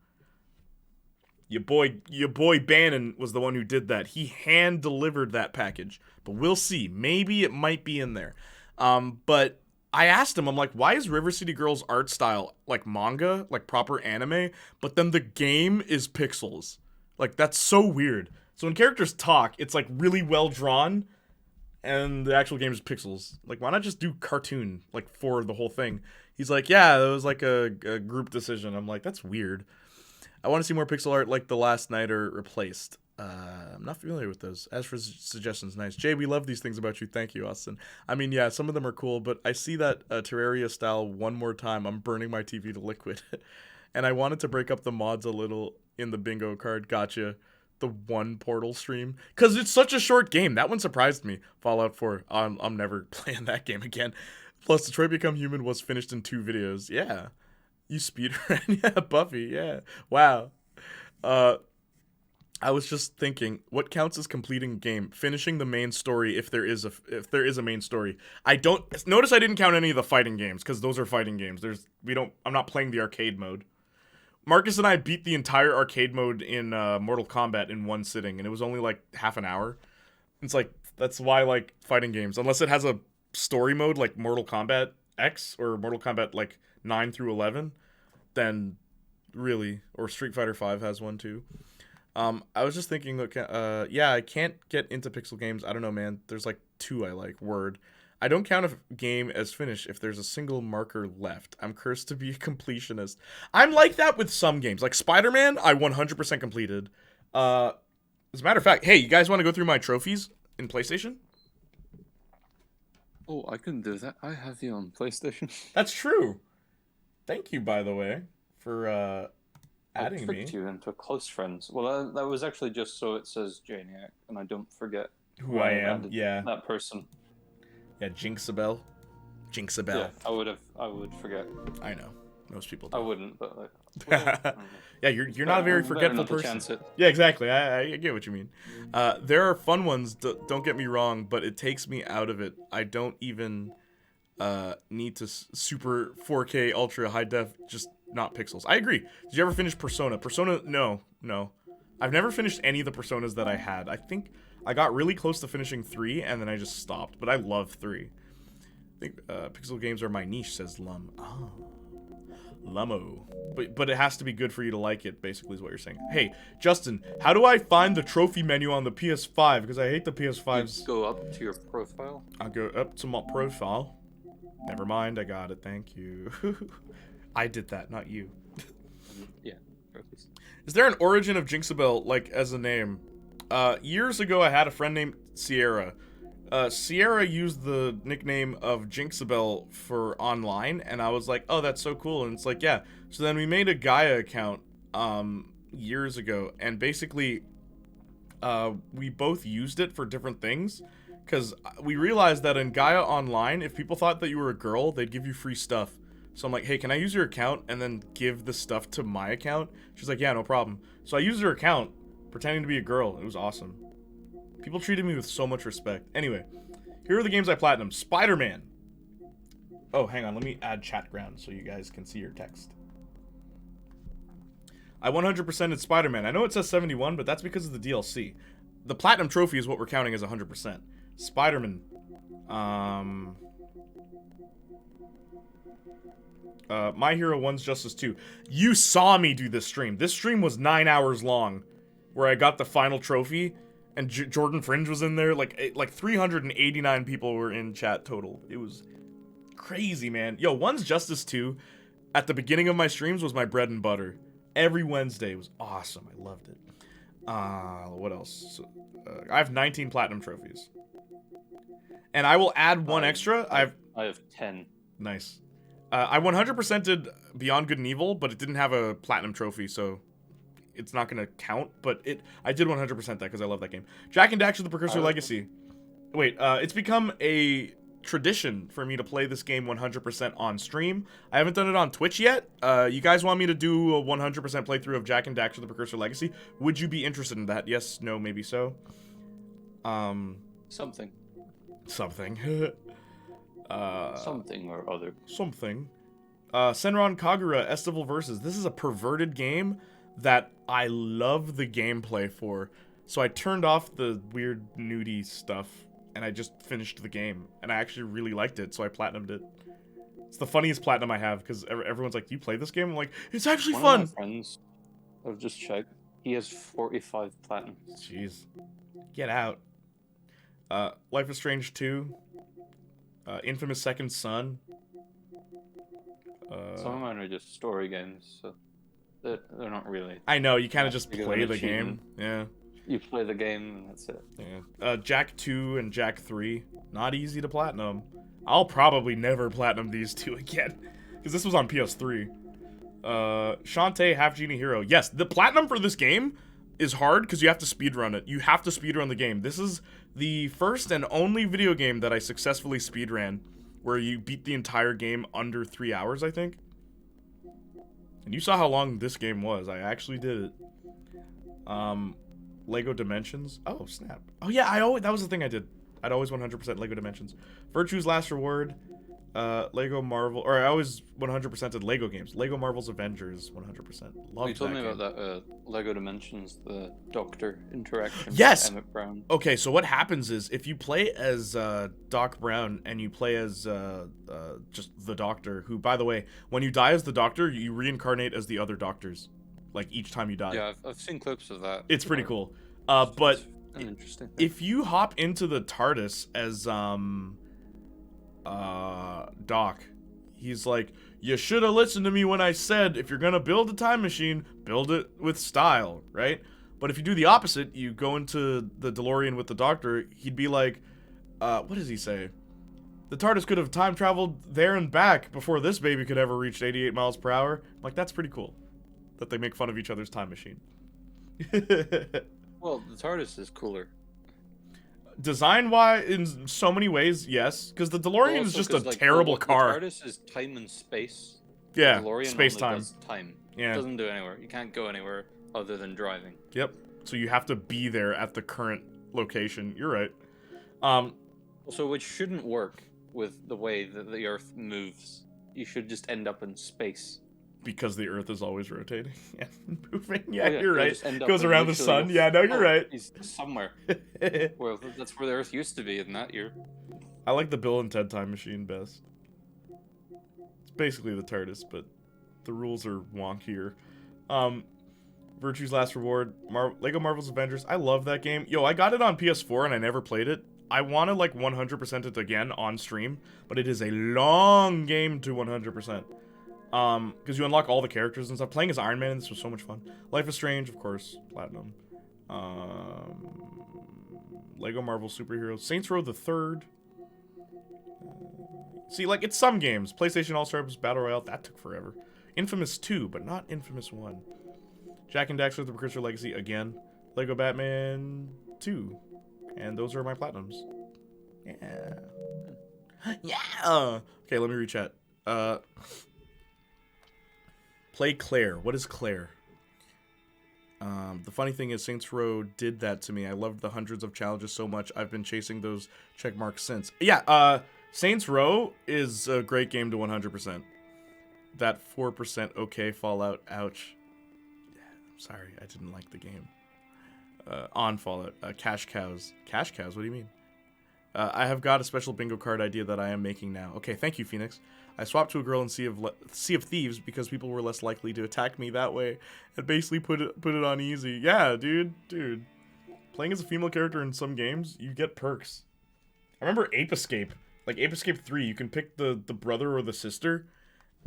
your boy Bannon was the one who did that. He hand delivered that package. But we'll see. Maybe it might be in there. But I asked him, I'm like, why is River City Girls art style like manga, like proper anime, but then the game is pixels? Like, that's so weird. So when characters talk, it's like really well drawn, and the actual game is pixels. Like, why not just do cartoon, like, for the whole thing? He's like, yeah, it was like a group decision. I'm like, that's weird. I want to see more pixel art like The Last Nighter replaced. I'm not familiar with those. As for suggestions, nice. Jay, we love these things about you. Thank you, Austin. I mean, yeah, some of them are cool, but I see that Terraria style one more time. I'm burning my TV to liquid. And I wanted to break up the mods a little in the bingo card. Gotcha. The one Portal stream. Because it's such a short game. That one surprised me. Fallout 4. I'm never playing that game again. Plus, Detroit Become Human was finished in 2 videos. Yeah. You speedrun. Yeah, Buffy. Yeah. Wow. I was just thinking, what counts as completing a game? Finishing the main story if there is a main story. Notice I didn't count any of the fighting games because those are fighting games. I'm not playing the arcade mode. Marcus and I beat the entire arcade mode in Mortal Kombat in one sitting, and it was only like half an hour. It's like, that's why I like fighting games. Unless it has a story mode like Mortal Kombat X or Mortal Kombat like 9 through 11, then really, or Street Fighter 5 has one too. I was just thinking, look, yeah, I can't get into pixel games. I don't know, man. There's like 2 I like. Word. I don't count a game as finished if there's a single marker left. I'm cursed to be a completionist. I'm like that with some games. Like Spider-Man, I 100% completed. As a matter of fact, hey, you guys want to go through my trophies in PlayStation? Oh, I can do that. I have you on PlayStation. That's true. Thank you, by the way, for adding I tricked you into close friends. Well, that was actually just so it says Janiac, and I don't forget who I am. Yeah, that person. Yeah, Jinxabel. Yeah, I would forget. I know. Most people do. I wouldn't, but like, yeah, you're not a very forgetful person. Yeah, exactly. I get what you mean. There are fun ones. Don't get me wrong, but it takes me out of it. I don't even need to super 4K ultra high def, just not pixels. I agree. Did you ever finish Persona? Persona? No. I've never finished any of the Personas that I had. I think I got really close to finishing 3 and then I just stopped. But I love 3. I think pixel games are my niche, says Lum. Oh. Lummo. But it has to be good for you to like it, basically, is what you're saying. Hey, Justin, how do I find the trophy menu on the PS5? Because I hate the PS5's... You go up to your profile. I'll go up to my profile. Never mind, I got it, thank you. I did that, not you. Yeah, trophies. Is there an origin of Jinxabel, like, as a name? Years ago, I had a friend named Sierra. Sierra used the nickname of Jinxabel for online, and I was like, oh, that's so cool. And it's like, yeah. So then we made a Gaia account years ago, and basically we both used it for different things, because we realized that in Gaia Online, if people thought that you were a girl, they'd give you free stuff. So I'm like, hey, can I use your account and then give the stuff to my account? She's like, yeah, no problem. So I used her account, pretending to be a girl. It was awesome. People treated me with so much respect. Anyway, here are the games I platinum. Spider-Man. Oh, hang on. Let me add chat ground so you guys can see your text. I 100%ed Spider-Man. I know it says 71, but that's because of the DLC. The platinum trophy is what we're counting as 100%. Spider-Man. My Hero 1's Justice 2. You saw me do this stream. This stream was 9 hours long, where I got the final trophy. And Jordan Fringe was in there. Like 389 people were in chat total. It was crazy, man. Yo, One's Justice 2 at the beginning of my streams was my bread and butter. Every Wednesday was awesome. I loved it. What else? I have 19 platinum trophies. And I will add one extra. I have 10. Nice. I 100%ed Beyond Good and Evil, but it didn't have a platinum trophy, so... it's not gonna count, but I did 100% that because I love that game. Jak and Daxter: The Precursor Legacy. Wait, it's become a tradition for me to play this game 100% on stream. I haven't done it on Twitch yet. You guys want me to do a 100% playthrough of Jak and Daxter: The Precursor Legacy? Would you be interested in that? Yes, no, maybe so. Something. Something. Something or other. Something. Senran Kagura Estival Versus. This is a perverted game that I love the gameplay for. So I turned off the weird nudie stuff and I just finished the game. And I actually really liked it, so I platinumed it. It's the funniest platinum I have because everyone's like, do you play this game? I'm like, it's actually fun. One of my friends, I've just checked, he has 45 platinums. Jeez. Get out. Life is Strange 2. Infamous Second Son. Some of mine are just story games, so they're not really. I know, you kind of just play the game. Yeah. You play the game and that's it. Yeah. Jak 2 and Jak 3. Not easy to platinum. I'll probably never platinum these two again. Because this was on PS3. Shantae, Half Genie Hero. Yes, the platinum for this game is hard because you have to speedrun it. You have to speedrun the game. This is the first and only video game that I successfully speedran, where you beat the entire game under 3 hours, I think. And you saw how long this game was. I actually did it. Lego Dimensions. Oh, snap. Oh, yeah, that was the thing I did. I'd always 100% Lego Dimensions. Virtue's Last Reward. Lego Marvel. Or I always 100% did Lego games. Lego Marvel's Avengers, 100%. Loved you told that me game. about that Lego Dimensions, the Doctor interaction Yes! with Emmett Brown. Okay, so what happens is, if you play as Doc Brown, and you play as just the Doctor, who, by the way, when you die as the Doctor, you reincarnate as the other Doctors. Like, each time you die. Yeah, I've seen clips of that. It's pretty cool. But an interesting thing. If you hop into the TARDIS as Doc, he's like, you should have listened to me when I said if you're gonna build a time machine, build it with style, right? But if you do the opposite, you go into the DeLorean with the Doctor, he'd be like, what does he say? The TARDIS could have time traveled there and back before this baby could ever reach 88 miles per hour. Like, that's pretty cool that they make fun of each other's time machine. Well, the TARDIS is cooler. Design-wise, in so many ways, yes. Because the DeLorean is just a terrible car. The TARDIS is time and space. Yeah, DeLorean space-time. only does time. Yeah. It doesn't do anywhere. You can't go anywhere other than driving. Yep. So you have to be there at the current location. You're right. So which shouldn't work with the way that the Earth moves. You should just end up in space. Because the Earth is always rotating and moving. Yeah, Oh, yeah, you're you right. just end up Goes in around the literally sun. Yeah, no, you're right. He's somewhere. Well, that's where the Earth used to be in that year. I like the Bill and Ted Time Machine best. It's basically the TARDIS, but the rules are wonkier. Virtue's Last Reward, Lego Marvel's Avengers. I love that game. Yo, I got it on PS4 and I never played it. I want to like 100% it again on stream, but it is a long game to 100%. Because you unlock all the characters and stuff. Playing as Iron Man, this was so much fun. Life is Strange, of course, Platinum. Lego Marvel Superheroes. Saints Row the Third. See, like, it's some games. PlayStation All-Stars Battle Royale, that took forever. Infamous 2, but not Infamous 1. Jack and Daxter, The Precursor Legacy, again. Lego Batman 2. And those are my Platinums. Yeah. Yeah! Okay, let me rechat. Play Claire. What is Claire? The funny thing is Saints Row did that to me. I loved the hundreds of challenges so much. I've been chasing those check marks since. Yeah, Saints Row is a great game to 100%. That 4% okay Fallout. Ouch. I'm sorry, I didn't like the game. On Fallout. Cash Cows. Cash Cows? What do you mean? I have got a special bingo card idea that I am making now. Okay, thank you, Phoenix. I swapped to a girl in Sea of Thieves because people were less likely to attack me that way, and basically put it on easy. Yeah, dude. Playing as a female character in some games, you get perks. I remember Ape Escape. Like Ape Escape 3, you can pick the brother or the sister.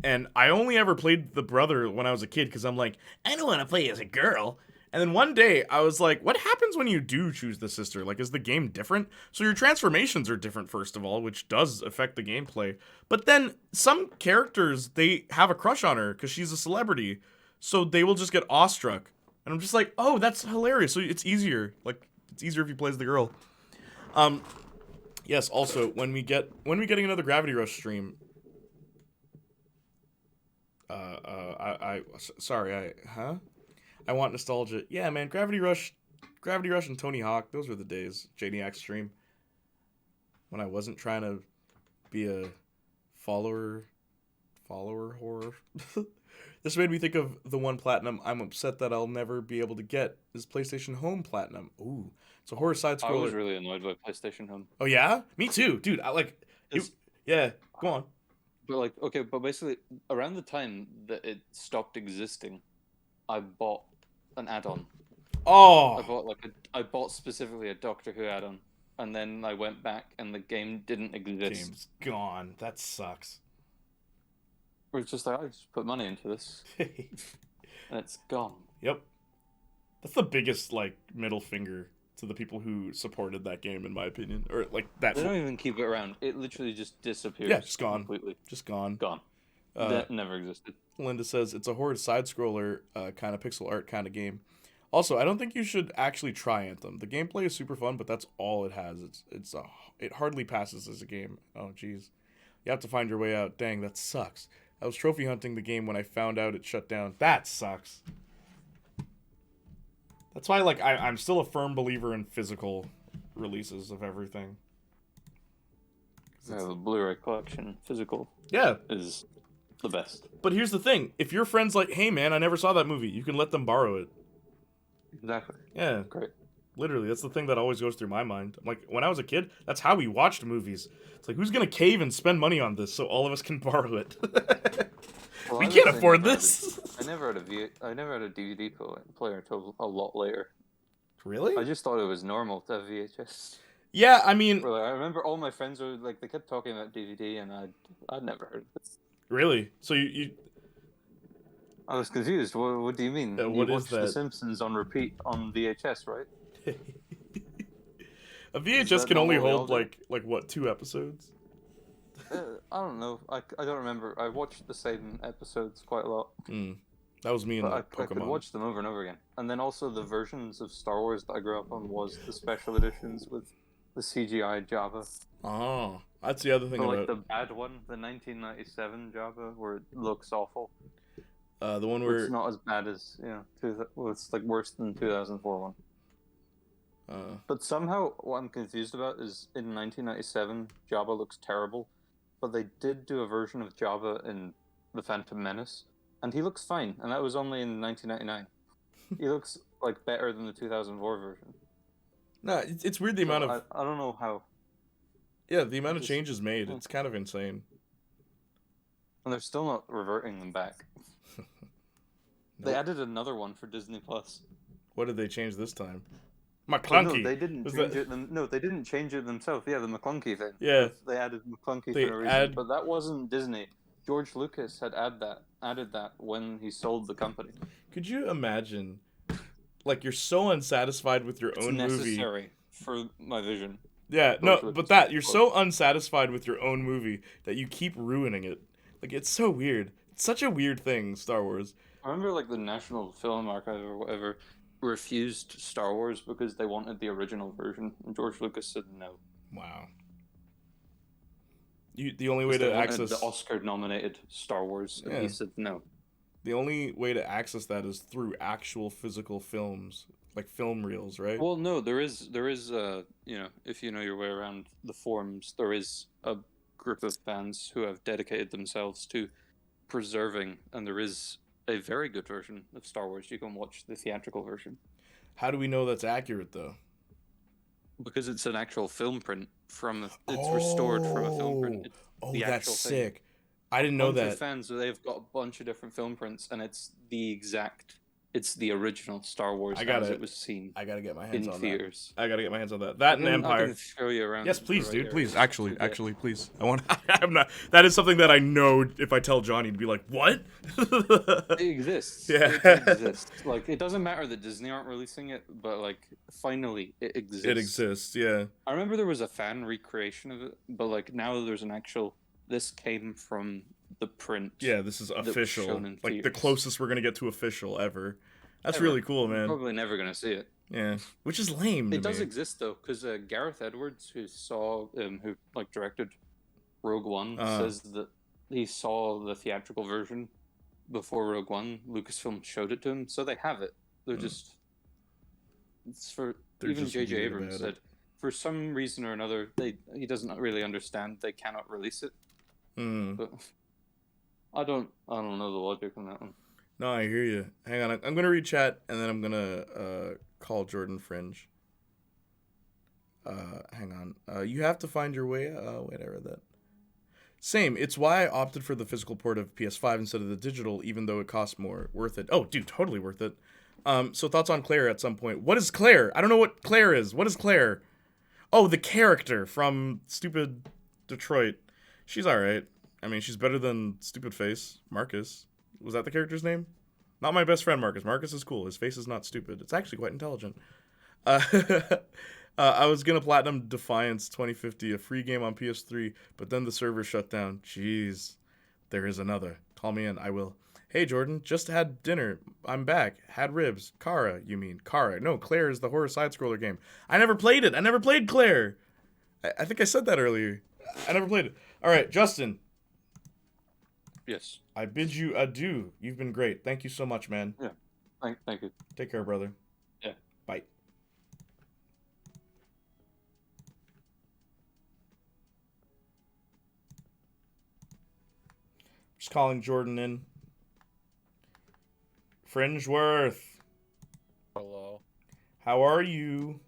And I only ever played the brother when I was a kid because I'm like, I don't want to play as a girl. And then one day I was like, what happens when you do choose the sister? Like, is the game different? So your transformations are different, first of all, which does affect the gameplay. But then some characters, they have a crush on her because she's a celebrity. So they will just get awestruck. And I'm just like, oh, that's hilarious. So it's easier. Like, it's easier if you play as the girl. Yes, also, when we getting another Gravity Rush stream, I want nostalgia. Yeah, man, Gravity Rush and Tony Hawk, those were the days. JDX stream. When I wasn't trying to be a follower whore. This made me think of the one Platinum I'm upset that I'll never be able to get is PlayStation Home Platinum. Ooh, it's a horror side-scroller. I was really annoyed by PlayStation Home. Oh yeah? Me too, dude. I like it, yeah, go on. But like, okay, but basically around the time that it stopped existing, I bought an add-on. Oh. I bought specifically a Doctor Who add-on, and then I went back and the game didn't exist. Game's gone. That sucks. It's just like I just put money into this, and it's gone. Yep. That's the biggest like middle finger to the people who supported that game, in my opinion, or like that. They don't even keep it around. It literally just disappears. Yeah, just gone. Completely. Just gone. Gone. That never existed. Linda says it's a horror side-scroller kind of pixel art kind of game. Also, I don't think you should actually try Anthem. The gameplay is super fun, but that's all it has. It hardly passes as a game. Oh, jeez. You have to find your way out. Dang, that sucks. I was trophy hunting the game when I found out it shut down. That sucks. That's why, like, I'm still a firm believer in physical releases of everything. Yeah, the Blu-ray collection, physical. Yeah. Is the best. But here's the thing. If your friend's like, hey, man, I never saw that movie, you can let them borrow it. Exactly. Yeah. Great. Literally, that's the thing that always goes through my mind. I'm like, when I was a kid, that's how we watched movies. It's like, who's going to cave and spend money on this so all of us can borrow it? Well, we can't afford this. I never had a DVD player until a lot later. Really? I just thought it was normal to have VHS. Yeah, I mean... I remember all my friends were like, they kept talking about DVD, and I'd never heard of this. Really? So you... I was confused. What do you mean? What you is watched that? The Simpsons on repeat on VHS, right? A VHS can only hold like what, 2 episodes? I don't know. I don't remember. I watched the same episodes quite a lot. That was me and I Pokemon. could watch them over and over again. And then also the versions of Star Wars that I grew up on was the special editions with the CGI Java. Oh, That's the other thing But about like the bad one, the 1997 Java, where it looks awful. the one where It's not as bad as it's like worse than 2004 one. But somehow, what I'm confused about is in 1997, Java looks terrible, but they did do a version of Java in The Phantom Menace, and he looks fine, and that was only in 1999. He looks like better than the 2004 version. No, it's weird the amount of... I don't know how. Yeah, the amount of changes made, it's kind of insane. And they're still not reverting them back. Nope. They added another one for Disney Plus. What did they change this time? Oh, McClunky. no, they didn't change it. No, they didn't change it themselves. Yeah, the McClunky thing. Yeah. They added McClunky for a reason, but that wasn't Disney. George Lucas had added that when he sold the company. Could you imagine, like, you're so unsatisfied with your own movie. Necessary for my vision. Yeah, George no, Lucas but that you're so unsatisfied with your own movie that you keep ruining it. Like, it's so weird. It's such a weird thing, Star Wars. I remember, like, the National Film Archive or whatever refused Star Wars because they wanted the original version, and George Lucas said no. Wow. The only way to access the Oscar-nominated Star Wars, and he said no. The only way to access that is through actual physical films, like film reels, right? Well, no, there is you know, if you know your way around the forums, there is a group of fans who have dedicated themselves to preserving, and there is a very good version of Star Wars. You can watch the theatrical version. How do we know that's accurate, though? Because it's an actual film print it's restored from a film print. It's that's sick. I didn't know that. Fans, they've got a bunch of different film prints, and it's the original Star Wars as it was seen. I gotta get my hands on theaters. That. I gotta get my hands on that. That and Empire. I can show you around. Yes, please, dude. Please, actually, please. I want. I'm not. That is something that I know. If I tell Johnny, he'd be like, "What?" It exists. Yeah. It exists. Like, it doesn't matter that Disney aren't releasing it, but like, finally, it exists. It exists. Yeah. I remember there was a fan recreation of it, but like now there's an actual. This came from the print. Yeah, this is official. Like theaters. the closest we're gonna get to official ever. That's really cool, man. Probably never gonna see it. Yeah, which is lame. It does exist though, because Gareth Edwards, who directed Rogue One, says that he saw the theatrical version before Rogue One. Lucasfilm showed it to him, so they have it. They're just. It's for even J.J. Abrams said. For some reason or another, he doesn't really understand. They cannot release it. But I don't know the logic on that one. No, I hear you. Hang on, I'm gonna read chat and then I'm gonna call Jordan Fringe. Hang on. You have to find your way. Wait, I read that. Same. It's why I opted for the physical port of PS5 instead of the digital, even though it costs more. Worth it. Oh, dude, totally worth it. So thoughts on Claire at some point. What is Claire? I don't know what Claire is. What is Claire? Oh, the character from Stupid Detroit. She's alright. I mean, she's better than Stupid Face. Marcus. Was that the character's name? Not my best friend, Marcus. Marcus is cool. His face is not stupid. It's actually quite intelligent. I was going to platinum Defiance 2050, a free game on PS3, but then the server shut down. Jeez. There is another. Call me in. I will. Hey, Jordan. Just had dinner. I'm back. Had ribs. Kara, you mean. Kara. No, Claire is the horror side-scroller game. I never played it. I never played Claire. I think I said that earlier. I never played it. All right, Justin. Yes. I bid you adieu. You've been great. Thank you so much, man. Yeah. Thank you. Take care, brother. Yeah. Bye. Just calling Jordan in. Fringeworth. Hello. How are you?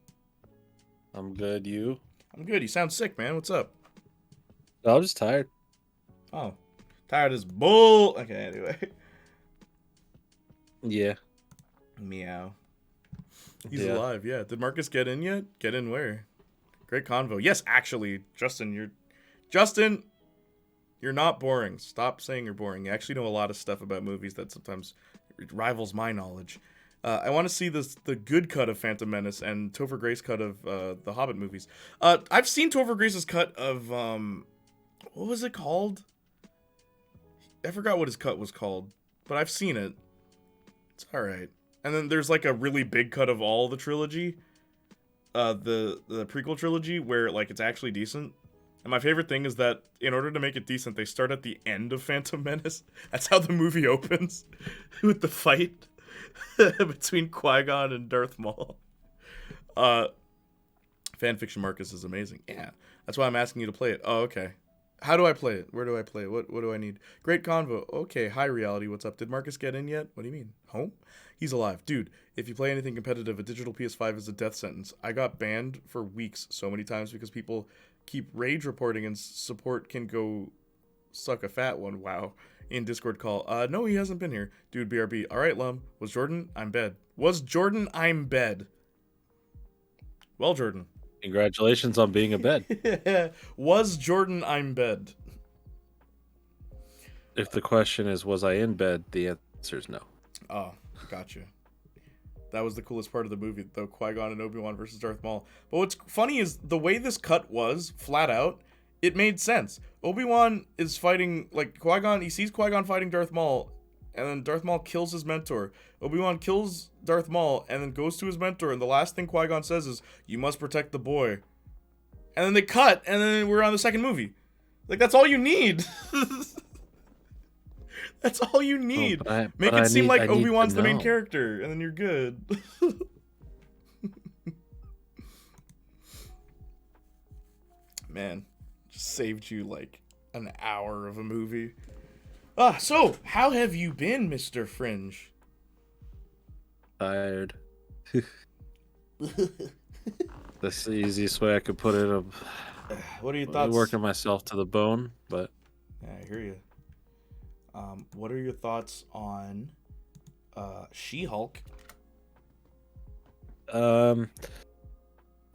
I'm good. You? I'm good. You sound sick, man. What's up? I'm just tired. Oh. Tired as bull. Okay, anyway. Yeah. Meow. He's alive, yeah. Did Marcus get in yet? Get in where? Great convo. Yes, actually, Justin, you're not boring. Stop saying you're boring. You actually know a lot of stuff about movies that sometimes rivals my knowledge. I want to see the good cut of Phantom Menace and Topher Grace's cut of the Hobbit movies. I've seen Topher Grace's cut of what was it called? I forgot what his cut was called, but I've seen it. It's all right. And then there's like a really big cut of all the trilogy, the prequel trilogy, where like it's actually decent. And my favorite thing is that in order to make it decent, they start at the end of Phantom Menace. That's how the movie opens, with the fight between Qui-Gon and Darth Maul. Fanfiction Marcus is amazing. Yeah, that's why I'm asking you to play it. Oh, okay. How do I play it? Where do I play it? What do I need? Great convo. Okay, hi Reality, what's up? Did Marcus get in yet? What do you mean? Home? He's alive. Dude, if you play anything competitive, a digital PS5 is a death sentence. I got banned for weeks so many times because people keep rage reporting and support can go suck a fat one. Wow. In Discord call. No, he hasn't been here. Dude, BRB. Alright, Lum. Was Jordan? I'm bed. Was Jordan? I'm bed. Well, Jordan. Congratulations on being a bed. Was Jordan? I'm bed. If the question is, was I in bed? The answer is no. Oh, gotcha. That was the coolest part of the movie, though, Qui-Gon and Obi-Wan versus Darth Maul. But what's funny is the way this cut was, flat out, it made sense. Obi-Wan is fighting, like, Qui-Gon, he sees Qui-Gon fighting Darth Maul, and then Darth Maul kills his mentor. Obi-Wan kills Darth Maul, and then goes to his mentor, and the last thing Qui-Gon says is, "You must protect the boy." And then they cut, and then we're on the second movie. Like, that's all you need. That's all you need. Make it seem like Obi-Wan's the main character, and then you're good. Man, just saved you like an hour of a movie. So, how have you been, Mr. Fringe? Tired. That's the easiest way I could put it. What are your thoughts? Working myself to the bone, but... Yeah, I hear you. What are your thoughts on She-Hulk? I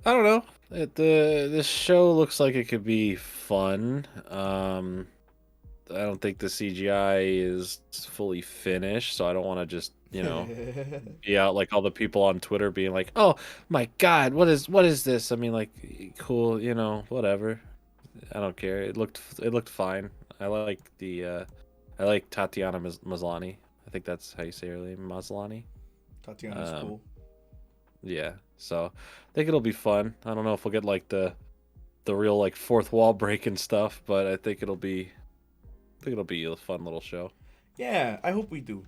don't know. This show looks like it could be fun. I don't think the CGI is fully finished, so I don't want to just, be out like all the people on Twitter being like, "Oh my God, what is this?" I mean, like, cool, whatever. I don't care. It looked fine. I like Tatiana Maslany. I think that's how you say her name, Maslany. Tatiana's cool. Yeah, so I think it'll be fun. I don't know if we'll get like the real like fourth wall breaking stuff, but I think it'll be a fun little show. Yeah, I hope we do.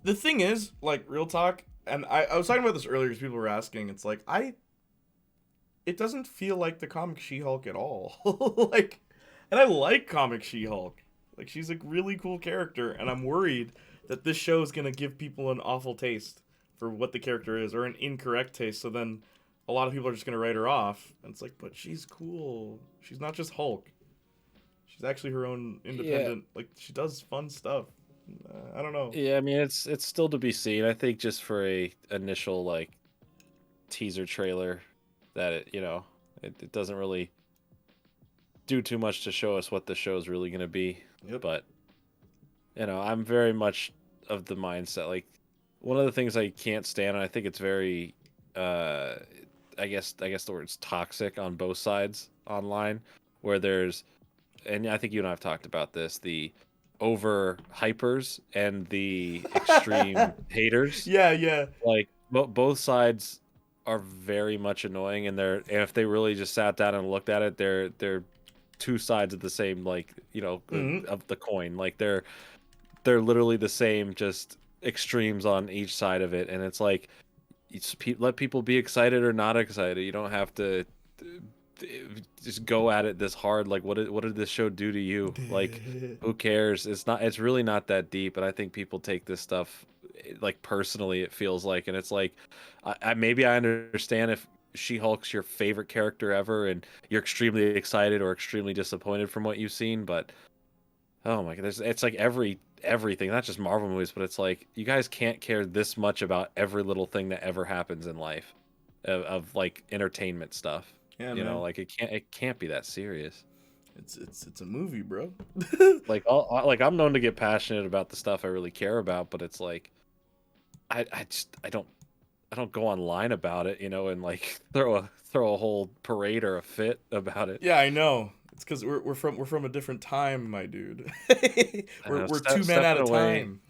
The thing is, like, real talk, and I was talking about this earlier because people were asking. It's like it doesn't feel like the comic She-Hulk at all. Like, and I like comic She-Hulk. Like, she's a really cool character, and I'm worried that this show is gonna give people an awful taste for what the character is, or an incorrect taste. So then, a lot of people are just gonna write her off. And it's like, but she's cool. She's not just Hulk. She's actually her own independent. Yeah. Like, she does fun stuff. I don't know. Yeah, I mean, it's still to be seen. I think just for a initial like teaser trailer, that it doesn't really do too much to show us what the show is really going to be. Yep. But I'm very much of the mindset, like, one of the things I can't stand, and I think it's very I guess the word's toxic on both sides online, where there's, and I think you and I have talked about this, the over hypers and the extreme haters. Yeah. Like, both sides are very much annoying, and if they really just sat down and looked at it, they're two sides of the same, like, of the coin. Like, they're literally the same, just extremes on each side of it. And it's like, let people be excited or not excited. You don't have to just go at it this hard. Like, what did this show do to you? Like, who cares? It's really not that deep. And I think people take this stuff like personally, it feels like. And it's like, maybe I understand if She-Hulk's your favorite character ever and you're extremely excited or extremely disappointed from what you've seen, but oh my God, it's like everything, not just Marvel movies, but it's like, you guys can't care this much about every little thing that ever happens in life of like entertainment stuff. Yeah, like, it can't be that serious. It's a movie, bro. like I'm known to get passionate about the stuff I really care about, but it's like, I don't go online about it, and like throw a whole parade or a fit about it. Yeah, I know. It's because we're from a different time, my dude. we're two men at a time.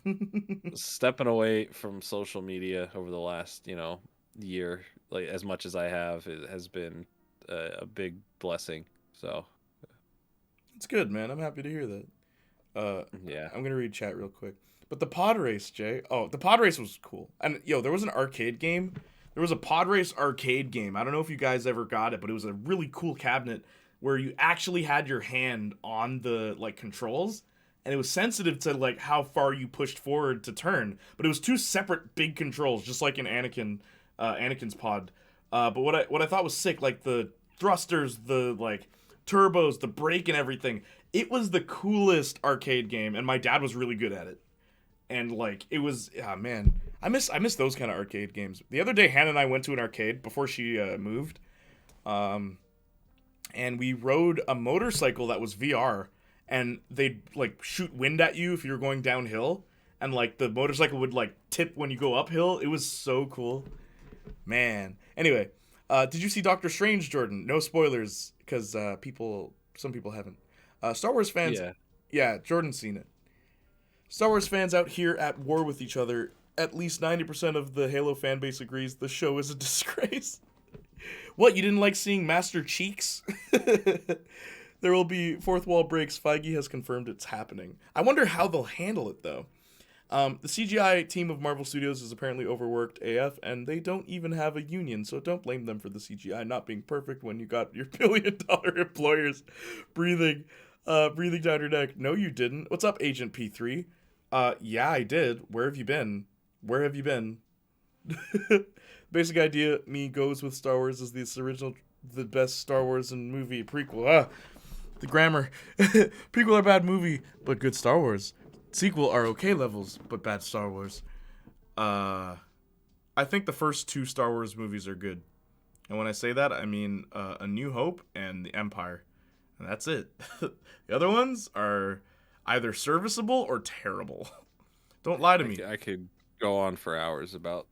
Stepping away from social media over the last year, like as much as I have, it has been a big blessing. So It's good, man. I'm happy to hear that. Yeah. I'm gonna read chat real quick. But the pod race, Jay. Oh, the pod race was cool. And yo, there was an arcade game. There was a pod race arcade game. I don't know if you guys ever got it, but it was a really cool cabinet where you actually had your hand on the like controls, and it was sensitive to like how far you pushed forward to turn. But it was two separate big controls, just like in Anakin's pod. But what I thought was sick, like the thrusters, the like turbos, the brake, and everything. It was the coolest arcade game, and my dad was really good at it. And like it was, man, I miss those kind of arcade games. The other day, Hannah and I went to an arcade before she moved, and we rode a motorcycle that was VR, and they'd like shoot wind at you if you were going downhill, and like the motorcycle would like tip when you go uphill. It was so cool, man. Anyway, did you see Doctor Strange, Jordan? No spoilers, because some people haven't. Star Wars fans, yeah, Jordan's seen it. Star Wars fans out here at war with each other. At least 90% of the Halo fan base agrees the show is a disgrace. What, you didn't like seeing Master Cheeks? There will be fourth wall breaks. Feige has confirmed it's happening. I wonder how they'll handle it, though. The CGI team of Marvel Studios is apparently overworked AF, and they don't even have a union, so don't blame them for the CGI not being perfect when you got your billion-dollar employers breathing down your neck. No, you didn't. What's up, Agent P3? Yeah, I did. Where have you been? Where have you been? Basic idea, me goes with Star Wars as the best Star Wars and movie prequel. The grammar. Prequel are bad movie, but good Star Wars. Sequel are okay levels, but bad Star Wars. I think the first two Star Wars movies are good. And when I say that, I mean A New Hope and The Empire. And that's it. The other ones are either serviceable or terrible. Don't lie to me. I could go on for hours about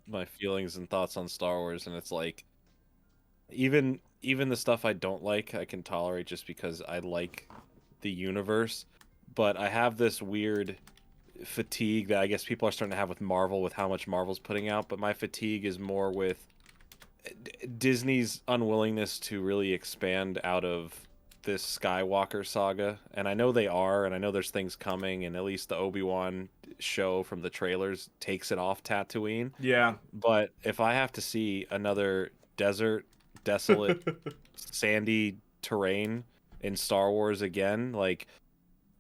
my feelings and thoughts on Star Wars, and it's like even the stuff I don't like, I can tolerate just because I like the universe. But I have this weird fatigue that I guess people are starting to have with Marvel, with how much Marvel's putting out. But my fatigue is more with Disney's unwillingness to really expand out of this Skywalker saga. And I know they are, and I know there's things coming, and at least the Obi-Wan show from the trailers takes it off Tatooine. Yeah. But if I have to see another desert, desolate, sandy terrain in Star Wars again, like,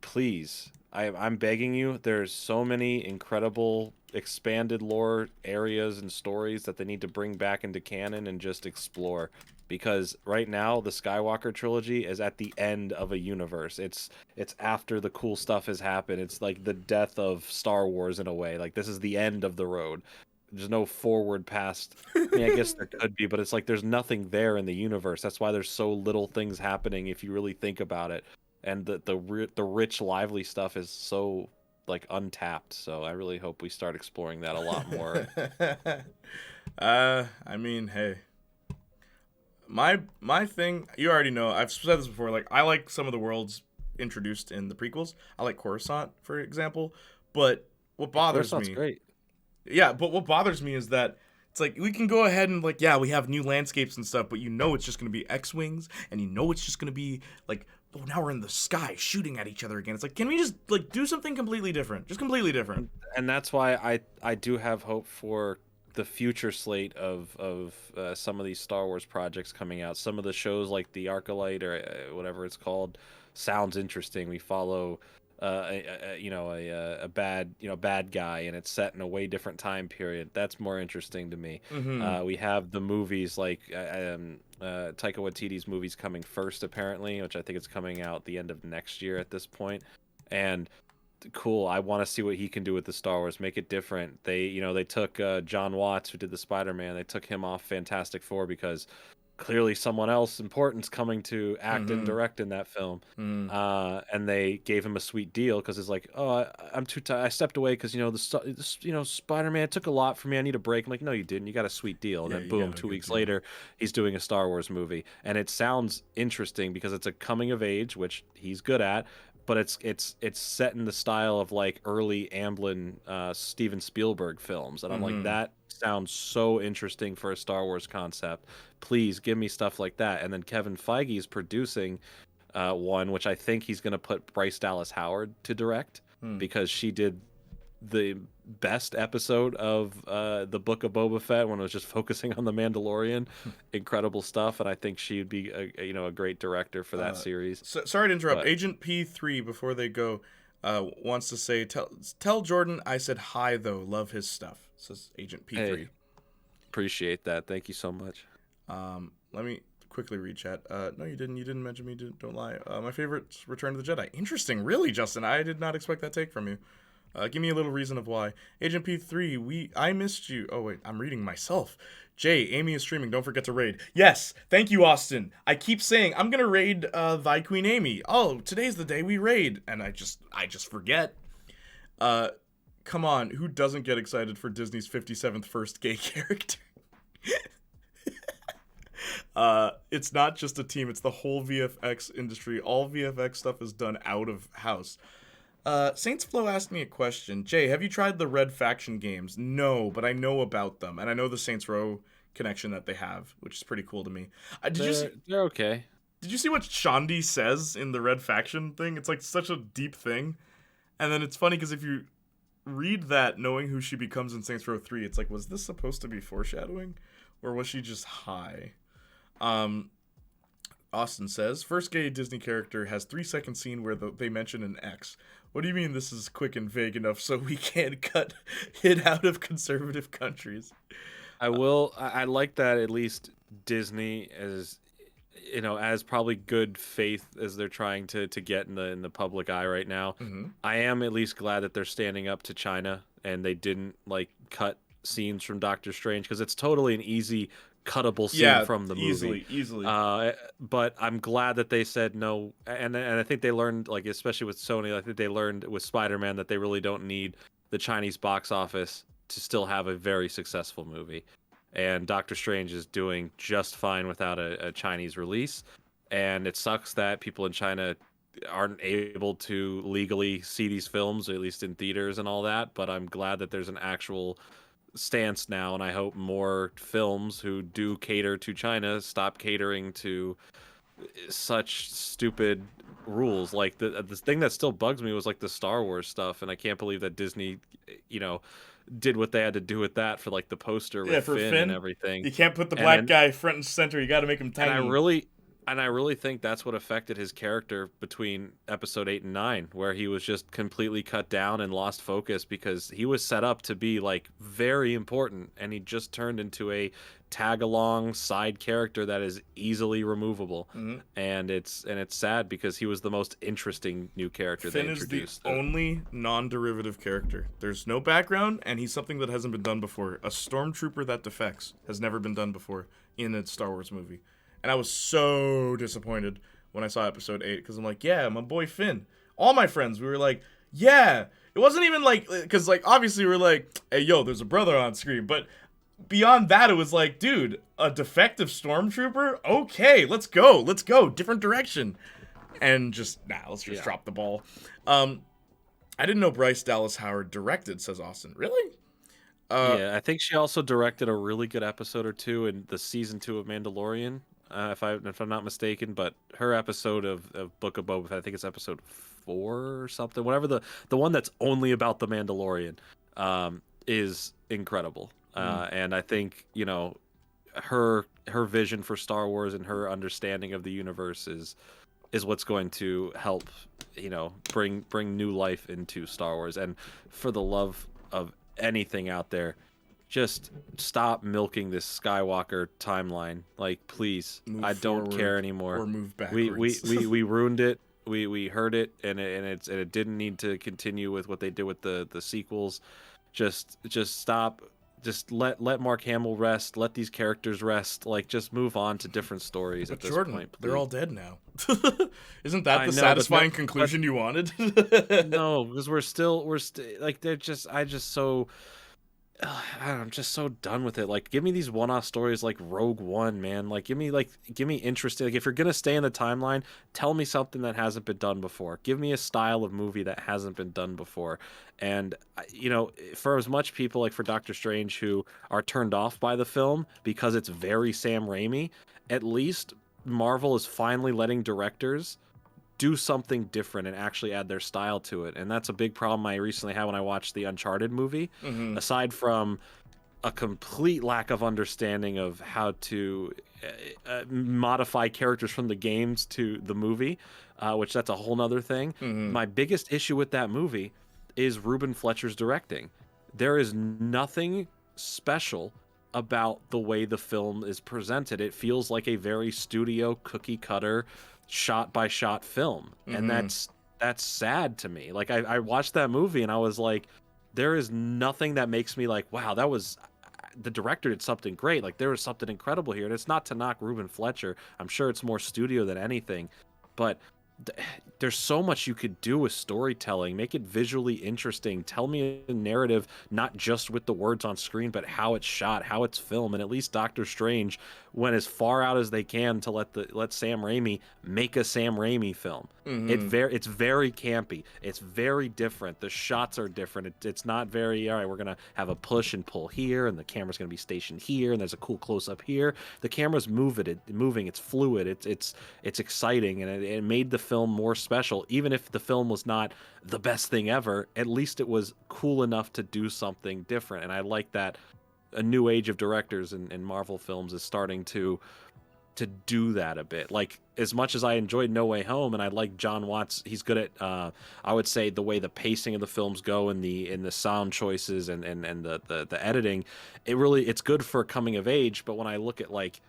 please, I'm begging you. There's so many incredible expanded lore areas and stories that they need to bring back into canon and just explore. Because right now the Skywalker trilogy is at the end of a universe. It's after the cool stuff has happened. It's like the death of Star Wars in a way. Like this is the end of the road. There's no forward past. I mean, I guess there could be, but it's like there's nothing there in the universe. That's why there's so little things happening if you really think about it. And the rich, lively stuff is so like untapped. So I really hope we start exploring that a lot more. I mean, hey, my thing, you already know. I've said this before. Like, I like some of the worlds introduced in the prequels. I like Coruscant, for example. But what bothers Coruscant's me, great. Yeah, but what bothers me is that it's like we can go ahead and like, yeah, we have new landscapes and stuff, but you know it's just gonna be X-wings, and you know it's just gonna be like, oh, now we're in the sky shooting at each other again. It's like, can we just like do something completely different? Just completely different. And that's why I do have hope for the future slate of some of these Star Wars projects coming out. Some of the shows like the Arcalite or whatever it's called sounds interesting. We follow a bad guy, and it's set in a way different time period. That's more interesting to me. Mm-hmm. We have the movies like Taika Waititi's movies coming first apparently, which I think is coming out the end of next year at this point. And cool, I want to see what he can do with the Star Wars, make it different. They took John Watts, who did the Spider-Man, they took him off Fantastic Four because clearly someone else important's coming to act and direct in that film. And they gave him a sweet deal because it's like, oh, I'm too tired. I stepped away because Spider-Man took a lot for me. I need a break. I'm like, no, you didn't. You got a sweet deal. And then boom, 2 weeks later, he's doing a Star Wars movie, and it sounds interesting because it's a coming of age, which he's good at. But it's set in the style of like early Amblin, Steven Spielberg films, and I'm like, that sounds so interesting for a Star Wars concept. Please give me stuff like that. And then Kevin Feige is producing one, which I think he's going to put Bryce Dallas Howard to direct because she did the best episode of the Book of Boba Fett when it was just focusing on the Mandalorian. Incredible stuff, and I think she'd be a great director for that series. Sorry to interrupt. Agent P3 before they go wants to say tell Jordan I said hi though. Love his stuff. Says Agent P3. Hey, appreciate that. Thank you so much. Let me quickly read chat. No, you didn't. You didn't mention me. Don't lie. My favorite Return of the Jedi. Interesting, really, Justin. I did not expect that take from you. Give me a little reason of why. Agent P3, I missed you. Oh, wait, I'm reading myself. Jay, Amy is streaming. Don't forget to raid. Yes, thank you, Austin. I keep saying, I'm going to raid Thy Queen Amy. Oh, today's the day we raid. And I just forget. Come on, who doesn't get excited for Disney's 57th first gay character? It's not just a team, it's the whole VFX industry. All VFX stuff is done out of house. Saints Flow asked me a question. Jay, have you tried the Red Faction games? No, but I know about them, and I know the Saints Row connection that they have, which is pretty cool to me. They're okay. Did you see what Shandi says in the Red Faction thing? It's like such a deep thing. And then it's funny because if you read that knowing who she becomes in Saints Row 3, it's like, was this supposed to be foreshadowing? Or was she just high? Austin says, first gay Disney character has 3-second scene where they mention an X. What do you mean this is quick and vague enough so we can't cut it out of conservative countries? I like that at least Disney as probably good faith as they're trying to get in the public eye right now. Mm-hmm. I am at least glad that they're standing up to China and they didn't cut scenes from Doctor Strange because it's totally an easy cuttable scene from the movie. Easily. But I'm glad that they said no, and I think they learned, like especially with Sony, I think they learned with Spider-Man that they really don't need the Chinese box office to still have a very successful movie. And Doctor Strange is doing just fine without a Chinese release. And it sucks that people in China aren't able to legally see these films, at least in theaters and all that. But I'm glad that there's an actual stance now, and I hope more films who do cater to China stop catering to such stupid rules. Like the thing that still bugs me was like the Star Wars stuff, and I can't believe that Disney, did what they had to do with that for like the poster with Finn and everything. You can't put the black guy front and center. You got to make him tiny. And I really think that's what affected his character between episode 8 and 9, where he was just completely cut down and lost focus because he was set up to be like very important, and he just turned into a tag-along side character that is easily removable. Mm-hmm. And it's sad because he was the most interesting new character Finn they introduced. Is the only non-derivative character. There's no background, and he's something that hasn't been done before. A stormtrooper that defects has never been done before in a Star Wars movie. And I was so disappointed when I saw episode 8 because I'm like, yeah, my boy Finn. All my friends, we were like, yeah. It wasn't even like, because like obviously we were like, hey, yo, there's a brother on screen. But beyond that, it was like, dude, a defective stormtrooper? Okay, let's go. Different direction. And let's just drop the ball. I didn't know Bryce Dallas Howard directed, says Austin. Really? Yeah, I think she also directed a really good episode or two in the season 2 of Mandalorian. If I'm not mistaken, but her episode of Book of Boba Fett, I think it's episode 4 or something. Whatever the one that's only about the Mandalorian, is incredible. And I think her vision for Star Wars and her understanding of the universe is what's going to help bring new life into Star Wars. And for the love of anything out there, just stop milking this Skywalker timeline. Like, please, I don't care anymore. Or move backwards. We ruined it. We heard it, and it didn't need to continue with what they did with the sequels. Just stop. Just let Mark Hamill rest. Let these characters rest. Like, just move on to different stories at this point. Please. They're all dead now. Isn't that the satisfying conclusion you wanted? No, because we're still like they're just. I'm just so done with it. Like, give me these one-off stories like Rogue One, man. Like, give me interesting. Like, if you're gonna stay in the timeline, tell me something that hasn't been done before. Give me a style of movie that hasn't been done before. And for as much people like for Doctor Strange who are turned off by the film because it's very Sam Raimi, at least Marvel is finally letting directors do something different and actually add their style to it. And that's a big problem I recently had when I watched the Uncharted movie. Aside from a complete lack of understanding of how to modify characters from the games to the movie, which that's a whole nother thing. My biggest issue with that movie is Ruben Fletcher's directing. There is nothing special about the way the film is presented. It feels like a very studio cookie cutter shot by shot film. And that's sad to me. Like I watched that movie and I was like, there is nothing that makes me like, wow, that was, the director did something great. Like there was something incredible here. And it's not to knock Ruben Fletcher. I'm sure it's more studio than anything, but there's so much you could do with storytelling. Make it visually interesting. Tell me a narrative, not just with the words on screen, but how it's shot, how it's filmed. And at least Doctor Strange went as far out as they can to let Sam Raimi make a Sam Raimi film. It's very campy. It's very different. The shots are different. It's not very, all right, we're gonna have a push and pull here, and the camera's gonna be stationed here, and there's a cool close up here. The camera's moving. It's fluid. It's exciting, and it made the film more special. Even if the film was not the best thing ever, at least it was cool enough to do something different. And I like that a new age of directors in Marvel films is starting to do that a bit. Like, as much as I enjoyed No Way Home and I like John Watts, he's good at I would say the way the pacing of the films go and the sound choices and the editing, it's good for coming of age. But when I look at like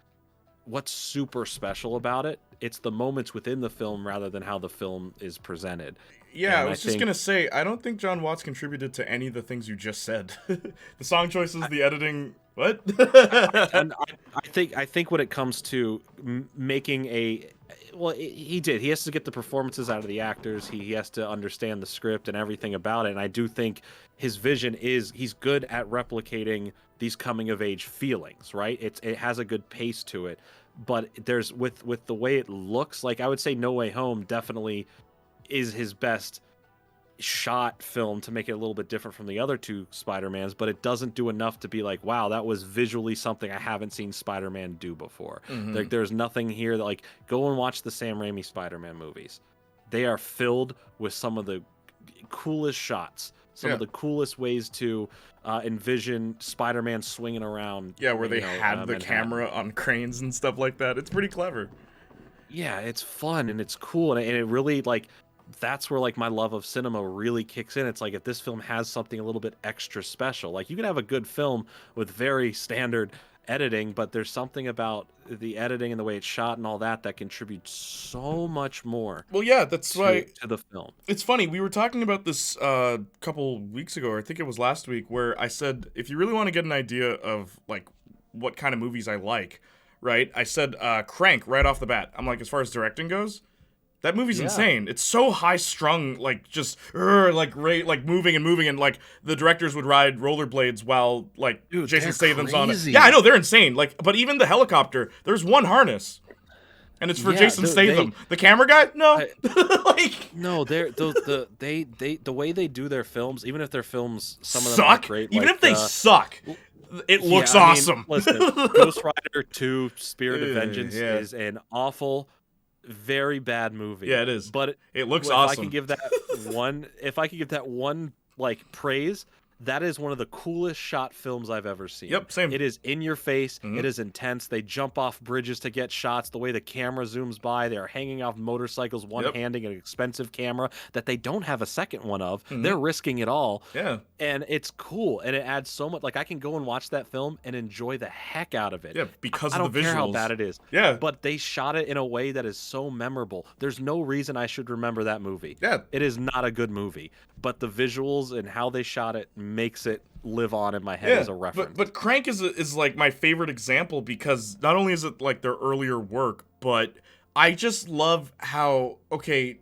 what's super special about it, it's the moments within the film rather than how the film is presented. Yeah, I was just going to say, I don't think John Watts contributed to any of the things you just said. The song choices, the editing, what? I think when it comes to making he did. He has to get the performances out of the actors. He has to understand the script and everything about it. And I do think his vision is he's good at replicating these coming of age feelings, right? It has a good pace to it. But there's with the way it looks, like I would say No Way Home definitely is his best shot film to make it a little bit different from the other two Spider-Mans, but it doesn't do enough to be like, wow, that was visually something I haven't seen Spider-Man do before. Like there's nothing here that, like, go and watch the Sam Raimi Spider-Man movies. They are filled with some of the coolest shots, some of the coolest ways to envision Spider-Man swinging around. Yeah, where they had the camera on cranes and stuff like that. It's pretty clever. Yeah, it's fun and it's cool, and it really, like, that's where like my love of cinema really kicks in. It's like if this film has something a little bit extra special. Like you can have a good film with very standard editing, but there's something about the editing and the way it's shot and all that contributes so much more. Well, yeah, that's why to the film. It's funny, we were talking about this a couple weeks ago, or I think it was last week, where I said if you really want to get an idea of like what kind of movies I like, right? I said Crank right off the bat. I'm like, as far as directing goes, that movie's insane. It's so high strung, like just like moving and like the directors would ride rollerblades while like Jason Statham's on it. Yeah, I know, they're insane. Like, but even the helicopter, there's one harness, and it's for Jason Statham. The camera guy, no, like no, the way they do their films, even if their films some of them suck, are great, even like, if they suck. It looks awesome. Listen, Ghost Rider 2: Spirit of Vengeance is an awful, very bad movie. Yeah, it is. But it looks awesome. If I could give that one like praise, that is one of the coolest shot films I've ever seen. Yep, same. It is in your face. It is intense. They jump off bridges to get shots. The way the camera zooms by, they are hanging off motorcycles, one-handing an expensive camera that they don't have a second one of. They're risking it all. Yeah. And it's cool, and it adds so much. Like, I can go and watch that film and enjoy the heck out of it. Yeah, because I of the visuals. don't care how bad it is. Yeah. But they shot it in a way that is so memorable. There's no reason I should remember that movie. Yeah. It is not a good movie, but the visuals and how they shot it makes it live on in my head as a reference. But Crank is like my favorite example because not only is it like their earlier work, but I just love how, okay,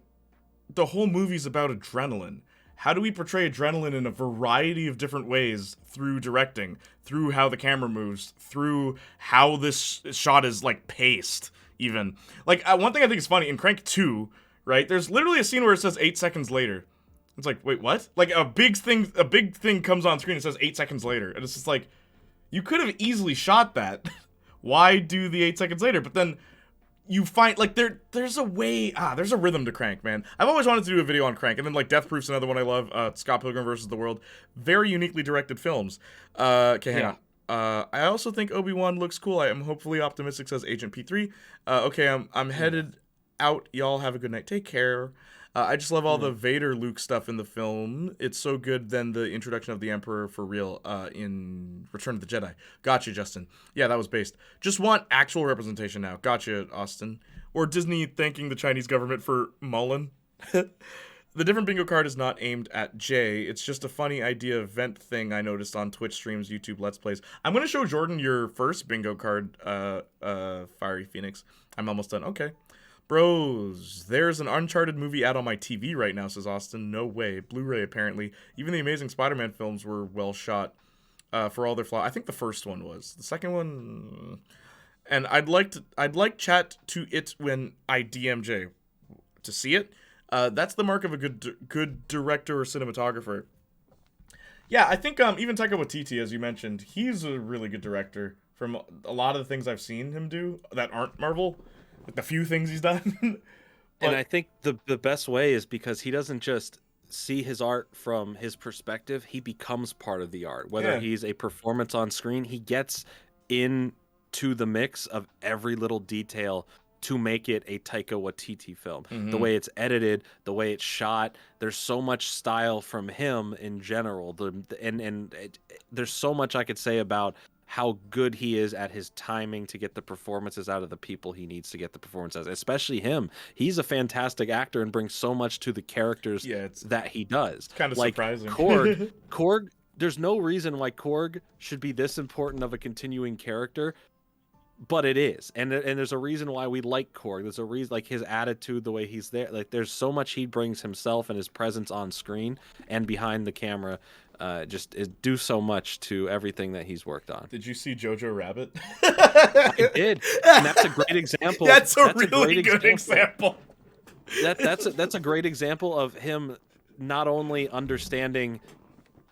the whole movie's about adrenaline. How do we portray adrenaline in a variety of different ways through directing, through how the camera moves, through how this shot is like paced even. Like one thing I think is funny in Crank 2, right? There's literally a scene where it says 8 seconds later. It's like, wait, what? Like a big thing comes on screen and says 8 seconds later. And it's just like, you could have easily shot that. Why do the 8 seconds later? But then you find like there's a way there's a rhythm to Crank, man. I've always wanted to do a video on Crank, and then like Death Proof's another one I love. Scott Pilgrim versus the World, very uniquely directed films. Okay, hang on. I also think Obi-Wan looks cool. I am hopefully optimistic, says Agent P3. Okay, I'm headed out. Y'all have a good night. Take care. I just love all the Vader Luke stuff in the film. It's so good. Then the introduction of the Emperor for real in Return of the Jedi. Gotcha, Justin. Yeah, that was based. Just want actual representation now. Gotcha, Austin. Or Disney thanking the Chinese government for Mullen. The different bingo card is not aimed at Jay. It's just a funny idea event thing I noticed on Twitch streams, YouTube Let's Plays. I'm going to show Jordan your first bingo card, Fiery Phoenix. I'm almost done. Okay. Bros, there's an Uncharted movie ad on my TV right now, says Austin. No way. Blu-ray, apparently. Even the Amazing Spider-Man films were well shot for all their flaws. I think the first one was. The second one... And I'd like chat to it when I DMJ to see it. That's the mark of a good director or cinematographer. Yeah, I think even Taika Waititi, as you mentioned, he's a really good director. From a lot of the things I've seen him do that aren't Marvel, like the few things he's done. And I think the best way is because he doesn't just see his art from his perspective, he becomes part of the art. Whether he's a performance on screen, he gets into the mix of every little detail to make it a Taika Waititi film. The way it's edited, the way it's shot, there's so much style from him in general. There's so much I could say about how good he is at his timing to get the performances out of the people he needs to get the performances, especially him. He's a fantastic actor and brings so much to the characters that he does. It's kind of like surprising. Korg, there's no reason why Korg should be this important of a continuing character, but it is. And there's a reason why we like Korg. There's a reason, like his attitude, the way he's there. Like there's so much he brings himself and his presence on screen and behind the camera. Just do so much to everything that he's worked on. Did you see Jojo Rabbit? I did, and that's a great example. That's a really good example. That's a great example of him not only understanding,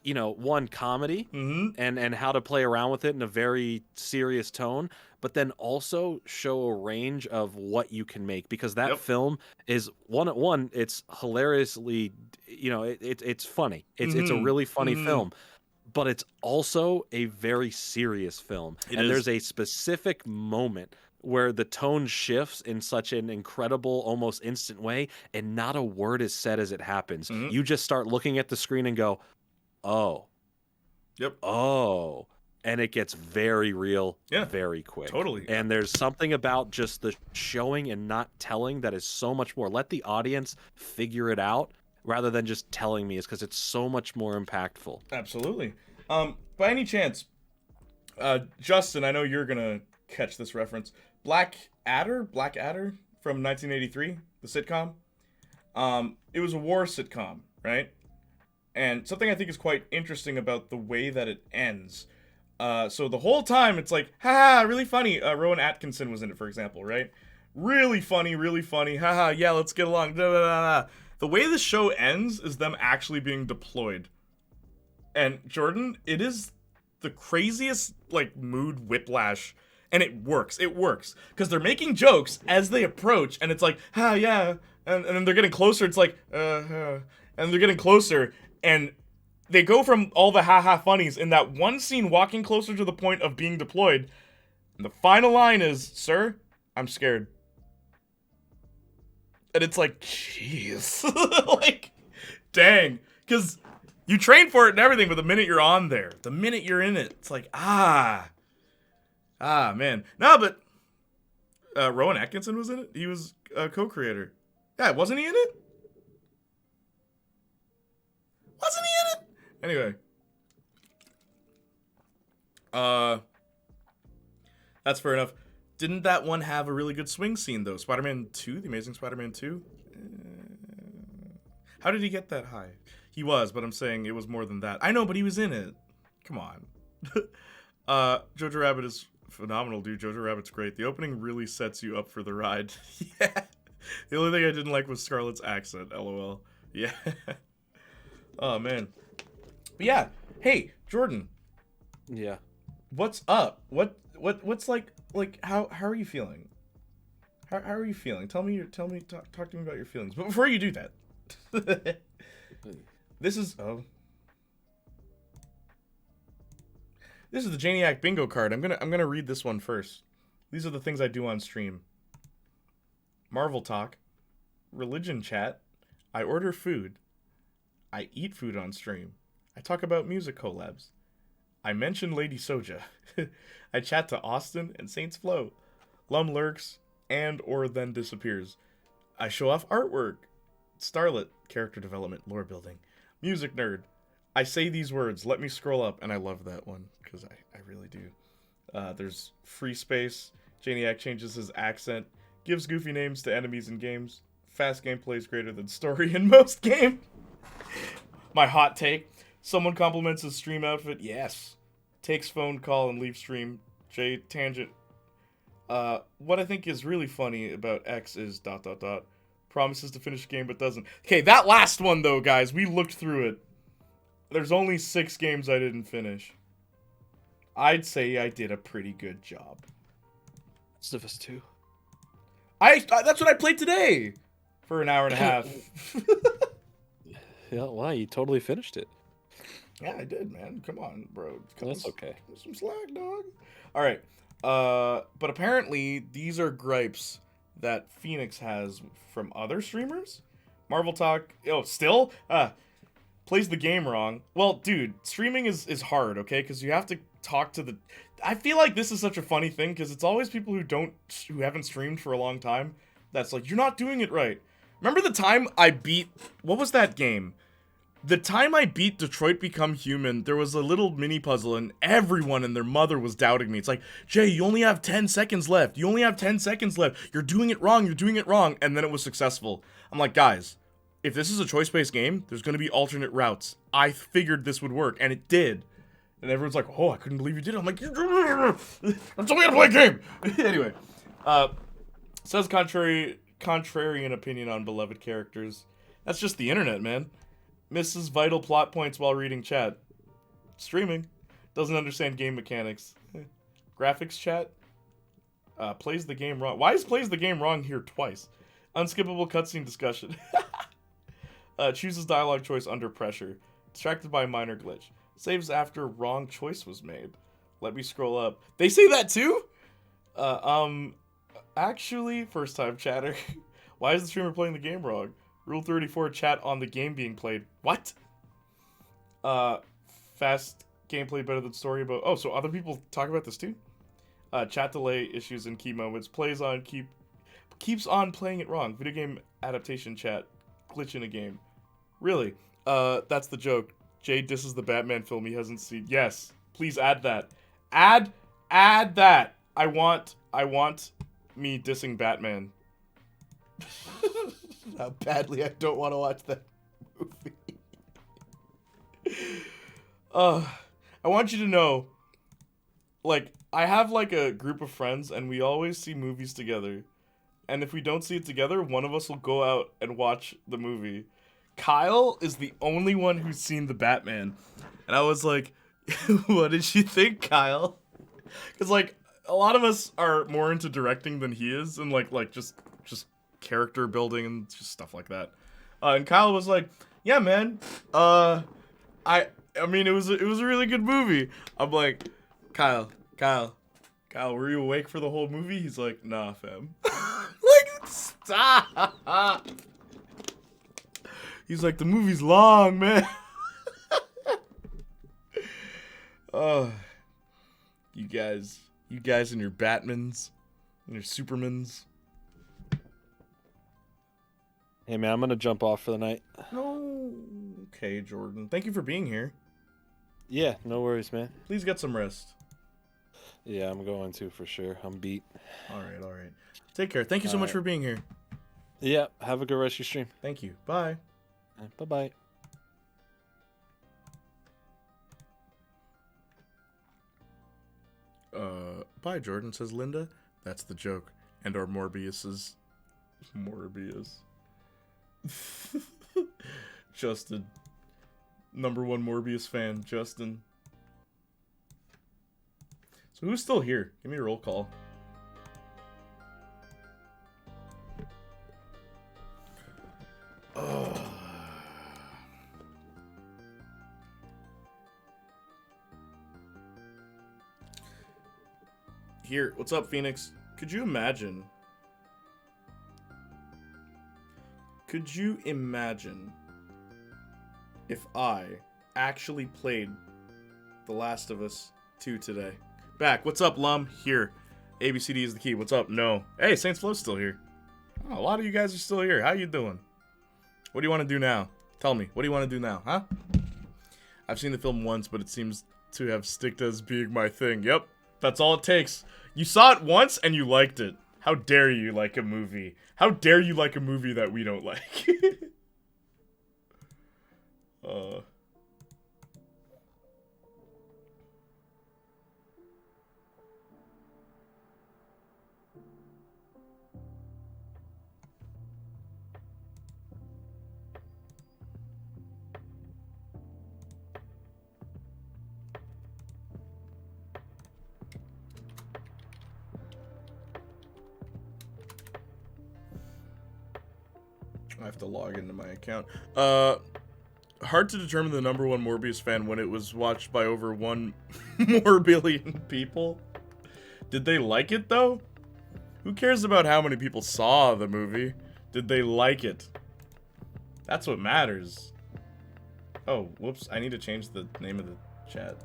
one, comedy and how to play around with it in a very serious tone, but then also show a range of what you can make, because that film is one, it's hilariously, it's funny. It's a really funny film, but it's also a very serious film. There's a specific moment where the tone shifts in such an incredible, almost instant way, and not a word is said as it happens. You just start looking at the screen and go, oh. Yep. Oh. And it gets very real very quick. Totally. And there's something about just the showing and not telling that is so much more. Let the audience figure it out rather than just telling me, is because it's so much more impactful. Absolutely. By any chance, Justin, I know you're going to catch this reference. Black Adder from 1983, the sitcom. It was a war sitcom, right? And something I think is quite interesting about the way that it ends. So the whole time it's like, haha, really funny. Rowan Atkinson was in it, for example, right? Really funny, haha, yeah, let's get along. Da, da, da, da. The way the show ends is them actually being deployed. And Jordan, it is the craziest, like, mood whiplash. And it works. Because they're making jokes as they approach, and it's like, ha, yeah. And then they're getting closer, it's like, and they're getting closer, and they go from all the ha-ha funnies in that one scene walking closer to the point of being deployed. And the final line is, sir, I'm scared. And it's like, jeez. Like, dang. Because you train for it and everything, but the minute you're on there, the minute you're in it, it's like, man. No, but Rowan Atkinson was in it. He was a co-creator. Yeah, wasn't he in it? Wasn't he in it? Anyway. That's fair enough. Didn't that one have a really good swing scene, though? Spider-Man 2? The Amazing Spider-Man 2? How did he get that high? He was, but I'm saying it was more than that. I know, but he was in it. Come on. Jojo Rabbit is phenomenal, dude. Jojo Rabbit's great. The opening really sets you up for the ride. Yeah. The only thing I didn't like was Scarlett's accent, lol. Yeah. Oh, man. But yeah. Hey, Jordan. Yeah. What's up? What's like how are you feeling? How are you feeling? Talk to me about your feelings. But before you do that, this is this is the Janiac bingo card. I'm gonna read this one first. These are the things I do on stream. Marvel talk, religion chat, I order food, I eat food on stream, I talk about music collabs, I mention Lady Soja, I chat to Austin and Saints Flow, Lum lurks and or then disappears, I show off artwork, Starlet, character development, lore building, music nerd, I say these words, let me scroll up, and I love that one, because I really do. There's free space, Janiac changes his accent, gives goofy names to enemies in games, fast gameplay is greater than story in most games. My hot take, someone compliments his stream outfit, yes. Takes phone call and leaves stream, J tangent. What I think is really funny about X is ... promises to finish the game but doesn't. Okay, that last one though, guys, we looked through it. There's only 6 games I didn't finish. I'd say I did a pretty good job. Last of Us 2. That's what I played today for an hour and a half. Yeah, wow, you totally finished it. Yeah, I did, man. Come on, bro. That's okay. Some slack, dog. All right. But apparently these are gripes that Phoenix has from other streamers. Marvel Talk. Oh, still? Plays the game wrong. Well, dude, streaming is hard, okay? Because you have to talk to the... I feel like this is such a funny thing, because it's always people who haven't streamed for a long time that's like, you're not doing it right. Remember the time I beat... What was that game? The time I beat Detroit Become Human, there was a little mini puzzle, and everyone and their mother was doubting me. It's like, Jay, you only have 10 seconds left. You only have 10 seconds left. You're doing it wrong. You're doing it wrong. And then it was successful. I'm like, guys, if this is a choice-based game, there's going to be alternate routes. I figured this would work, and it did. And everyone's like, oh, I couldn't believe you did it. I'm like, I'm telling you to play a game. Anyway, says contrarian opinion on beloved characters. That's just the internet, man. Misses vital plot points while reading chat. Streaming. Doesn't understand game mechanics. Graphics chat. Plays the game wrong. Why is plays the game wrong here twice? Unskippable cutscene discussion. Chooses dialogue choice under pressure. Distracted by a minor glitch. Saves after wrong choice was made. Let me scroll up. They say that too? Actually, first time chatter. Why is the streamer playing the game wrong? Rule 34, chat on the game being played. What? Fast gameplay better than story about... Oh, so other people talk about this too? Chat delay issues in key moments. Keeps on playing it wrong. Video game adaptation chat. Glitch in a game. Really? That's the joke. Jay disses the Batman film he hasn't seen. Yes. Please add that. Add that. I want me dissing Batman. How badly I don't want to watch that movie. I want you to know, like, I have like a group of friends and we always see movies together. And if we don't see it together, one of us will go out and watch the movie. Kyle is the only one who's seen the Batman. And I was like, what did you think, Kyle? Because, like, a lot of us are more into directing than he is. And, like just character building and just stuff like that. And Kyle was like, yeah, man. I mean, it was a really good movie. I'm like, Kyle, were you awake for the whole movie? He's like, nah, fam. Like, stop. He's like, the movie's long, man. Oh, you guys and your Batmans and your Supermans. Hey, man, I'm going to jump off for the night. Oh, okay, Jordan. Thank you for being here. Yeah, no worries, man. Please get some rest. Yeah, I'm going to for sure. I'm beat. All right. Take care. Thank you so much for being here. Yeah, have a good rest of your stream. Thank you. Bye. Bye-bye. Bye, Jordan, says Linda. That's the joke. And our Morbius. Justin. #1 Morbius fan, Justin. So who's still here? Give me a roll call. Here, what's up, Phoenix? Could you imagine? Could you imagine if I actually played The Last of Us 2 today? Back. What's up, Lum? Here. ABCD is the key. What's up? No. Hey, Saints Flow's still here. Oh, a lot of you guys are still here. How you doing? What do you want to do now? Tell me. What do you want to do now, huh? I've seen the film once, but it seems to have sticked as being my thing. Yep. That's all it takes. You saw it once and you liked it. How dare you like a movie? How dare you like a movie that we don't like? I have to log into my account. Hard to determine the number one Morbius fan when it was watched by over 1 more billion people. Did they like it, though? Who cares about how many people saw the movie? Did they like it? That's what matters. Oh, whoops. I need to change the name of the chat.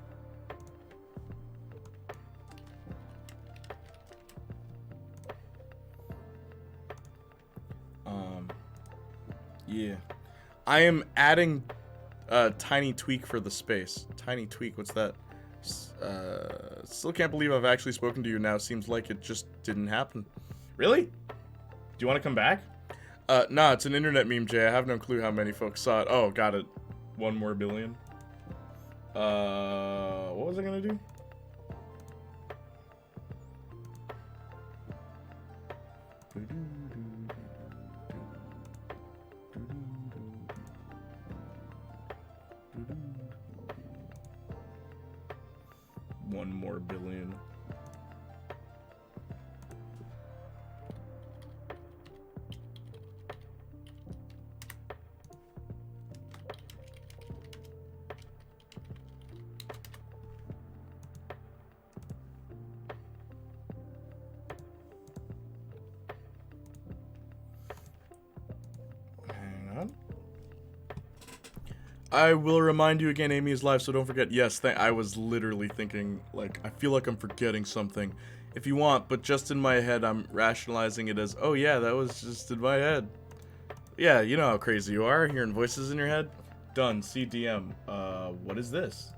Yeah. I am adding a tiny tweak for the space. Tiny tweak, what's that? Still can't believe I've actually spoken to you now. Seems like it just didn't happen. Really? Do you want to come back? Nah, it's an internet meme, Jay. I have no clue how many folks saw it. Oh, got it. 1 more billion. What was I gonna do? One more billion. Hang on. I will remind you again, Amy is live, so don't forget. Yes, I was literally thinking, like, I feel like I'm forgetting something. If you want, but just in my head, I'm rationalizing it as, oh yeah, that was just in my head. Yeah, you know how crazy you are, hearing voices in your head. Done, CDM. What is this?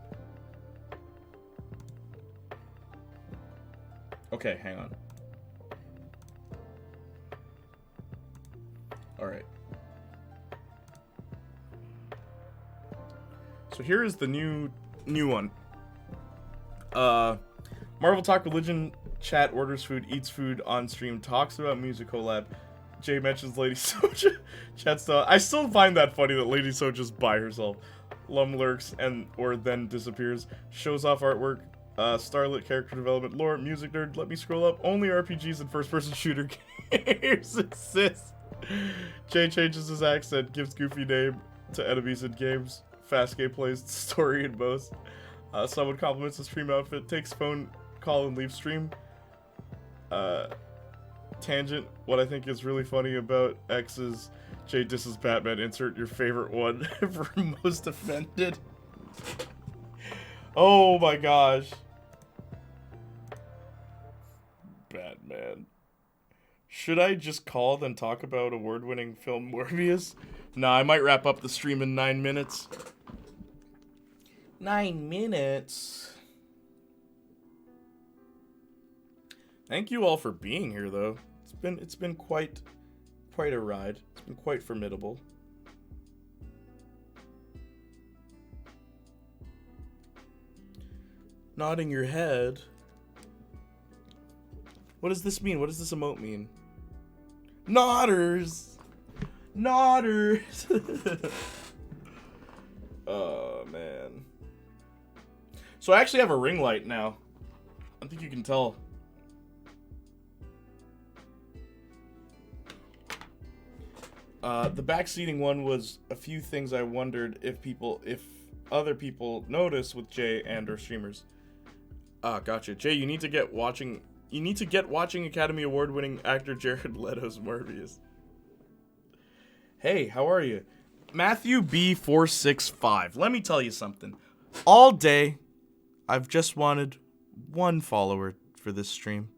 Okay, hang on. Alright. So here is the new one. Marvel Talk Religion chat orders food, eats food on stream, talks about music collab. Jay mentions Lady Soja. Chat still. I still find that funny that Lady Soja's by herself. Lum lurks or then disappears. Shows off artwork. Starlit character development. Lore, music nerd. Let me scroll up. Only RPGs and first-person shooter games exist. Jay changes his accent, gives goofy name to enemies in games. Fast gameplays, story, and boast. Someone compliments the stream outfit, takes phone call and leaves stream. Tangent, what I think is really funny about X is Jay disses Batman, insert your favorite one for most offended. Oh my gosh. Batman. Should I just call then talk about award-winning film Morbius? Nah, I might wrap up the stream in 9 minutes. 9 minutes. Thank you all for being here, though. It's been quite a ride. It's been quite formidable. Nodding your head. What does this mean? What does this emote mean? Nodders! Nodders! Oh, man. So I actually have a ring light now. I think you can tell. The backseating one was a few things I wondered if other people notice with Jay and or streamers. Ah, gotcha. Jay, you need to get watching You need to get watching Academy Award-winning actor Jared Leto's Morbius. Hey, how are you? Matthew B465. Let me tell you something. All day, I've just wanted one follower for this stream.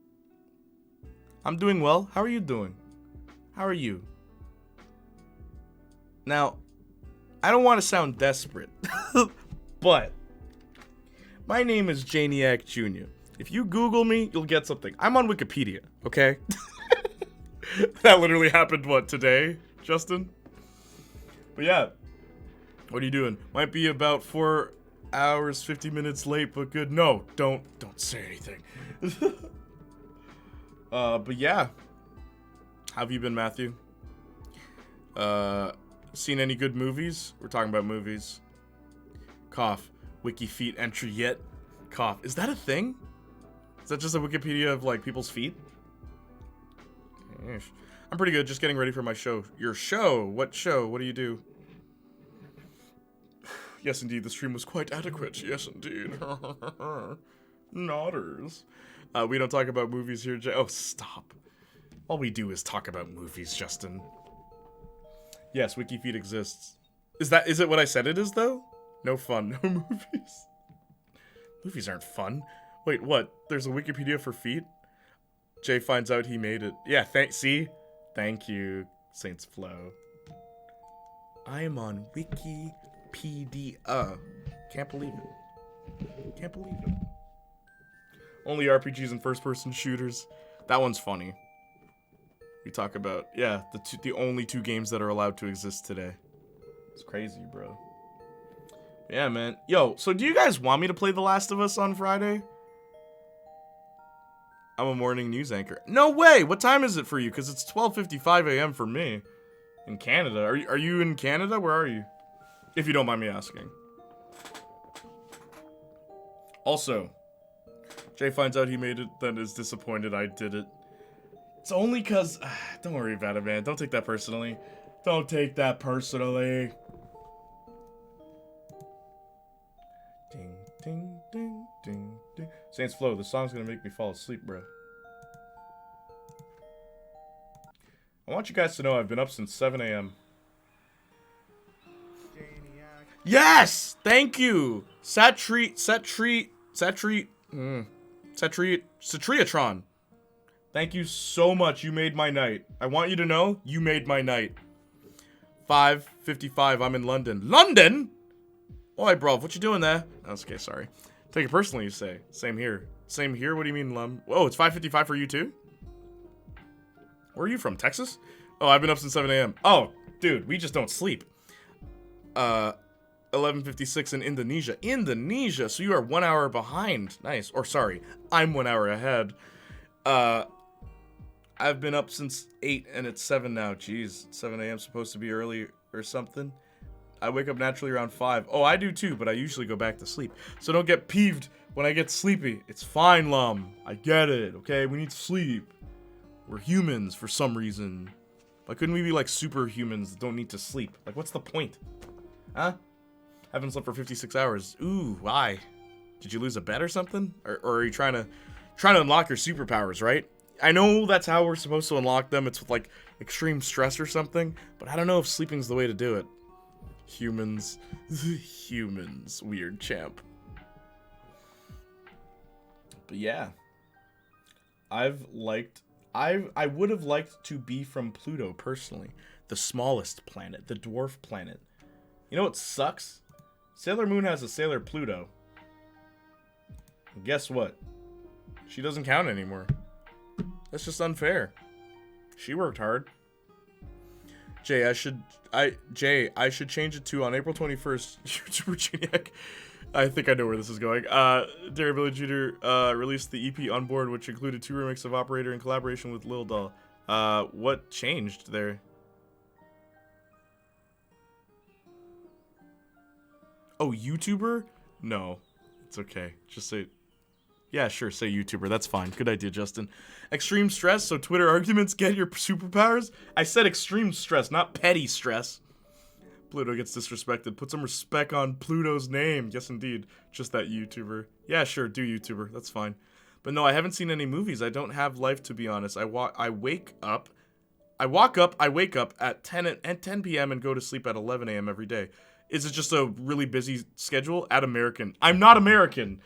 I'm doing well. How are you doing? How are you? Now, I don't want to sound desperate, but my name is Janiac Jr. If you Google me, you'll get something. I'm on Wikipedia, okay? That literally happened, what, today, Justin? But yeah, what are you doing? Might be about 4 hours, 50 minutes late, but good. No, don't say anything. But yeah. How have you been, Matthew? Seen any good movies? We're talking about movies. Cough. Wiki feet entry yet? Cough. Is that a thing? Is that just a Wikipedia of, like, people's feet? Yeesh. I'm pretty good, just getting ready for my show. Your show? What show? What do you do? Yes, indeed, the stream was quite adequate. Yes, indeed. Nodders. We don't talk about movies here, Oh, stop. All we do is talk about movies, Justin. Yes, WikiFeed exists. Is it what I said it is, though? No fun, no movies. Movies aren't fun. Wait, what? There's a Wikipedia for feet? Jay finds out he made it. Yeah, see? Thank you, Saints Flow. I am on Wikipedia. Can't believe it. Can't believe it. Only RPGs and first-person shooters. That one's funny. We talk about, yeah, the only 2 games that are allowed to exist today. It's crazy, bro. Yeah, man. Yo, so do you guys want me to play The Last of Us on Friday? I'm a morning news anchor. No way! What time is it for you? Because it's 12:55 a.m. for me. In Canada. Are you in Canada? Where are you? If you don't mind me asking. Also, Jay finds out he made it, then is disappointed I did it. It's only because... don't worry about it, man. Don't take that personally. Don't take that personally. Ding, ding, ding, ding, ding. Saints Flow, the song's gonna make me fall asleep, bro. I want you guys to know I've been up since 7 a.m. Yes! Thank you! Satriatron. Thank you so much. You made my night. I want you to know, you made my night. 5:55, I'm in London. London? Oi, bro, what you doing there? Oh, okay, sorry. Take it personally, you say. Same here. Same here? What do you mean, Lum? Oh, it's 5:55 for you too? Where are you from, Texas? Oh, I've been up since 7 a.m. Oh, dude, we just don't sleep. 11:56 in Indonesia. Indonesia, so you are 1 hour behind. Nice. Or sorry, I'm 1 hour ahead. I've been up since 8 and it's 7 now. Jeez, 7 a.m. supposed to be early or something. I wake up naturally around 5. Oh, I do too, but I usually go back to sleep. So don't get peeved when I get sleepy. It's fine, Lum. I get it, okay? We need sleep. We're humans for some reason. Why couldn't we be like superhumans that don't need to sleep? Like, what's the point? Huh? Haven't slept for 56 hours. Ooh, why? Did you lose a bet or something? Or are you trying to unlock your superpowers, right? I know that's how we're supposed to unlock them. It's with like extreme stress or something, but I don't know if sleeping's the way to do it. Humans. Humans. Weird champ. But yeah. I would have liked to be from Pluto personally. The smallest planet. The dwarf planet. You know what sucks? Sailor Moon has a Sailor Pluto. And guess what? She doesn't count anymore. That's just unfair. She worked hard. Jay, I should change it to on April 21st. YouTuber Janiac. I think I know where this is going. Dairy Village Jr. Released the EP On Board, which included 2 remixes of Operator in collaboration with Lil Doll. What changed there? Oh, YouTuber? No. It's okay. Just say... Yeah, sure, say YouTuber. That's fine. Good idea, Justin. Extreme stress, so Twitter arguments get your superpowers? I said extreme stress, not petty stress. Pluto gets disrespected. Put some respect on Pluto's name. Yes, indeed. Just that YouTuber. Yeah, sure, do YouTuber. That's fine. But no, I haven't seen any movies. I don't have life, to be honest. I wake up at 10 p.m. and go to sleep at 11 a.m. every day. Is it just a really busy schedule? At American. I'm not American.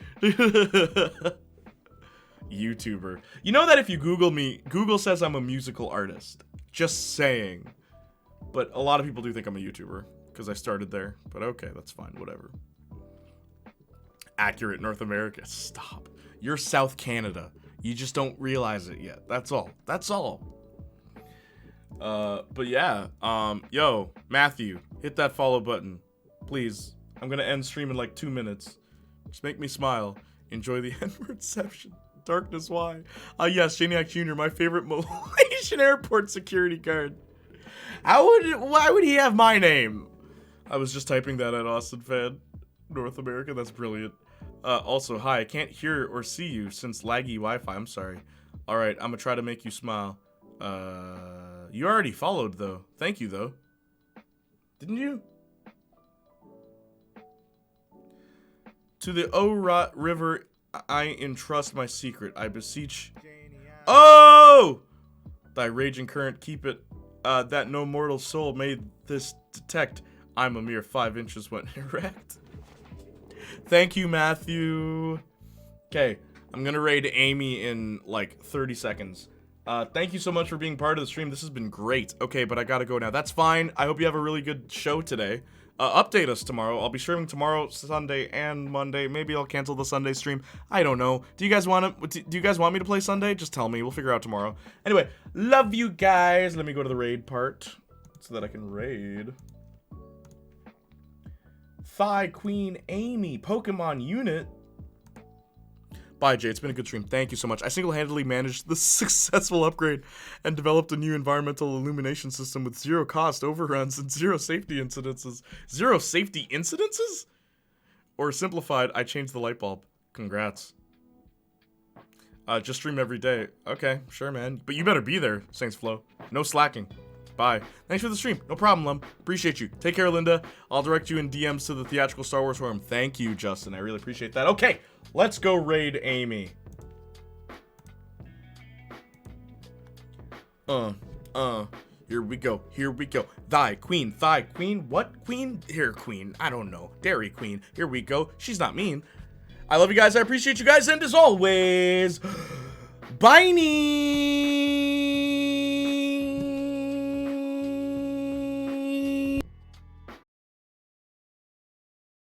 YouTuber. You know that if you Google me, Google says I'm a musical artist. Just saying. But a lot of people do think I'm a YouTuber because I started there. But okay, that's fine. Whatever. Accurate North America. Stop. You're South Canada. You just don't realize it yet. That's all. That's all. But yeah. Yo, Matthew, hit that follow button. Please. I'm gonna end stream in like 2 minutes. Just make me smile. Enjoy the N-wordception. Darkness, why? Yes, Playniac Jr., my favorite Malaysian airport security guard. Why would he have my name? I was just typing that at Austin Fan. North America, that's brilliant. Also, hi, I can't hear or see you since laggy Wi-Fi, I'm sorry. Alright, I'm gonna try to make you smile. You already followed, though. Thank you, though. Didn't you? To the O-Rot River, I entrust my secret. I beseech. Oh! Thy raging current, keep it, that no mortal soul may this detect. I'm a mere 5 inches when erect. Thank you, Matthew. Okay, I'm gonna raid Amy in like 30 seconds. Thank you so much for being part of the stream. This has been great. Okay, but I gotta go now. That's fine. I hope you have a really good show today. Update us tomorrow. I'll be streaming tomorrow, Sunday, and Monday. Maybe I'll cancel the Sunday stream. I don't know. Do you guys want me to play Sunday? Just tell me. We'll figure out tomorrow. Anyway, love you guys. Let me go to the raid part so that I can raid. Thigh Queen Amy, Pokemon unit. Bye, Jay. It's been a good stream. Thank you so much. I single-handedly managed the successful upgrade and developed a new environmental illumination system with 0 cost overruns and 0 safety incidences. 0 safety incidences? Or simplified, I changed the light bulb. Congrats. Just stream every day. Okay, sure, man. But you better be there, Saints Flow. No slacking. Bye. Thanks for the stream. No problem, Lum. Appreciate you. Take care, Linda. I'll direct you in DMs to the theatrical Star Wars forum. Thank you, Justin. I really appreciate that. Okay, let's go raid Amy. Here we go. Here we go. Thy queen. What queen? Here, queen. I don't know. Dairy queen. Here we go. She's not mean. I love you guys. I appreciate you guys. And as always, bye-nie.